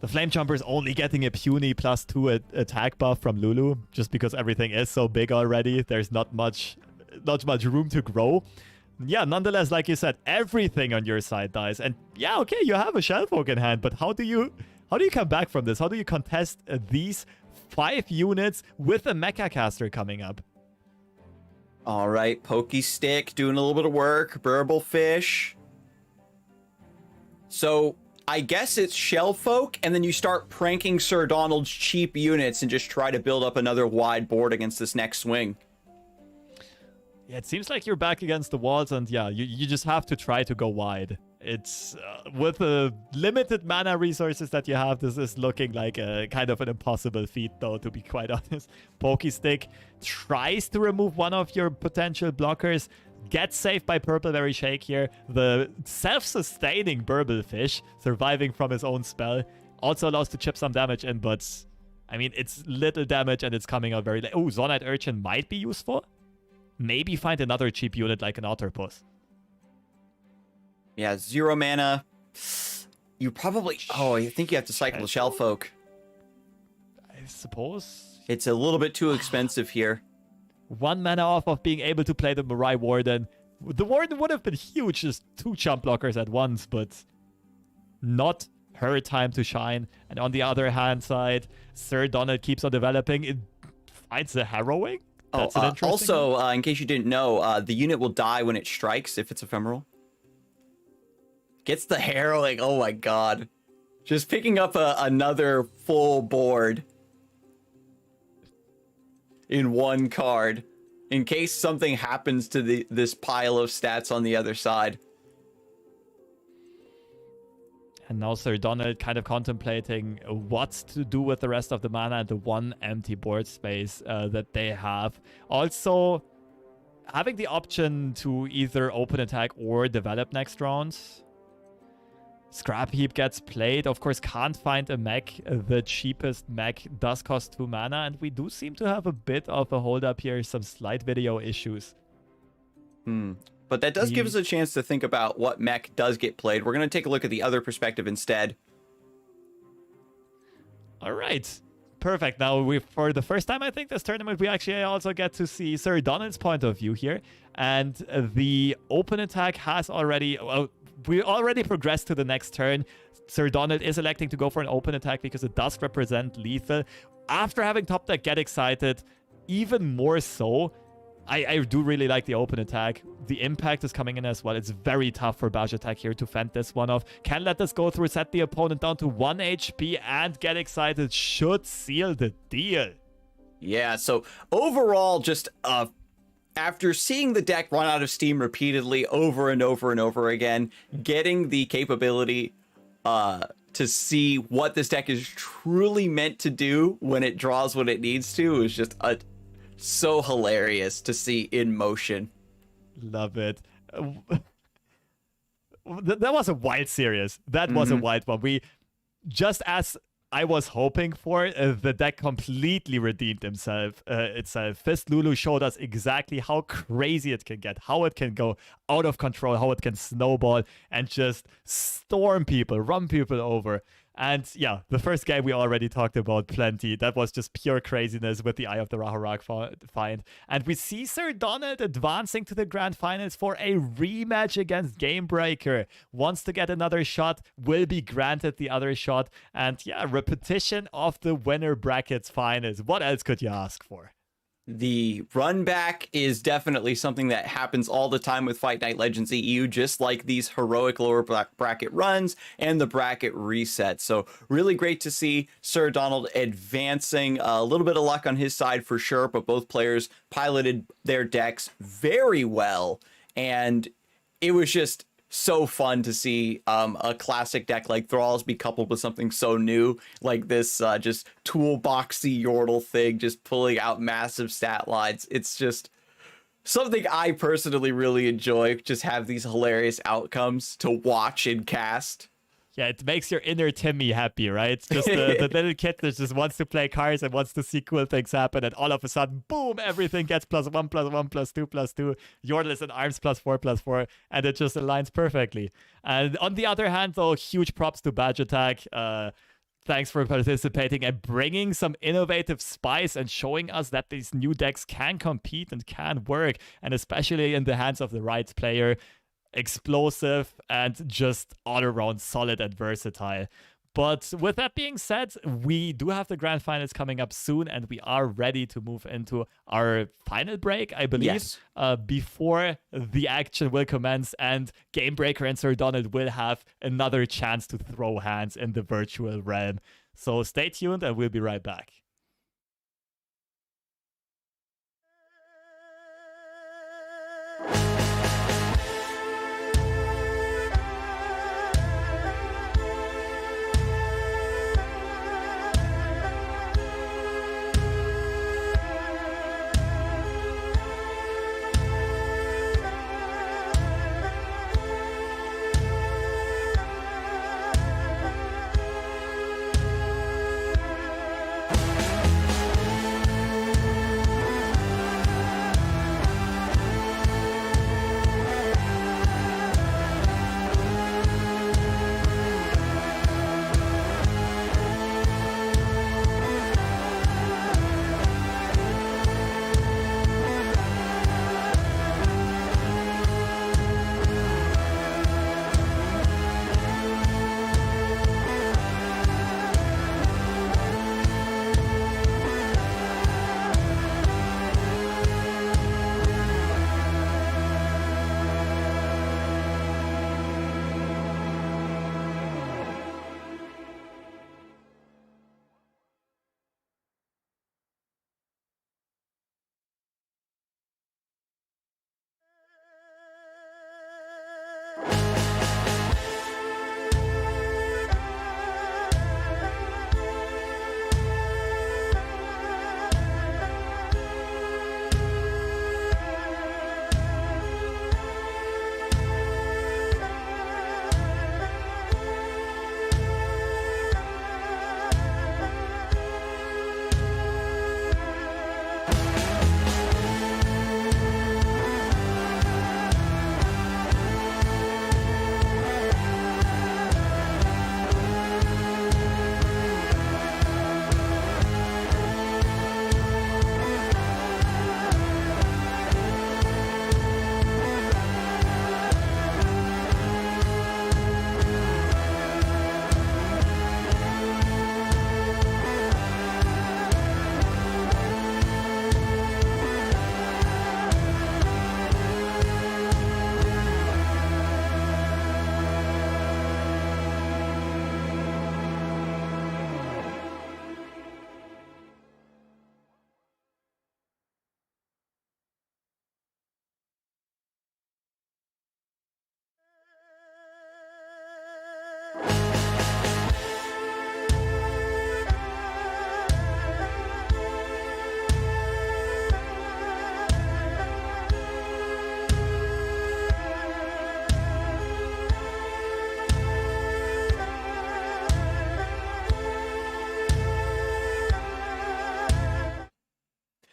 S2: The Flame Chomper is only getting a puny +2 attack buff from Lulu, just because everything is so big already. There's not much room to grow. Yeah, nonetheless, like you said, everything on your side dies. And yeah, okay, you have a Shellfolk in hand, but how do you come back from this? How do you contest these 5 units with a Mecha Caster coming up?
S1: All right, Pokey Stick doing a little bit of work. Burble Fish. So I guess it's Shellfolk, and then you start pranking Sir Donald's cheap units and just try to build up another wide board against this next swing.
S2: Yeah, it seems like you're back against the walls, and yeah, you just have to try to go wide. It's with the limited mana resources that you have, this is looking like a kind of an impossible feat, though, to be quite honest. Pokestick tries to remove one of your potential blockers, gets saved by Purpleberry Shake here. The self-sustaining Burblefish, surviving from his own spell, also allows to chip some damage in, but I mean, it's little damage and it's coming out very late. Oh, Zonite Urchin might be useful. Maybe find another cheap unit like an Otterpuss.
S1: Yeah, 0 mana. You probably... Oh, I think you have to cycle the Shellfolk.
S2: I suppose.
S1: It's a little bit too expensive here.
S2: 1 mana off of being able to play the Mirai Warden. The Warden would have been huge, just 2 chump blockers at once, but not her time to shine. And on the other hand side, Sir Donald keeps on developing. It finds the harrowing. That's an interesting
S1: also,
S2: one.
S1: in case you didn't know, the unit will die when it strikes if it's ephemeral. Gets the harrowing. Oh my god. Just picking up another full board in one card in case something happens to this pile of stats on the other side.
S2: And now Sir Donald kind of contemplating what to do with the rest of the mana and the one empty board space that they have. Also, having the option to either open attack or develop next round. Scrap Heap gets played. Of course, can't find a mech. The cheapest mech does cost 2 mana, and we do seem to have a bit of a hold up here, some slight video issues.
S1: But that does give us a chance to think about what mech does get played. We're going to take a look at the other perspective instead.
S2: All right. Perfect. Now, for the first time, I think, this tournament, we actually also get to see Sir Donald's point of view here. And the open attack has already... Well, we already progressed to the next turn. Sir Donald is electing to go for an open attack because it does represent lethal. After having top deck Get Excited, even more so, I do really like the open attack. The impact is coming in as well. It's very tough for Bajatak here to fend this one off. Can let this go through, set the opponent down to 1 HP, and Get Excited should seal the deal.
S1: Yeah, so overall, just after seeing the deck run out of steam repeatedly over and over and over again, getting the capability to see what this deck is truly meant to do when it draws what it needs to is just so hilarious to see in motion.
S2: Love it. That was a wild series. That was a wild one. We, just as I was hoping for, the deck completely redeemed itself. Fist Lulu showed us exactly how crazy it can get, how it can go out of control, how it can snowball and just storm people, run people over. And yeah, the first game we already talked about plenty. That was just pure craziness with the Eye of the Raharak find. And we see Sir Donald advancing to the grand finals for a rematch against Gamebreaker. Wants to get another shot, will be granted the other shot. And yeah, repetition of the winner brackets finals. What else could you ask for?
S1: The run back is definitely something that happens all the time with Fight Night Legends EU, just like these heroic lower bracket runs and the bracket reset. So really great to see Sir Donald advancing. A little bit of luck on his side for sure, but both players piloted their decks very well. And it was just so fun to see a classic deck like Thralls be coupled with something so new like this just toolboxy Yordle thing, just pulling out massive stat lines. It's just something I personally really enjoy, just have these hilarious outcomes to watch and cast.
S2: Yeah, it makes your inner Timmy happy, right? Just the little kid that just wants to play cards and wants to see cool things happen, and all of a sudden, boom, everything gets +1, +1, +2, +2. Yordle is in arms +4, +4, and it just aligns perfectly. And on the other hand, though, huge props to Bajatak. Thanks for participating and bringing some innovative spice and showing us that these new decks can compete and can work, and especially in the hands of the right player. Explosive and just all around solid and versatile. But with that being said, we do have the grand finals coming up soon, and we are ready to move into our final break, I believe,
S1: yes.
S2: Before the action will commence and Gamebreaker and Sir Donald will have another chance to throw hands in the virtual realm. So stay tuned and we'll be right back.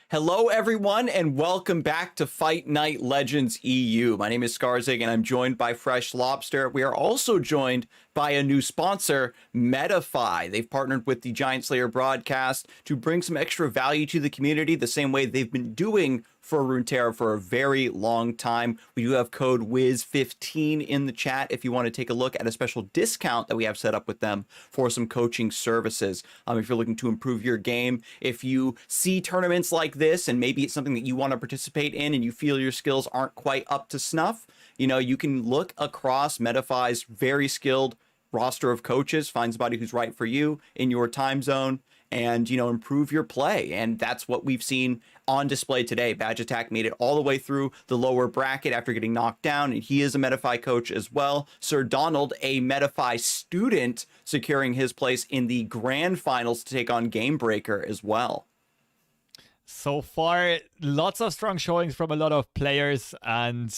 S1: Hello, everyone, and welcome back to Fight Night Legends EU. My name is Scarzig, and I'm joined by FreshLobster. We are also joined by a new sponsor, Metafy. They've partnered with the Giant Slayer broadcast to bring some extra value to the community, the same way they've been doing for Runeterra for a very long time. We do have code WIZ15 in the chat if you want to take a look at a special discount that we have set up with them for some coaching services. If you're looking to improve your game, if you see tournaments like this and maybe it's something that you want to participate in and you feel your skills aren't quite up to snuff, you know, you can look across Metafy's very skilled roster of coaches, find somebody who's right for you in your time zone, and, you know, improve your play. And that's what we've seen on display today. Badge Attack made it all the way through the lower bracket after getting knocked down, and he is a Metafy coach as well. Sir Donald, a Metafy student, securing his place in the grand finals to take on Gamebreaker as well.
S2: So far, lots of strong showings from a lot of players and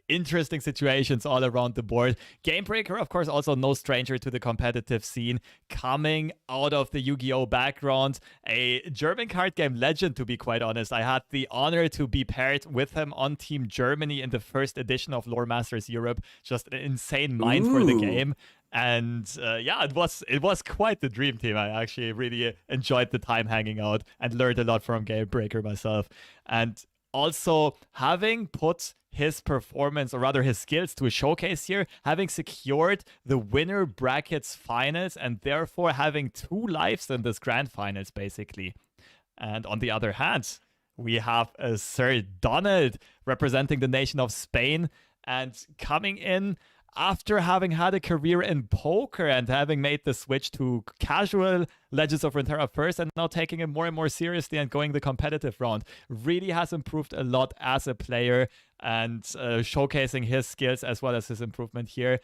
S2: interesting situations all around the board. Gamebreaker, of course, also no stranger to the competitive scene, coming out of the Yu-Gi-Oh! Background, a German card game legend, to be quite honest. I had the honor to be paired with him on Team Germany in the first edition of LoR Masters Europe. Just an insane mind for the game. And yeah, it was quite the dream team. I actually really enjoyed the time hanging out and learned a lot from Gamebreaker myself. And also having put his performance, or rather his skills, to a showcase here, having secured the winner brackets finals and therefore having 2 lives in this grand finals basically. And on the other hand, we have Sir Donald representing the nation of Spain and coming in after having had a career in poker and having made the switch to casual Legends of Runeterra first and now taking it more and more seriously and going the competitive round, really has improved a lot as a player and showcasing his skills as well as his improvement here.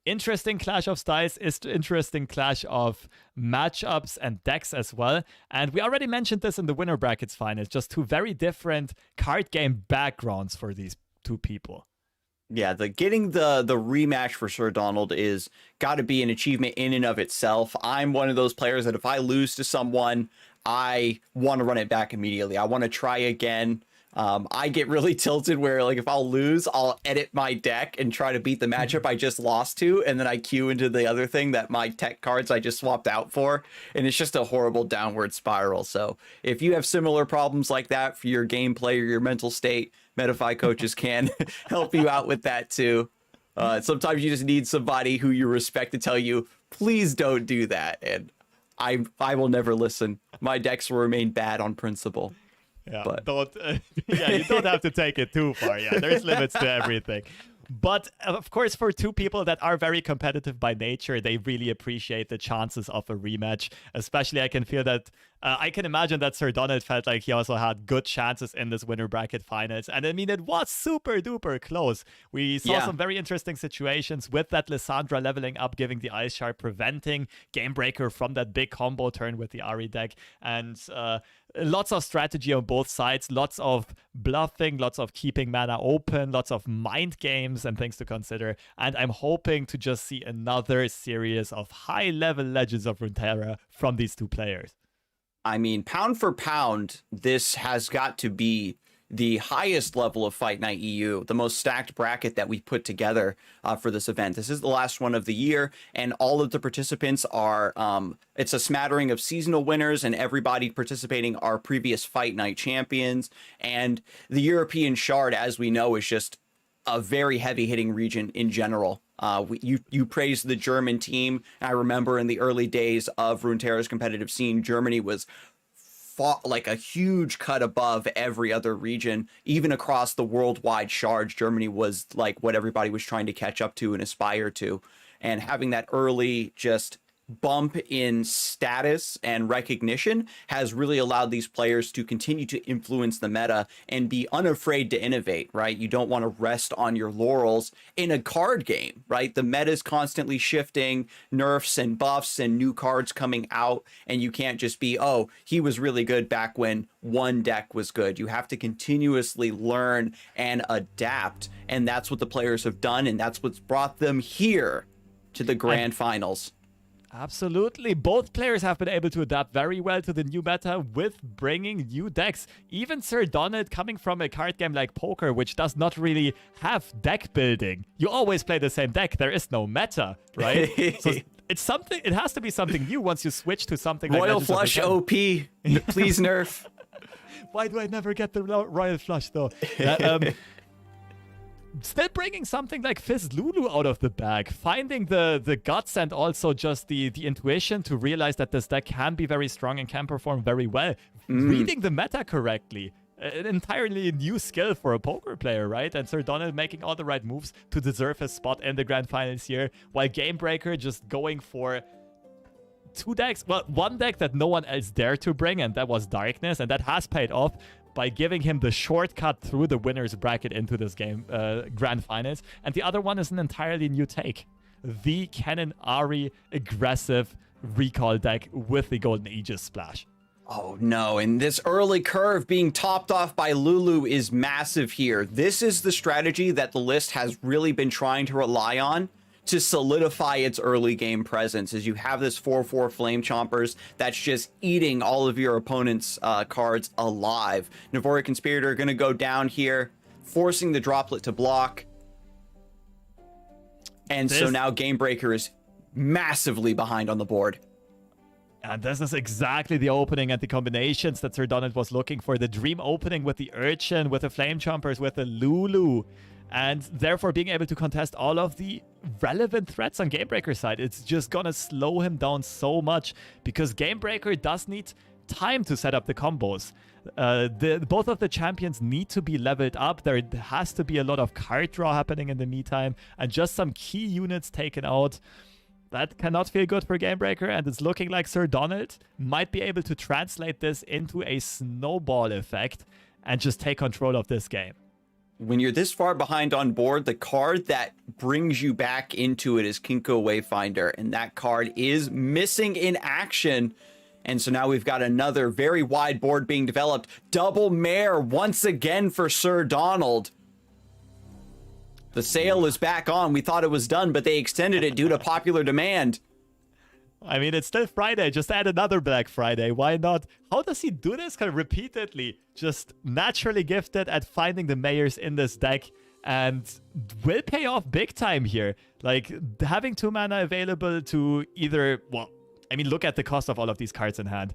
S2: Interesting clash of styles, is interesting clash of matchups and decks as well. And we already mentioned this in the winner brackets finals, just 2 very different card game backgrounds for these 2 people.
S1: Yeah, getting the rematch for Sir Donald is got to be an achievement in and of itself. I'm one of those players that if I lose to someone, I want to run it back immediately. I want to try again. I get really tilted where, like, if I'll lose, I'll edit my deck and try to beat the matchup I just lost to, and then I queue into the other thing that my tech cards I just swapped out for, and it's just a horrible downward spiral. So if you have similar problems like that for your gameplay or your mental state, Metafy coaches can help you out with that too. Sometimes you just need somebody who you respect to tell you, please don't do that. And I will never listen. My decks will remain bad on principle.
S2: Yeah,
S1: but
S2: you don't have to take it too far. Yeah, there's limits to everything. But of course, for 2 people that are very competitive by nature, they really appreciate the chances of a rematch. Especially, I can feel that, I can imagine that Sir Donald felt like he also had good chances in this winner bracket finals. And I mean, it was super duper close. We saw some very interesting situations with that Lissandra leveling up, giving the Ice Shard, preventing Gamebreaker from that big combo turn with the Ari deck. And lots of strategy on both sides, lots of bluffing, lots of keeping mana open, lots of mind games and things to consider. And I'm hoping to just see another series of high-level Legends of Runeterra from these 2 players.
S1: I mean, pound for pound, this has got to be the highest level of Fight Night EU, the most stacked bracket that we put together for this event. This is the last one of the year, and all of the participants are, it's a smattering of seasonal winners, and everybody participating are previous Fight Night champions. And the European Shard, as we know, is just a very heavy-hitting region in general. You praised the German team. I remember in the early days of Runeterra's competitive scene, Germany was fought like a huge cut above every other region. Even across the worldwide shards, Germany was like what everybody was trying to catch up to and aspire to. And having that early just bump in status and recognition has really allowed these players to continue to influence the meta and be unafraid to innovate, right? You don't want to rest on your laurels in a card game, right? The meta is constantly shifting, nerfs and buffs and new cards coming out, and you can't just be, oh, he was really good back when one deck was good. You have to continuously learn and adapt, and that's what the players have done, and that's what's brought them here to the grand finals.
S2: Absolutely. Both players have been able to adapt very well to the new meta with bringing new decks. Even Sir Donald, coming from a card game like poker, which does not really have deck building. You always play the same deck. There is no meta, right? So it's something. It has to be something new once you switch to something like
S1: Royal Flush OP. Please nerf.
S2: Why do I never get the Royal Flush though? Still bringing something like Fizz Lulu out of the bag, finding the guts and also just the intuition to realize that this deck can be very strong and can perform very well. Reading the meta correctly. An entirely new skill for a poker player, right? And Sir Donald making all the right moves to deserve his spot in the grand finals here, while Gamebreaker just going for two decks. Well, one deck that no one else dared to bring, and that was Darkness, and that has paid off by giving him the shortcut through the winner's bracket into this game, grand finals. And the other one is an entirely new take. The Kennen Ari aggressive recall deck with the Golden Aegis splash.
S1: Oh no, and this early curve being topped off by Lulu is massive here. This is the strategy that the list has really been trying to rely on to solidify its early game presence, as you have this 4/4 Flame Chompers that's just eating all of your opponent's cards alive. Navori Conspirator going to go down here, forcing the droplet to block. And so now Gamebreaker is massively behind on the board.
S2: And this is exactly the opening and the combinations that Sir Donald was looking for. The dream opening with the Urchin, with the Flame Chompers, with the Lulu. And therefore being able to contest all of the relevant threats on Gamebreaker's side. It's just gonna slow him down so much because Gamebreaker does need time to set up the combos. Both of the champions need to be leveled up. There has to be a lot of card draw happening in the meantime and just some key units taken out. That cannot feel good for Gamebreaker, and it's looking like Sir Donald might be able to translate this into a snowball effect and just take control of this game.
S1: When you're this far behind on board, the card that brings you back into it is Kinko Wayfinder, and that card is missing in action. And so now we've got another very wide board being developed. Double Mare once again for Sir Donald. The sale is back on. We thought it was done, but they extended it due to popular demand.
S2: I mean, it's still Friday. Just add another Black Friday. Why not? How does he do this kind of repeatedly? Just naturally gifted at finding the mayors in this deck and will pay off big time here. Like, having 2 mana available to either... Well, I mean, look at the cost of all of these cards in hand.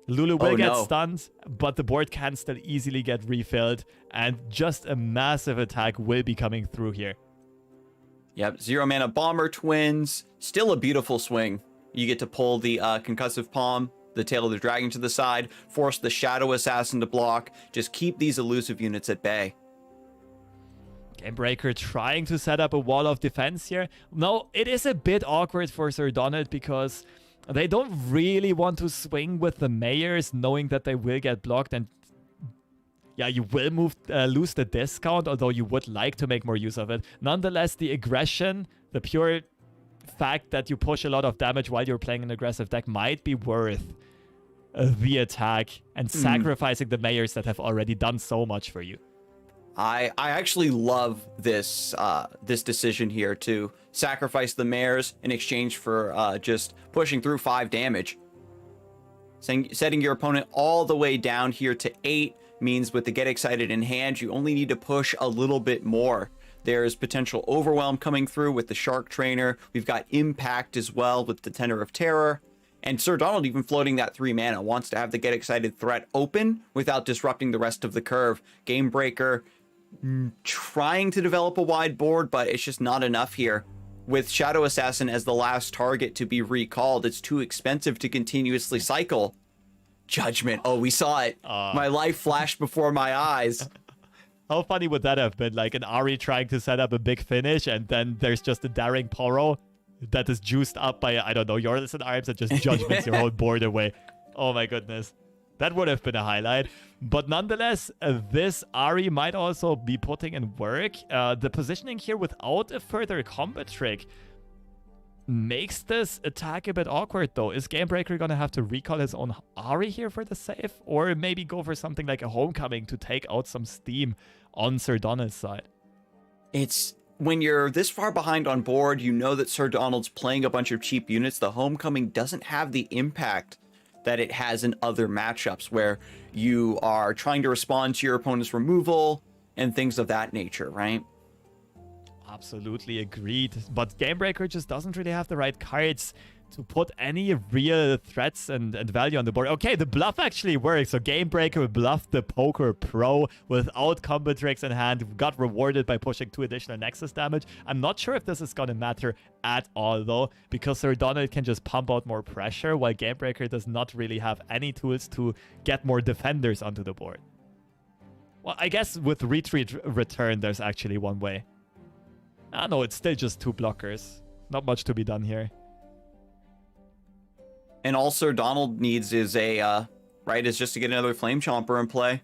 S2: Lulu will get stunned, but the board can still easily get refilled, and just a massive attack will be coming through here.
S1: Yep, 0 mana Bomber Twins. Still a beautiful swing. You get to pull the Concussive Palm, the Tail of the Dragon to the side, force the Shadow Assassin to block, just keep these elusive units at bay.
S2: Gamebreaker trying to set up a wall of defense here. No, it is a bit awkward for Sir Donald because they don't really want to swing with the mayors, knowing that they will get blocked. And yeah, you will lose the discount, although you would like to make more use of it. Nonetheless, the aggression, the pure fact that you push a lot of damage while you're playing an aggressive deck might be worth the attack and sacrificing the mayors that have already done so much for you.
S1: I actually love this this decision here to sacrifice the mares in exchange for just pushing through 5 damage. Setting your opponent all the way down here to 8 means with the Get Excited in hand, you only need to push a little bit more. There's potential overwhelm coming through with the Shark Trainer. We've got impact as well with the Tenor of Terror. And Sir Donald even floating that 3 mana wants to have the Get Excited threat open without disrupting the rest of the curve. Gamebreaker trying to develop a wide board, but it's just not enough here. With Shadow Assassin as the last target to be recalled, it's too expensive to continuously cycle. Judgment. Oh, we saw it. My life flashed before my eyes.
S2: How funny would that have been? Like an Ari trying to set up a big finish and then there's just a Daring Poro. that is juiced up by, I don't know, Yorlis and Arms that just judgments your whole board away. Oh my goodness. That would have been a highlight. But nonetheless, this Ahri might also be putting in work. The positioning here without a further combo trick makes this attack a bit awkward, though. Is Gamebreaker going to have to recall his own Ahri here for the save? Or maybe go for something like a Homecoming to take out some steam on Sir Donald's side?
S1: It's when you're this far behind on board, you know that Sir Donald's playing a bunch of cheap units. The Homecoming doesn't have the impact that it has in other matchups where you are trying to respond to your opponent's removal and things of that nature, right?
S2: Absolutely agreed. But Gamebreaker just doesn't really have the right cards to put any real threats and value on the board. Okay, the bluff actually works. So Gamebreaker bluffed the Poker Pro without combo tricks in hand. Got rewarded by pushing 2 additional Nexus damage. I'm not sure if this is going to matter at all, though, because Sir Donald can just pump out more pressure, while Gamebreaker does not really have any tools to get more defenders onto the board. Well, I guess with Retreat Return, there's actually one way. Ah, no, it's still just 2 blockers. Not much to be done here.
S1: And all Sir Donald needs is is just to get another Flame Chomper in play.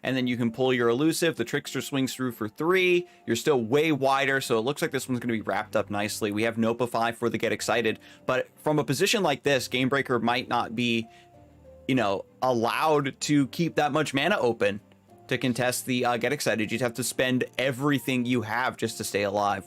S1: And then you can pull your Elusive. The Trickster swings through for 3. You're still way wider, so it looks like this one's going to be wrapped up nicely. We have Nopify for the Get Excited. But from a position like this, Gamebreaker might not be, allowed to keep that much mana open to contest the Get Excited. You'd have to spend everything you have just to stay alive.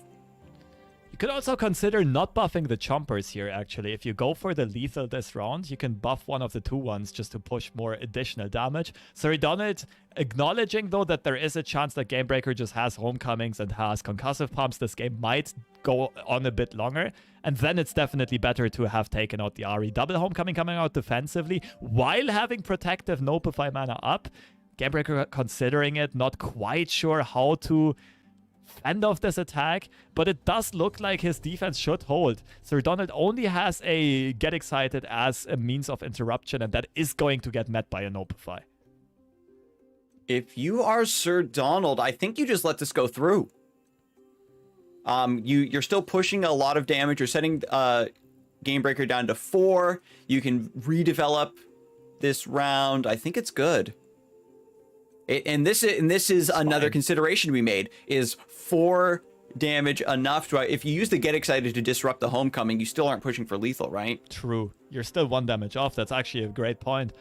S2: You could also consider not buffing the Chompers here, actually. If you go for the lethal this round, you can buff one of the 2 ones just to push more additional damage. Sir Donald acknowledging, though, that there is a chance that Gamebreaker just has Homecomings and has Concussive Pumps. This game might go on a bit longer. And then it's definitely better to have taken out the Ahri. Double Homecoming coming out defensively while having Protective Nopify mana up. Gamebreaker considering it, not quite sure how to fend off this attack, but it does look like his defense should hold. Sir Donald only has a Get Excited as a means of interruption, and that is going to get met by a Nopify.
S1: If you are Sir Donald, I think you just let this go through. You're still pushing a lot of damage. You're setting Gamebreaker down to 4. You can redevelop this round. I think it's good. And this is another consideration to be made. Is 4 damage enough to, if you use the Get Excited to disrupt the Homecoming, you still aren't pushing for lethal, right?
S2: True. You're still 1 damage off. That's actually a great point.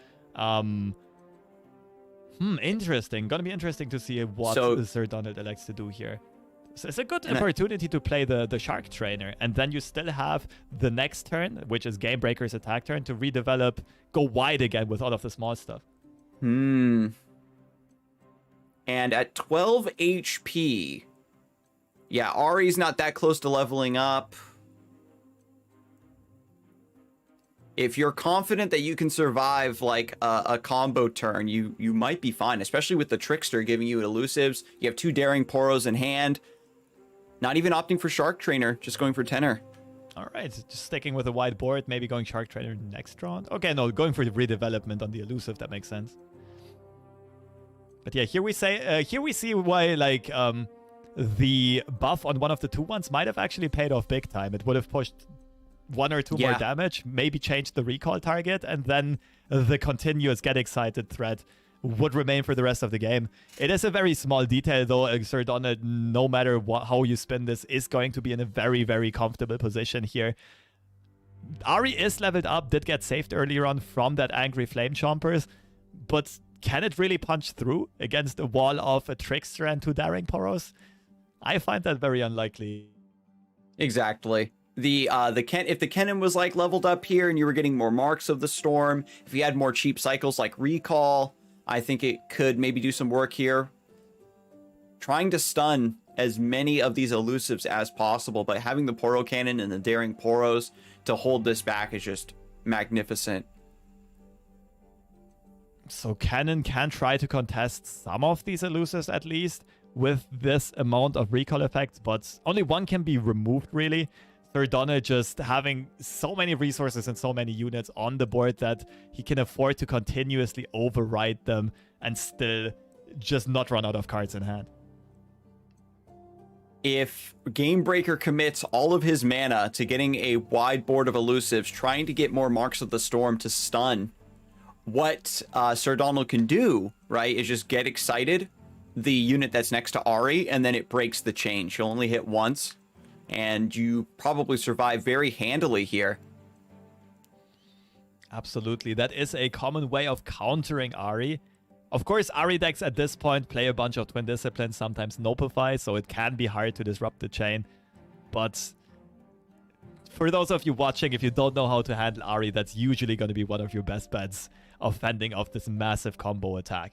S2: Interesting. Gonna be interesting to see what Sir Donald elects to do here. So it's a good opportunity to play the Shark Trainer, and then you still have the next turn, which is Gamebreaker's attack turn, to redevelop, go wide again with all of the small stuff.
S1: And at 12 HP, yeah, Ahri's not that close to leveling up. If you're confident that you can survive like a combo turn, you might be fine, especially with the Trickster giving you elusives. You have 2 Daring Poros in hand. Not even opting for Shark Trainer, just going for Tenor.
S2: All right, just sticking with a wide board, maybe going Shark Trainer next round. Okay, no, going for the redevelopment on the elusive, that makes sense. But yeah, here we see why the buff on one of the 2 ones might have actually paid off big time. It would have pushed 1 or 2 more damage, maybe changed the recall target, and then the continuous Get Excited threat would remain for the rest of the game. It is a very small detail, though. Sir Donald, no matter how you spin this, is going to be in a very, very comfortable position here. Ahri is leveled up, did get saved earlier on from that angry Flame Chompers, but can it really punch through against a wall of a Trickster and 2 Daring Poros? I find that very unlikely.
S1: Exactly. If the Kennen was like leveled up here and you were getting more marks of the storm, if you had more cheap cycles like recall, I think it could maybe do some work here. Trying to stun as many of these elusives as possible, but having the Poro Cannon and the Daring Poros to hold this back is just magnificent.
S2: So Cannon can try to contest some of these elusives at least with this amount of recall effects, but only 1 can be removed really. Sir Donald just having so many resources and so many units on the board that he can afford to continuously override them and still just not run out of cards in hand.
S1: if Gamebreaker commits all of his mana to getting a wide board of elusives, trying to get more Marks of the Storm to stun, what Sir Donald can do, right, is just get excited, the unit that's next to Ahri, and then it breaks the chain. She'll only hit once, and you probably survive very handily here.
S2: Absolutely. That is a common way of countering Ahri. Of course, Ahri decks at this point play a bunch of Twin Disciplines, sometimes Nopify, so it can be hard to disrupt the chain. But for those of you watching, if you don't know how to handle Ahri, that's usually going to be one of your best bets of fending off this massive combo attack.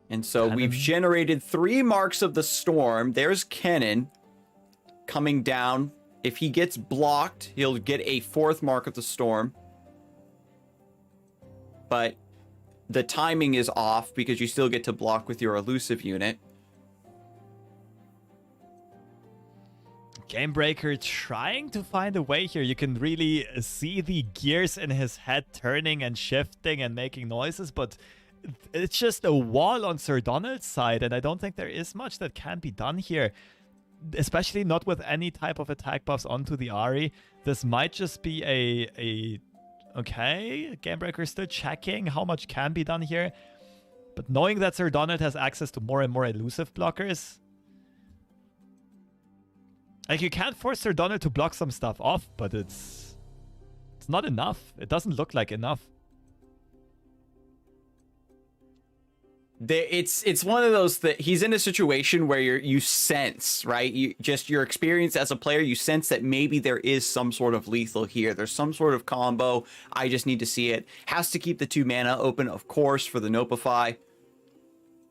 S1: And so we've generated 3 Marks of the Storm. There's Kennen coming down. If he gets blocked, he'll get a 4th Mark of the Storm. But the timing is off because you still get to block with your elusive unit.
S2: Gamebreaker trying to find a way here. You can really see the gears in his head turning and shifting and making noises, but it's just a wall on Sir Donald's side, and I don't think there is much that can be done here, especially not with any type of attack buffs onto the Ahri. This might just be okay, Gamebreaker still checking how much can be done here. But knowing that Sir Donald has access to more and more elusive blockers, like, you can't force Sir Donald to block some stuff off, but it's not enough. It doesn't look like enough.
S1: It's one of those that he's in a situation where you sense, right? Your experience as a player, you sense that maybe there is some sort of lethal here. There's some sort of combo. I just need to see it. Has to keep the 2 mana open, of course, for the Nopify.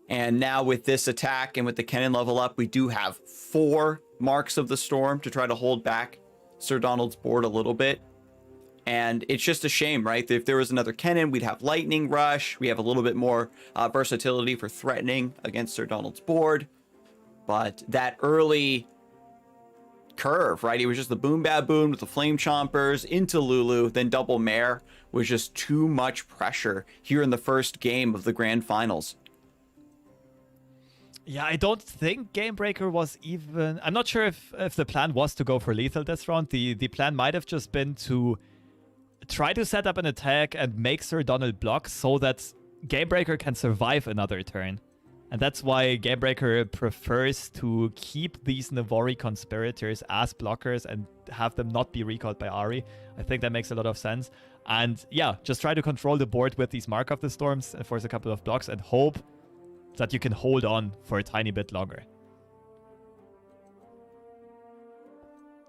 S1: And now with this attack and with the Kennen level up, we do have 4 Marks of the Storm to try to hold back Sir Donald's board a little bit. And it's just a shame, right? If there was another Kennen, we'd have Lightning Rush. We have a little bit more versatility for threatening against Sir Donald's board. But that early curve, right? It was just the Boom Baboon with the Flame Chompers into Lulu, then double Mare, was just too much pressure here in the first game of the Grand Finals.
S2: Yeah, I don't think Gamebreaker was even... I'm not sure if the plan was to go for lethal this round. The plan might have just been to try to set up an attack and make Sir Donald block so that Gamebreaker can survive another turn. And that's why Gamebreaker prefers to keep these Navori Conspirators as blockers and have them not be recalled by Ahri. I think that makes a lot of sense. And yeah, just try to control the board with these Mark of the Storms and force a couple of blocks and hope that you can hold on for a tiny bit longer.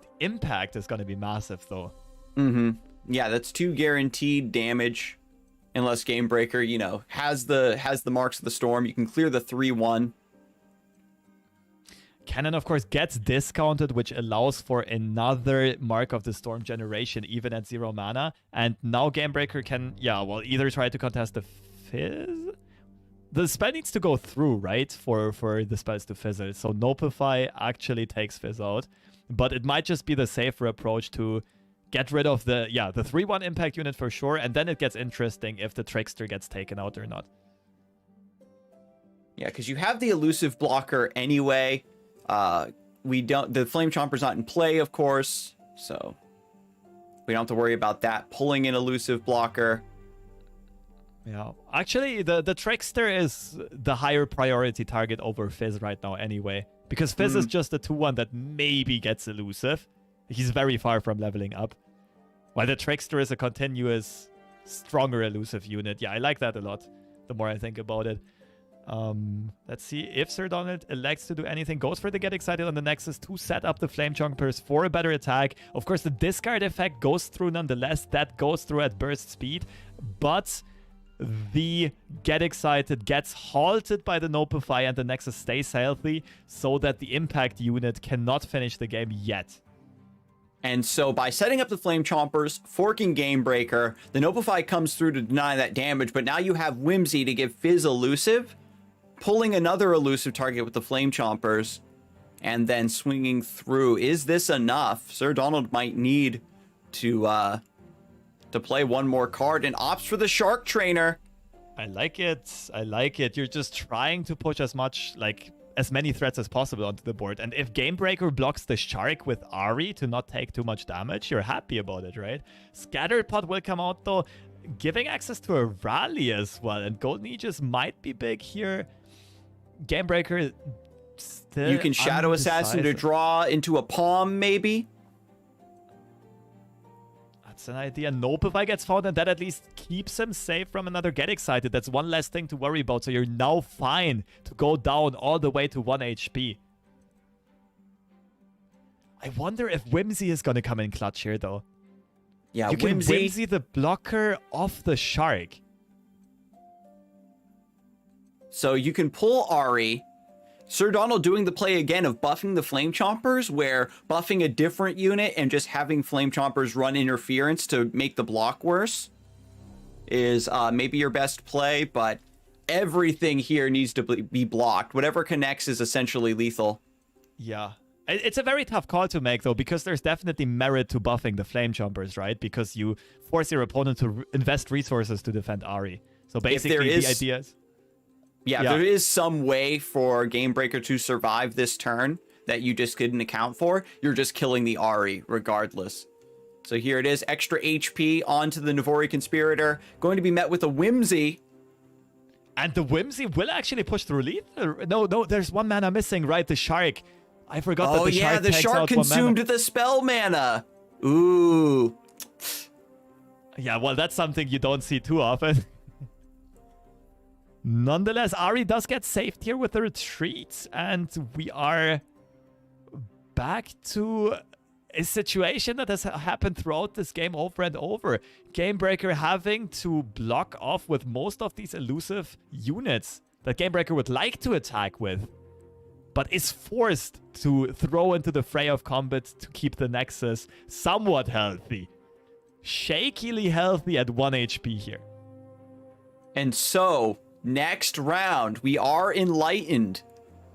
S2: The impact is going to be massive, though.
S1: Yeah, that's 2 guaranteed damage. Unless Gamebreaker, you know, has the Marks of the Storm. You can clear the 3-1.
S2: Kennen, of course, gets discounted, which allows for another Mark of the Storm generation, even at 0 mana. And now Gamebreaker can, either try to contest the Fizz. The spell needs to go through, right, for the spells to fizzle. So Nopify actually takes Fizz out. But it might just be the safer approach to get rid of the 3-1 impact unit for sure. And then it gets interesting if the Trickster gets taken out or not.
S1: Yeah, because you have the elusive blocker anyway. The Flame Chomper's not in play, of course. So we don't have to worry about that. Pulling an elusive blocker.
S2: Yeah, actually, the Trickster is the higher priority target over Fizz right now anyway. Because Fizz is just a 2-1 that maybe gets elusive. He's very far from leveling up. While the Trickster is a continuous, stronger elusive unit. Yeah, I like that a lot, the more I think about it. Let's see if Sir Donald elects to do anything. Goes for the Get Excited on the Nexus to set up the Flame Chompers for a better attack. Of course, the discard effect goes through nonetheless. That goes through at burst speed. But the Get Excited gets halted by the Nopify and the Nexus stays healthy so that the impact unit cannot finish the game yet.
S1: And so by setting up the Flame Chompers, forking Gamebreaker, the Nopify comes through to deny that damage, but now you have Whimsy to give Fizz elusive, pulling another elusive target with the Flame Chompers, and then swinging through. Is this enough? Sir Donald might need to play one more card and opts for the Shark Trainer.
S2: I like it. I like it. You're just trying to push as much, like, as many threats as possible onto the board. And if Gamebreaker blocks the Shark with Ari to not take too much damage, you're happy about it, right? Scattered Pot will come out, though, giving access to a rally as well. And Golden Aegis might be big here. Gamebreaker still
S1: You can Shadow Assassin to draw into a palm, maybe?
S2: That's an idea. Nope, if I gets found, and that at least keeps him safe from another Get Excited. That's one less thing to worry about, so you're now fine to go down all the way to 1 HP. I wonder if Whimsy is going to come in clutch here, though.
S1: Yeah,
S2: you can Whimsy the blocker off the Shark.
S1: So you can pull Ari. Sir Donald doing the play again of buffing the Flame Chompers, where buffing a different unit and just having Flame Chompers run interference to make the block worse is maybe your best play, but everything here needs to be blocked. Whatever connects is essentially lethal.
S2: Yeah. It's a very tough call to make, though, because there's definitely merit to buffing the Flame Chompers, right? Because you force your opponent to invest resources to defend Ari. So basically, the idea is...
S1: Yeah, there is some way for Gamebreaker to survive this turn that you just couldn't account for. You're just killing the Ari regardless. So here it is, extra HP onto the Navori Conspirator. Going to be met with a Whimsy.
S2: And the Whimsy will actually push through lethal. No, there's one mana missing, right? The Shark. I forgot that the Shark
S1: the Shark consumed the spell mana. Ooh.
S2: Yeah, well, that's something you don't see too often. Nonetheless, Ari does get saved here with the retreat, and we are back to a situation that has happened throughout this game over and over. Gamebreaker having to block off with most of these elusive units that Gamebreaker would like to attack with, but is forced to throw into the fray of combat to keep the Nexus somewhat healthy. Shakily healthy at 1 HP here.
S1: And so... next round, we are enlightened.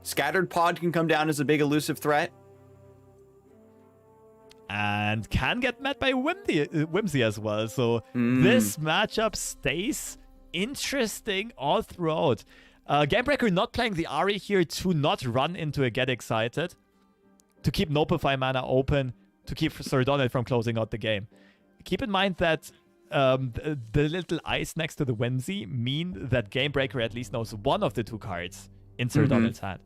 S1: Scattered Pod can come down as a big elusive threat.
S2: And can get met by Whimsy as well. So this matchup stays interesting all throughout. Gamebreaker not playing the Ari here to not run into a Get Excited. To keep Nopify mana open. To keep Sir Donald from closing out the game. Keep in mind that the little ice next to the Whimsy mean that Gamebreaker at least knows one of the two cards in Sir Donald's hand.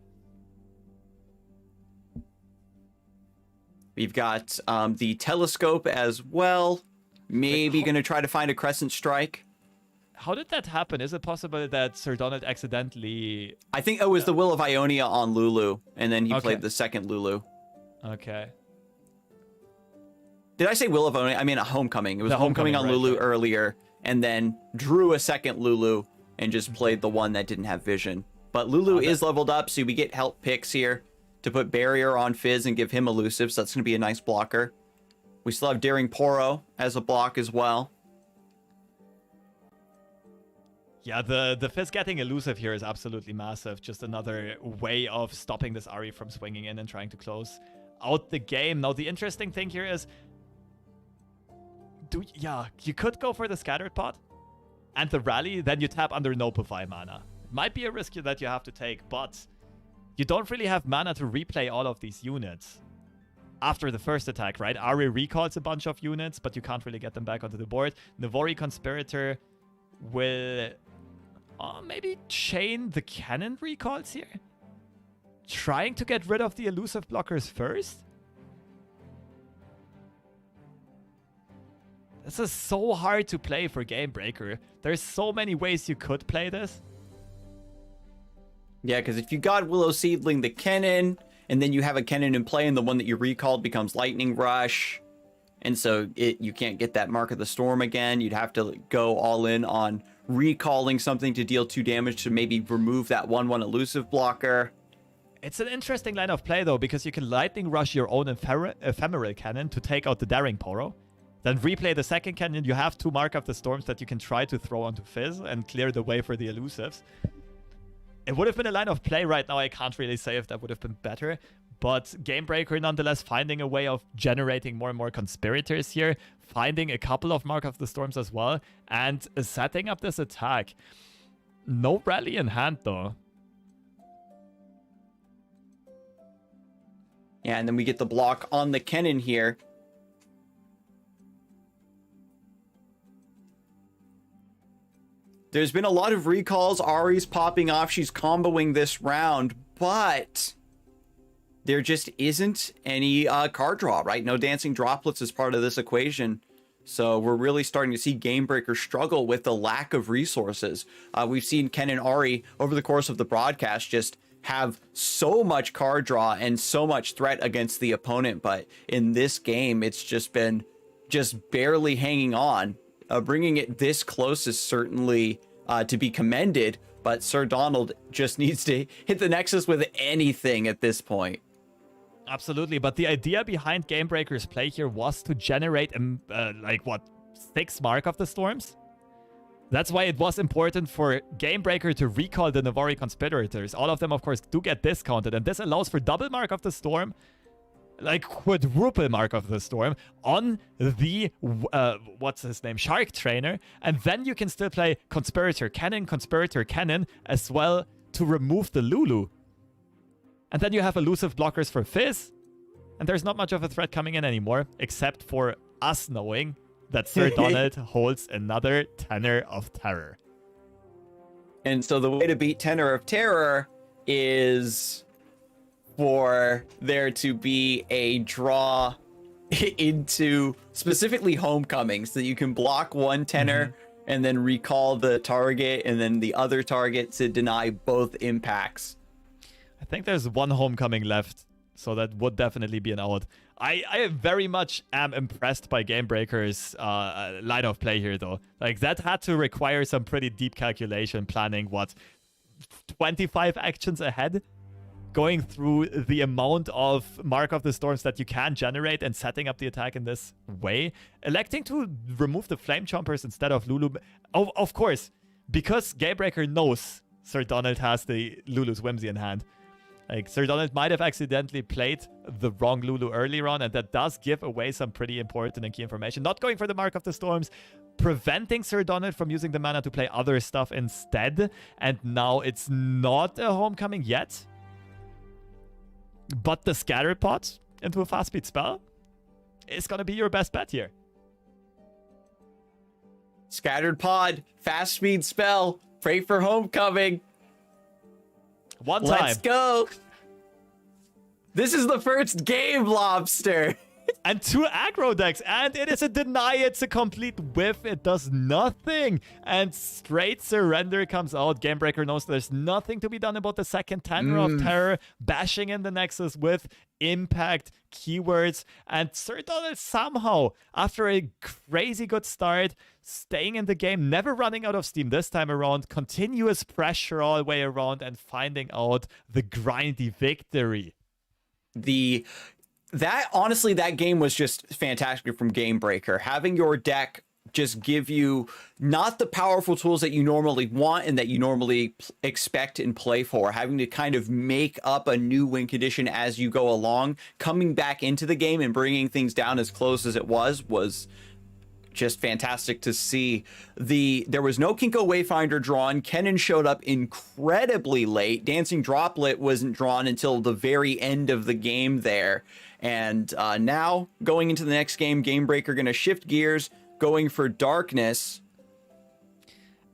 S1: We've got the Telescope as well. Maybe going to try to find a Crescent Strike.
S2: How did that happen? Is it possible that Sir Donald accidentally...
S1: I think it was the Will of Ionia on Lulu, and then he played the second Lulu.
S2: Okay.
S1: Did I say Will of Ionia? I mean, a Homecoming. It was Homecoming on Lulu earlier, and then drew a second Lulu and just played the one that didn't have vision. But Lulu is leveled up, so we get help picks here to put Barrier on Fizz and give him elusive, so that's going to be a nice blocker. We still have Daring Poro as a block as well.
S2: Yeah, the Fizz getting elusive here is absolutely massive. Just another way of stopping this Ari from swinging in and trying to close out the game. Now, the interesting thing here is... you could go for the Scattered Pot and the Rally, then you tap under Nopify mana. It might be a risk that you have to take, but you don't really have mana to replay all of these units after the first attack, right? Ari recalls a bunch of units, but you can't really get them back onto the board. Navori Conspirator will maybe chain the cannon recalls here. Trying to get rid of the elusive blockers first. This is so hard to play for Gamebreaker. There's so many ways you could play this.
S1: Yeah, because if you got Willow Seedling the Cannon, and then you have a Cannon in play, and the one that you recalled becomes Lightning Rush, and so you can't get that Mark of the Storm again, you'd have to go all in on recalling something to deal 2 damage to maybe remove that 1/1 elusive blocker.
S2: It's an interesting line of play, though, because you can Lightning Rush your own Ephemeral Cannon to take out the Daring Poro. Then replay the second cannon. You have 2 Mark of the Storms that you can try to throw onto Fizz and clear the way for the elusives. It would have been a line of play right now. I can't really say if that would have been better. But Gamebreaker nonetheless finding a way of generating more and more Conspirators here. Finding a couple of Mark of the Storms as well. And setting up this attack. No Rally in hand though.
S1: Yeah, and then we get the block on the Kennen here. There's been a lot of recalls. Ahri's popping off. She's comboing this round, but there just isn't any card draw, right? No dancing droplets as part of this equation. So we're really starting to see Gamebreaker struggle with the lack of resources. We've seen Ken and Ahri over the course of the broadcast just have so much card draw and so much threat against the opponent. But in this game, it's just been just barely hanging on. Bringing it this close is certainly to be commended, but Sir Donald just needs to hit the Nexus with anything at this point.
S2: Absolutely, but the idea behind Gamebreaker's play here was to generate, 6 Mark of the Storms? That's why it was important for Gamebreaker to recall the Navori Conspirators. All of them, of course, do get discounted, and this allows for double Mark of the Storm, like quadruple Mark of the Storm, on the, Shark Trainer, and then you can still play Conspirator Cannon, as well to remove the Lulu. And then you have elusive blockers for Fizz, and there's not much of a threat coming in anymore, except for us knowing that Sir Donald holds another Tenor of Terror.
S1: And so the way to beat Tenor of Terror is for there to be a draw into specifically Homecoming, so that you can block one Tenor and then recall the target and then the other target to deny both impacts.
S2: I think there's one Homecoming left, so that would definitely be an out. I very much am impressed by Gamebreaker's line of play here, though. Like, that had to require some pretty deep calculation, planning, 25 actions ahead? Going through the amount of Mark of the Storms that you can generate and setting up the attack in this way. Electing to remove the Flame Chompers instead of Lulu. Oh, of course, because Gamebreaker knows Sir Donald has the Lulu's Whimsy in hand. Like, Sir Donald might have accidentally played the wrong Lulu earlier on, and that does give away some pretty important and key information. Not going for the Mark of the Storms, preventing Sir Donald from using the mana to play other stuff instead. And now it's not a Homecoming yet. But the Scattered Pot into a fast speed spell is going to be your best bet here.
S1: Scattered Pod, fast speed spell, pray for Homecoming.
S2: One time.
S1: Let's go. This is the first game, Lobster.
S2: And 2 aggro decks, and it is a deny. It's a complete whiff. It does nothing, and straight surrender comes out. Gamebreaker knows there's nothing to be done about the second Tenor of Terror, bashing in the Nexus with impact keywords, and Sir Donald somehow, after a crazy good start, staying in the game, never running out of steam this time around, continuous pressure all the way around, and finding out the grindy victory.
S1: That game was just fantastic from Gamebreaker. Having your deck just give you not the powerful tools that you normally want and that you normally expect and play for, having to kind of make up a new win condition as you go along, coming back into the game and bringing things down as close as it was just fantastic to see. There was no Kinko Wayfinder drawn. Kennen showed up incredibly late. Dancing Droplet wasn't drawn until the very end of the game there. And now, going into the next game, Gamebreaker going to shift gears, going for Darkness.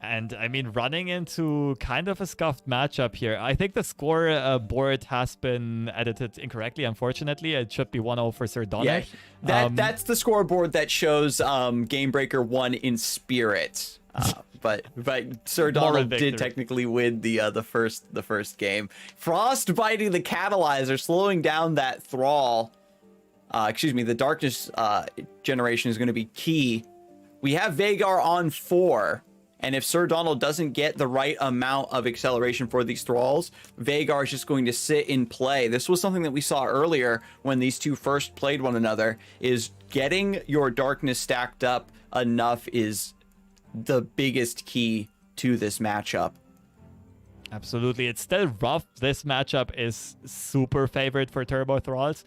S2: And, I mean, running into kind of a scuffed matchup here. I think the score board has been edited incorrectly, unfortunately. It should be 1-0 for Sir Donald.
S1: Yeah, that's the scoreboard that shows Gamebreaker won in spirit. But Sir Donald did technically win the first game. Frost biting the Catalyzer, slowing down that Thrall. The Darkness generation is going to be key. We have Vhagar on 4. And if Sir Donald doesn't get the right amount of acceleration for these Thralls, Vhagar is just going to sit in play. This was something that we saw earlier when these two first played one another, is getting your Darkness stacked up enough is the biggest key to this matchup.
S2: Absolutely. It's still rough. This matchup is super favored for Turbo Thralls.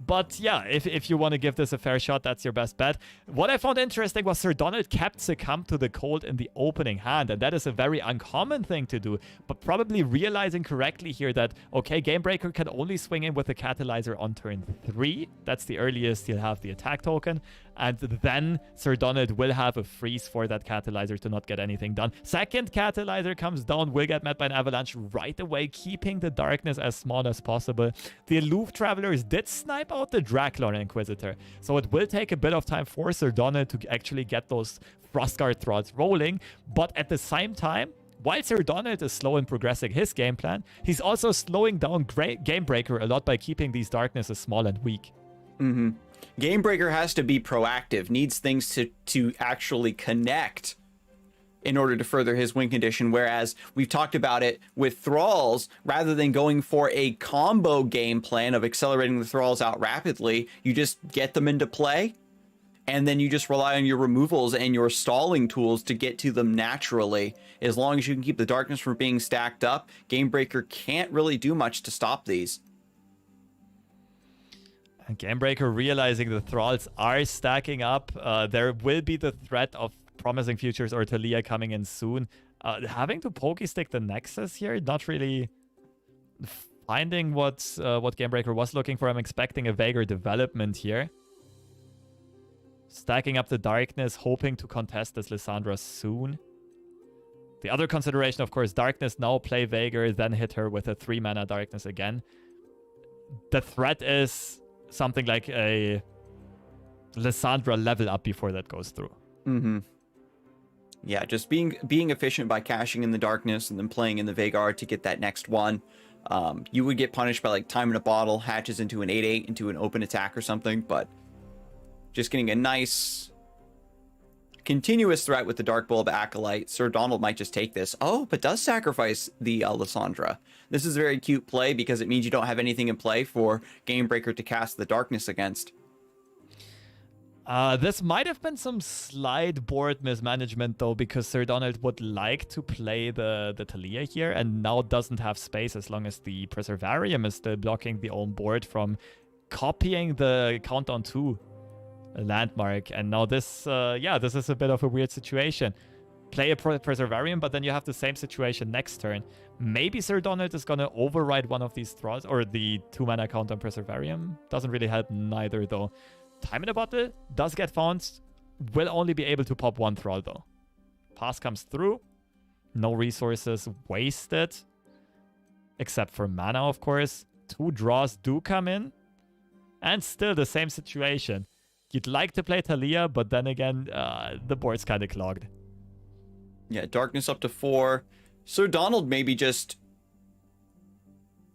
S2: But yeah, if you want to give this a fair shot, that's your best bet. What I found interesting was Sir Donald kept Succumb to the Cold in the opening hand, and that is a very uncommon thing to do. But probably realizing correctly here that, okay, Gamebreaker can only swing in with the Catalyzer on turn 3. That's the earliest he'll have the attack token. And then Sir Donald will have a freeze for that Catalyzer to not get anything done. Second Catalyzer comes down, will get met by an Avalanche right away, keeping the darkness as small as possible. The Aloof Travelers did snipe out the Draklon Inquisitor, so it will take a bit of time for Sir Donald to actually get those Frostguard Thralls rolling. But at the same time, while Sir Donald is slow in progressing his game plan, he's also slowing down Gamebreaker a lot by keeping these darknesses small and weak.
S1: Gamebreaker has to be proactive, needs things to actually connect in order to further his win condition, whereas we've talked about it with Thralls, rather than going for a combo game plan of accelerating the Thralls out rapidly, you just get them into play, and then you just rely on your removals and your stalling tools to get to them naturally. As long as you can keep the darkness from being stacked up, Gamebreaker can't really do much to stop these.
S2: And Gamebreaker realizing the Thralls are stacking up. There will be the threat of Promising Futures or Talia coming in soon. Having to pokey-stick the Nexus here, not really finding what Gamebreaker was looking for. I'm expecting a Vagar development here. Stacking up the Darkness, hoping to contest this Lissandra soon. The other consideration, of course, Darkness now, play Vagar, then hit her with a 3-mana Darkness again. The threat is something like a Lissandra level up before that goes through.
S1: Yeah, just being efficient by cashing in the darkness and then playing in the Vagar to get that next one. You would get punished by like Time in a Bottle, hatches into an 8/8 into an open attack or something, but just getting a nice continuous threat with the Dark Bulb Acolyte. Sir Donald might just take this. Oh, but does sacrifice the Lissandra. This is a very cute play because it means you don't have anything in play for Gamebreaker to cast the darkness against.
S2: This might have been some slide board mismanagement, though, because Sir Donald would like to play the Talia here and now doesn't have space as long as the Preservarium is still blocking the own board from copying the Countdown 2 landmark. And now this, this is a bit of a weird situation. Play a Preservarium, but then you have the same situation next turn. Maybe Sir Donald is going to override one of these Thralls, or the 2-mana Countdown Preservarium. Doesn't really help neither, though. Time in a Bottle does get found. Will only be able to pop 1 Thrall, though. Pass comes through. No resources wasted. Except for mana, of course. 2 draws do come in. And still the same situation. You'd like to play Talia, but then again, the board's kind of clogged.
S1: Yeah, darkness up to 4. Sir Donald maybe just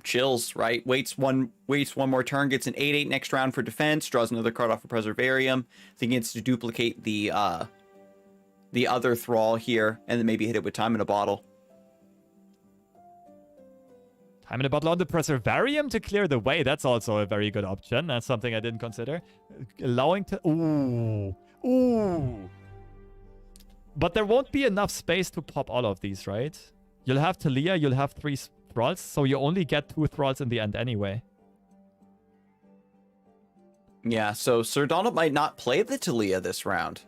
S1: chills, right? Waits one more turn, gets an 8/8 next round for defense, draws another card off a Preservarium. I think it's to duplicate the other Thrall here, and then maybe hit it with Time in a Bottle.
S2: Time in a Bottle on the Preservarium to clear the way. That's also a very good option. That's something I didn't consider. Allowing to... Ooh. But there won't be enough space to pop all of these, right? You'll have Talia, you'll have 3 Thralls, so you only get 2 Thralls in the end anyway.
S1: Yeah, so Sir Donald might not play the Talia this round.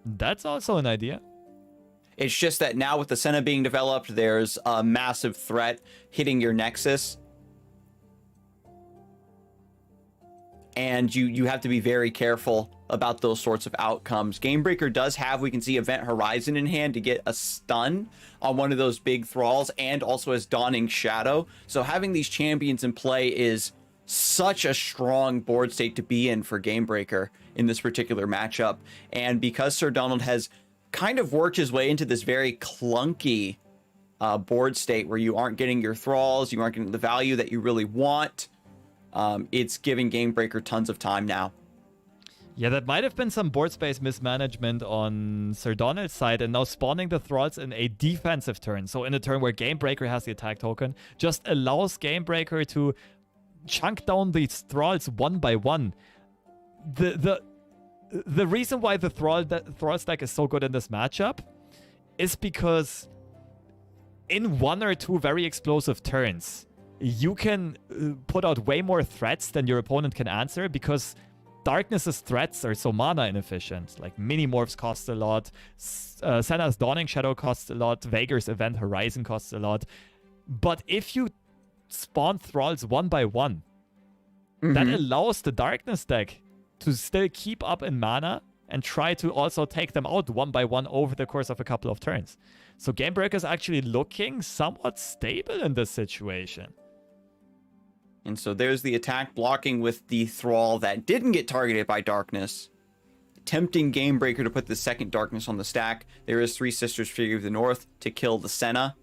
S2: That's also an idea.
S1: It's just that now with the Senna being developed, there's a massive threat hitting your Nexus. And you have to be very careful about those sorts of outcomes. Gamebreaker does have, we can see, Event Horizon in hand to get a stun on one of those big Thralls, and also has Dawning Shadow. So having these champions in play is such a strong board state to be in for Gamebreaker in this particular matchup. And because Sir Donald has kind of worked his way into this very clunky board state where you aren't getting your Thralls, you aren't getting the value that you really want, it's giving Gamebreaker tons of time now.
S2: Yeah, that might have been some board space mismanagement on Sir Donald's side, and now spawning the Thralls in a defensive turn. So in a turn where Gamebreaker has the attack token, just allows Gamebreaker to chunk down these Thralls one by one. The reason why the Thrall stack is so good in this matchup is because in 1 or 2 very explosive turns, you can put out way more threats than your opponent can answer, because Darkness's threats are so mana inefficient. Like, Mini-Morphs cost a lot, Senna's Dawning Shadow costs a lot, Vaegar's Event Horizon costs a lot. But if you spawn Thralls one by one, that allows the Darkness deck to still keep up in mana and try to also take them out one by one over the course of a couple of turns. So Gamebreaker is actually looking somewhat stable in this situation.
S1: And so there's the attack blocking with the Thrall that didn't get targeted by Darkness, tempting Gamebreaker to put the second Darkness on the stack. There is Three Sisters Fury of the North to kill the Senna.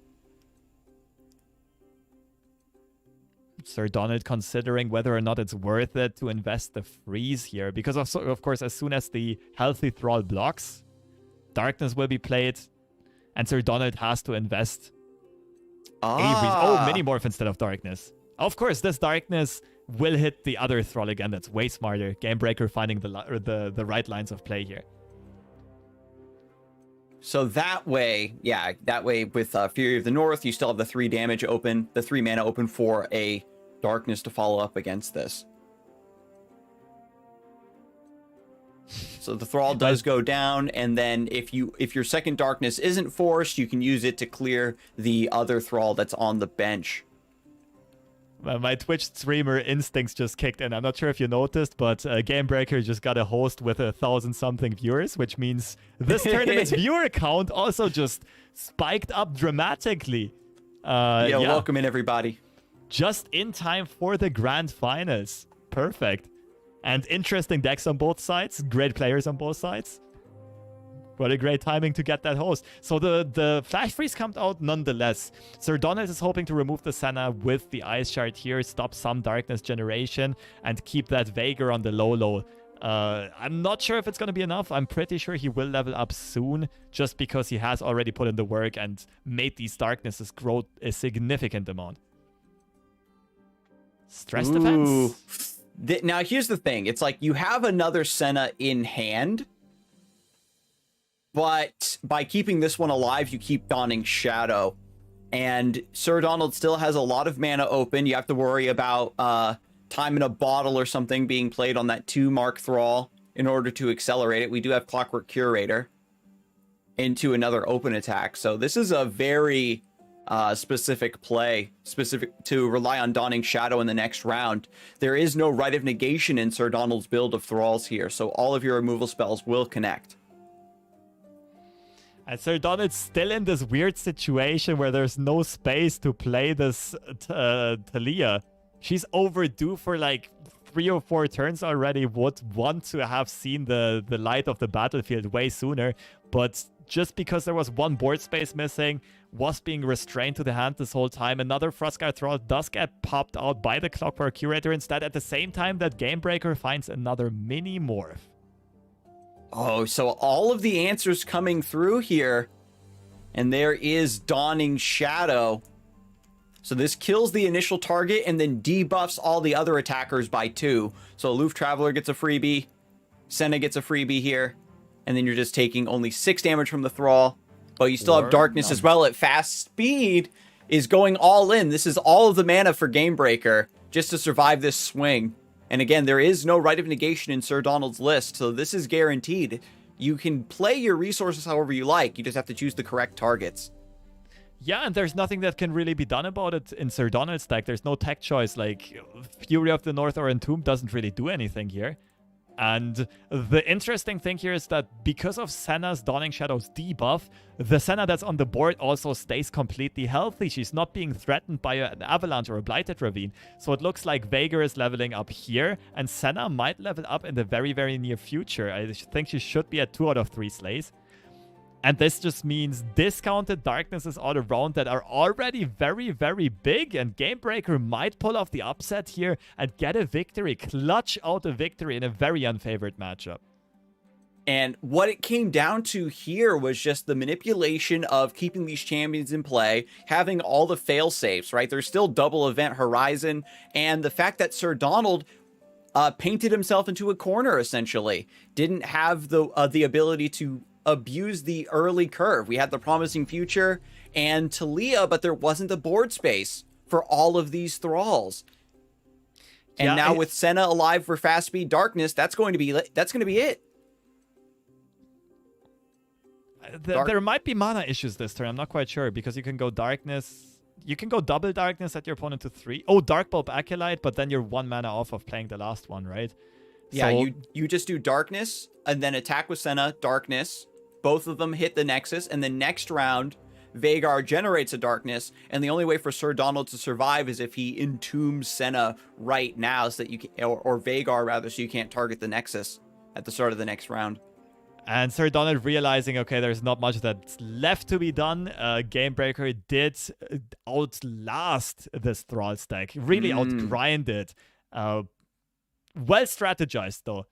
S2: Sir Donald considering whether or not it's worth it to invest the freeze here, because of course, as soon as the healthy Thrall blocks, Darkness will be played, and Sir Donald has to invest Mini-Morph instead of Darkness. Of course, this Darkness will hit the other Thrall again. That's way smarter. Gamebreaker finding the right lines of play here.
S1: So that way with Fury of the North, you still have the 3 damage open, the 3 mana open for a Darkness to follow up against this. So the Thrall does go down, and then if your second Darkness isn't forced, you can use it to clear the other Thrall that's on the bench.
S2: My Twitch streamer instincts just kicked in. I'm not sure if you noticed, but Gamebreaker just got a host with 1,000-something viewers, which means this tournament's viewer count also just spiked up dramatically.
S1: Welcome in, everybody.
S2: Just in time for the grand finals. Perfect. And interesting decks on both sides. Great players on both sides. What a great timing to get that host. So the Flash Freeze comes out nonetheless. Sir Donald is hoping to remove the Senna with the Ice Shard here, stop some Darkness generation, and keep that Vaegar on the low. I'm not sure if it's going to be enough. I'm pretty sure he will level up soon, just because he has already put in the work and made these Darknesses grow a significant amount. Stress defense.
S1: Now, here's the thing. It's like you have another Senna in hand, but by keeping this one alive, you keep Dawning Shadow. And Sir Donald still has a lot of mana open. You have to worry about Time in a Bottle or something being played on that 2-mark Thrall in order to accelerate it. We do have Clockwork Curator into another open attack. So this is a very specific play, specific to rely on Dawning Shadow in the next round. There is no Rite of Negation in Sir Donald's build of Thralls here, so all of your removal spells will connect.
S2: And Sir Donald's still in this weird situation where there's no space to play this Talia. She's overdue for like 3 or 4 turns already. Would want to have seen the light of the battlefield way sooner. But just because there was 1 board space missing, was being restrained to the hand this whole time. Another Frostguard Thrall does get popped out by the Clockwork Curator instead, at the same time that Gamebreaker finds another Mini-Morph.
S1: Oh, so all of the answers coming through here. And there is Dawning Shadow. So this kills the initial target and then debuffs all the other attackers by 2. So Aloof Traveler gets a freebie. Senna gets a freebie here. And then you're just taking only 6 damage from the Thrall. But you still have Darkness as well at fast speed. Is going all in. This is all of the mana for Gamebreaker just to survive this swing. And again, there is no Rite of Negation in Sir Donald's list, so this is guaranteed. You can play your resources however you like. You just have to choose the correct targets.
S2: Yeah, and there's nothing that can really be done about it in Sir Donald's deck. There's no tech choice. Like, Fury of the North or Entomb doesn't really do anything here. And the interesting thing here is that because of Senna's Dawning Shadow's debuff, the Senna that's on the board also stays completely healthy. She's not being threatened by an Avalanche or a Blighted Ravine. So it looks like Vaegar is leveling up here, and Senna might level up in the very, very near future. I think she should be at 2 out of 3 slays. And this just means discounted Darknesses all around that are already very, very big. And Gamebreaker might pull off the upset here and get a victory, clutch out a victory in a very unfavored matchup.
S1: And what it came down to here was just the manipulation of keeping these champions in play, having all the fail-safes, right? There's still double event horizon, and the fact that Sir Donald painted himself into a corner, essentially. Didn't have the ability to abuse the early curve. We had the Promising Future and Talia, but there wasn't the board space for all of these thralls. And
S2: Yeah,
S1: now with Senna alive for fast speed darkness, that's going to be it.
S2: There might be mana issues this turn. I'm not quite sure because you can go darkness. You can go double darkness at your opponent to 3. Oh, Dark Bulb Acolyte, but then you're 1 mana off of playing the last one, right?
S1: Yeah,
S2: so,
S1: you just do darkness and then attack with Senna, darkness. Both of them hit the Nexus, and then next round, Vhagar generates a darkness, and the only way for Sir Donald to survive is if he entombs Senna right now, so that you can, or Vhagar rather, so you can't target the Nexus at the start of the next round.
S2: And Sir Donald realizing, okay, there's not much that's left to be done. Gamebreaker did outlast this Thrall stack, really outgrind it. Well strategized, though.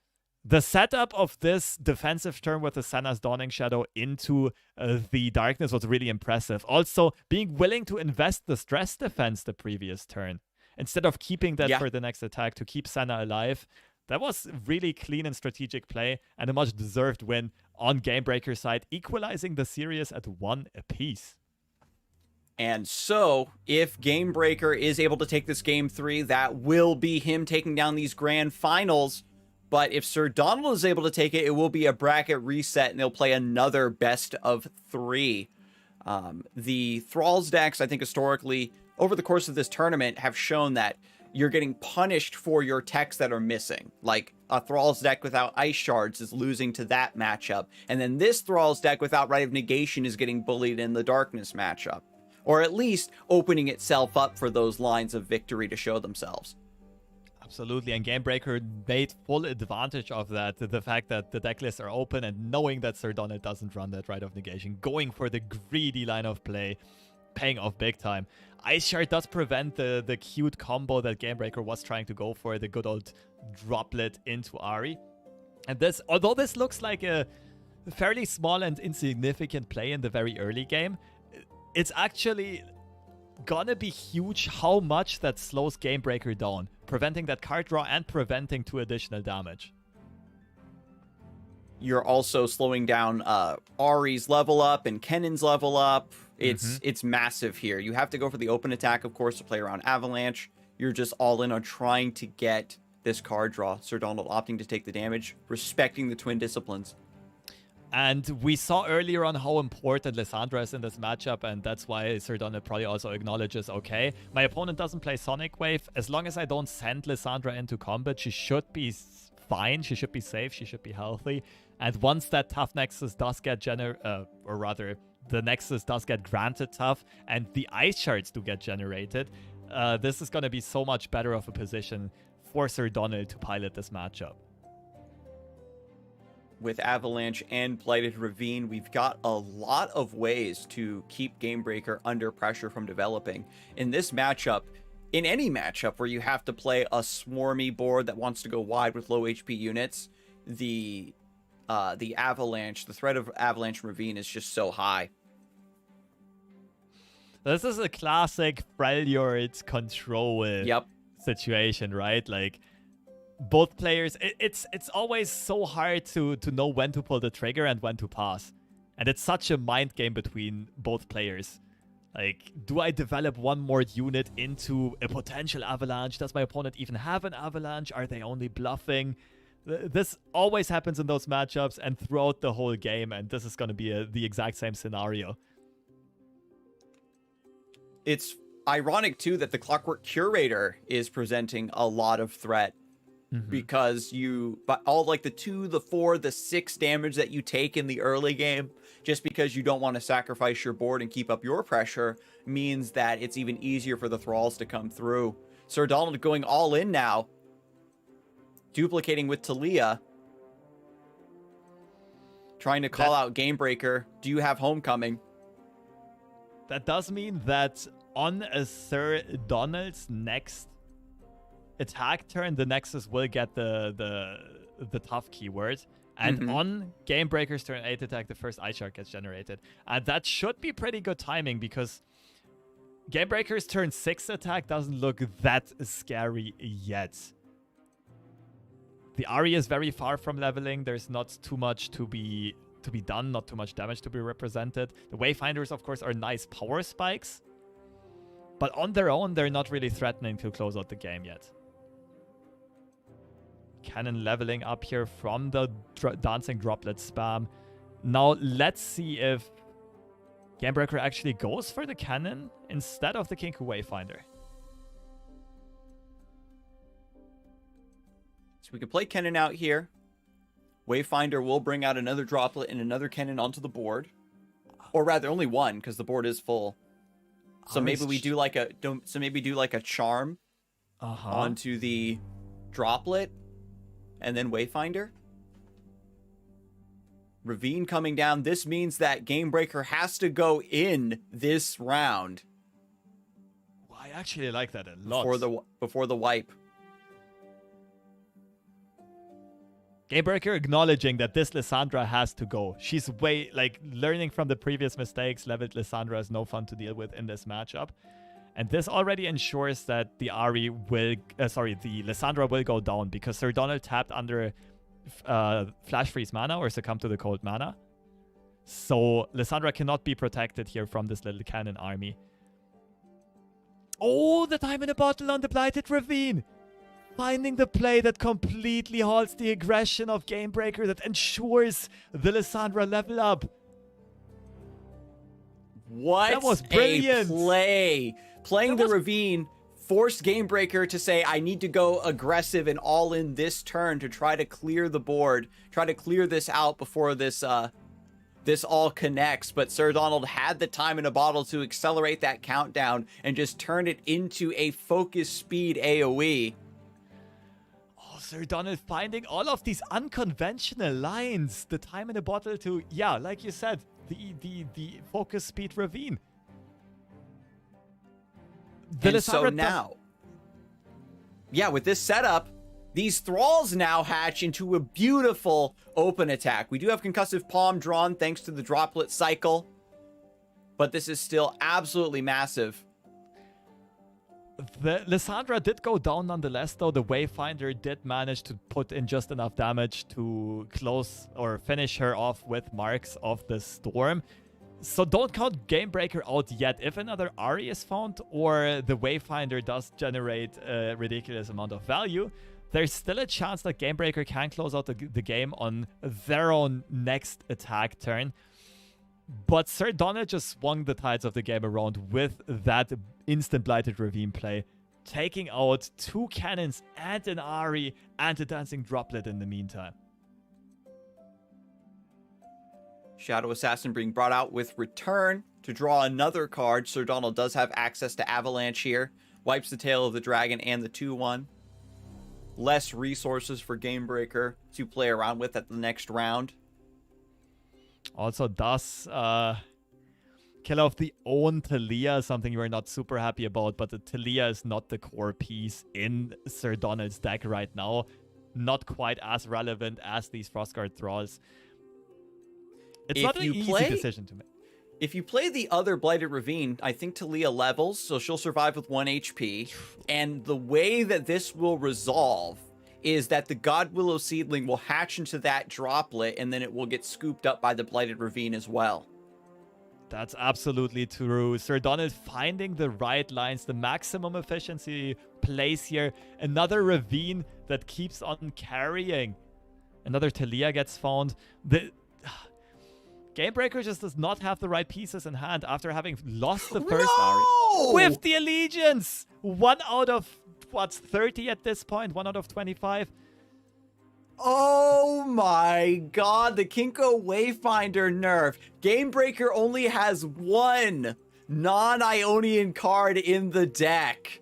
S2: The setup of this defensive turn with the Senna's Dawning Shadow into the Darkness was really impressive. Also, being willing to invest the Stress Defense the previous turn, instead of keeping that for the next attack to keep Senna alive. That was really clean and strategic play, and a much deserved win on Gamebreaker's side, equalizing the series at 1 apiece.
S1: And so, if Gamebreaker is able to take this game 3, that will be him taking down these grand finals. But if Sir Donald is able to take it, it will be a bracket reset, and they'll play another best of 3. The Thralls decks, I think historically, over the course of this tournament, have shown that you're getting punished for your techs that are missing. Like a Thralls deck without Ice Shards is losing to that matchup. And then this Thralls deck without Rite of Negation is getting bullied in the Darkness matchup. Or at least opening itself up for those lines of victory to show themselves.
S2: Absolutely, and Gamebreaker made full advantage of that. The fact that the deck lists are open and knowing that Sir Donald doesn't run that Rite of Negation, going for the greedy line of play, paying off big time. Ice Shard does prevent the cute combo that Gamebreaker was trying to go for, the good old droplet into Ahri. And this, although this looks like a fairly small and insignificant play in the very early game, it's actually gonna be huge how much that slows Gamebreaker down, preventing that card draw and preventing 2 additional damage.
S1: You're also slowing down Ahri's level up and Kennan's level up. It's massive here. You have to go for the open attack, of course, to play around Avalanche. You're just all in on trying to get this card draw. Sir Donald opting to take the damage, respecting the Twin Disciplines.
S2: And we saw earlier on how important Lissandra is in this matchup, and that's why Sir Donald probably also acknowledges, okay, my opponent doesn't play Sonic Wave. As long as I don't send Lissandra into combat, she should be fine, she should be safe, she should be healthy. And once that tough Nexus does get the Nexus does get granted tough, and the Ice Shards do get generated, this is going to be so much better of a position for Sir Donald to pilot this matchup.
S1: With Avalanche and Blighted Ravine, we've got a lot of ways to keep Gamebreaker under pressure from developing. In this matchup, in any matchup where you have to play a swarmy board that wants to go wide with low HP units, the Avalanche, the threat of Avalanche Ravine is just so high.
S2: This is a classic Freljord control situation, right? Like, both players, it's always so hard to know when to pull the trigger and when to pass. And it's such a mind game between both players. Like, do I develop one more unit into a potential avalanche? Does my opponent even have an avalanche? Are they only bluffing? This always happens in those matchups and throughout the whole game, and this is going to be the exact same scenario.
S1: It's ironic, too, that the Clockwork Curator is presenting a lot of threat. Because but all like the 2, the 4, the 6 damage that you take in the early game, just because you don't want to sacrifice your board and keep up your pressure, means that it's even easier for the Thralls to come through. Sir Donald going all in now, duplicating with Talia, trying to call out Gamebreaker. Do you have Homecoming?
S2: That does mean that on a Sir Donald's next attack turn, the Nexus will get the tough keyword. And on Gamebreaker's turn 8 attack, the first Ice Shard gets generated. And that should be pretty good timing, because Gamebreaker's turn 6 attack doesn't look that scary yet. The Ahri is very far from leveling. There's not too much to be done, not too much damage to be represented. The Wayfinders, of course, are nice power spikes. But on their own, they're not really threatening to close out the game yet. Cannon leveling up here from the dancing droplet spam. Now let's see if Gamebreaker actually goes for the cannon instead of the Kinku Wayfinder.
S1: So we can play cannon out here. Wayfinder will bring out another droplet and another cannon onto the board. Or rather, only one, because the board is full. So maybe we do like a charm onto the droplet and then Wayfinder. Ravine coming down. This means that Gamebreaker has to go in this round.
S2: Well, I actually like that a lot.
S1: Before the wipe.
S2: Gamebreaker acknowledging that this Lissandra has to go. She's learning from the previous mistakes. Leveled Lissandra is no fun to deal with in this matchup. And this already ensures that the the Lissandra will go down because Sir Donald tapped under Flash Freeze mana or Succumb to the Cold mana. So Lissandra cannot be protected here from this little cannon army. Oh, the time in a bottle on the Blighted Ravine! Finding the play that completely halts the aggression of Gamebreaker, that ensures the Lissandra level up.
S1: What
S2: that was brilliant.
S1: A play! Playing the Ravine forced Gamebreaker to say, I need to go aggressive and all in this turn to try to clear the board, try to clear this out before this all connects. But Sir Donald had the time in a bottle to accelerate that countdown and just turn it into a focus speed AoE.
S2: Sir Donald finding all of these unconventional lines. The time in a bottle to, yeah, like you said, the focus speed Ravine.
S1: And so now, yeah, with this setup, these Thralls now hatch into a beautiful open attack. We do have Concussive Palm drawn thanks to the droplet cycle, but this is still absolutely massive.
S2: The Lissandra did go down nonetheless, though. The Wayfinder did manage to put in just enough damage to close or finish her off with Marks of the Storm. So don't count Gamebreaker out yet. If another Ahri is found or the Wayfinder does generate a ridiculous amount of value, there's still a chance that Gamebreaker can close out the game on their own next attack turn. But Sir Donald just swung the tides of the game around with that instant Blighted Ravine play, taking out 2 cannons and an Ahri and a dancing droplet in the meantime.
S1: Shadow Assassin being brought out with Return to draw another card. Sir Donald does have access to Avalanche here. Wipes the tail of the dragon and the 2/1. Less resources for Gamebreaker to play around with at the next round.
S2: Also does kill off the own Talia, something you are not super happy about, but the Talia is not the core piece in Sir Donald's deck right now. Not quite as relevant as these Frostguard Thralls. It's not an easy decision to make.
S1: If you play the other Blighted Ravine, I think Talia levels, so she'll survive with 1 HP. And the way that this will resolve is that the God Willow Seedling will hatch into that droplet, and then it will get scooped up by the Blighted Ravine as well.
S2: That's absolutely true. Sir Donald finding the right lines, the maximum efficiency plays here. Another Ravine that keeps on carrying. Another Talia gets found. The Gamebreaker just does not have the right pieces in hand after having lost the first Ahri. With the Allegiance! 1 out of, what's 30 at this point? 1 out of 25?
S1: Oh my god, the Kinko Wayfinder nerf. Gamebreaker only has 1 non-Ionian card in the deck.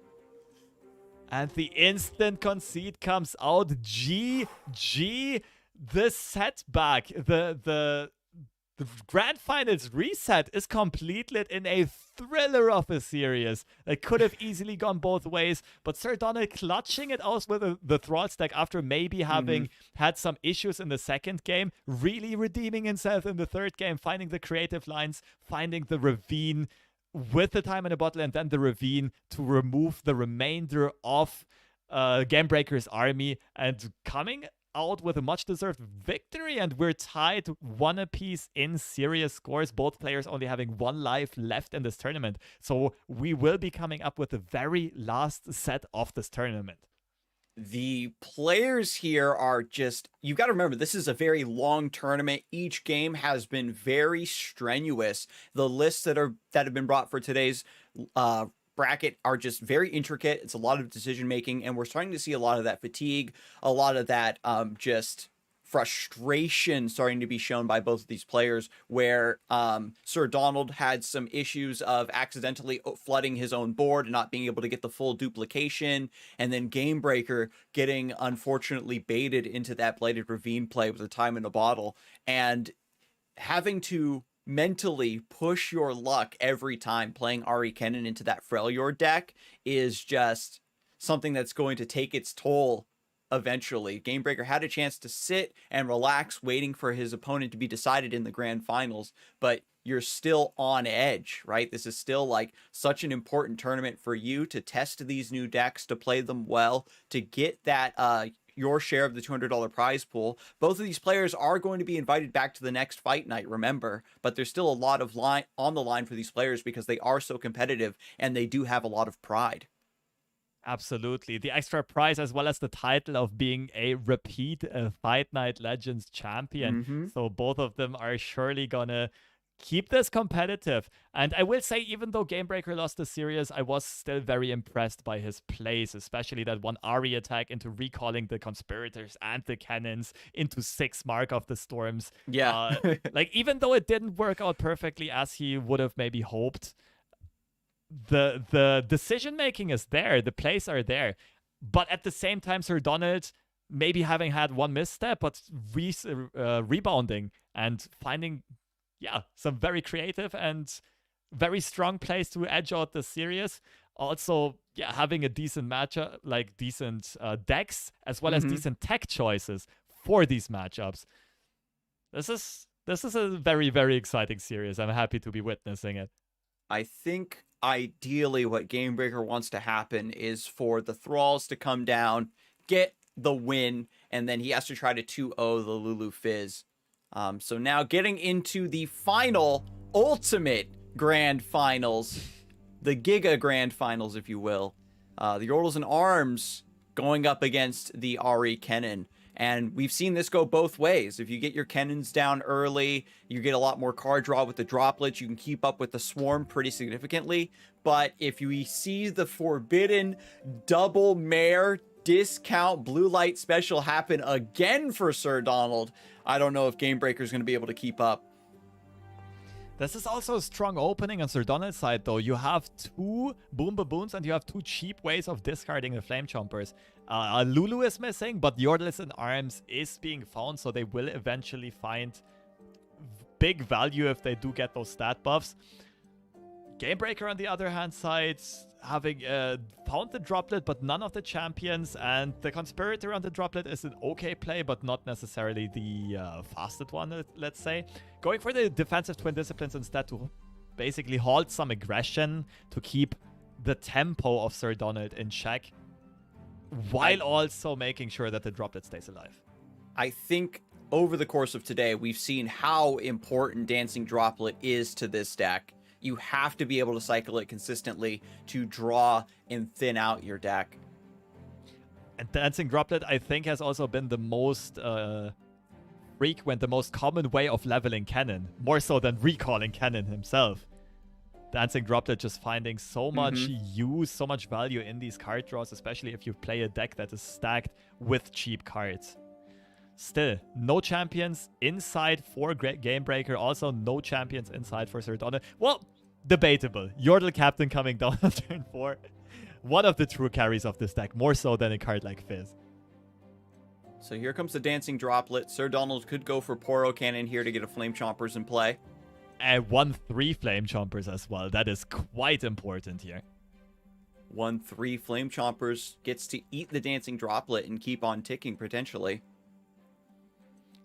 S2: And the instant concede comes out. GG. The setback, the Grand Finals reset is completed in a thriller of a series that could have easily gone both ways, but Sir Donald clutching it out with the Thrall stack after maybe having had some issues in the second game, really redeeming himself in the third game, finding the creative lines, finding the Ravine with the time in a bottle, and then the Ravine to remove the remainder of Gamebreaker's army, and coming out with a much-deserved victory, and we're tied 1 apiece in serious scores, both players only having 1 life left in this tournament. So we will be coming up with the very last set of this tournament.
S1: The players here are just, you got to remember, this is a very long tournament. Each game has been very strenuous. The lists that have been brought for today's bracket are just very intricate. It's a lot of decision making, and we're starting to see a lot of that fatigue, a lot of that just frustration starting to be shown by both of these players, where Sir Donald had some issues of accidentally flooding his own board and not being able to get the full duplication, and then Gamebreaker getting unfortunately baited into that Bladed Ravine play with a time in a bottle, and having to mentally push your luck every time playing Ari Kennen into that Freljord deck is just something that's going to take its toll eventually. Gamebreaker had a chance to sit and relax, waiting for his opponent to be decided in the grand finals, but you're still on edge, right? This is still like such an important tournament for you to test these new decks, to play them well, to get that your share of the $200 prize pool. Both of these players are going to be invited back to the next fight night, remember, but there's still a lot of line on the line for these players because they are so competitive and they do have a lot of pride.
S2: Absolutely. The extra prize, as well as the title of being a repeat Fight Night Legends champion. So both of them are surely gonna keep this competitive. And I will say, even though Gamebreaker lost the series, I was still very impressed by his plays, especially that one Ari attack into recalling the Conspirators and the Cannons into 6 Mark of the Storms.
S1: Yeah.
S2: Like, even though it didn't work out perfectly as he would have maybe hoped, the decision making is there, the plays are there, but at the same time, Sir Donald maybe having had one misstep, but rebounding and finding some very creative and very strong plays to edge out the series. Also, having a decent matchup, like decent decks, as well as decent tech choices for these matchups. This is a very, very exciting series. I'm happy to be witnessing it.
S1: I think ideally what Gamebreaker wants to happen is for the Thralls to come down, get the win, and then he has to try to 2-0 the Lulu Fizz. So now getting into the final, ultimate grand finals, the Giga grand finals, if you will. The Yordles and Arms going up against the Ari Kennen. And we've seen this go both ways. If you get your Kennons down early, you get a lot more card draw with the droplets. You can keep up with the swarm pretty significantly. But if you see the forbidden double mare discount blue light special happen again for Sir Donald, I don't know if Gamebreaker is going to be able to keep up.
S2: This is also a strong opening on Sir Donald's side, though. You have 2 Boom Baboons and you have 2 cheap ways of discarding the Flame Chompers. Lulu is missing, but Yordles in Arms is being found, so they will eventually find big value if they do get those stat buffs. Gamebreaker, on the other hand side, having found the droplet, but none of the champions, and the Conspirator on the droplet is an okay play, but not necessarily the fastest one, let's say. Going for the defensive Twin Disciplines instead to basically halt some aggression, to keep the tempo of Sir Donald in check, while also making sure that the droplet stays alive.
S1: I think over the course of today, we've seen how important Dancing Droplet is to this deck. You have to be able to cycle it consistently to draw and thin out your deck.
S2: And Dancing Droplet, I think, has also been the most frequent, the most common way of leveling Cannon, more so than recalling Cannon himself. Dancing Droplet just finding so much use, so much value in these card draws, especially if you play a deck that is stacked with cheap cards. Still, no champions inside for Gamebreaker. Also, no champions inside for Sir Donald. Well, debatable. Yordle Captain coming down on turn 4. One of the true carries of this deck, more so than a card like Fizz.
S1: So here comes the Dancing Droplet. Sir Donald could go for Poro Cannon here to get a Flame Chompers in play.
S2: And 1/3 Flame Chompers as well. That is quite important here.
S1: 1/3 Flame Chompers gets to eat the Dancing Droplet and keep on ticking potentially.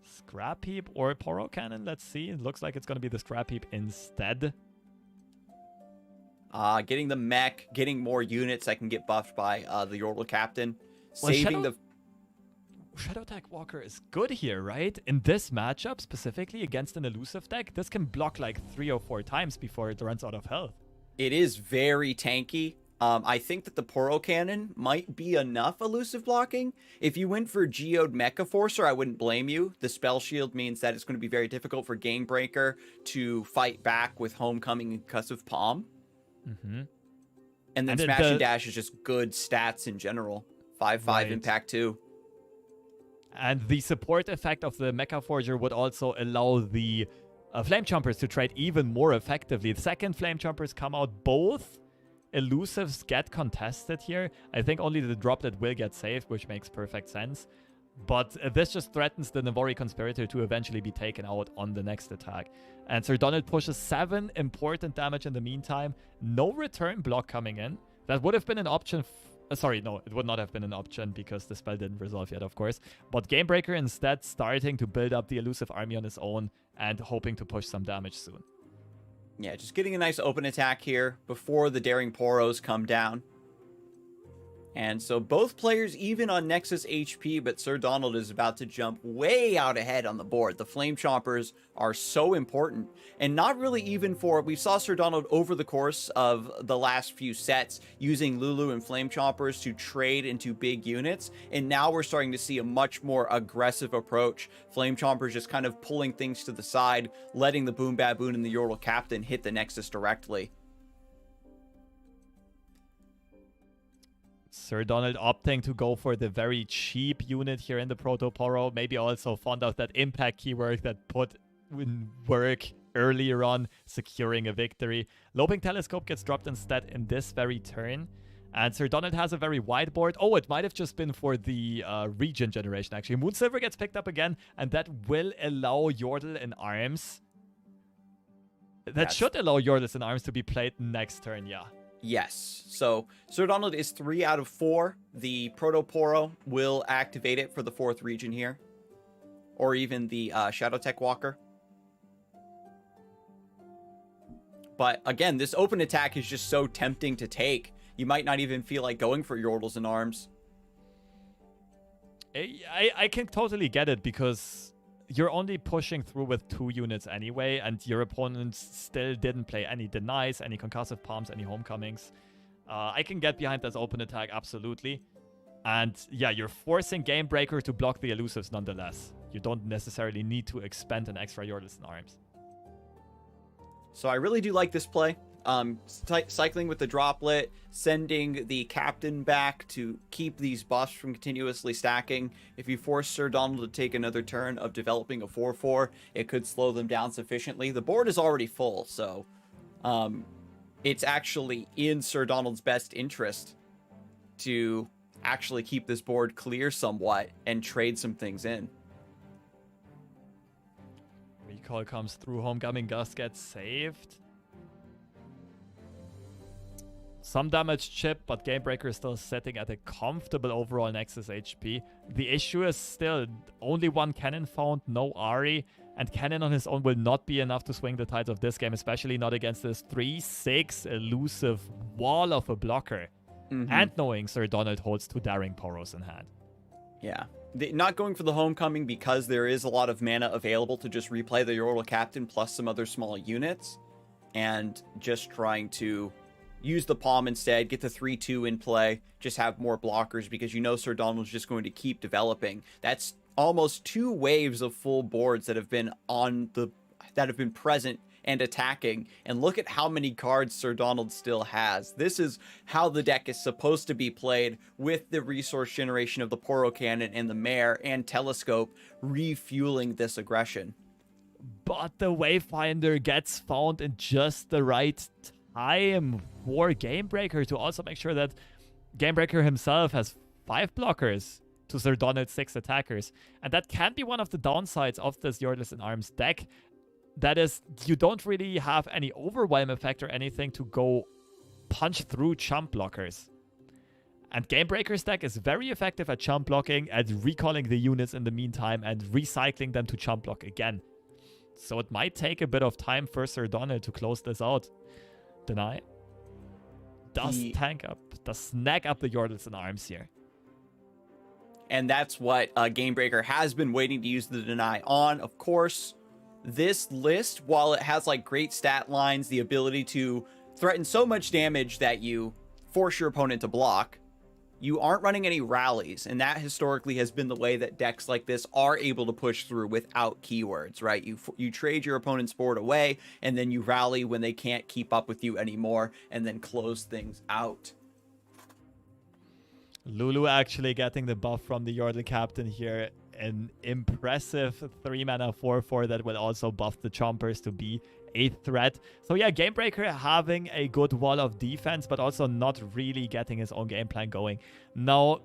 S2: Scrap Heap or Poro Cannon? Let's see. It looks like it's going to be the Scrap Heap instead.
S1: Getting the mech, getting more units that can get buffed by the Yordle Captain.
S2: Well,
S1: Saving
S2: Shadow... Shadow Tech Walker is good here, right? In this matchup, specifically against an elusive deck, this can block like 3 or 4 times before it runs out of health.
S1: It is very tanky. I think that the Poro Cannon might be enough elusive blocking. If you went for Geode Mecha Forcer, I wouldn't blame you. The Spell Shield means that it's going to be very difficult for Game Breaker to fight back with Homecoming and Concussive Palm.
S2: Mm-hmm.
S1: And then Smash and Dash is just good stats in general. 5/5
S2: right.
S1: impact too.
S2: And the support effect of the Mecha Forger would also allow the Flame Chompers to trade even more effectively. The second Flame Chompers come out, both elusives get contested here. I think only the Droplet will get saved, which makes perfect sense. But this just threatens the Navori Conspirator to eventually be taken out on the next attack. And Sir Donald pushes 7 important damage in the meantime. No return block coming in. That would have been an option. Sorry, no, it would not have been an option because the spell didn't resolve yet, of course. But Gamebreaker instead starting to build up the elusive army on his own and hoping to push some damage soon.
S1: Yeah, just getting a nice open attack here before the Daring Poros come down. And so both players even on Nexus HP, but Sir Donald is about to jump way out ahead on the board. The Flame Chompers are so important, and not really even for... We saw Sir Donald over the course of the last few sets using Lulu and Flame Chompers to trade into big units, and now we're starting to see a much more aggressive approach. Flame Chompers just kind of pulling things to the side, letting the Boom Baboon and the Yordle Captain hit the Nexus directly.
S2: Sir Donald opting to go for the very cheap unit here in the Proto Poro. Maybe also found out that impact keyword that put in work earlier on, securing a victory. Loping Telescope gets dropped instead in this very turn. And Sir Donald has a very wide board. Oh, it might have just been for the regen generation, actually. Moonsilver gets picked up again, and that will allow Yordle in arms. That should allow Yordles in arms to be played next turn, yeah.
S1: Yes. So Sir Donald is 3 out of 4. The Proto Poro will activate it for the 4th region here. Or even the Shadow Tech Walker. But again, this open attack is just so tempting to take. You might not even feel like going for Yordles in arms.
S2: I can totally get it because you're only pushing through with 2 units anyway, and your opponents still didn't play any denies, any concussive palms, any homecomings. I can get behind this open attack, absolutely. And yeah, you're forcing Gamebreaker to block the elusives nonetheless. You don't necessarily need to expend an extra Yordles in arms.
S1: So I really do like this play. Cycling with the Droplet, sending the Captain back to keep these buffs from continuously stacking. If you force Sir Donald to take another turn of developing a 4/4, it could slow them down sufficiently. The board is already full, so it's actually in Sir Donald's best interest to actually keep this board clear somewhat and trade some things in.
S2: Recall comes through, Homecoming Gust gets saved. Some damage chip, but Gamebreaker is still sitting at a comfortable overall Nexus HP. The issue is still only 1 cannon found, no Ahri, and cannon on his own will not be enough to swing the tides of this game, especially not against this 3/6 elusive wall of a blocker. And knowing Sir Donald holds 2 Daring Poros in hand.
S1: Yeah. Not going for the Homecoming because there is a lot of mana available to just replay the Yordle Captain plus some other small units, and just trying to use the Palm instead, get the 3/2 in play, just have more blockers because you know Sir Donald's just going to keep developing. That's almost 2 waves of full boards that have been present and attacking, and look at how many cards Sir Donald still has. This is how the deck is supposed to be played, with the resource generation of the Poro Cannon and the Mare and Telescope refueling this aggression.
S2: But the Wayfinder gets found in just the right time for Gamebreaker to also make sure that Gamebreaker himself has 5 blockers to Sir Donald's 6 attackers. And that can be one of the downsides of this Yordles in Arms deck. That is, you don't really have any overwhelm effect or anything to go punch through chump blockers. And Gamebreaker's deck is very effective at chump blocking, at recalling the units in the meantime, and recycling them to chump block again. So it might take a bit of time for Sir Donald to close this out. Deny. Does tank up, does snag up the Yordles in Arms here.
S1: And that's what Gamebreaker has been waiting to use the deny on. Of course, this list, while it has like great stat lines, the ability to threaten so much damage that you force your opponent to block, you aren't running any rallies, and that historically has been the way that decks like this are able to push through without keywords, right? You trade your opponent's board away, and then you rally when they can't keep up with you anymore, and then close things out.
S2: Lulu actually getting the buff from the Yordle Captain here. An impressive 3-mana 4/4 that will also buff the Chompers to be a threat. So yeah, Gamebreaker having a good wall of defense, but also not really getting his own game plan going. Now,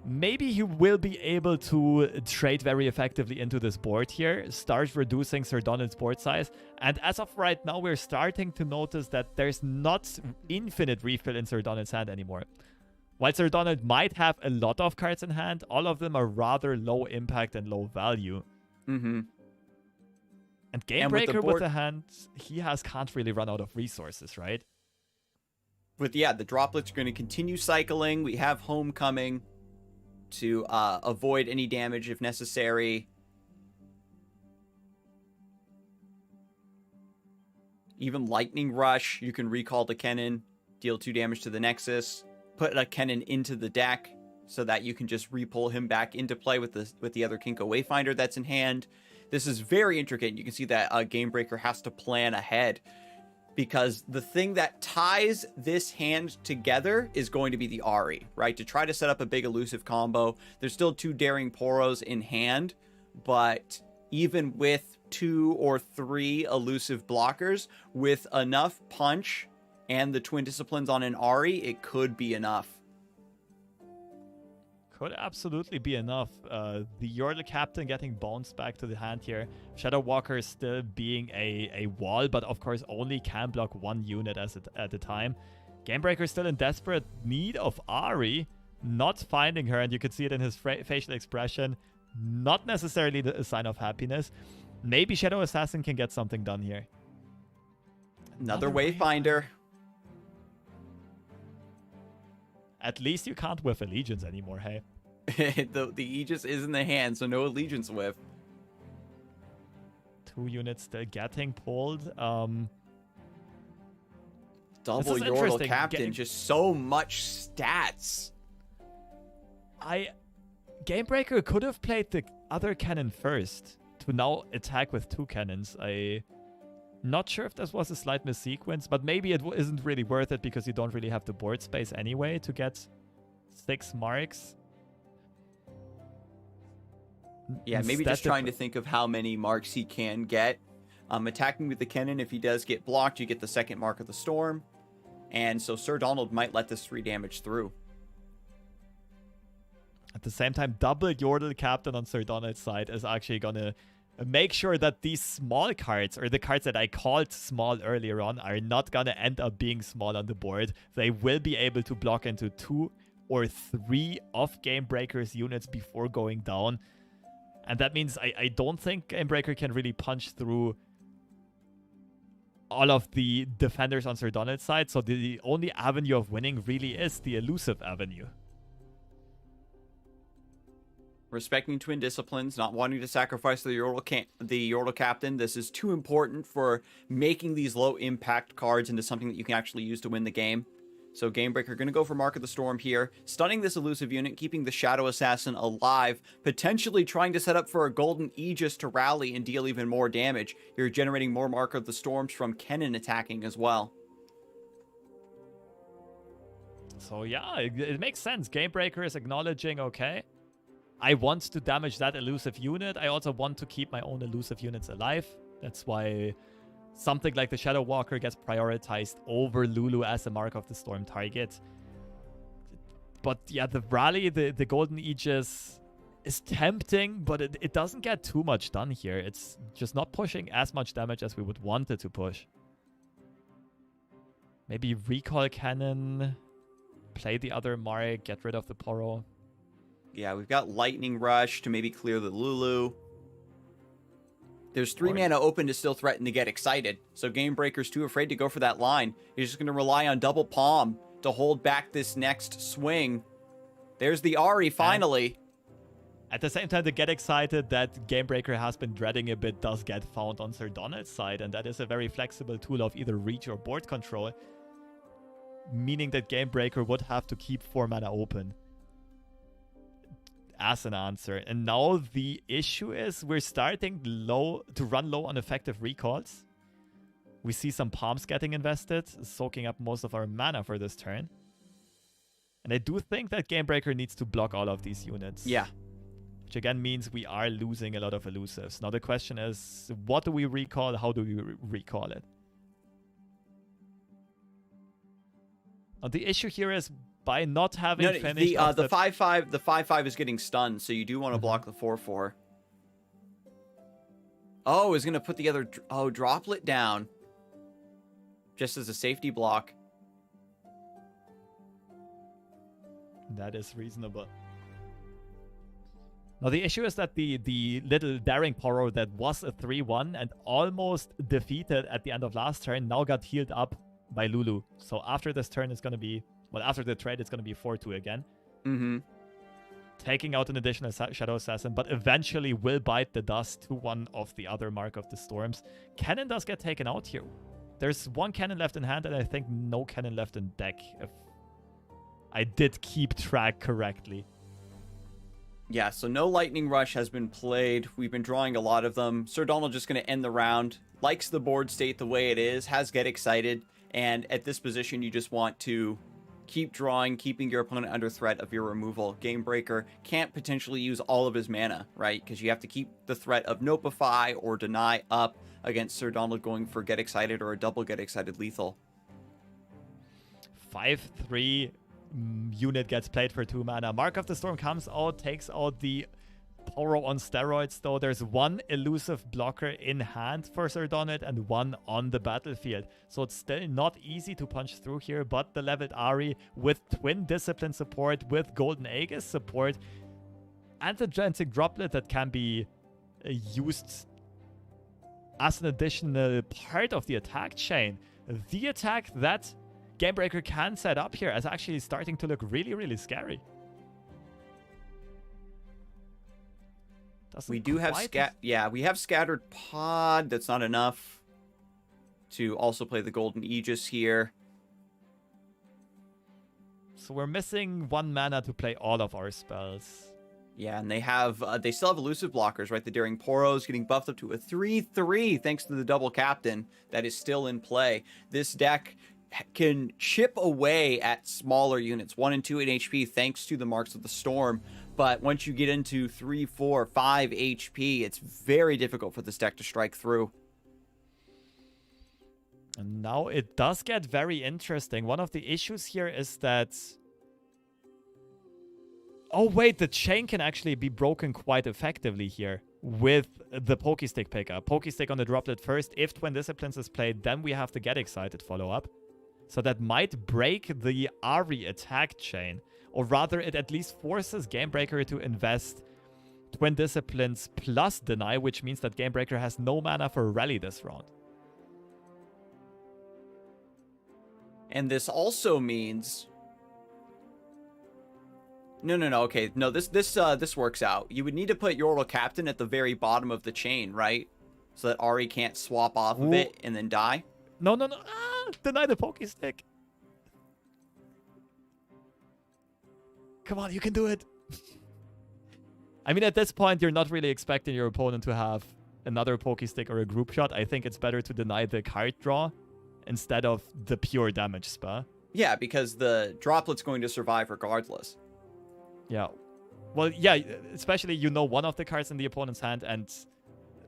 S2: maybe he will be able to trade very effectively into this board here, start reducing Sir Donald's board size. And as of right now, we're starting to notice that there's not infinite refill in Sir Donald's hand anymore. While Sir Donald might have a lot of cards in hand, all of them are rather low impact and low value.
S1: Mm-hmm.
S2: And Gamebreaker with the hand he has can't really run out of resources, right?
S1: But yeah, the droplets are going to continue cycling. We have Homecoming to avoid any damage if necessary. Even Lightning Rush, you can recall the Kennen, deal 2 damage to the Nexus, put a Kennen into the deck so that you can just re-pull him back into play with the other Kinko Wayfinder that's in hand. This is very intricate. You can see that Gamebreaker has to plan ahead, because the thing that ties this hand together is going to be the Ahri, right? To try to set up a big elusive combo. There's still 2 Daring Poros in hand, but even with 2 or 3 elusive blockers, with enough punch and the Twin Disciplines on an Ahri, it could be enough.
S2: Could absolutely be enough. The Yordle Captain getting bounced back to the hand here. Shadow Walker still being a wall, but of course only can block 1 unit at a time. Gamebreaker still in desperate need of Ahri, not finding her, and you can see it in his facial expression. Not necessarily a sign of happiness. Maybe Shadow Assassin can get something done here.
S1: Another Wayfinder.
S2: At least you can't whiff Allegiance anymore, hey?
S1: the Aegis is in the hand, so no Allegiance whiff.
S2: 2 units still getting pulled.
S1: Double Yordle Captain, just so much stats.
S2: Gamebreaker could have played the other cannon first to now attack with 2 cannons. Not sure if this was a slight missequence, but maybe it isn't really worth it because you don't really have the board space anyway to get 6 marks.
S1: Yeah, maybe just trying to think of how many marks he can get. Attacking with the cannon, if he does get blocked, you get the 2nd mark of the storm. And so Sir Donald might let this 3 damage through.
S2: At the same time, double Yordle Captain on Sir Donald's side is actually going to make sure that these small cards, or the cards that I called small earlier on, are not going to end up being small on the board. They will be able to block into 2 or 3 of Gamebreaker's units before going down. And that means I don't think Gamebreaker can really punch through all of the defenders on Sir Donald's side. So the only avenue of winning really is the elusive avenue.
S1: Respecting Twin Disciplines, not wanting to sacrifice the Yordle Captain. This is too important for making these low impact cards into something that you can actually use to win the game. So Gamebreaker going to go for Mark of the Storm here, stunning this elusive unit, keeping the Shadow Assassin alive, potentially trying to set up for a Golden Aegis to rally and deal even more damage. You're generating more Mark of the Storms from Kennen attacking as well.
S2: So yeah, it makes sense. Gamebreaker is acknowledging, okay, I want to damage that elusive unit. I also want to keep my own elusive units alive. That's why something like the Shadow Walker gets prioritized over Lulu as a Mark of the Storm target. But yeah, the rally, the Golden Aegis is tempting, but it doesn't get too much done here. It's just not pushing as much damage as we would want it to push. Maybe Recall Cannon, play the other Mark, get rid of the Poro.
S1: Yeah, we've got Lightning Rush to maybe clear the Lulu. There's 3 mana open to still threaten to get excited. So Gamebreaker's too afraid to go for that line. He's just going to rely on double palm to hold back this next swing. There's the Ahri, finally.
S2: At the same time, the get excited that Gamebreaker has been dreading a bit does get found on Sir Donald's side, and that is a very flexible tool of either reach or board control, meaning that Gamebreaker would have to keep 4 mana open as an answer. And now the issue is we're starting to run low on effective recalls. We see some palms getting invested, soaking up most of our mana for this turn. And I do think that Gamebreaker needs to block all of these units.
S1: Yeah.
S2: Which again means we are losing a lot of elusives. Now the question is, what do we recall? How do we recall it? Now the issue here is by not having finished
S1: the 5/5 is getting stunned, so you do want to block the 4/4. Oh, is gonna put the other droplet down just as a safety block.
S2: That is reasonable. Now the issue is that the little Daring Poro that was a 3/1 and almost defeated at the end of last turn now got healed up by Lulu. So after this turn it's gonna be, well, after the trade it's gonna be 4/2 again.
S1: Mm-hmm.
S2: Taking out an additional Shadow Assassin, but eventually will bite the dust to one of the other Mark of the Storms. Cannon does get taken out here. There's 1 cannon left in hand and I think no cannon left in deck, if I did keep track correctly.
S1: Yeah, so no Lightning Rush has been played. We've been drawing a lot of them. Sir Donald just going to end the round. Likes the board state the way it is. Has Get Excited. And at this position, you just want to keep drawing, keeping your opponent under threat of your removal. Gamebreaker can't potentially use all of his mana, right? Because you have to keep the threat of Notify or Deny up against Sir Donald going for Get Excited or a double Get Excited lethal.
S2: 5/3 unit gets played for 2 mana. Mark of the Storm comes out, takes out the Poro on steroids, though. There's 1 elusive blocker in hand for Sir Donald and 1 on the battlefield. So it's still not easy to punch through here, but the leveled Ahri with Twin Discipline support, with Golden Aegis support, and the Gigantic Droplet that can be used as an additional part of the attack chain. The attack that Gamebreaker can set up here is actually starting to look really, really scary.
S1: We do have we have Scattered Pod. That's not enough to also play the Golden Aegis here.
S2: So we're missing 1 mana to play all of our spells.
S1: Yeah, and they still have elusive blockers, right? The Daring Poros getting buffed up to a 3/3 thanks to the double captain that is still in play. This deck can chip away at smaller units, 1 and 2 in HP, thanks to the Marks of the Storm. But once you get into 3, 4, 5 HP, it's very difficult for this deck to strike through.
S2: And now it does get very interesting. One of the issues here is that... Oh wait, the chain can actually be broken quite effectively here with the Pokestick pickup. Pokestick on the droplet first. If Twin Disciplines is played, then we have the Get Excited follow-up. So that might break the Ahri attack chain. Or rather, it at least forces Gamebreaker to invest Twin Disciplines plus Deny, which means that Gamebreaker has no mana for Rally this round.
S1: And this also means... No, okay. No, this works out. You would need to put Yorwell Captain at the very bottom of the chain, right? So that Ahri can't swap off of it and then die.
S2: No. Ah, deny the Pokestick. Come on, you can do it. I mean, at this point, you're not really expecting your opponent to have another Pokestick or a group shot. I think it's better to deny the card draw instead of the pure damage spell.
S1: Yeah, because the droplet's going to survive regardless.
S2: Yeah. Well, yeah, especially you know one of the cards in the opponent's hand, and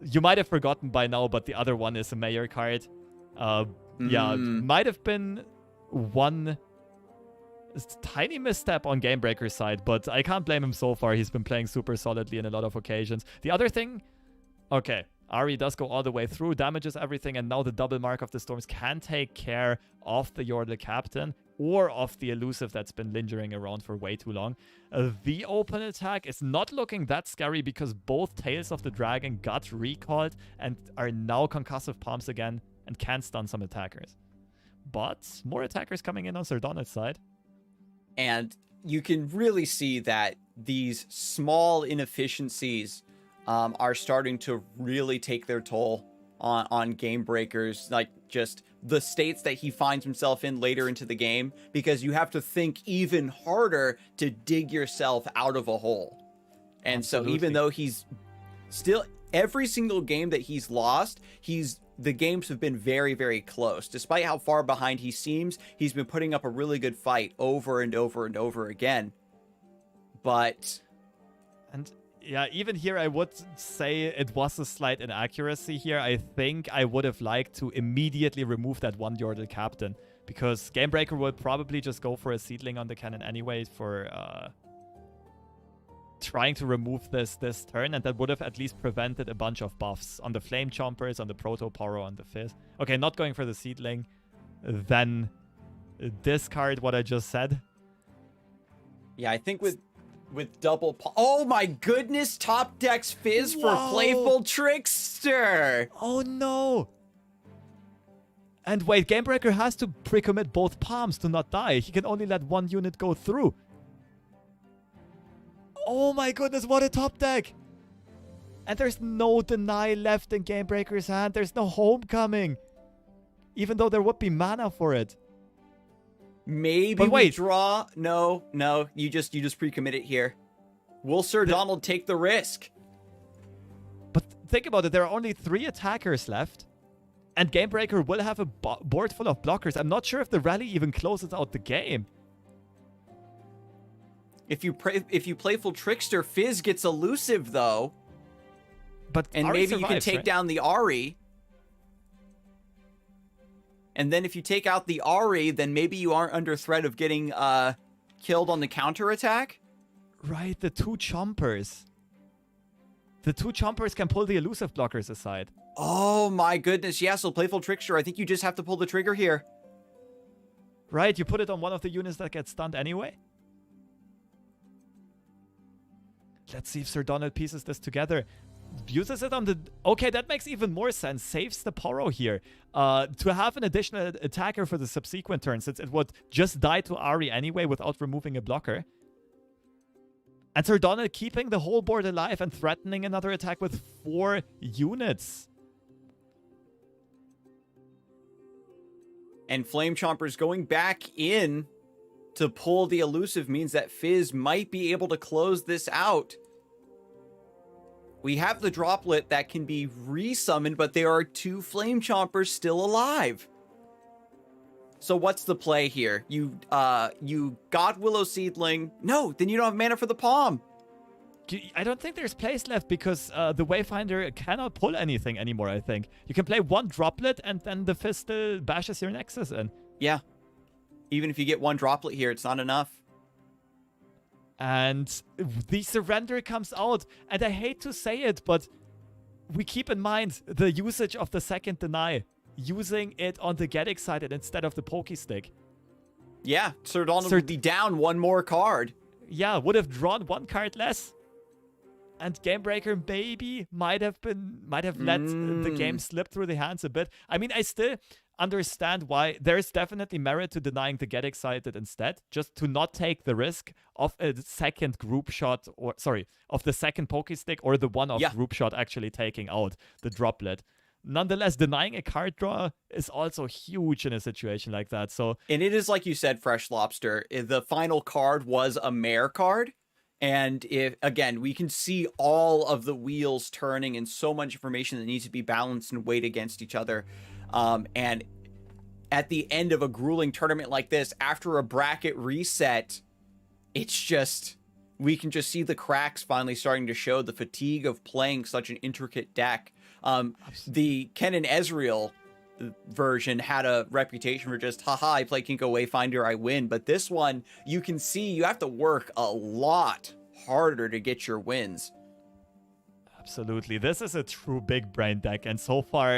S2: you might have forgotten by now, but the other one is a Mayor card. Yeah, might have been one tiny misstep on Gamebreaker's side, but I can't blame him so far. He's been playing super solidly in a lot of occasions. The other thing... Okay, Ahri does go all the way through, damages everything, and now the double Mark of the Storms can take care of the Yordle Captain or of the elusive that's been lingering around for way too long. The open attack is not looking that scary because both Tails of the Dragon got recalled and are now concussive palms again and can stun some attackers. But more attackers coming in on Sir Donald's side.
S1: And you can really see that these small inefficiencies are starting to really take their toll on Game Breaker's, like, just the states that he finds himself in later into the game, because you have to think even harder to dig yourself out of a hole. And
S2: Absolutely.
S1: so even though he's still, every single game that he's lost, the games have been very, very close. Despite how far behind he seems, he's been putting up a really good fight over and over and over again. But...
S2: And yeah, even here I would say it was a slight inaccuracy here. I think I would have liked to immediately remove that one Yordle captain, because Gamebreaker would probably just go for a seedling on the cannon anyway for trying to remove this turn, and that would have at least prevented a bunch of buffs on the Flame Chompers, on the Proto Poro, on the Fizz. Okay, not going for the seedling. Then discard what I just said.
S1: Yeah, I think with double... Oh my goodness, top decks Fizz for Playful Trickster!
S2: Oh no! And wait, Gamebreaker has to pre-commit both palms to not die. He can only let one unit go through. Oh my goodness, what a top deck! And there's no deny left in Gamebreaker's hand. There's no homecoming. Even though there would be mana for it.
S1: Maybe we draw... No, you just pre-commit it here. Will Sir Donald take the risk?
S2: But think about it, there are only 3 attackers left. And Gamebreaker will have a board full of blockers. I'm not sure if the rally even closes out the game.
S1: If you Playful Trickster, Fizz gets elusive though.
S2: But
S1: and
S2: Ari
S1: maybe
S2: survives,
S1: you can take down the Ari. And then if you take out the Ari, then maybe you aren't under threat of getting killed on the counterattack.
S2: Right, the 2 Chompers. The 2 Chompers can pull the elusive blockers aside.
S1: Oh my goodness, yeah, so Playful Trickster, I think you just have to pull the trigger here.
S2: Right, you put it on one of the units that gets stunned anyway. Let's see if Sir Donald pieces this together. Uses it on the... Okay, that makes even more sense. Saves the Poro here. To have an additional attacker for the subsequent turn, since it would just die to Ari anyway without removing a blocker. And Sir Donald keeping the whole board alive and threatening another attack with 4 units.
S1: And Flame Chompers going back in to pull the elusive means that Fizz might be able to close this out. We have the Droplet that can be resummoned, but there are 2 Flame Chompers still alive. So what's the play here? You got Willow Seedling. No, then you don't have mana for the Palm.
S2: I don't think there's place left because the Wayfinder cannot pull anything anymore, I think. You can play 1 Droplet and then the Fizz still bashes your Nexus in.
S1: Yeah. Even if you get 1 Droplet here, it's not enough.
S2: And the surrender comes out. And I hate to say it, but we keep in mind the usage of the second deny. Using it on the Get Excited instead of the Pokestick.
S1: Yeah, Sir Donald would be down 1 more card.
S2: Yeah, would have drawn 1 card less. And Gamebreaker maybe might have let the game slip through the hands a bit. I mean, I still understand why there's definitely merit to denying the Get Excited instead, just to not take the risk of a second group shot, or sorry, of the second Pokestick or the one of group shot actually taking out the Droplet. Nonetheless, denying a card draw is also huge in a situation like that. So,
S1: and it is like you said, FreshLobster, the final card was a mare card. And if, again, we can see all of the wheels turning and so much information that needs to be balanced and weighed against each other. And at the end of a grueling tournament like this, after a bracket reset, it's just, we can just see the cracks finally starting to show, the fatigue of playing such an intricate deck. The Ken and Ezreal version had a reputation for just, haha, I play Kinko Wayfinder, I win. But this one, you can see you have to work a lot harder to get your wins.
S2: Absolutely. This is a true big brain deck. And so far,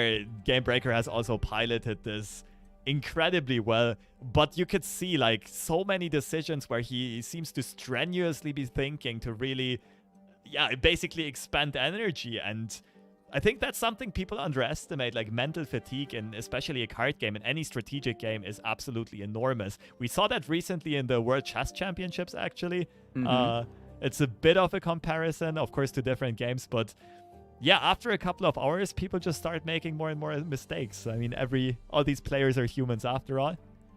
S2: Gamebreaker has also piloted this incredibly well. But you could see like so many decisions where he seems to strenuously be thinking to really, basically expend energy. And I think that's something people underestimate, like mental fatigue, and especially a card game and any strategic game is absolutely enormous. We saw that recently in the World Chess Championships, actually. It's a bit of a comparison, of course, to different games, but yeah, after a couple of hours, people just start making more and more mistakes. I mean, all these players are humans after all,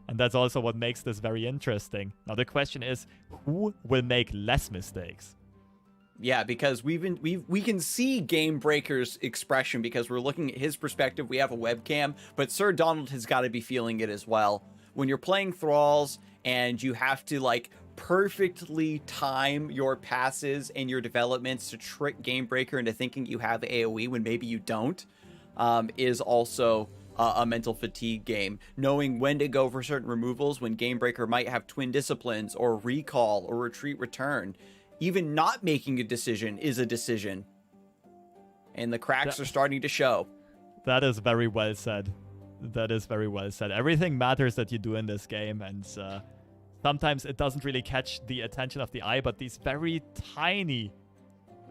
S2: and that's also what makes this very interesting. Now, the question is, who will make less mistakes?
S1: Yeah, because we can see Game Breaker's expression because we're looking at his perspective. We have a webcam, but Sir Donald has got to be feeling it as well. When you're playing Thralls and you have to like perfectly time your passes and your developments to trick Game Breaker into thinking you have AoE when maybe you don't, is also a mental fatigue game. Knowing when to go for certain removals when Game Breaker might have Twin Disciplines or Recall or Retreat Return. Even not making a decision is a decision. And the cracks are starting to show.
S2: That is very well said. That is very well said. Everything matters that you do in this game, and sometimes it doesn't really catch the attention of the eye, but these very tiny...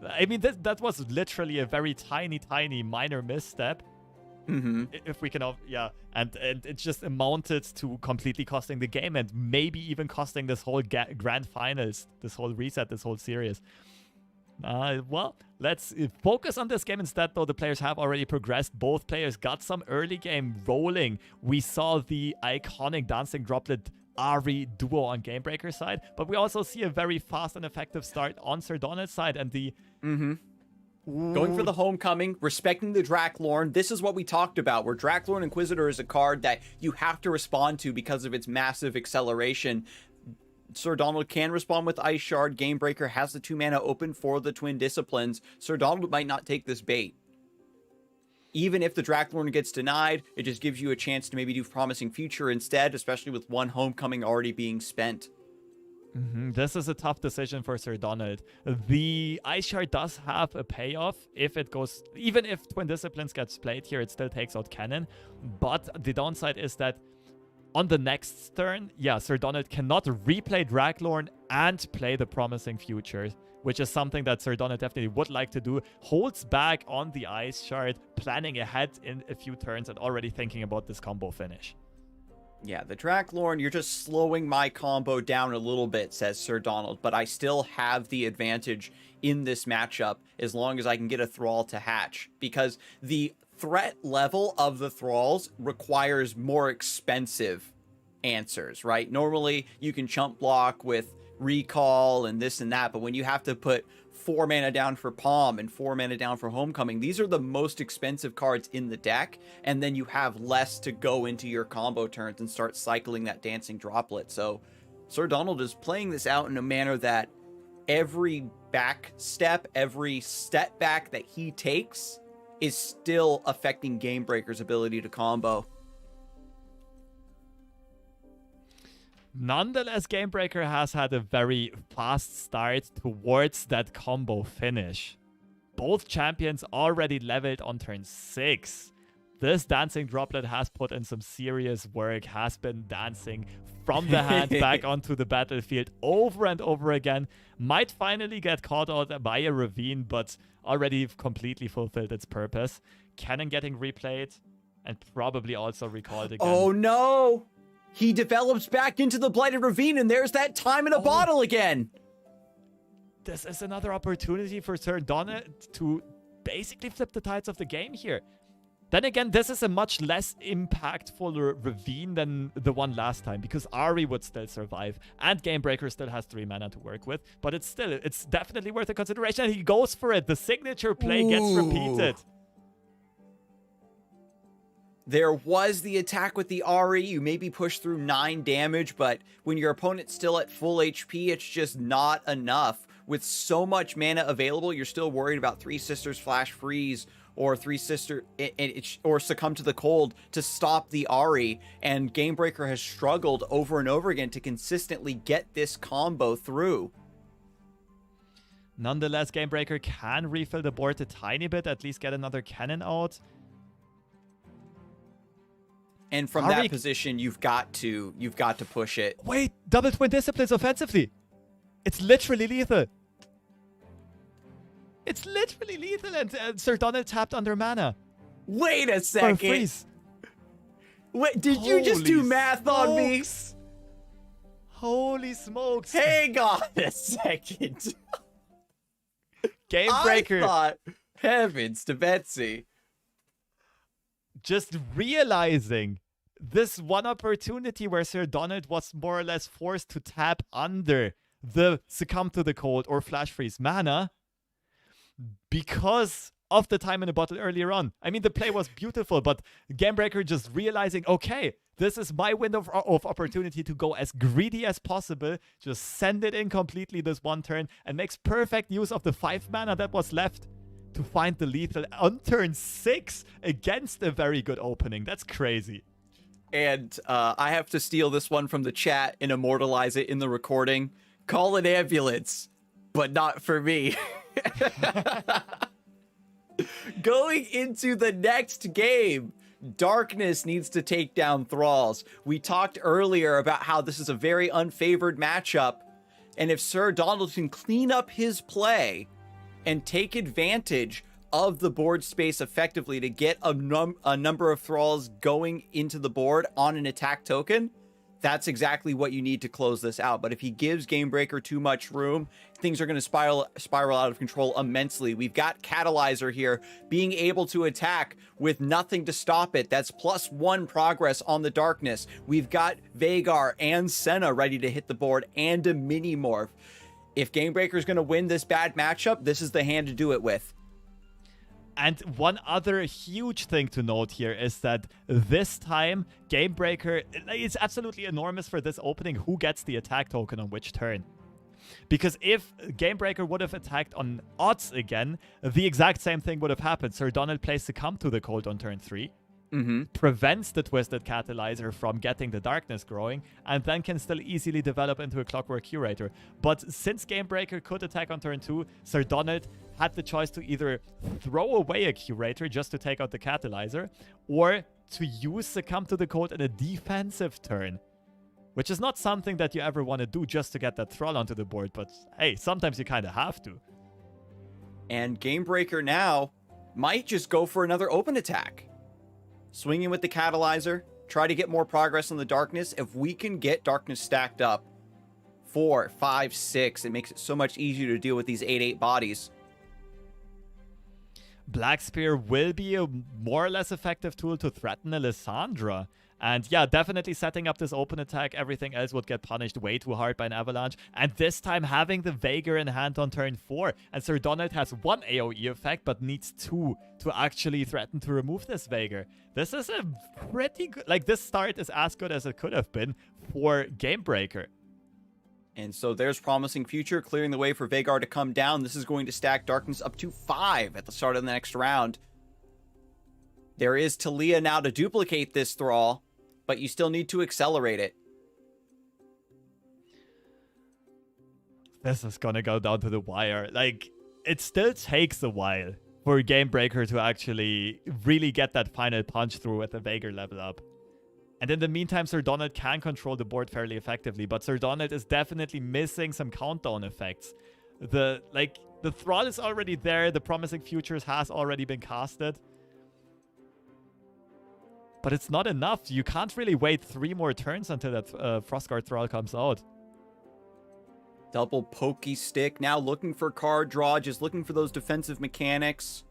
S2: I mean, that was literally a very tiny minor misstep. If we can... Yeah, and it just amounted to completely costing the game and maybe even costing this whole grand finals, this whole reset, this whole series. Well, let's focus on this game instead, though. The players have already progressed. Both players got some early game rolling. We saw the iconic dancing droplet Ahri duo on Game Breaker's side, but we also see a very fast and effective start on Sir Donald's side, and the...
S1: Going for the homecoming, respecting the Draklorn. This is what we talked about, where Draklorn Inquisitor is a card that you have to respond to because of its massive acceleration. Sir Donald can respond with Ice Shard. Game Breaker has the 2 mana open for the Twin Disciplines. Sir Donald might not take this bait. Even if the Draklorn gets denied, it just gives you a chance to maybe do Promising Future instead, especially with one homecoming already being spent.
S2: This is a tough decision for Sir Donald. The Ice Shard does have a payoff if it goes... Even if Twin Disciplines gets played here, it still takes out Cannon. But the downside is that on the next turn, yeah, Sir Donald cannot replay Draklorn and play the Promising Future, which is something that Sir Donald definitely would like to do. Holds back on the Ice Shard, planning ahead in a few turns and already thinking about this combo finish.
S1: Yeah, the Draklorn, you're just slowing my combo down a little bit, says Sir Donald, but I still have the advantage in this matchup as long as I can get a Thrall to hatch, because the threat level of the Thralls requires more expensive answers, right? Normally, you can chump block with Recall and this and that, but when you have to put 4 mana down for Palm and 4 mana down for Homecoming, these are the most expensive cards in the deck, and then you have less to go into your combo turns and start cycling that Dancing Droplet. So Sir Donald is playing this out in a manner that every back step, every step back that he takes is still affecting Game Breaker's ability to combo.
S2: Nonetheless, Game Breaker has had a very fast start towards that combo finish. Both champions already leveled on turn 6. This Dancing Droplet has put in some serious work, has been dancing from the hand back onto the battlefield over and over again. Might finally get caught out by a Ravine, but already completely fulfilled its purpose. Cannon getting replayed and probably also recalled again.
S1: Oh no! He develops back into the Blighted Ravine, and there's that time in a bottle again.
S2: This is another opportunity for Sir Donald to basically flip the tides of the game here. Then again, this is a much less impactful Ravine than the one last time, because Ahri would still survive, and Game Breaker still has 3 mana to work with, but it's definitely worth a consideration, and he goes for it. The signature play gets repeated.
S1: There was the attack with the Ahri. You maybe push through 9 damage, but when your opponent's still at full HP, it's just not enough. With so much mana available, you're still worried about 3 Sisters Flash Freeze or 3 Sister or Succumb to the Cold to stop the Ahri. And Game Breaker has struggled over and over again to consistently get this combo through.
S2: Nonetheless, Game Breaker can refill the board a tiny bit, at least get another cannon out.
S1: And from that position, you've got to push it.
S2: Wait, double Twin Disciplines offensively. It's literally lethal. It's literally lethal, and Sir Donald tapped under mana.
S1: Wait a
S2: Or
S1: second.
S2: freeze.
S1: Wait, did you just do
S2: Holy
S1: math on me?
S2: smokes. Holy smokes.
S1: Hang on a second.
S2: Game breaker.
S1: I thought, heavens to Betsy.
S2: Just realizing this one opportunity where Sir Donald was more or less forced to tap under the Succumb to the Cold or Flash Freeze mana because of the time in the bottle earlier on. I mean, the play was beautiful, but Gamebreaker just realizing, okay, this is my window of opportunity to go as greedy as possible, just send it in completely this one turn, and makes perfect use of the 5 mana that was left to find the lethal on turn 6 against a very good opening. That's crazy.
S1: And I have to steal this one from the chat and immortalize it in the recording. Call an ambulance, but not for me. Going into the next game, Darkness needs to take down Thralls. We talked earlier about how this is a very unfavored matchup, and if Sir Donald can clean up his play and take advantage of the board space effectively to get a number of Thralls going into the board on an attack token, that's exactly what you need to close this out. But if he gives Gamebreaker too much room, things are going to spiral out of control immensely. We've got Catalyzer here being able to attack with nothing to stop it. That's +1 progress on the Darkness. We've got Vhagar and Senna ready to hit the board and a mini morph. If Gamebreaker is going to win this bad matchup, this is the hand to do it with.
S2: And one other huge thing to note here is that this time, Gamebreaker, it's absolutely enormous for this opening who gets the attack token on which turn. Because if Gamebreaker would have attacked on odds again, the exact same thing would have happened. Sir Donald plays Succumb to the Cold on turn 3. Prevents the Twisted Catalyzer from getting the Darkness growing, and then can still easily develop into a Clockwork Curator. But since Gamebreaker could attack on turn 2, Sir Donald had the choice to either throw away a Curator just to take out the Catalyzer, or to use Succumb to the Cold in a defensive turn. Which is not something that you ever want to do just to get that Thrall onto the board, but hey, sometimes you kind of have to.
S1: And Gamebreaker now might just go for another open attack. Swinging with the Catalyzer, try to get more progress on the Darkness. If we can get Darkness stacked up 4, 5, 6, it makes it so much easier to deal with these 8/8 bodies.
S2: Black Spear will be a more or less effective tool to threaten Alessandra. And yeah, definitely setting up this open attack, everything else would get punished way too hard by an Avalanche. And this time having the Vhagar in hand on turn 4. And Sir Donald has 1 AoE effect, but needs 2 to actually threaten to remove this Vhagar. This is a pretty good... Like, this start is as good as it could have been for Gamebreaker.
S1: And so there's promising future, clearing the way for Vhagar to come down. This is going to stack Darkness up to 5 at the start of the next round. There is Talia now to duplicate this Thrall, but you still need to accelerate it.
S2: This is gonna go down to the wire. Like, it still takes a while for Gamebreaker to actually really get that final punch through with the Vhagar level up. And in the meantime, Sir Donald can control the board fairly effectively, but Sir Donald is definitely missing some countdown effects. The Thrall is already there, the Promising Futures has already been casted. But it's not enough. You can't really wait 3 more turns until that Frostguard Thrall comes out.
S1: Double Pokey Stick, now looking for card draw, just looking for those defensive mechanics.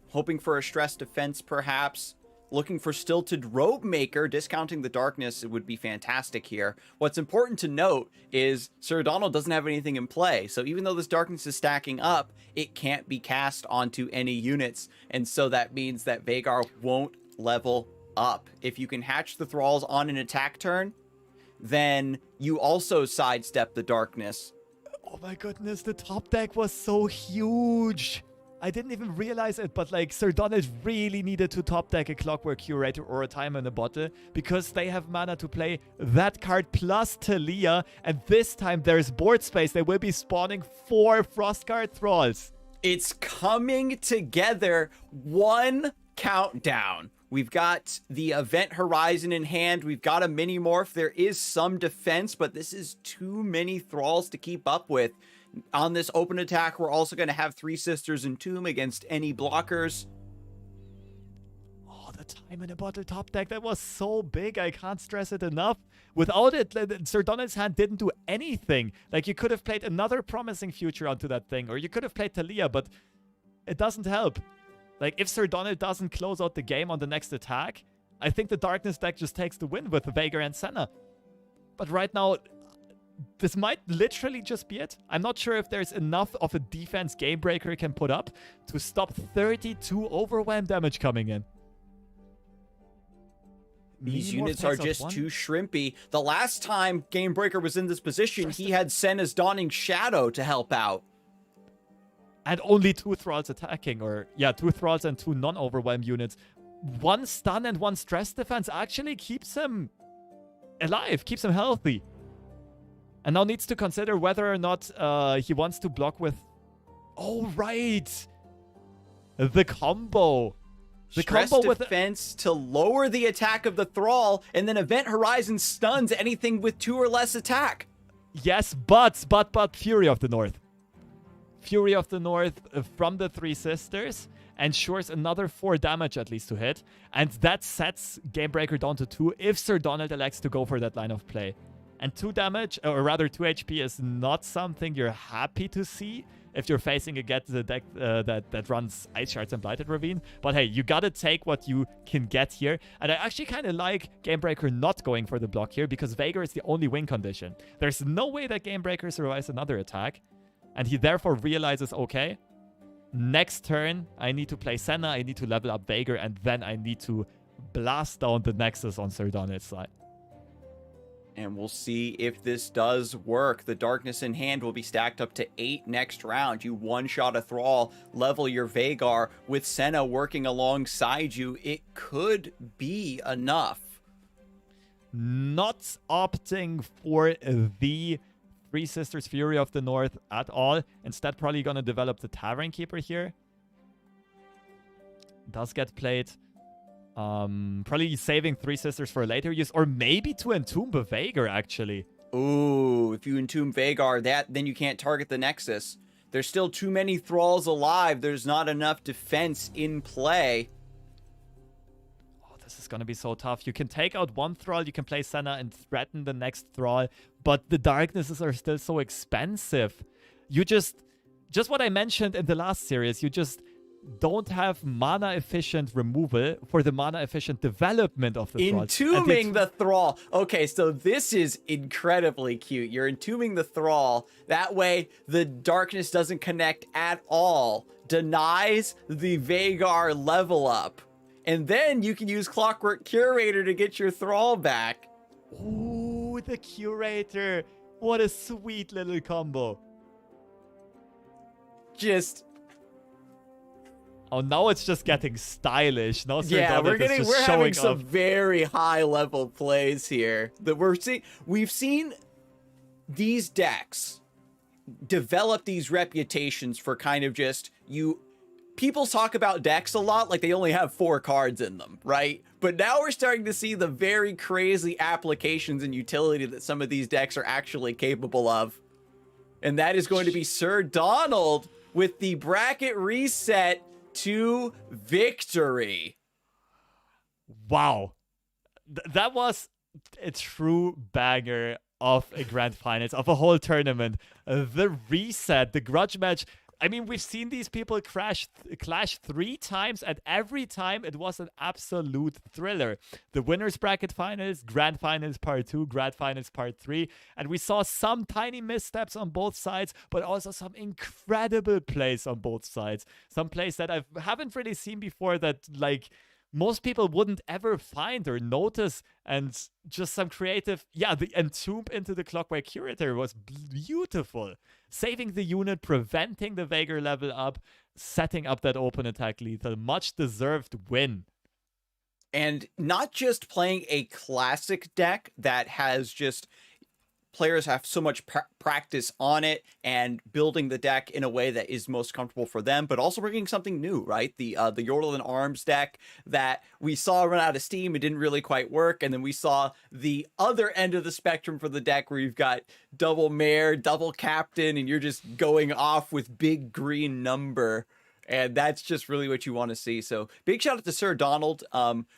S1: Hoping for a stress defense, perhaps. Looking for Stilted Robe Maker, discounting the Darkness, it would be fantastic here. What's important to note is Sir Donald doesn't have anything in play, so even though this Darkness is stacking up, it can't be cast onto any units, and so that means that Vhagar won't level up. If you can hatch the Thralls on an attack turn, then you also sidestep the Darkness.
S2: Oh my goodness, the top deck was so huge! I didn't even realize it, but like Sir Donald really needed to top deck a Clockwork Curator or a Time in a Bottle because they have mana to play that card plus Talia, and this time there's board space. They will be spawning 4 Frostguard Thralls.
S1: It's coming together. 1 countdown. We've got the Event Horizon in hand. We've got a mini morph. There is some defense, but this is too many Thralls to keep up with. On this open attack, we're also going to have Three Sisters Entomb against any blockers.
S2: Oh, the time in a bottle top deck, that was so big. I can't stress it enough. Without it, Sir Donald's hand didn't do anything. Like, you could have played another promising future onto that thing, or you could have played Talia, but it doesn't help. Like, if Sir Donald doesn't close out the game on the next attack, I think the Darkness deck just takes the win with Veigar and Senna. But right now, this might literally just be it. I'm not sure if there's enough of a defense Gamebreaker can put up to stop 32 overwhelm damage coming in.
S1: These units are just too shrimpy. The last time Gamebreaker was in this position, he had Senna's Dawning Shadow to help out.
S2: And only 2 Thralls attacking, or yeah, 2 Thralls and 2 non-overwhelm units. 1 stun and 1 stress defense actually keeps him alive, keeps him healthy. And now needs to consider whether or not he wants to block with... Oh, right! The combo. The
S1: Stress
S2: combo with
S1: defense to lower the attack of the Thrall, and then Event Horizon stuns anything with 2 or less attack.
S2: Yes, but Fury of the North. Fury of the North from the Three Sisters ensures another 4 damage at least to hit. And that sets Gamebreaker down to 2 if Sir Donald elects to go for that line of play. And 2 damage, or rather 2 HP, is not something you're happy to see if you're facing a deck that runs Ice Shards and Blighted Ravine. But hey, you gotta take what you can get here. And I actually kind of like Gamebreaker not going for the block here, because Veigar is the only win condition. There's no way that Gamebreaker survives another attack. And he therefore realizes, okay, next turn, I need to play Senna, I need to level up Veigar, and then I need to blast down the Nexus on Sir Donald's side.
S1: And we'll see if this does work. The Darkness in hand will be stacked up to 8 next round. You one-shot a Thrall, level your Veigar with Senna working alongside you. It could be enough.
S2: Not opting for the Three Sisters Fury of the North at all. Instead, probably going to develop the Tavern Keeper here. Does get played. Probably saving Three Sisters for later use, or maybe to entomb a Veigar, actually.
S1: Ooh, if you entomb Veigar, then you can't target the Nexus. There's still too many Thralls alive. There's not enough defense in play.
S2: Oh, this is going to be so tough. You can take out 1 Thrall, you can play Senna and threaten the next Thrall, but the Darknesses are still so expensive. You just what I mentioned in the last series, you just don't have mana-efficient removal for the mana-efficient development of the Thrall.
S1: Entombing the Thrall. Okay, so this is incredibly cute. You're entombing the Thrall. That way, the Darkness doesn't connect at all. Denies the Veigar level up. And then you can use Clockwork Curator to get your Thrall back.
S2: Ooh, the Curator. What a sweet little combo.
S1: Just...
S2: Oh, now it's just getting stylish. Now Sir
S1: yeah,
S2: Donald
S1: we're having some very high level plays here that we've seen these decks develop these reputations for kind of just people talk about decks a lot like they only have 4 cards in them, right? But now we're starting to see the very crazy applications and utility that some of these decks are actually capable of. And that is going to be Sir Donald with the bracket reset to victory.
S2: Wow. That was a true banger of a grand finals, of a whole tournament. The reset, the grudge match. I mean, we've seen these people clash 3 times, and every time it was an absolute thriller. The winners bracket finals, grand finals part 2, grand finals part 3, and we saw some tiny missteps on both sides, but also some incredible plays on both sides. Some plays that I haven't really seen before that, like, most people wouldn't ever find or notice, and just some creative... Yeah, the entomb into the Clockwork Curator was beautiful. Saving the unit, preventing the Veigar level up, setting up that open attack lethal. Much deserved win.
S1: And not just playing a classic deck that has just players have so much practice on it and building the deck in a way that is most comfortable for them, but also bringing something new, right? The Yordle and Arms deck that we saw run out of steam. It didn't really quite work. And then we saw the other end of the spectrum for the deck where you've got double Mare, double Captain, and you're just going off with big green number. And that's just really what you want to see. So big shout out to Sir Donald,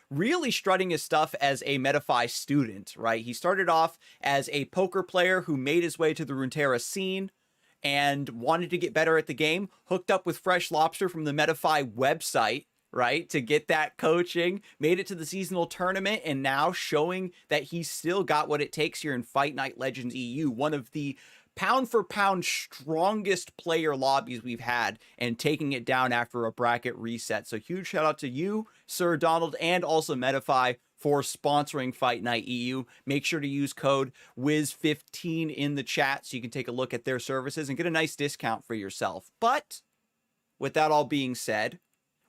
S1: really strutting his stuff as a MetaFi student, right? He started off as a poker player who made his way to the Runeterra scene and wanted to get better at the game, hooked up with FreshLobster from the MetaFi website, right, to get that coaching, made it to the seasonal tournament, and now showing that he's still got what it takes here in Fight Night Legends EU, one of the pound for pound strongest player lobbies we've had, and taking it down after a bracket reset. So huge shout out to you, Sir Donald, and also MetaFi for sponsoring Fight Night EU. Make sure to use code WIZ15 in the chat so you can take a look at their services and get a nice discount for yourself. But with that all being said,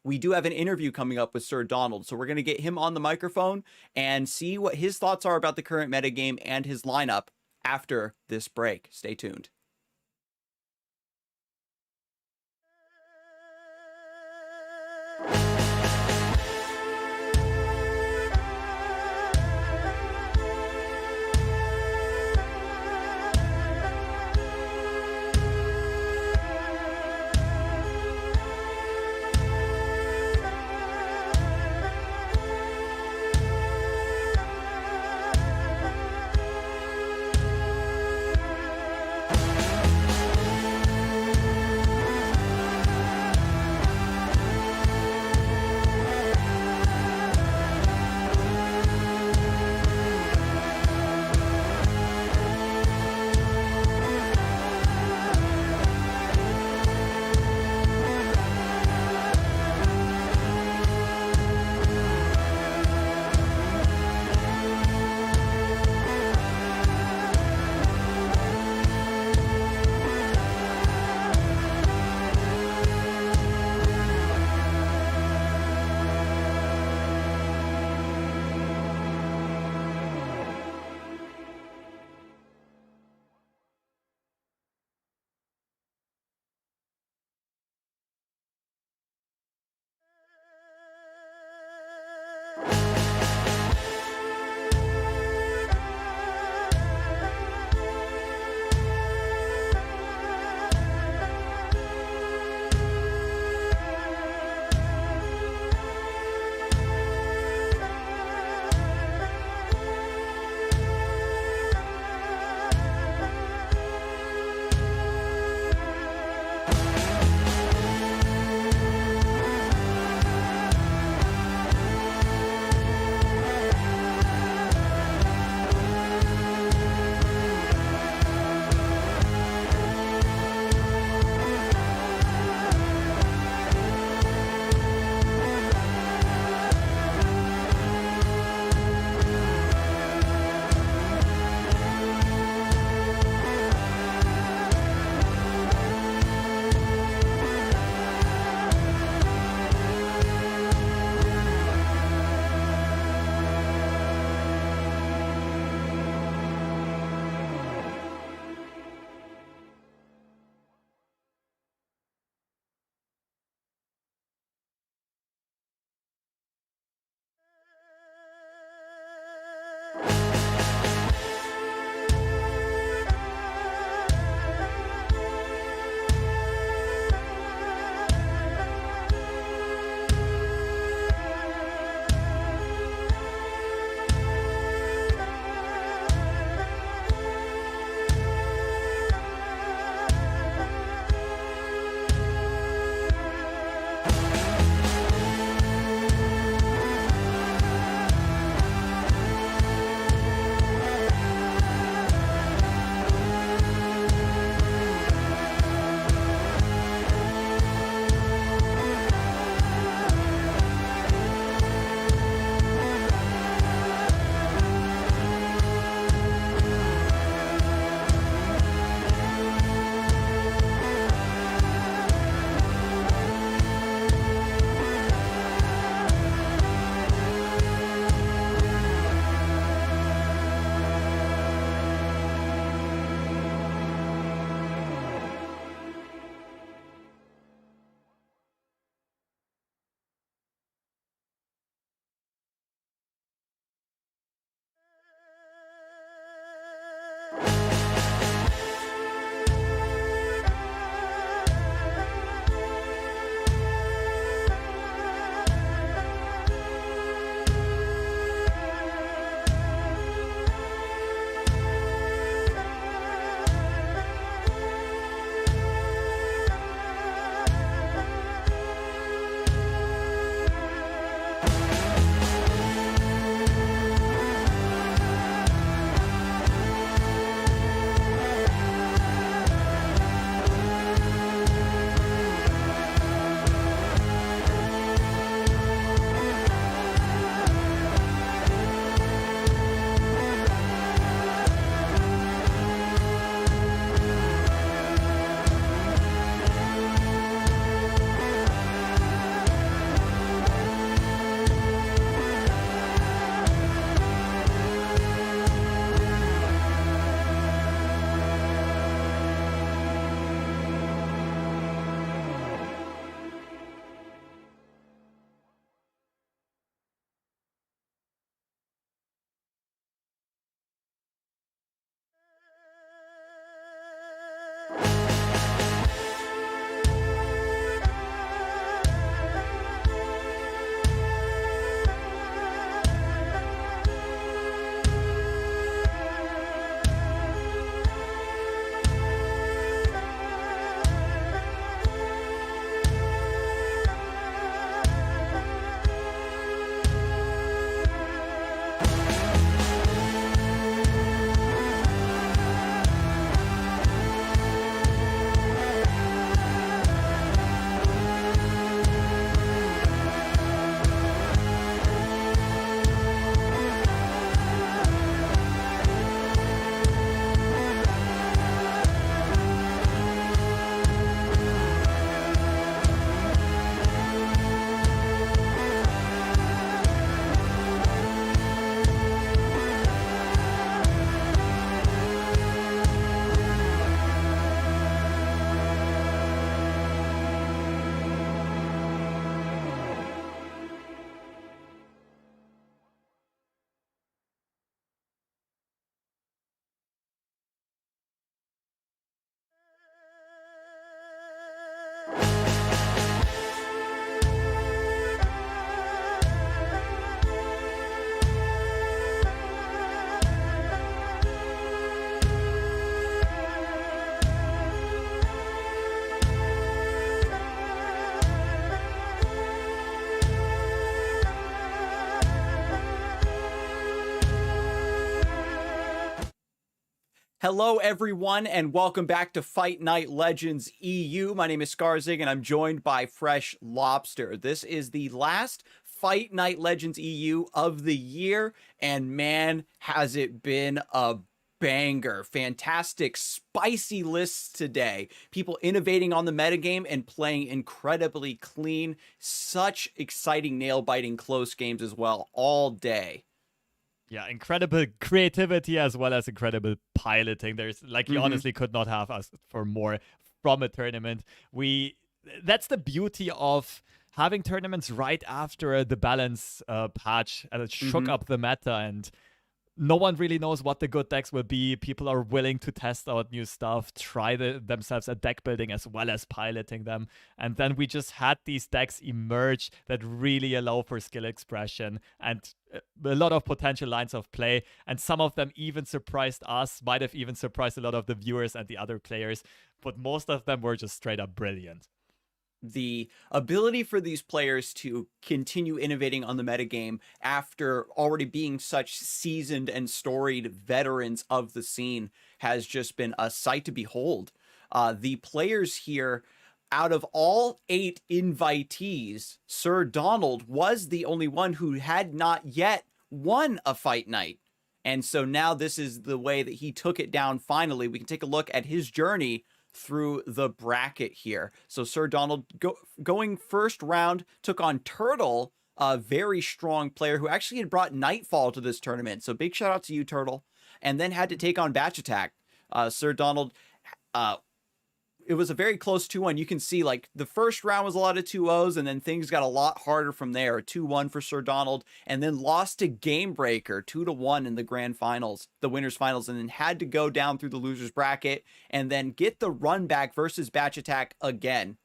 S1: we do have an interview coming up with Sir Donald, so we're going to get him on the microphone and see what his thoughts are about the current metagame and his lineup after this break. Stay tuned. Hello, everyone, and welcome back to Fight Night Legends EU. My name is Scarzig, and I'm joined by FreshLobster. This is the last Fight Night Legends EU of the year, and man, has it been a banger. Fantastic, spicy lists today. People innovating on the metagame and playing incredibly clean. Such exciting, nail-biting close games as well, all day.
S2: Yeah, incredible creativity as well as incredible piloting. There's like you honestly could not have asked for more from a tournament. That's the beauty of having tournaments right after the balance patch, and it shook up the meta, and no one really knows what the good decks will be. People are willing to test out new stuff, try themselves at deck building as well as piloting them. And then we just had these decks emerge that really allow for skill expression and a lot of potential lines of play. And some of them even surprised us, might have even surprised a lot of the viewers and the other players. But most of them were just straight up brilliant.
S1: The ability for these players to continue innovating on the metagame after already being such seasoned and storied veterans of the scene has just been a sight to behold. The players here, out of all 8 invitees, Sir Donald was the only one who had not yet won a fight night. And so now this is the way that he took it down finally. We can take a look at his journey through the bracket here. So Sir Donald going first round took on Turtle, a very strong player who actually had brought Nightfall to this tournament. So big shout out to you, Turtle. And then had to take on Batch Attack. Sir Donald, it was a very close 2-1. You can see like the first round was a lot of 2-0s, and then things got a lot harder from there. 2-1 for Sir Donald, and then lost to Game Breaker 2-1 in the grand finals, the winners finals, and then had to go down through the losers bracket and then get the run back versus Batch Attack again.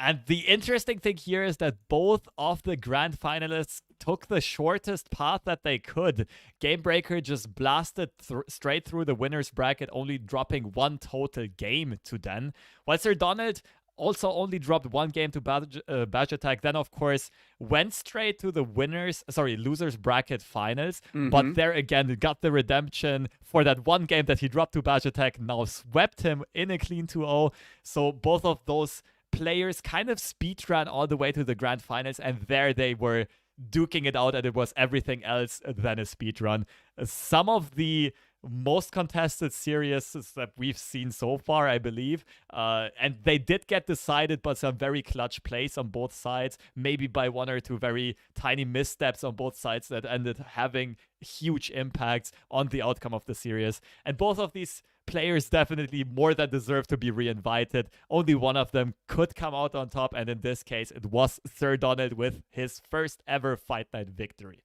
S2: And the interesting thing here is that both of the grand finalists took the shortest path that they could. Gamebreaker just blasted straight through the winner's bracket, only dropping 1 total game to Den. While Sir Donald also only dropped 1 game to Badge Attack, then of course went straight to the losers bracket finals. But there again, got the redemption for that 1 game that he dropped to Badge Attack, now swept him in a clean 2-0. So both of those players kind of speedran all the way to the grand finals, and there they were duking it out, and it was everything else than a speedrun. Some of the most contested series that we've seen so far, I believe, and they did get decided by some very clutch plays on both sides, maybe by 1 or 2 very tiny missteps on both sides that ended having huge impacts on the outcome of the series. And both of these players definitely more than deserve to be reinvited. Only one of them could come out on top, and in this case, it was Sir Donald with his first ever Fight Night victory.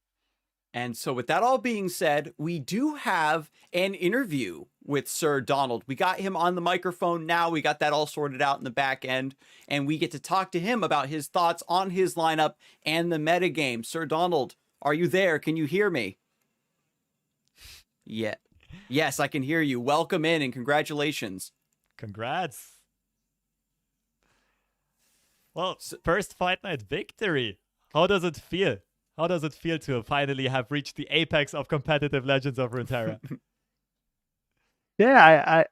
S1: And so with that all being said, we do have an interview with Sir Donald. We got him on the microphone now. We got that all sorted out in the back end, and we get to talk to him about his thoughts on his lineup and the metagame. Sir Donald, are you there? Can you hear me? Yeah. Yes, I can hear you. Welcome in and congratulations.
S2: Congrats. Well, first Fight Night victory. How does it feel? How does it feel to finally have reached the apex of competitive Legends of Runeterra?
S3: Yeah, I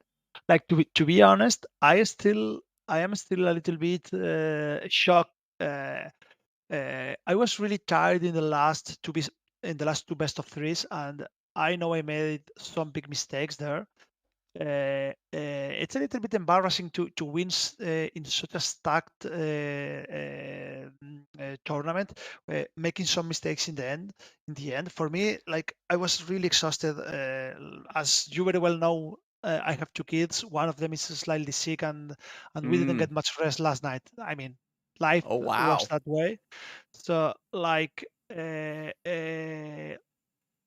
S3: like to be honest. I am still a little bit shocked. I was really tired in the last 2 best of 3s, and I know I made some big mistakes there. It's a little bit embarrassing to win in such a stacked tournament, making some mistakes in the end, for me, like I was really exhausted. As you very well know, I have 2 kids. One of them is slightly sick, and we didn't get much rest last night. I mean, life was that way. So like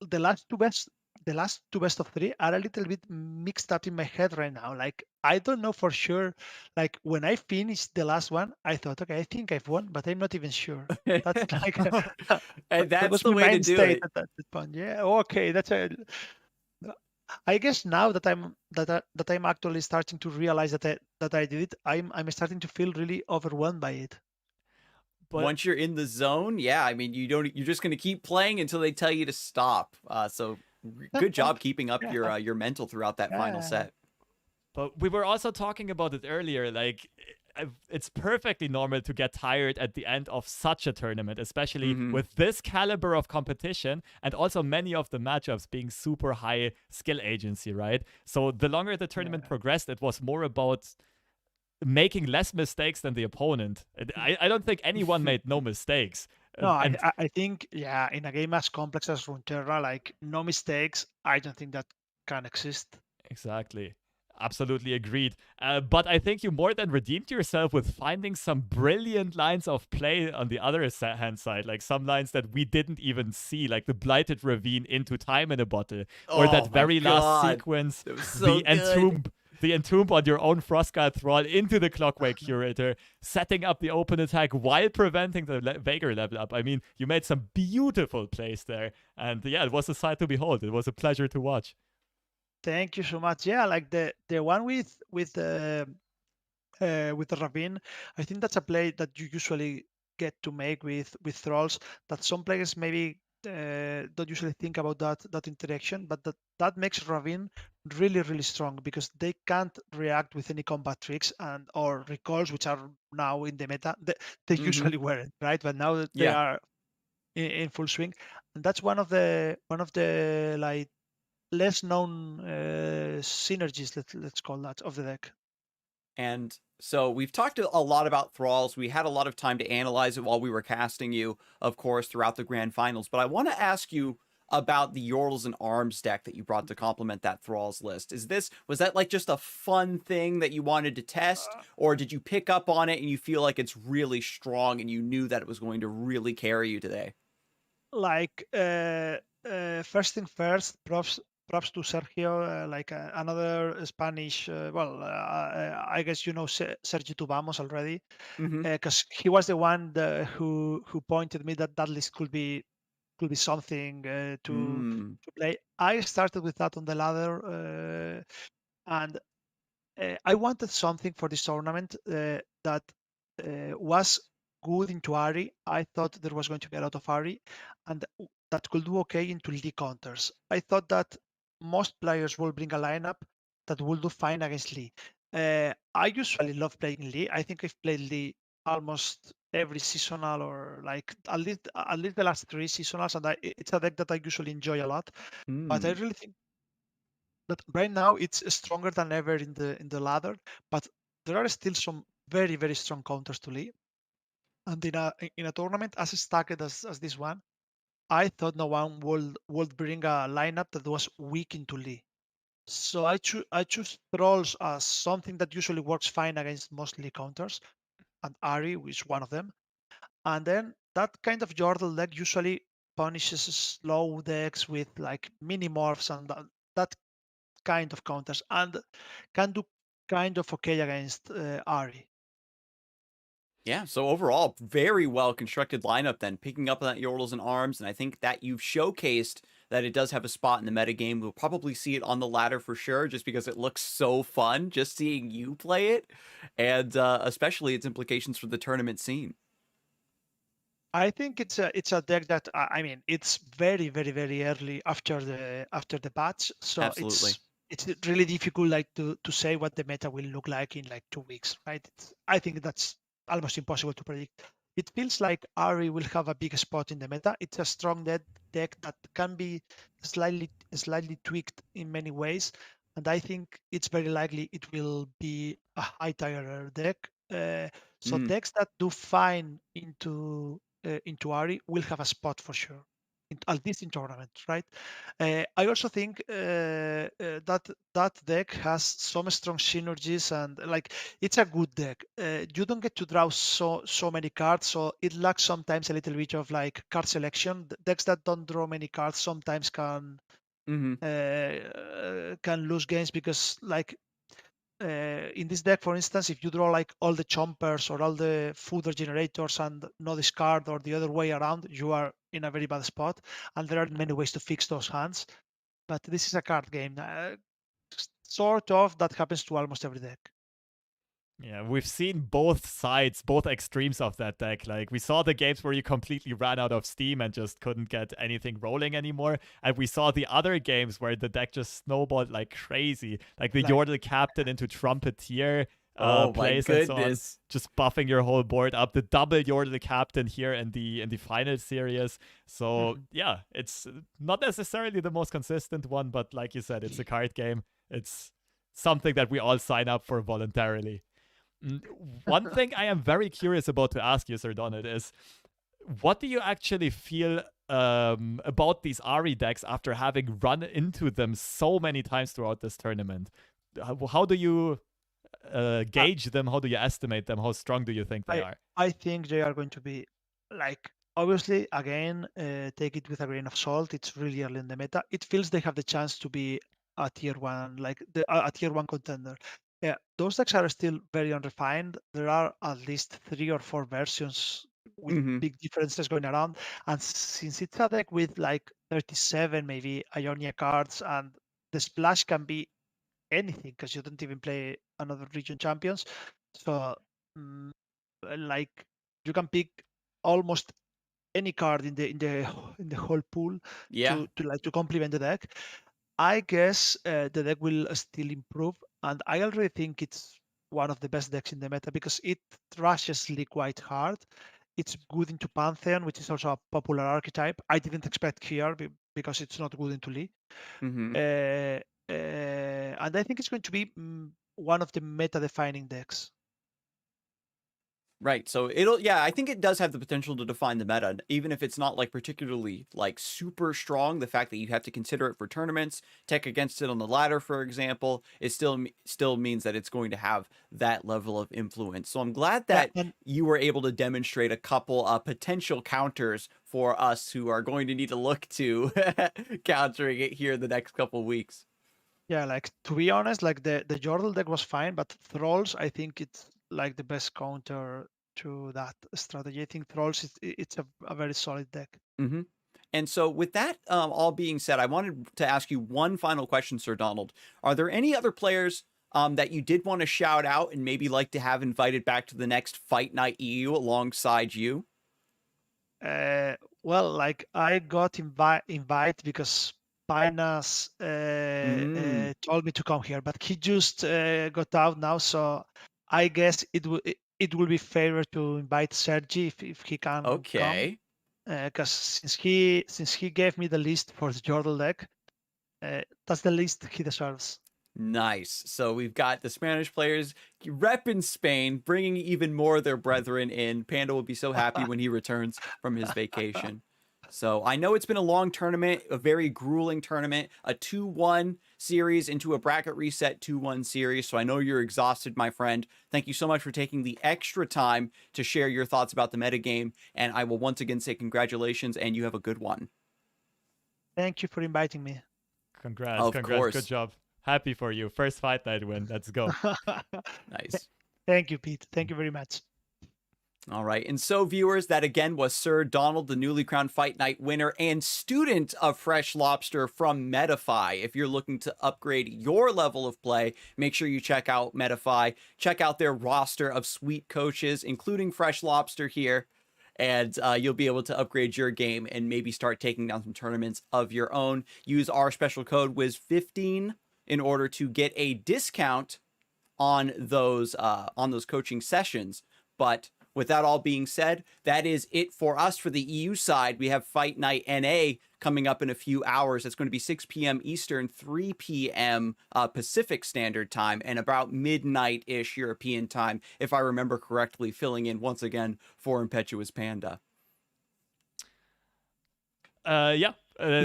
S3: the last two best of 3 are a little bit mixed up in my head right now. Like I don't know for sure. Like when I finished the last one, I thought, okay, I think I've won, but I'm not even sure. That's like
S1: and
S3: that was
S1: the
S3: my
S1: way to
S3: mind
S1: do
S3: state
S1: it.
S3: at that point. Yeah, okay, that's a. I guess now that I'm actually starting to realize that I did it, I'm starting to feel really overwhelmed by it.
S1: But once you're in the zone, yeah, I mean, you're just going to keep playing until they tell you to stop. So Good job keeping up your mental throughout that final
S3: Yeah.
S1: set.
S2: But we were also talking about it earlier. Like, it's perfectly normal to get tired at the end of such a tournament, especially with this caliber of competition and also many of the matchups being super high skill agency, right? So the longer the tournament progressed, it was more about making less mistakes than the opponent. I don't think anyone made no mistakes.
S3: No,
S2: And
S3: I think, yeah, in a game as complex as Runeterra, like no mistakes, I don't think that can exist.
S2: exactly. Absolutely agreed. But I think you more than redeemed yourself with finding some brilliant lines of play on the other hand side, like some lines that we didn't even see, like the Blighted Ravine into Time in a Bottle, or
S1: Oh
S2: that
S1: my
S2: very last
S1: god.
S2: sequence,
S1: That was so
S2: the
S1: good.
S2: entomb on your own Frostguard Thrall into the Clockwave Curator, setting up the open attack while preventing the Veigar level up. I mean, you made some beautiful plays there. And yeah, it was a sight to behold. It was a pleasure to watch.
S3: Thank you so much. Yeah, like the one with the ravine, I think that's a play that you usually get to make with thralls. That some players maybe don't usually think about that interaction, but that makes ravine really strong because they can't react with any combat tricks and or recalls, which are now in the meta. They usually weren't, right? But now that they
S1: Yeah.
S3: are in full swing, and that's one of the like less known synergies, let's call that, of the deck.
S1: And so we've talked a lot about Thralls. We had a lot of time to analyze it while we were casting you, of course, throughout the grand finals. But I want to ask you about the Yordles and Arms deck that you brought to complement that Thralls list. Was that like just a fun thing that you wanted to test, or did you pick up on it and you feel like it's really strong and you knew that it was going to really carry you today?
S3: Like first thing first, props to Sergio, like another Spanish. I guess you know Sergio Tubamos already,
S1: Mm-hmm.
S3: because he was the one who pointed me that that list could be something
S1: Mm.
S3: to play. I started with that on the ladder, and I wanted something for this tournament that was good into Ari. I thought there was going to be a lot of Ari, and that could do okay into Lee counters. I thought that most players will bring a lineup that will do fine against Lee. I usually love playing Lee. I think I've played Lee almost every seasonal, or like at least the last three seasonals, and it's a deck that I usually enjoy a lot. But I
S1: Mm.
S3: really think that right now it's stronger than ever in the ladder, but there are still some very strong counters to Lee. And in a tournament as stacked as this one, I thought no one would bring a lineup that was weak into Lee. So I choose trolls as something that usually works fine against most Lee counters, and Ari is one of them. And then that kind of Yordle deck usually punishes slow decks with like mini morphs and that kind of counters, and can do kind of okay against Ari.
S1: Yeah, so overall, very well constructed lineup then, picking up on that Yordles and Arms, and I think that you've showcased that it does have a spot in the metagame. We'll probably see it on the ladder for sure, just because it looks so fun just seeing you play it, and especially its implications for the tournament scene.
S3: I think it's a deck that I mean it's very early after the patch, so
S1: Absolutely.
S3: it's really difficult like to say what the meta will look like in like 2 weeks, right? I think that's almost impossible to predict. It feels like Ari will have a big spot in the meta. It's a strong deck that can be slightly tweaked in many ways, and I think it's very likely it will be a high tier deck. So
S1: Mm.
S3: decks that do fine into Ari will have a spot for sure, at least in tournaments, right? I also think that deck has some strong synergies, and like it's a good deck. You don't get to draw so many cards, so it lacks sometimes a little bit of like card selection. Decks that don't draw many cards sometimes
S1: Mm-hmm.
S3: can lose games because like in this deck, for instance, if you draw like all the chompers or all the fooder generators and no discard, or the other way around, you are in a very bad spot. And there are many ways to fix those hands. But this is a card game. Sort of that happens to almost every deck.
S2: Yeah, we've seen both sides, both extremes of that deck. Like, we saw the games where you completely ran out of steam and just couldn't get anything rolling anymore. And we saw the other games where the deck just snowballed like crazy. Like the
S3: Like,
S2: Yordle Captain into Trumpeteer
S1: Oh my
S2: plays and so on.
S1: goodness.
S2: Just buffing your whole board up. The double Yordle Captain here in the final series. So,
S3: mhm.
S2: yeah, it's not necessarily the most consistent one, but like you said, it's a card game. It's something that we all sign up for voluntarily. One thing I am very curious about to ask you, Sir Donald, is what do you actually feel about these Ari decks after having run into them so many times throughout this tournament? How do you gauge them? How do you estimate them? How strong do you think they are?
S3: I think they are going to be like, obviously, again, take it with a grain of salt. It's really early in the meta. It feels they have the chance to be a tier one, like a tier one contender. Yeah, those decks are still very unrefined. There are at least 3 or 4 versions with
S1: Hmm.
S3: big differences going around. And since it's a deck with like 37 maybe Ionia cards, and the splash can be anything because you don't even play another region champions. So, mm, like, you can pick almost any card in the whole pool
S1: Yeah.
S3: to complement the deck. I guess the deck will still improve, and I already think it's one of the best decks in the meta because it thrashes Lee quite hard. It's good into Pantheon, which is also a popular archetype. I didn't expect here because it's not good into Lee.
S1: Hmm.
S3: Uh, and I think it's going to be one of the meta-defining decks.
S1: Right. So it'll, yeah, I think it does have the potential to define the meta, even if it's not like particularly like super strong. The fact that you have to consider it for tournaments, tech against it on the ladder, for example, it still means that it's going to have that level of influence. So I'm glad
S3: Yeah,
S1: that you were able to demonstrate a couple potential counters for us who are going to need to look to countering it here the next couple weeks.
S3: yeah. Like, to be honest, like the Jordal deck was fine, but Thralls, I think it's like the best counter to that strategy. I think Thralls it's a very solid deck.
S1: Hmm. And so, with that all being said, I wanted to ask you one final question, Sir Donald. Are there any other players that you did want to shout out and maybe like to have invited back to the next Fight Night EU alongside you?
S3: Well, like, I got invite because Pinas
S1: Mm,
S3: told me to come here, but he just got out now, so I guess it will be fairer to invite Sergi if he can come,
S1: okay.
S3: because since he gave me the list for the Jordal deck, that's the list he deserves.
S1: Nice. So we've got the Spanish players repping Spain, bringing even more of their brethren in. Panda will be so happy when he returns from his vacation. So I know it's been a long tournament, a very grueling tournament, a 2-1 series into a bracket reset 2-1 series. So I know you're exhausted, my friend. Thank you so much for taking the extra time to share your thoughts about the metagame. And I will once again say congratulations, and you have a good one.
S3: Thank you for inviting me.
S2: Congrats,
S1: Of
S2: congrats, good
S1: course.
S2: job. Happy for you. First Fight Night win. Let's go.
S1: Nice.
S3: Thank you, Pete. Thank you very much.
S1: All right. And so, viewers, that again was Sir Donald, the newly crowned Fight Night winner and student of FreshLobster from Metafy. If you're looking to upgrade your level of play, make sure you check out Metafy. Check out their roster of sweet coaches, including FreshLobster here. And you'll be able to upgrade your game and maybe start taking down some tournaments of your own. Use our special code WIZ15 in order to get a discount on those coaching sessions. But with that all being said, that is it for us for the EU side. We have Fight Night NA coming up in a few hours. It's going to be 6 p.m. Eastern, 3 p.m. Pacific Standard Time, and about midnight-ish European time, if I remember correctly, filling in once again for Impetuous Panda.
S2: Yeah.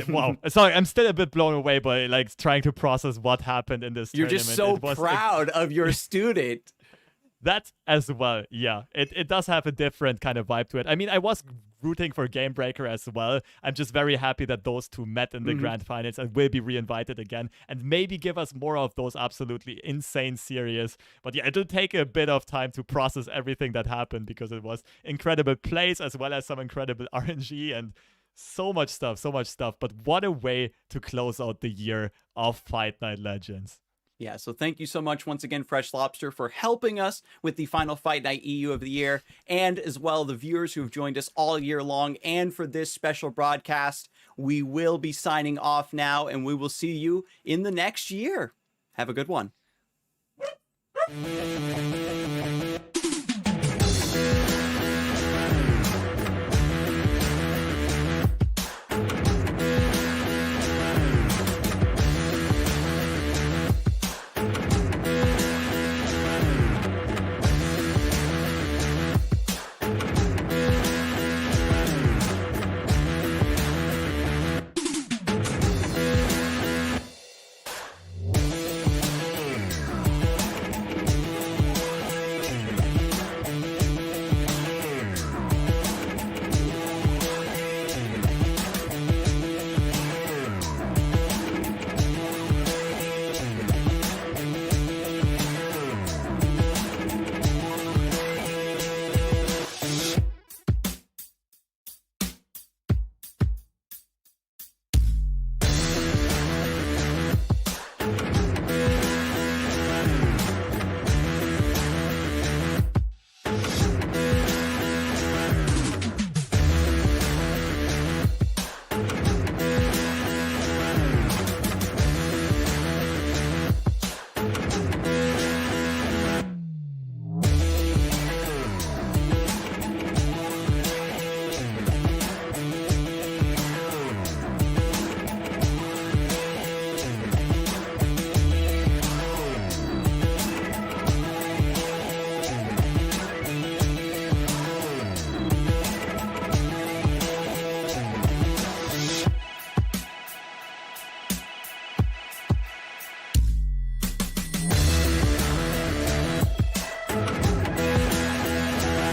S2: Wow. Sorry, I'm still a bit blown away by like trying to process what happened in this
S1: You're
S2: tournament.
S1: just so
S2: It was
S1: proud of your student.
S2: that as well, yeah. It does have a different kind of vibe to it. I mean, I was rooting for Gamebreaker as well. I'm just very happy that those two met in the grand finals and will be reinvited again and maybe give us more of those absolutely insane series. But yeah, it'll take a bit of time to process everything that happened because it was incredible plays as well as some incredible RNG and so much stuff. But what a way to close out the year of Fight Night Legends.
S1: Yeah, so thank you so much once again, FreshLobster, for helping us with the final Fight Night EU of the year, and as well the viewers who have joined us all year long and for this special broadcast. We will be signing off now, and we will see you in the next year. Have a good one.